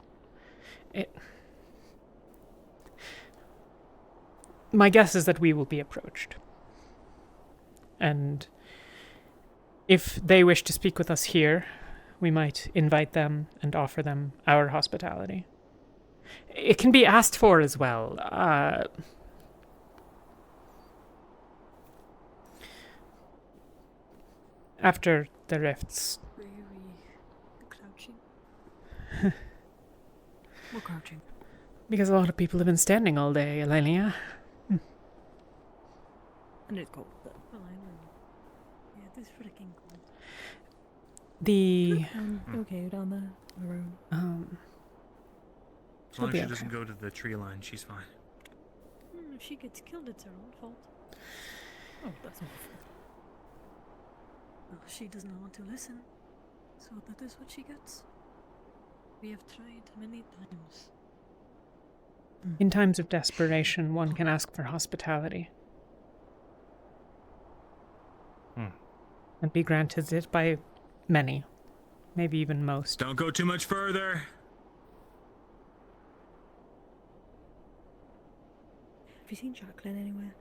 My guess is that we will be approached. And if they wish to speak with us here, we might invite them and offer them our hospitality. It can be asked for as well. After the rifts. Were we crouching? We're crouching. Because a lot of people have been standing all day, Alelia. And it's cold. But... Well, I know. Yeah, it is freaking cold. Okay, down the road. As long as she doesn't go to the tree line, she's fine. If she gets killed, it's her own fault. Oh, that's not fair. Well, she does not want to listen, so that is what she gets. We have tried many times. In times of desperation, one can ask for hospitality. And be granted it by many. Maybe even most. Don't go too much further! Have you seen Jacqueline anywhere?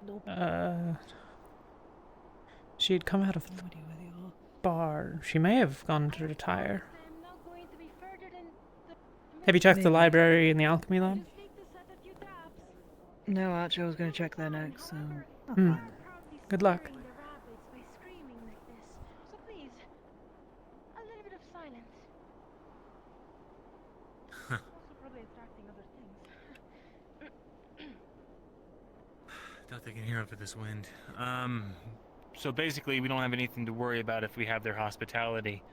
Nope. She had come out of the bar. She may have gone to retire. Have you checked the library and the alchemy lab? No, actually, I was going to check there next, so... Good luck. Doubt they can hear over this wind. So basically, we don't have anything to worry about if we have their hospitality,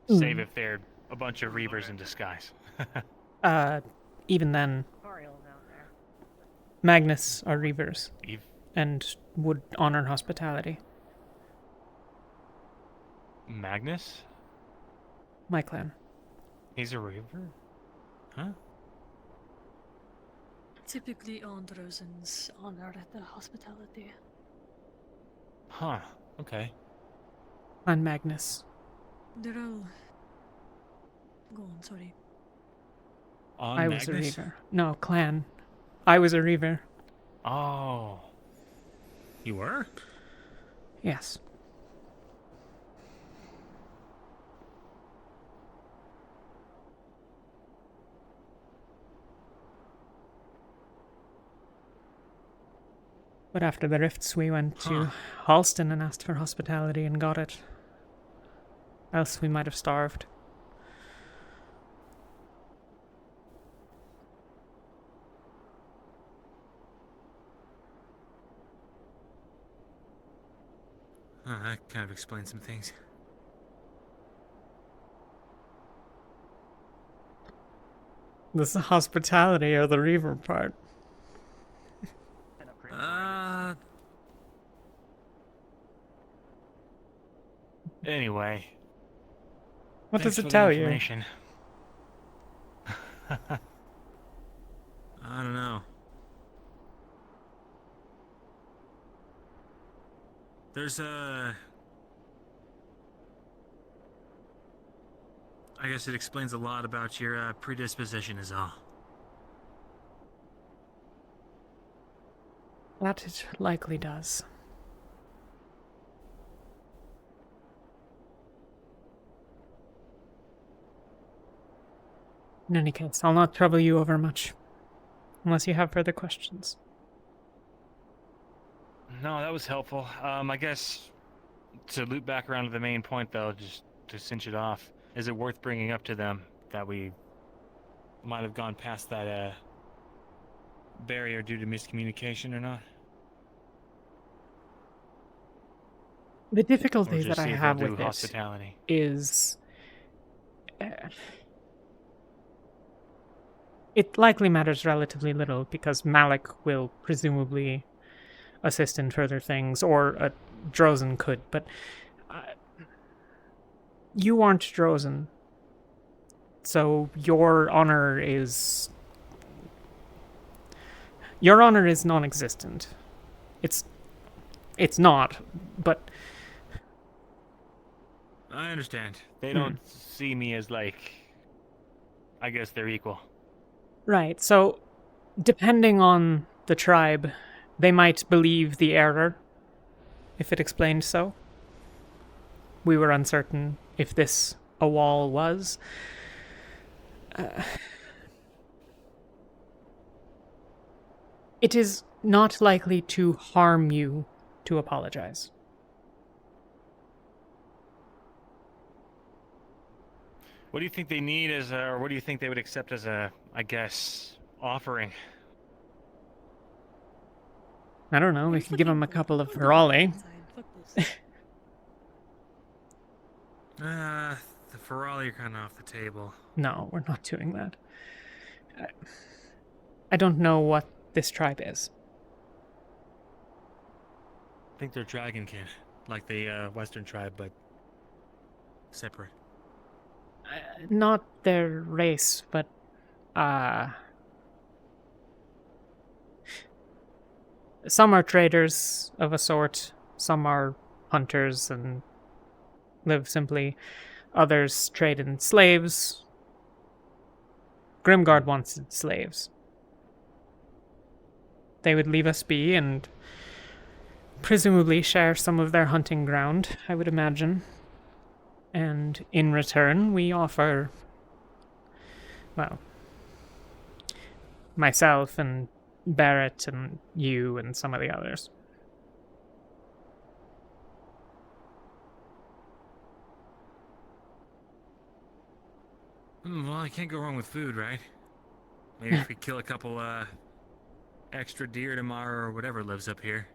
save if they're a bunch of Reavers in disguise. Even then, Magnus are Reavers, and would honor hospitality. Magnus? My clan. He's a Reaver? Huh? Typically, Androzans honor the hospitality. Huh, okay. And Magnus. They're all... Go on, sorry. I was a Reaver. No, clan. I was a Reaver. Oh. You were? Yes. But after the rifts, we went to Halston and asked for hospitality and got it. Else we might have starved. That kind of explains some things. This is hospitality or the Reaver part? Anyway. What does it tell you? I don't know. There's I guess it explains a lot about your predisposition is all. That it likely does. In any case, I'll not trouble you over much. Unless you have further questions. No, that was helpful. I guess to loop back around to the main point, though, just to cinch it off, is it worth bringing up to them that we might have gone past that barrier due to miscommunication or not? The difficulty that I have with this is it likely matters relatively little because Malik will presumably assist in further things, or a Drozan could, but you aren't Drozan, so your honor is Your honor is non-existent. It's not, but... I understand. They don't see me as, like... I guess they're equal. Right, so depending on the tribe, they might believe the error, if it explained so. We were uncertain if this a wall was. It is not likely to harm you to apologize. What do you think they need as a, or what do you think they would accept as a, I guess, offering? I don't know, we could give them a couple of Ferrari. The Ferrari are kind of off the table. No, we're not doing that. I don't know what this tribe is. I think they're Dragonkin, like the Western tribe, but separate. Not their race, but some are traders of a sort, some are hunters and live simply. Others trade in slaves. Grimguard wants slaves. They would leave us be and presumably share some of their hunting ground, I would imagine. And in return, we offer, well, myself and Barrett and you and some of the others. Well, I can't go wrong with food, right? Maybe if we kill a couple, extra deer tomorrow or whatever lives up here.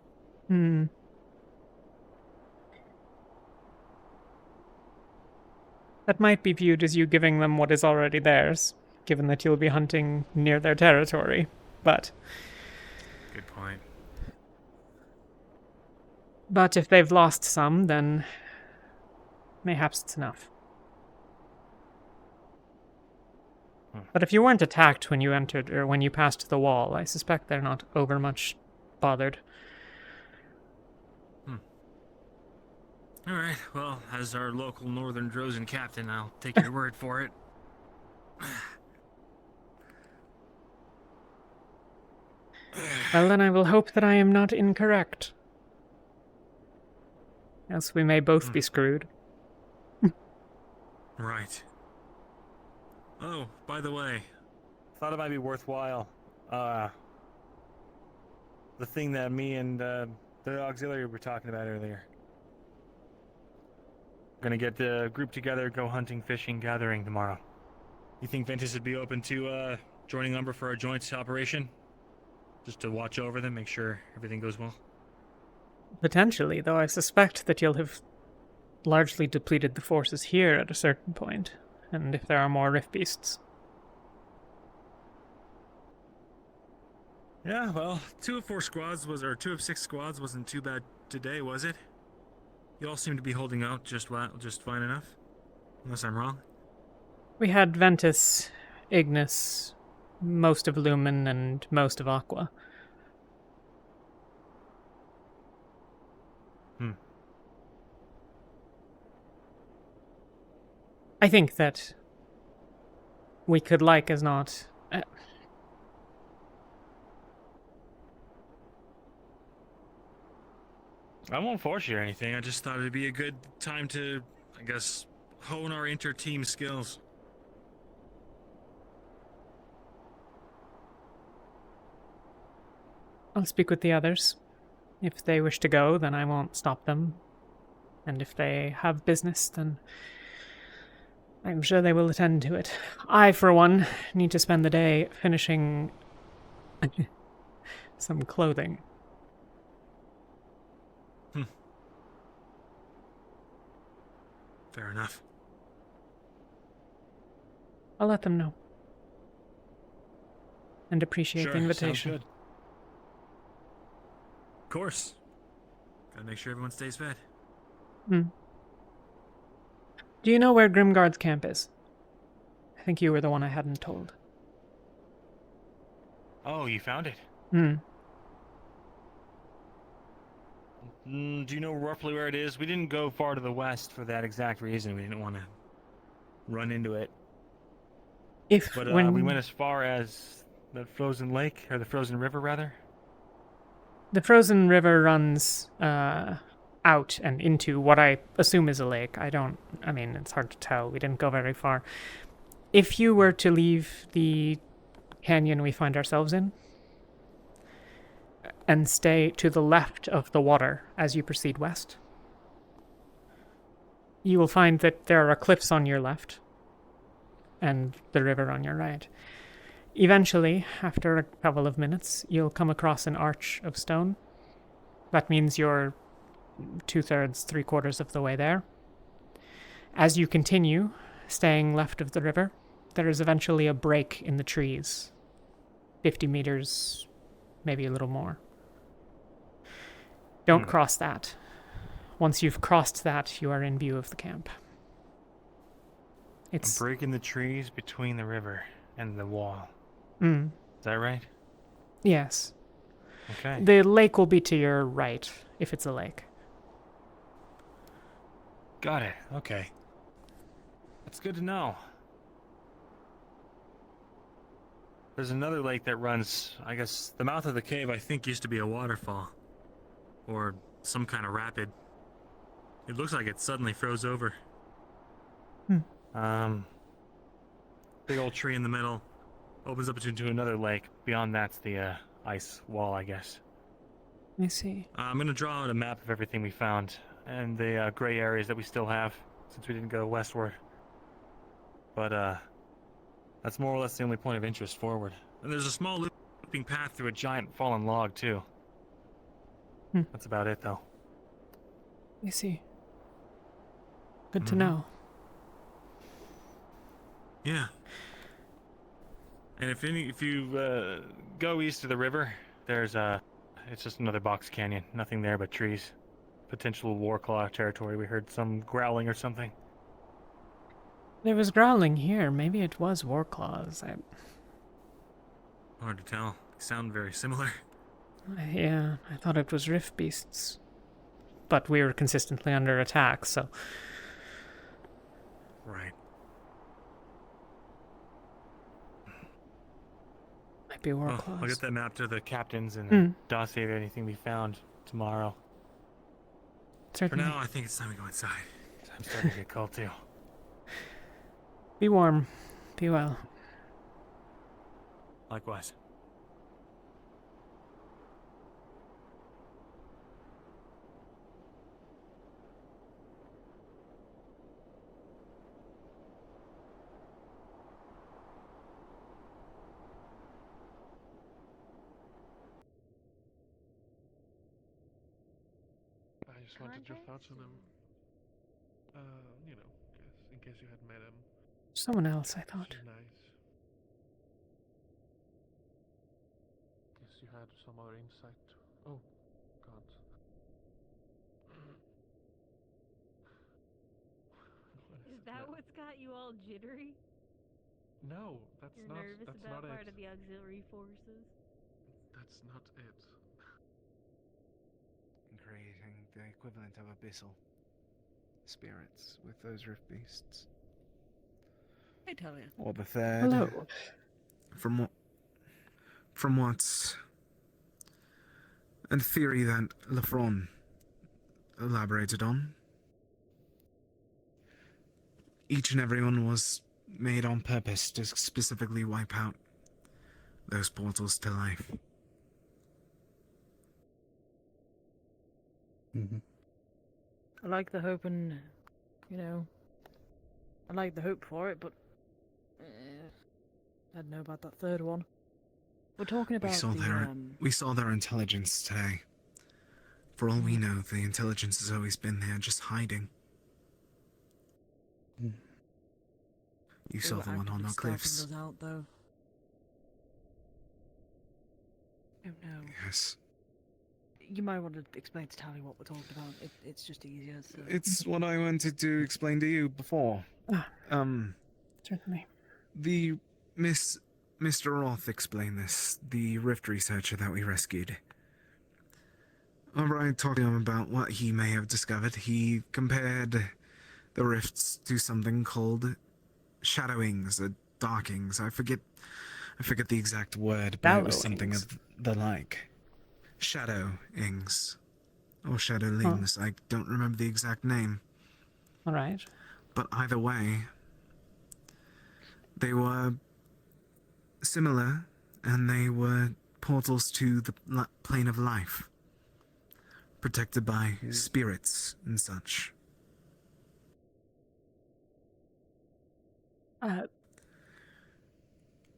That might be viewed as you giving them what is already theirs, given that you'll be hunting near their territory, but... Good point. But if they've lost some, then mayhaps it's enough. But if you weren't attacked when you entered, or when you passed the wall, I suspect they're not overmuch bothered. Alright, well, as our local Northern Droza captain, I'll take your word for it. Well, then I will hope that I am not incorrect. Else we may both be screwed. Right. Oh, by the way, thought it might be worthwhile. The thing that me and the auxiliary were talking about earlier. Gonna get the group together, go hunting, fishing, gathering tomorrow. You think Ventus would be open to joining Umber for a joint operation? Just to watch over them, make sure everything goes well? Potentially, though I suspect that you'll have largely depleted the forces here at a certain point, and if there are more rift beasts. Yeah, well, 2 of 6 squads wasn't too bad today, was it? You all seem to be holding out just fine enough, unless I'm wrong. We had Ventus, Ignis, most of Lumen, and most of Aqua. I think that we could like as not... I won't force you or anything, I just thought it'd be a good time to, I guess, hone our inter-team skills. I'll speak with the others. If they wish to go, then I won't stop them. And if they have business, then I'm sure they will attend to it. I, for one, need to spend the day finishing some clothing. Fair enough. I'll let them know. And appreciate the invitation. Sounds good. Of course. Gotta make sure everyone stays fed. Do you know where Grimguard's camp is? I think you were the one I hadn't told. Oh, you found it? Hmm. Do you know roughly where it is? We didn't go far to the west for that exact reason. We didn't want to run into it. But we went as far as the frozen lake, or the frozen river, rather. The frozen river runs out and into what I assume is a lake. I mean, it's hard to tell. We didn't go very far. If you were to leave the canyon we find ourselves in and stay to the left of the water as you proceed west, you will find that there are cliffs on your left and the river on your right. Eventually, after a couple of minutes, you'll come across an arch of stone. That means you're 2/3, 3/4 of the way there. As you continue, staying left of the river, there is eventually a break in the trees. 50 meters, maybe a little more. Don't cross that. Once you've crossed that, you are in view of the camp. It's a break in the trees between the river and the wall. Is that right? Yes. Okay. The lake will be to your right, if it's a lake. Got it. Okay. That's good to know. There's another lake that runs, I guess, the mouth of the cave, I think, used to be a waterfall. Or some kind of rapid. It looks like it suddenly froze over. Big old tree in the middle. Opens up into another lake. Beyond that's the ice wall, I guess. I see. I'm going to draw out a map of everything we found. And the gray areas that we still have, since we didn't go westward. But, that's more or less the only point of interest forward. And there's a small looping path through a giant fallen log, too. That's about it, though. I see. Good to know. Yeah. And if you go east of the river, there's it's just another box canyon. Nothing there but trees. Potential Warclaw territory. We heard some growling or something. There was growling here. Maybe it was Warclaws. Hard to tell. They sound very similar. Yeah, I thought it was rift beasts. But we were consistently under attack, so... Right. Might be Warclaws. Well, I'll get that map to the captains and dossier of anything we found tomorrow. Certainly. For now, I think it's time to go inside. I'm starting to get cold, too. Be warm. Be well. Likewise. I just wanted your thoughts on him. You know, in case you had met him. Someone else, I thought. Nice. Guess you had some other insight. Oh, God. Is that what's got you all jittery? No, that's You're not. nervous That's about not part it. of the auxiliary forces? That's not it. Creating the equivalent of abyssal spirits with those rift beasts. Hey, Talia. Or the third. Hello. From what's a theory that Lefron elaborated on. Each and every one was made on purpose to specifically wipe out those portals to life. I like the hope and, I like the hope for it, but I don't know about that third one. We're talking about We saw their intelligence today. For all we know, the intelligence has always been there, just hiding. You saw the one on our cliffs. Those out, though. Oh no. Yes. You might want to explain to Talia what we're talking about. It's just easier. So. It's what I wanted to explain to you before. Certainly. The Miss Mr. Roth explained this, the rift researcher that we rescued. Whenever I talked to him about what he may have discovered, he compared the rifts to something called shadowings or darkings. I forget the exact word, but it was something of the like. Shadowings. Or shadowlings. I don't remember the exact name. Alright. But either way, they were similar, and they were portals to the plane of life, protected by spirits and such.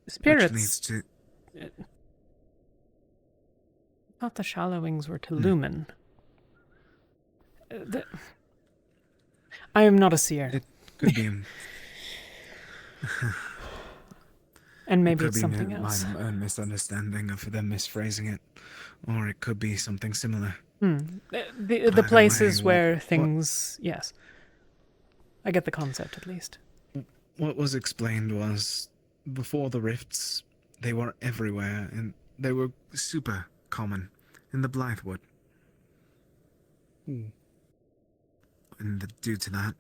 Spirits. Which leads to... thought the shallowings were to lumen. I am not a seer. It could be... And maybe it's something else. My own misunderstanding of them misphrasing it, or it could be something similar. The places where things... Yes. I get the concept, at least. What was explained was, before the rifts, they were everywhere, and they were super common in the Blythewood. And due to that,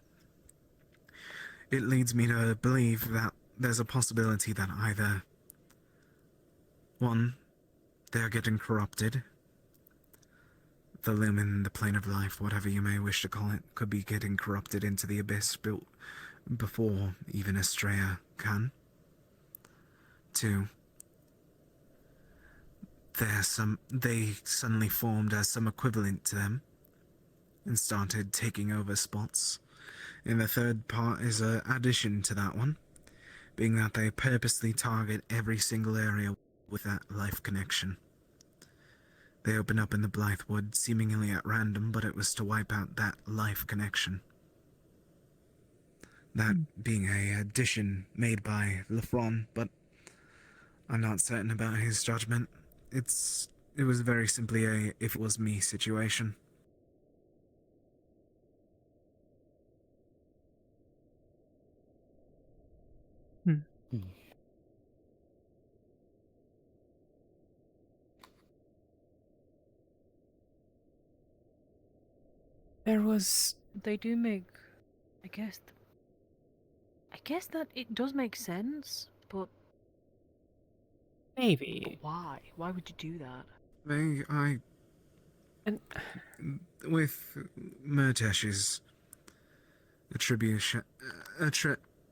it leads me to believe that there's a possibility that either, one, they're getting corrupted, the lumen, the plane of life, whatever you may wish to call it, could be getting corrupted into the abyss built before even Estrella can. Two, they suddenly formed as some equivalent to them and started taking over spots. And the third part is an addition to that one, being that they purposely target every single area with that life connection. They open up in the Blythewood seemingly at random, but it was to wipe out that life connection. That being a addition made by Lefron, but I'm not certain about his judgment. It was very simply a if it was me situation. There was... They do make... I guess that it does make sense, but... Maybe. Why? Why would you do that? With Murtesh's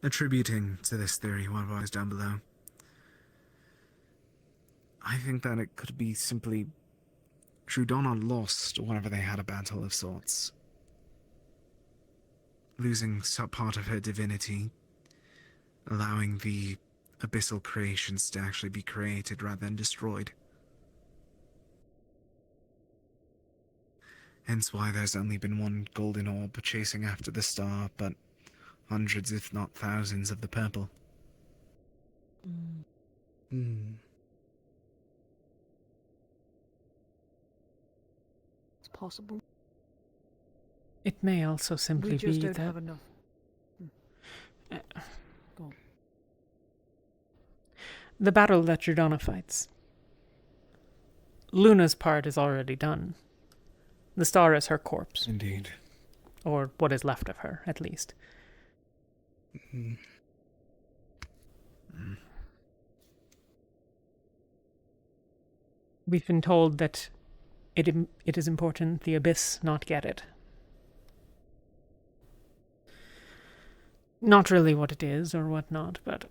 attributing to this theory, whatever is down below, I think that it could be simply Trudonna lost whenever they had a battle of sorts. Losing some part of her divinity, allowing the abyssal creations to actually be created rather than destroyed. Hence why there's only been one golden orb chasing after the star, but hundreds if not thousands of the purple. It's possible. It may also simply be that... We just don't have enough. Go on. The battle that Jordana fights. Luna's part is already done. The star is her corpse. Indeed. Or what is left of her, at least. We've been told that it is important the Abyss not get it. Not really what it is or whatnot, but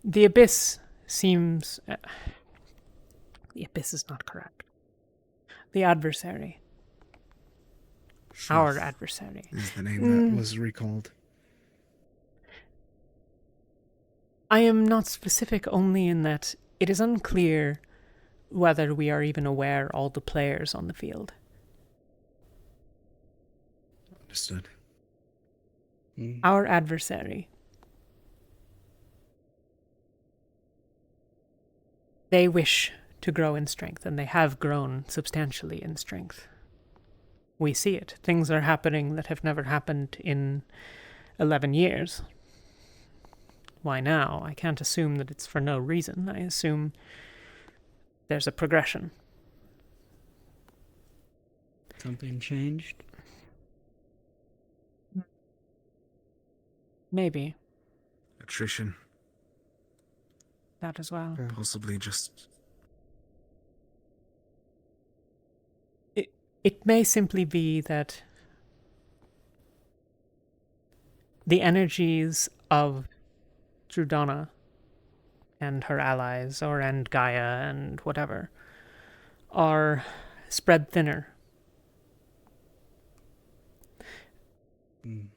the Abyss seems... the Abyss is not correct. The adversary. Our adversary. Is the name that was recalled. I am not specific only in that it is unclear whether we are even aware all the players on the field. Understood. Our adversary. They wish to grow in strength, and they have grown substantially in strength. We see it. Things are happening that have never happened in 11 years. why now. I can't assume that it's for no reason. I assume there's a progression. Something changed? Maybe. Attrition. That as well. Possibly just... It may simply be that the energies of Drudana and her allies, and Gaia and whatever, are spread thinner.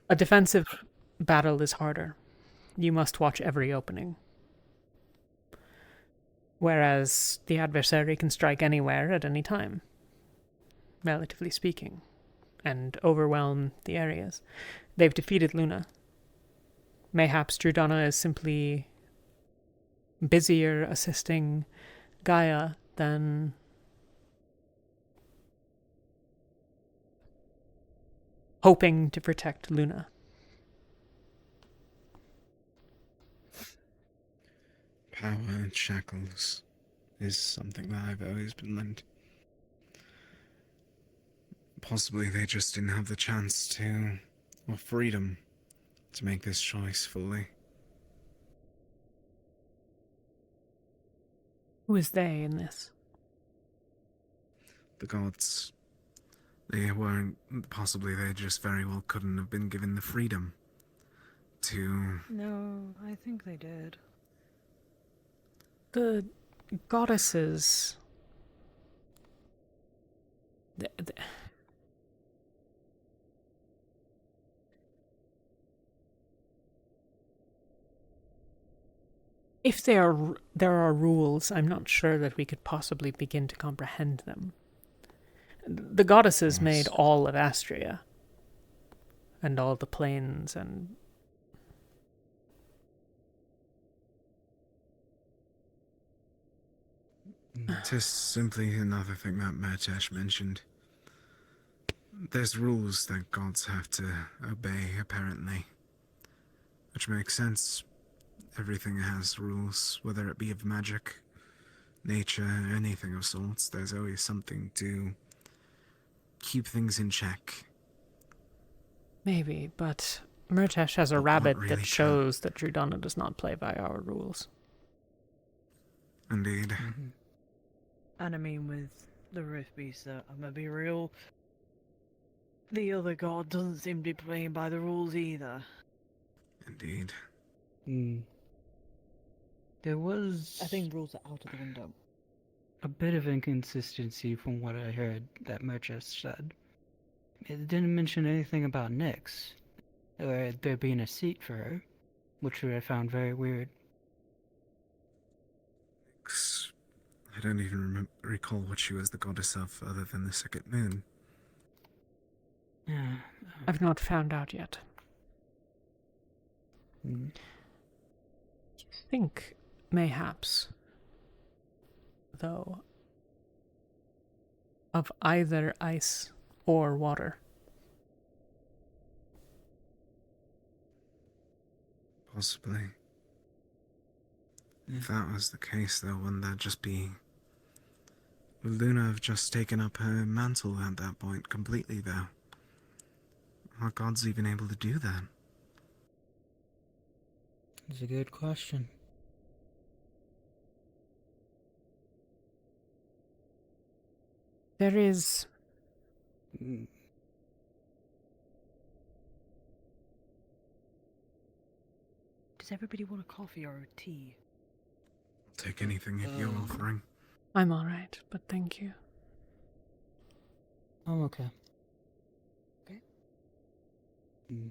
A defensive battle is harder. You must watch every opening. Whereas the adversary can strike anywhere at any time, relatively speaking, and overwhelm the areas. They've defeated Luna. Mayhaps Drudana is simply busier assisting Gaia than hoping to protect Luna. Power and shackles is something that I've always been lent. Possibly they just didn't have the chance to, or freedom, to make this choice fully. Who is they in this? The gods. They weren't, possibly they just very well couldn't have been given the freedom to... No, I think they did. The goddesses... If there are rules, I'm not sure that we could possibly begin to comprehend them. The goddesses made all of Astria, and all the plains, and... Just simply another thing that Murtash mentioned. There's rules that gods have to obey, apparently. Which makes sense. Everything has rules, whether it be of magic, nature, anything of sorts. There's always something to keep things in check. Maybe, but Murtash has a rabbit that shows that Drudana does not play by our rules. Indeed. And I mean, with the Rift Beast, I'm gonna be real. The other god doesn't seem to be playing by the rules either. Indeed. There was... I think rules are out of the window. a bit of inconsistency from what I heard that Murtash said. It didn't mention anything about Nyx, or there being a seat for her, which I found very weird. Nyx... I don't even recall what she was the goddess of, other than the second moon. Yeah. I've not found out yet. Mm. You think, mayhaps, though, of either ice or water? Possibly. If that was the case, though, wouldn't that just be... Would Luna have just taken up her mantle at that point completely, though? Are gods even able to do that? It's a good question. There is... Does everybody want a coffee or a tea? I'll take anything if you're offering. I'm alright, but thank you. I'm okay. Okay. Mm.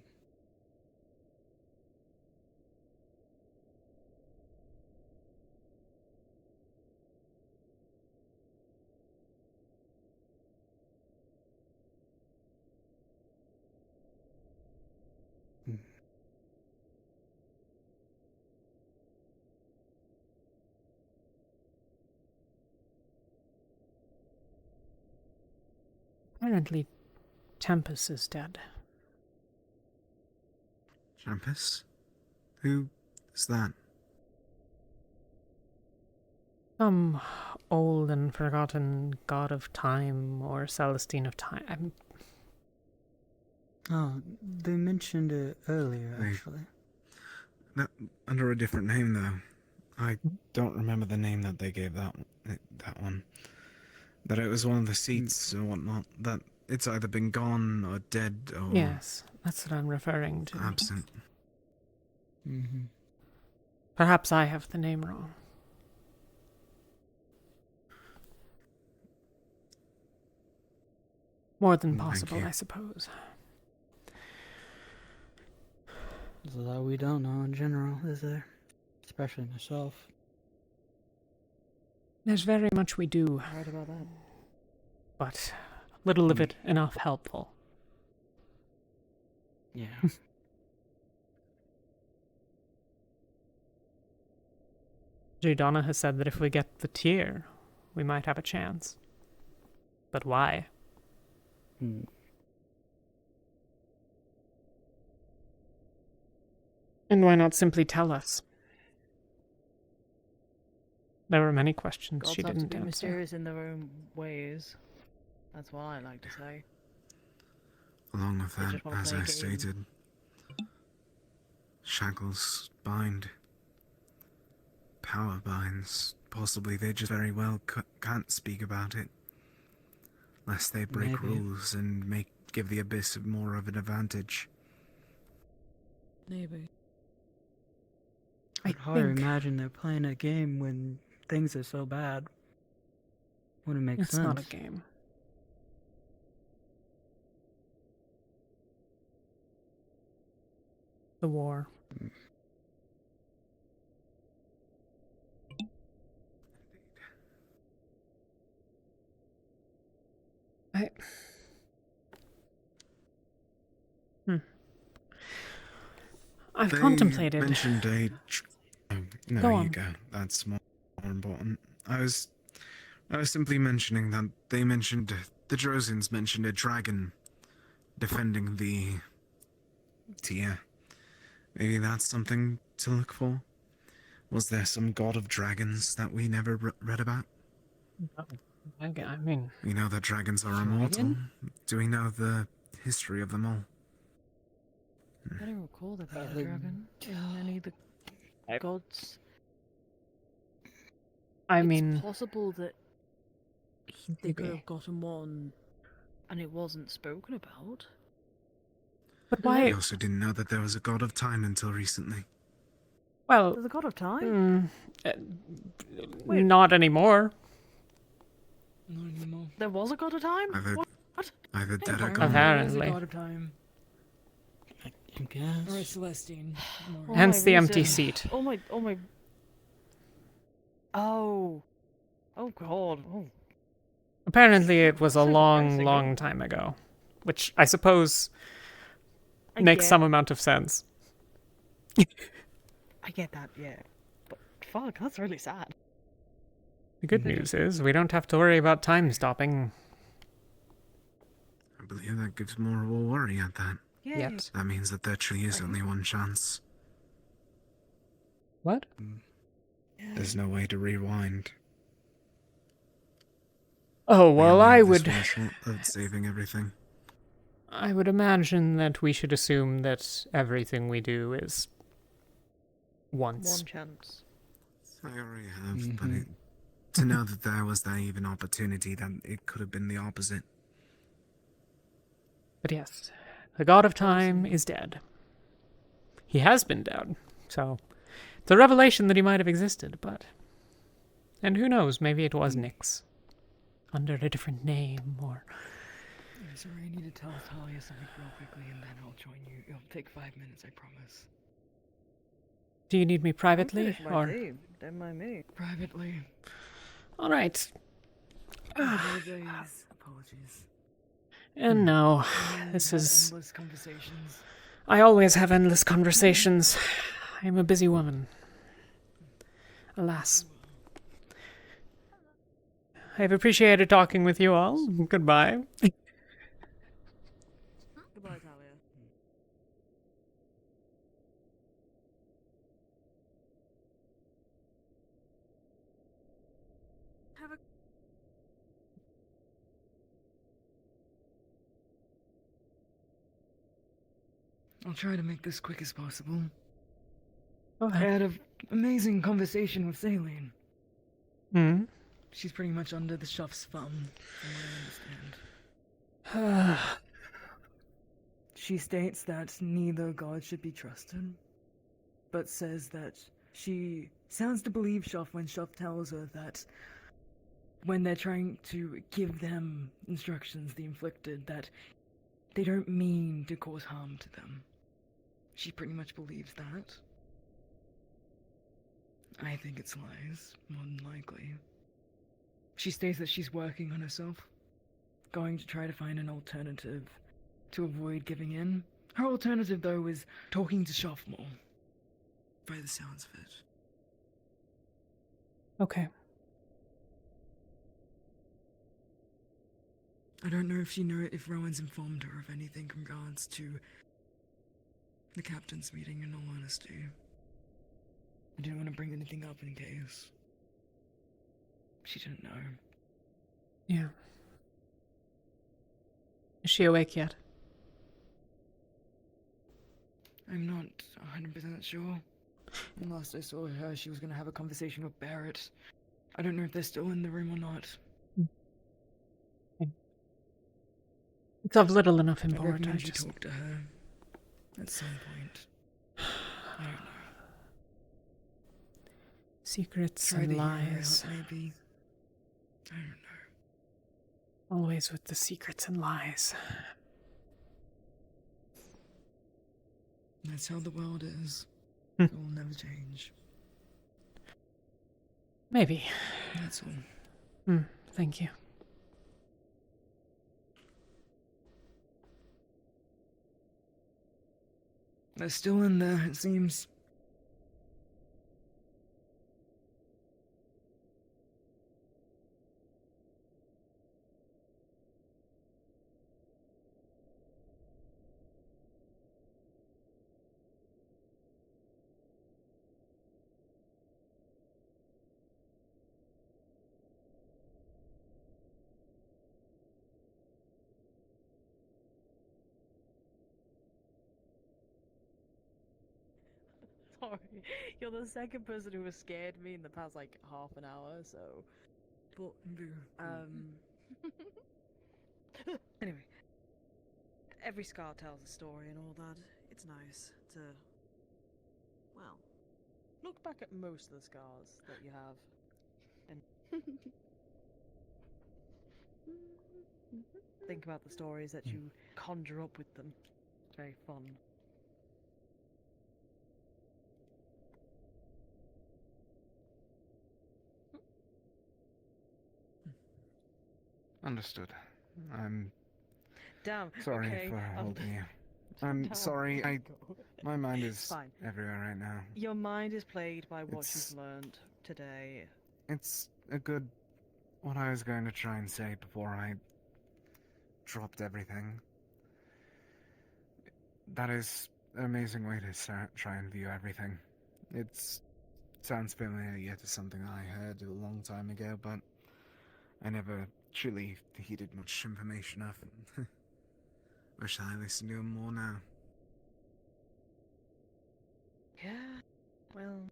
Apparently, Tempest is dead. Tempest? Who is that? Some old and forgotten god of time or Celestine of time. Oh, they mentioned it earlier, Wait. actually. That, under a different name, though. I don't remember the name that they gave that one. That it was one of the seats or whatnot. That it's either been gone or dead or... Yes, that's what I'm referring to. Absent. Mm-hmm. Perhaps I have the name wrong. More than possible, I suppose. There's a lot we don't know in general, is there? Especially myself. There's very much we do. Right about that. But little of it enough helpful. Yeah. Jadonna has said that if we get the tier, we might have a chance. But why? And why not simply tell us? There were many questions Gods she have didn't to be answer. mysterious in their own ways. That's what I like to say. Along with They that, just wanna as play a I game. stated, shackles bind. Power binds. Possibly they just very well can't speak about it. Lest they break Maybe. rules and give the Abyss more of an advantage. Maybe. It's hard to imagine they're playing a game when things are so bad. Wouldn't make sense. It's not a game. The war. I've They contemplated. mentioned a... No, Go you on. go. That's more important. I was simply mentioning that they mentioned... The Drozans mentioned a dragon defending the tier. Maybe that's something to look for? Was there some god of dragons that we never read about? I mean... We know that dragons are immortal. Do we know the history of them all? I don't recall there being a dragon in any of the gods. I It's mean... possible that they could Maybe. have gotten one and it wasn't spoken about. But I why... also didn't know that there was a god of time until recently. Well... There's a god of time? Not anymore. There was a god of time? What? Either dead or Apparently. gone. Apparently. There's a god of time. I guess. Or a Celestine. more. Hence the empty reason. seat. Oh my... Oh. Oh god. Oh. Apparently it was a So long, depressing. long time ago. Which I suppose I makes get- some amount of sense. I get that, yeah. But fuck, that's really sad. The good news is we don't have to worry about time stopping. I believe that gives more of a worry at that. Yeah. Yet. That means that there truly is only one chance. What? There's no way to rewind. Oh, well, I This would... one short of saving everything. I would imagine that we should assume that everything we do is once. One chance. I already have, but to know that there was that even opportunity, that it could have been the opposite. But yes, the god of time is dead. He has been dead, so it's a revelation that he might have existed, but... And who knows, maybe it was Nyx. Under a different name, or... I'm sorry, I need to tell Talia something real quickly and then I'll join you. It'll take 5 minutes, I promise. Do you need me privately, or... Don't mind me. Privately. Alright. Apologies. And now, this is... Endless conversations. I always have endless conversations. I am a busy woman. Alas. I've appreciated talking with you all. Goodbye. Goodbye, Talia. I'll try to make this quick as possible. Go I ahead. had an amazing conversation with Saline. Hmm. She's pretty much under the chef's thumb, from what I understand. She states that neither god should be trusted, but says that she sounds to believe Shuff when Shuff tells her that when they're trying to give them instructions, the inflicted, that they don't mean to cause harm to them. She pretty much believes that. I think it's lies, more than likely. She states that she's working on herself, going to try to find an alternative to avoid giving in. Her alternative, though, is talking to Shuff more, by the sounds of it. Okay. I don't know if Rowan's informed her of anything in regards to the captain's meeting, in all honesty. I didn't want to bring anything up in case she didn't know. Yeah. Is she awake yet? I'm not 100% sure. Last I saw her, she was going to have a conversation with Barrett. I don't know if they're still in the room or not. It's of little enough I import. recommend you talk to her at some point. I don't know. Secrets Try and to hear her lies. out, maybe. I don't know. Always with the secrets and lies. That's how the world is. It will never change. Maybe. That's all. Thank you. They're still in there, it seems. Sorry, you're the second person who has scared me in the past like half an hour, so. But, Anyway, every scar tells a story and all that. It's nice to, well, look back at most of the scars that you have, and think about the stories that you conjure up with them. It's very fun. Understood. I'm Damn. sorry okay, for holding you. I'm Damn. sorry. My mind is Fine. everywhere right now. Your mind is plagued by what It's- you've learned today. It's a good. What I was going to try and say before I dropped everything. That is an amazing way to try and view everything. It sounds familiar to something I heard a long time ago, but I never truly heeded much information of it. Wish I listened to him more now. Yeah, well,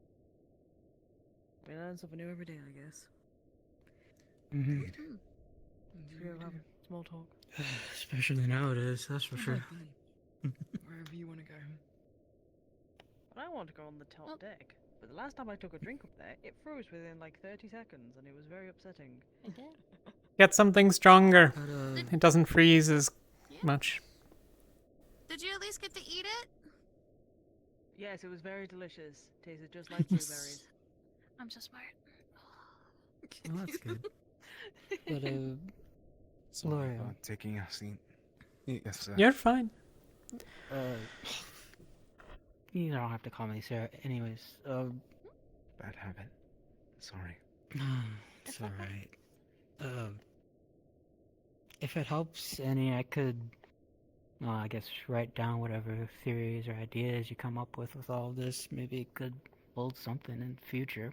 we learn something new every day, I guess. Mm-hmm. Should we have small talk? Especially nowadays, that's for sure. Wherever you want to go. I want to go on the top deck, but the last time I took a drink up there, it froze within like 30 seconds, and it was very upsetting. Get something stronger. It doesn't freeze as much. Did you at least get to eat it? Yes, it was very delicious. Tasted just like blueberries. I'm so smart. Well, that's good. But, Sorry Laura. about taking a seat. Yes, sir. You're fine. You don't have to call me sir. Anyways, Bad habit. Sorry. it's alright. If it helps any, I could, I guess, write down whatever theories or ideas you come up with all of this. Maybe it could hold something in the future.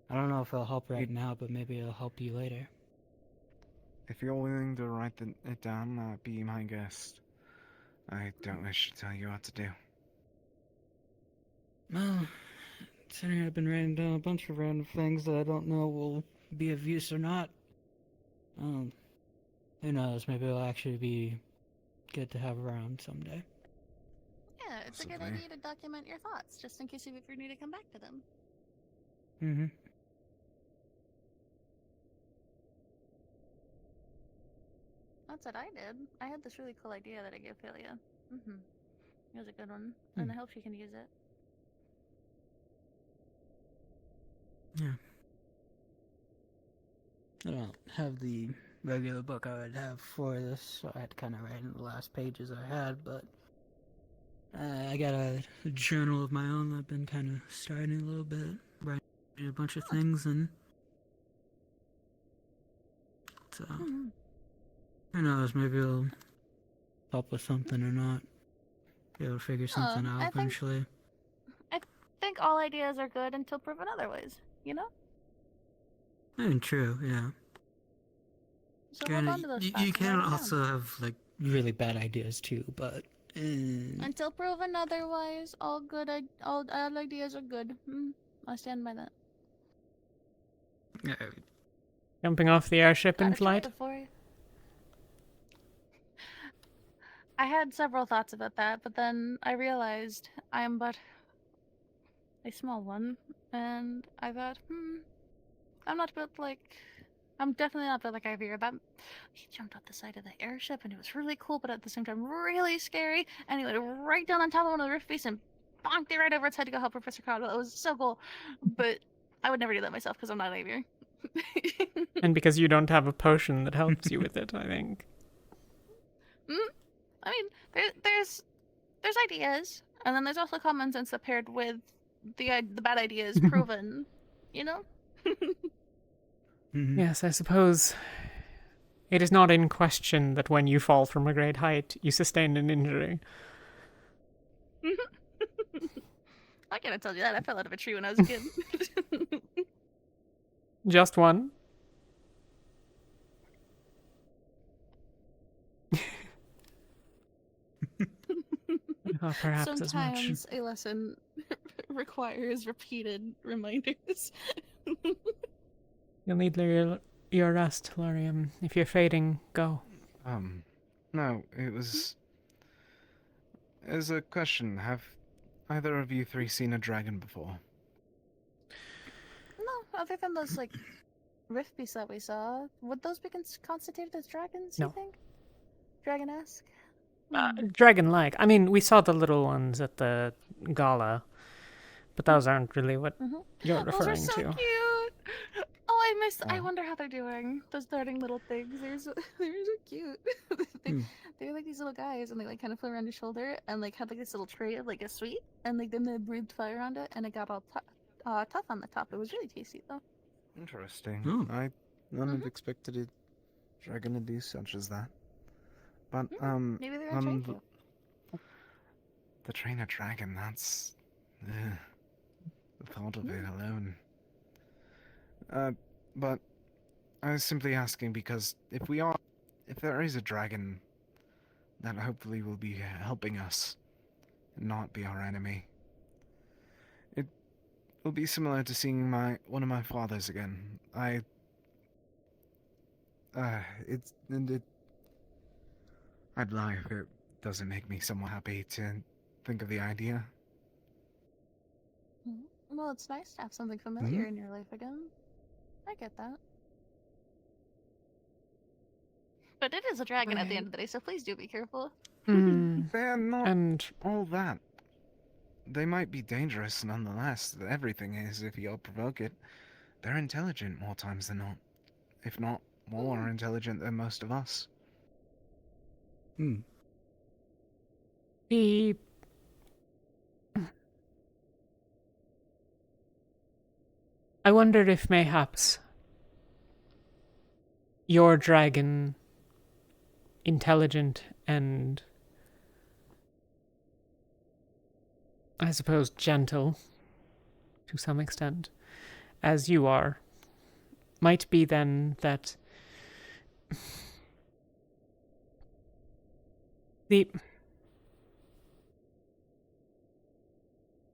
I don't know if it'll help right now, but maybe it'll help you later. If you're willing to write it down, be my guest. I don't wish to tell you what to do. Well, considering I've been writing down a bunch of random things that I don't know will be of use or not. Who knows? Maybe it'll actually be good to have around someday. Yeah, it's a good idea to document your thoughts, just in case you ever need to come back to them. Mm-hmm. That's what I did. I had this really cool idea that I gave Talia. It was a good one, and I hope she can use it. Yeah. I don't have the regular book I would have for this, so I had to kind of write in the last pages I had, but I got a journal of my own I've been kind of starting a little bit, writing a bunch of things, and so who knows, maybe it'll help with something or not. Be able to figure something out eventually. I think all ideas are good until proven otherwise, you know? I mean, true, yeah. So hold on to those thoughts. You can also have, like, really bad ideas too, but... Until proven otherwise, all ideas are good. I stand by that. Jumping off the airship in Gotta try flight? before you- I had several thoughts about that, but then I realized I am but a small one, and I thought, I'm not built like... I'm definitely not built like Ivy or that. He jumped off the side of the airship, and it was really cool, but at the same time really scary, and he went right down on top of one of the rift beasts and bonked it right over its head to go help Professor Caldwell. It was so cool, but I would never do that myself because I'm not Xavier. And because you don't have a potion that helps you with it, I think. I mean, there's ideas, and then there's also common sense that paired with the bad ideas proven, you know? Yes, I suppose it is not in question that when you fall from a great height, you sustain an injury. I can't tell you that. I fell out of a tree when I was a kid. Just one? Perhaps Sometimes as much. a lesson requires repeated reminders. You'll need your rest, Lorium. If you're fading, go. No, it was a question. Have either of you three seen a dragon before? No, other than those, like, rift beasts that we saw, would those be constituted as dragons, No. you think? Dragon-esque? Dragon-like. I mean, we saw the little ones at the gala, but those aren't really what you're referring Those are so to. cute! Oh, I wonder how they're doing. Those darting little things. They're so cute. They're like these little guys, and they like kind of flew around your shoulder, and like had like this little tray of like a sweet, and like then they breathed fire on it, and it got all tough on the top. It was really tasty though. Interesting. I wouldn't have expected a dragon to do such as that. But maybe they're gonna train you. The train a dragon. That's the thought of it alone. But I was simply asking because if there is a dragon, that hopefully will be helping us, and not be our enemy. It will be similar to seeing one of my fathers again. I'd lie if it doesn't make me somewhat happy to think of the idea. Well, it's nice to have something familiar in your life again. I get that. But it is a dragon at the end of the day, so please do be careful. They're not all that. They might be dangerous nonetheless. Everything is if you provoke it. They're intelligent more times than not. If not more intelligent than most of us. I wonder if mayhaps your dragon, intelligent and I suppose gentle to some extent, as you are, might be then that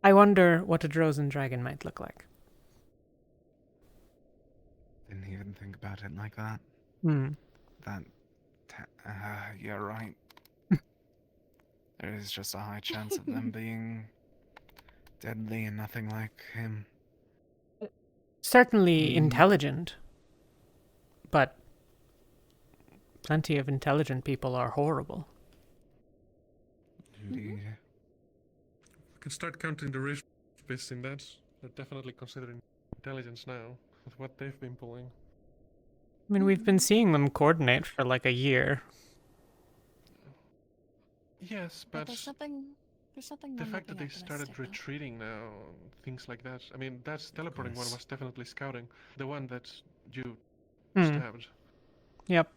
I wonder what a Drozen dragon might look like. Didn't even think about it like that. Hmm. You're right. There is just a high chance of them being deadly and nothing like him. Certainly intelligent, but plenty of intelligent people are horrible. Indeed. We can start counting the rift bits in that. They're definitely considering intelligence now, with what they've been pulling. I mean, we've been seeing them coordinate for like a year. Yes, But but there's something the I'm fact that looking they started optimistic about. retreating now, things like that. I mean, that teleporting one was definitely scouting. The one that you stabbed. Yep.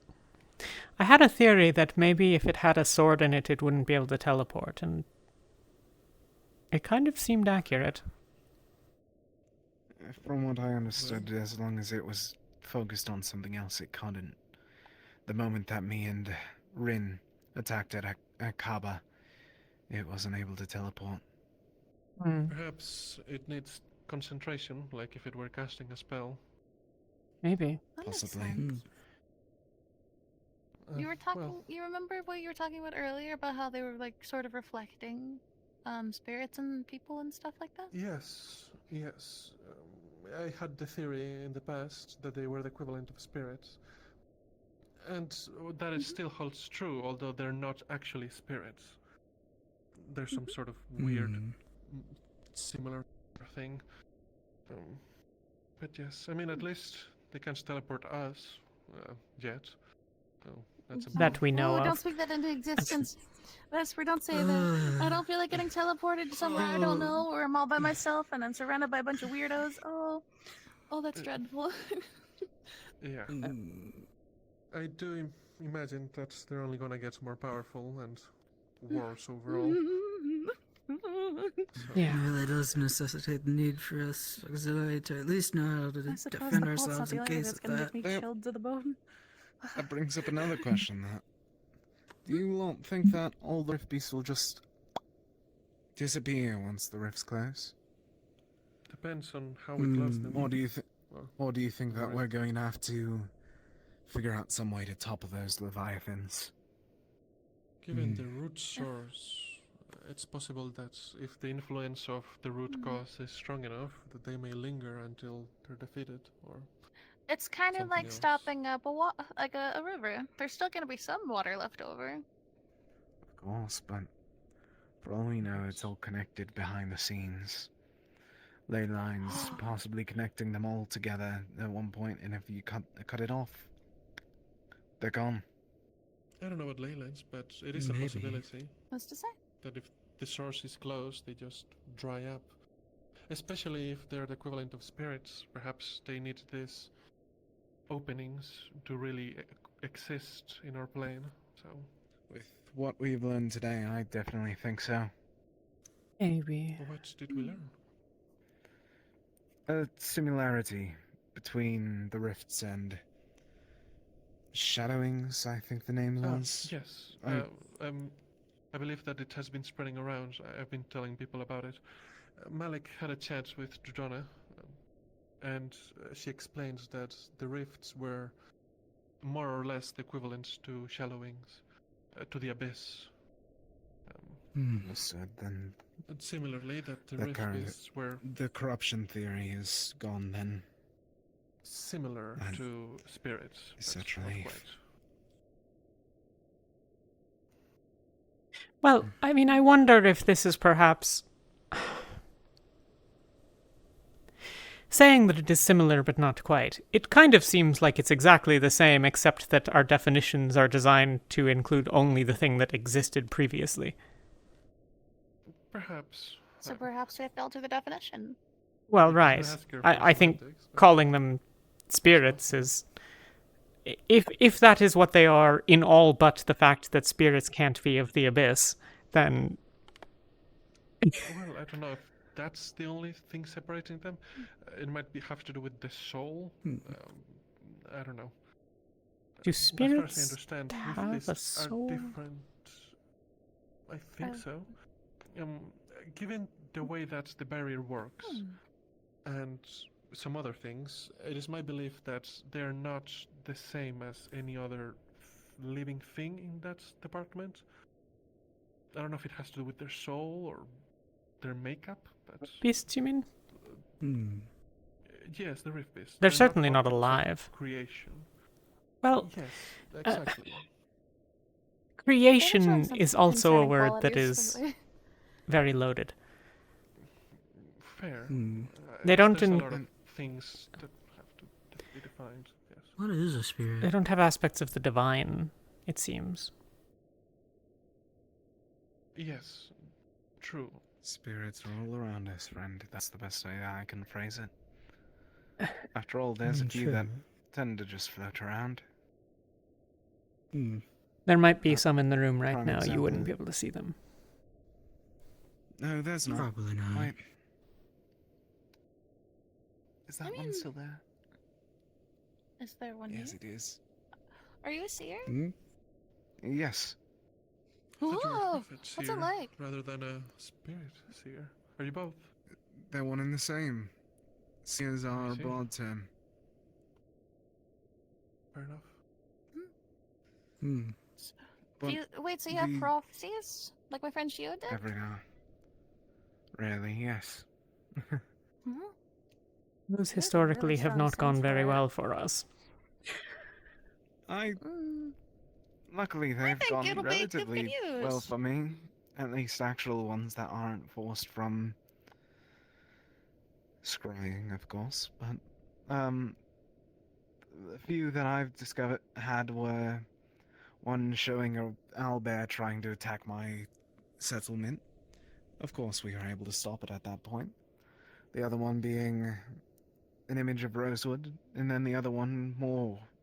I had a theory that maybe if it had a sword in it, it wouldn't be able to teleport, and it kind of seemed accurate. From what I understood, as long as it was focused on something else, it couldn't. The moment that me and Rin attacked at Kaba, it wasn't able to teleport. Perhaps it needs concentration, like if it were casting a spell. Maybe. Possibly. You were talking. You remember what you were talking about earlier about how they were like sort of reflecting, spirits and people and stuff like that. Yes, yes. I had the theory in the past that they were the equivalent of spirits, and that it still holds true, although they're not actually spirits. There's some sort of weird, similar thing. But yes, I mean, at least they can't teleport us yet. So that's a That we know of. Don't speak that into existence. Vesper, don't say that. I don't feel like getting teleported somewhere I don't know, or I'm all by myself and I'm surrounded by a bunch of weirdos. Oh, that's dreadful. Yeah. I do imagine that they're only gonna get more powerful and worse overall. Yeah. It really does necessitate the need for us auxiliary to at least know how to defend ourselves in case of that. Make me chilled to the bone. That brings up another question. Do you lot think that all the rift beasts will just disappear once the rifts close? Depends on how we close them. Or do you think that we're going to have to figure out some way to topple those leviathans? Given the root source, it's possible that if the influence of the root cause is strong enough, that they may linger until they're defeated, or... It's kind of something like else. stopping up a river. There's still gonna be some water left over. Of course, but for all we know, it's all connected behind the scenes. Ley lines possibly connecting them all together at one point, and if you cut it off, they're gone. I don't know about ley lines, but it is a possibility. What's to say? That if the source is closed, they just dry up. Especially if they're the equivalent of spirits, perhaps they need these openings to really exist in our plane. So, with what we've learned today, I definitely think so. Maybe. What did we learn? A similarity between the rifts and shadowings, I think the name was. Yes. I believe that it has been spreading around. I've been telling people about it. Malik had a chat with Drudona, and she explains that the rifts were more or less the equivalent to shallowings, to the abyss. Understood, then. And similarly, that the rifts were... The corruption theory is gone, then. Similar to spirits. Such but not relief. quite. Well, I mean, I wonder if this is perhaps... Saying that it is similar but not quite, it kind of seems like it's exactly the same, except that our definitions are designed to include only the thing that existed previously. Perhaps. So perhaps we have to alter the definition. Well, right. I think calling them spirits is... If that is what they are in all but the fact that spirits can't be of the abyss, then... Well, I don't know if that's the only thing separating them. It might have to do with the soul. I don't know. Do as far as I spirits understand, have rifts a are soul? different. I think so. Given the way that the barrier works, and some other things, it is my belief that they're not the same as any other living thing in that department. I don't know if it has to do with their soul or their makeup, but... Beasts, you mean? Yes, the Rift Beasts. They're certainly not objects of alive. Creation. Well, Yes, exactly. Creation is also a concerning word that qualities, is slightly. very loaded. Fair. They don't There's a in- lot of things that have to be defined. Yes. What is a spirit? They don't have aspects of the divine, it seems. Yes, true. Spirits are all around us, friend. That's the best way I can phrase it. After all, there's a few that tend to just float around. There might be some in the room right prime now. You wouldn't example. be able to see them. No, there's not. Probably not. Wait. Is that one still there? Is there one Yes, here? it is. Are you a seer? Yes. Thought you were a Whoa! prophet What's it seer like? Rather than a spirit seer. Are you both? They're one and the same. Seers are a see. broad term. Fair enough. Do you, wait, so you have we- prophecies? Like my friend Shio did? Every now. Really, yes. Those historically have strong not gone sense very for it. well for us. Luckily, they've think gone it'll be good for relatively well news. for me. At least actual ones that aren't forced from scrying, of course. But, the few that I've discovered were one showing a owlbear trying to attack my settlement. Of course, we were able to stop it at that point. The other one being an image of Rosewood, and then the other one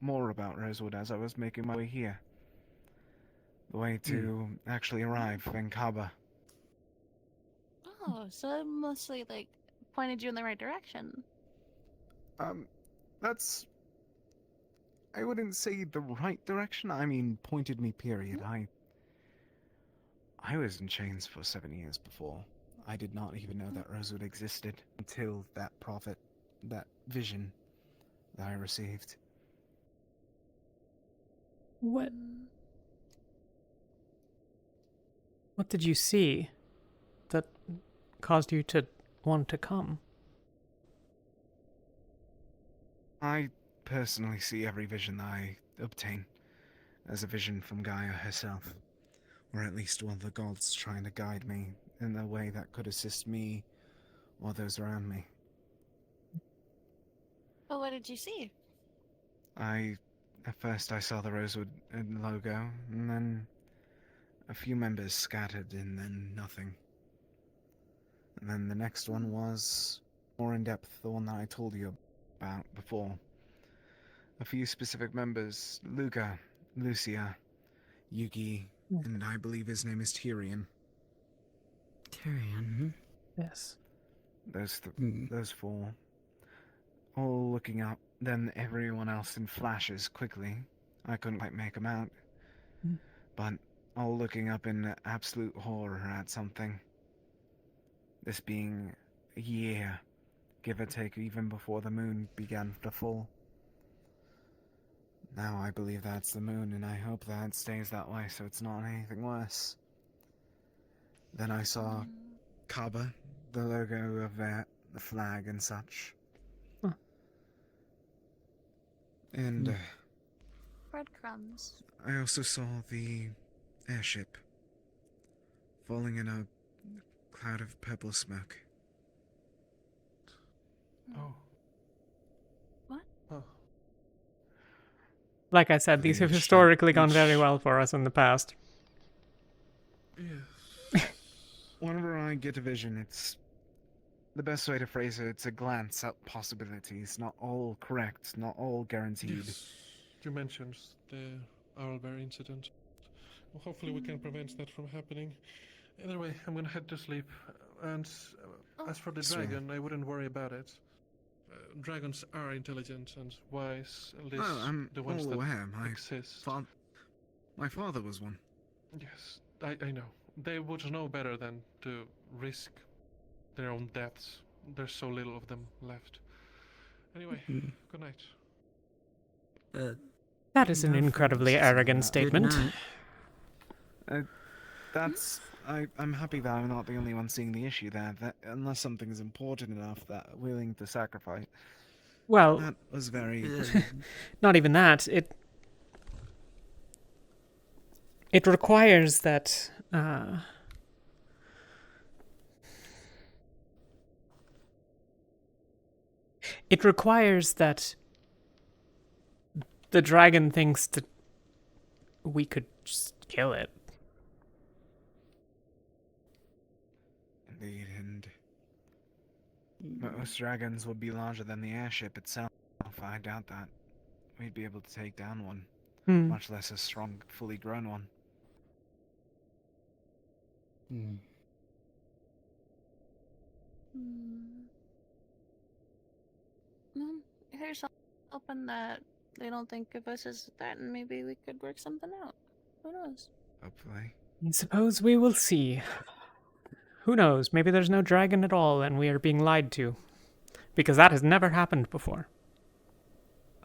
more about Rosewood as I was making my way here. The way to actually arrive in Kaba. Oh, so it mostly like pointed you in the right direction. That's... I wouldn't say the right direction, I mean pointed me, period. I was in chains for 7 years before. I did not even know that Rosewood existed until that prophet, that vision that I received. What did you see that caused you to want to come? I personally see every vision that I obtain as a vision from Gaia herself, or at least one of the gods trying to guide me in a way that could assist me or those around me. But what did you see? At first I saw the Rosewood logo, and then a few members scattered, and then nothing. And then the next one was more in depth, the one that I told you about before. A few specific members, Luca, Lucia, Yuki, and I believe his name is Tyrion. Tyrion? Yes. Those four. All looking up, then everyone else in flashes quickly. I couldn't quite make them out. But all looking up in absolute horror at something. This being a year, give or take, even before the moon began to fall. Now I believe that's the moon, and I hope that it stays that way so it's not anything worse. Then I saw Kaba, the logo of the flag and such. And Breadcrumbs. I also saw the airship falling in a cloud of purple smoke. Oh. What? Oh. Like I said, these have historically gone very well for us in the past. Yes. Whenever I get a vision, it's the best way to phrase it. It's a glance at possibilities, not all correct, not all guaranteed. Yes. You mentioned the owlbear incident. Well, hopefully we can prevent that from happening. Either way, I'm gonna head to sleep. And as for the Sure. dragon, I wouldn't worry about it. Dragons are intelligent and wise, at least Well, I'm the ones all that aware. exist. My father was one. Yes, I know. They would know better than to risk their own deaths. There's so little of them left. Anyway, good night. That is an incredibly arrogant statement. I'm happy that I'm not the only one seeing the issue there. That unless something is important enough that I'm willing to sacrifice. Well, that was very. Not even that. It requires that. It requires that the dragon thinks that we could just kill it. Indeed, and most dragons would be larger than the airship itself. I doubt that we'd be able to take down one, much less a strong, fully grown one. Here's hoping that they don't think of us as a threat, and maybe we could work something out. Who knows? Hopefully. I suppose we will see. Who knows? Maybe there's no dragon at all and we are being lied to. Because that has never happened before.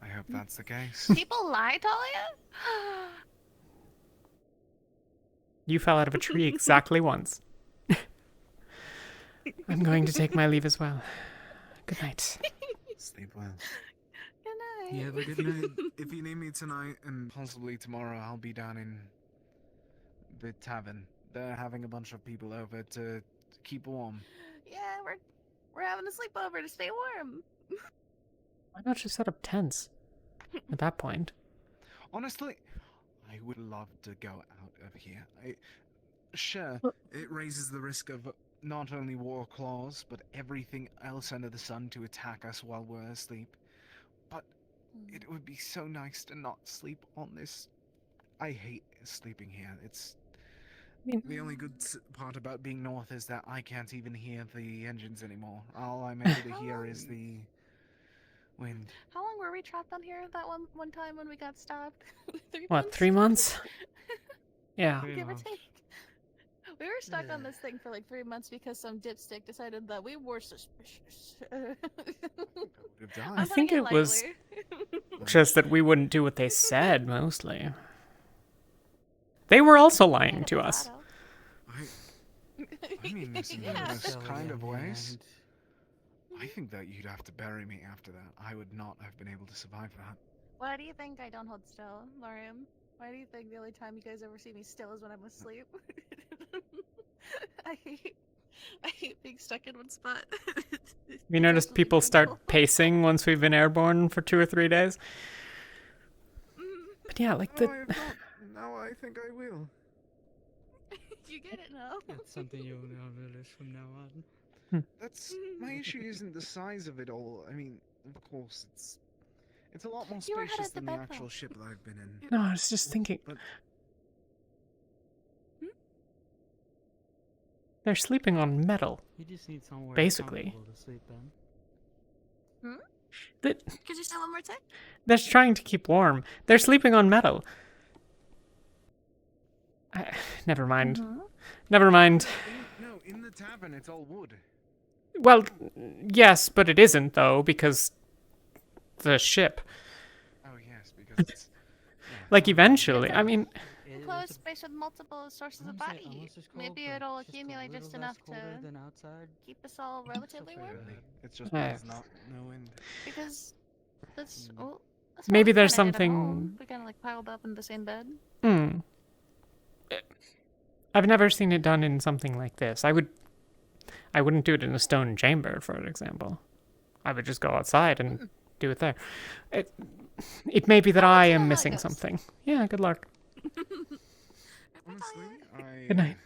I hope that's the case. People lie, Talia? You fell out of a tree exactly once. I'm going to take my leave as well. Good night. Sleep well. Good night. Yeah, have a good night. If you need me tonight and possibly tomorrow, I'll be down in the tavern. They're having a bunch of people over to keep warm. Yeah, we're having a sleepover to stay warm. Why not just set up tents at that point? Honestly, I would love to go out of here. Sure, it raises the risk of not only war claws, but everything else under the sun to attack us while we're asleep. But it would be so nice to not sleep on this. I hate sleeping here. It's the only good part about being north is that I can't even hear the engines anymore. All I'm able to hear is the wind. How long were we trapped on here that one time when we got stopped? 3 What, months? 3 months? Yeah. Give or take. We were stuck on this thing for like 3 months because some dipstick decided that we were suspicious. I think it was just that we wouldn't do what they said, mostly. They were also lying to us. I mean this in the most kind of ways. I think that you'd have to bury me after that. I would not have been able to survive that. Why do you think I don't hold still, Lorium? Why do you think the only time you guys ever see me still is when I'm asleep? I hate being stuck in one spot. You noticed people start pacing once we've been airborne for 2 or 3 days? But yeah, like the... Now I think I will. You get it now? That's something you'll notice from now on. That's my issue. Isn't the size of it all? I mean, of course, it's a lot more spacious than the actual ship that I've been in. No, I was just thinking. But they're sleeping on metal. You just need somewhere basically. comfortable to sleep in. Could you say one more time? They're trying to keep warm. They're sleeping on metal. Never mind. Never mind. No, in the tavern it's all wood. Well, yes, but it isn't, though, because the ship. Oh, yes, because it's... Like, eventually, I mean... Enclosed space with multiple sources of body. Maybe it'll accumulate just enough to keep us all relatively warm. It's just there's no wind. Because that's... Well, that's maybe what we there's kinda did at something... home. We kind of, like, piled up in the same bed. I've never seen it done in something like this. I wouldn't do it in a stone chamber, for example. I would just go outside and do it there. It may be that I am missing something. Yeah, good luck. Honestly, Good night.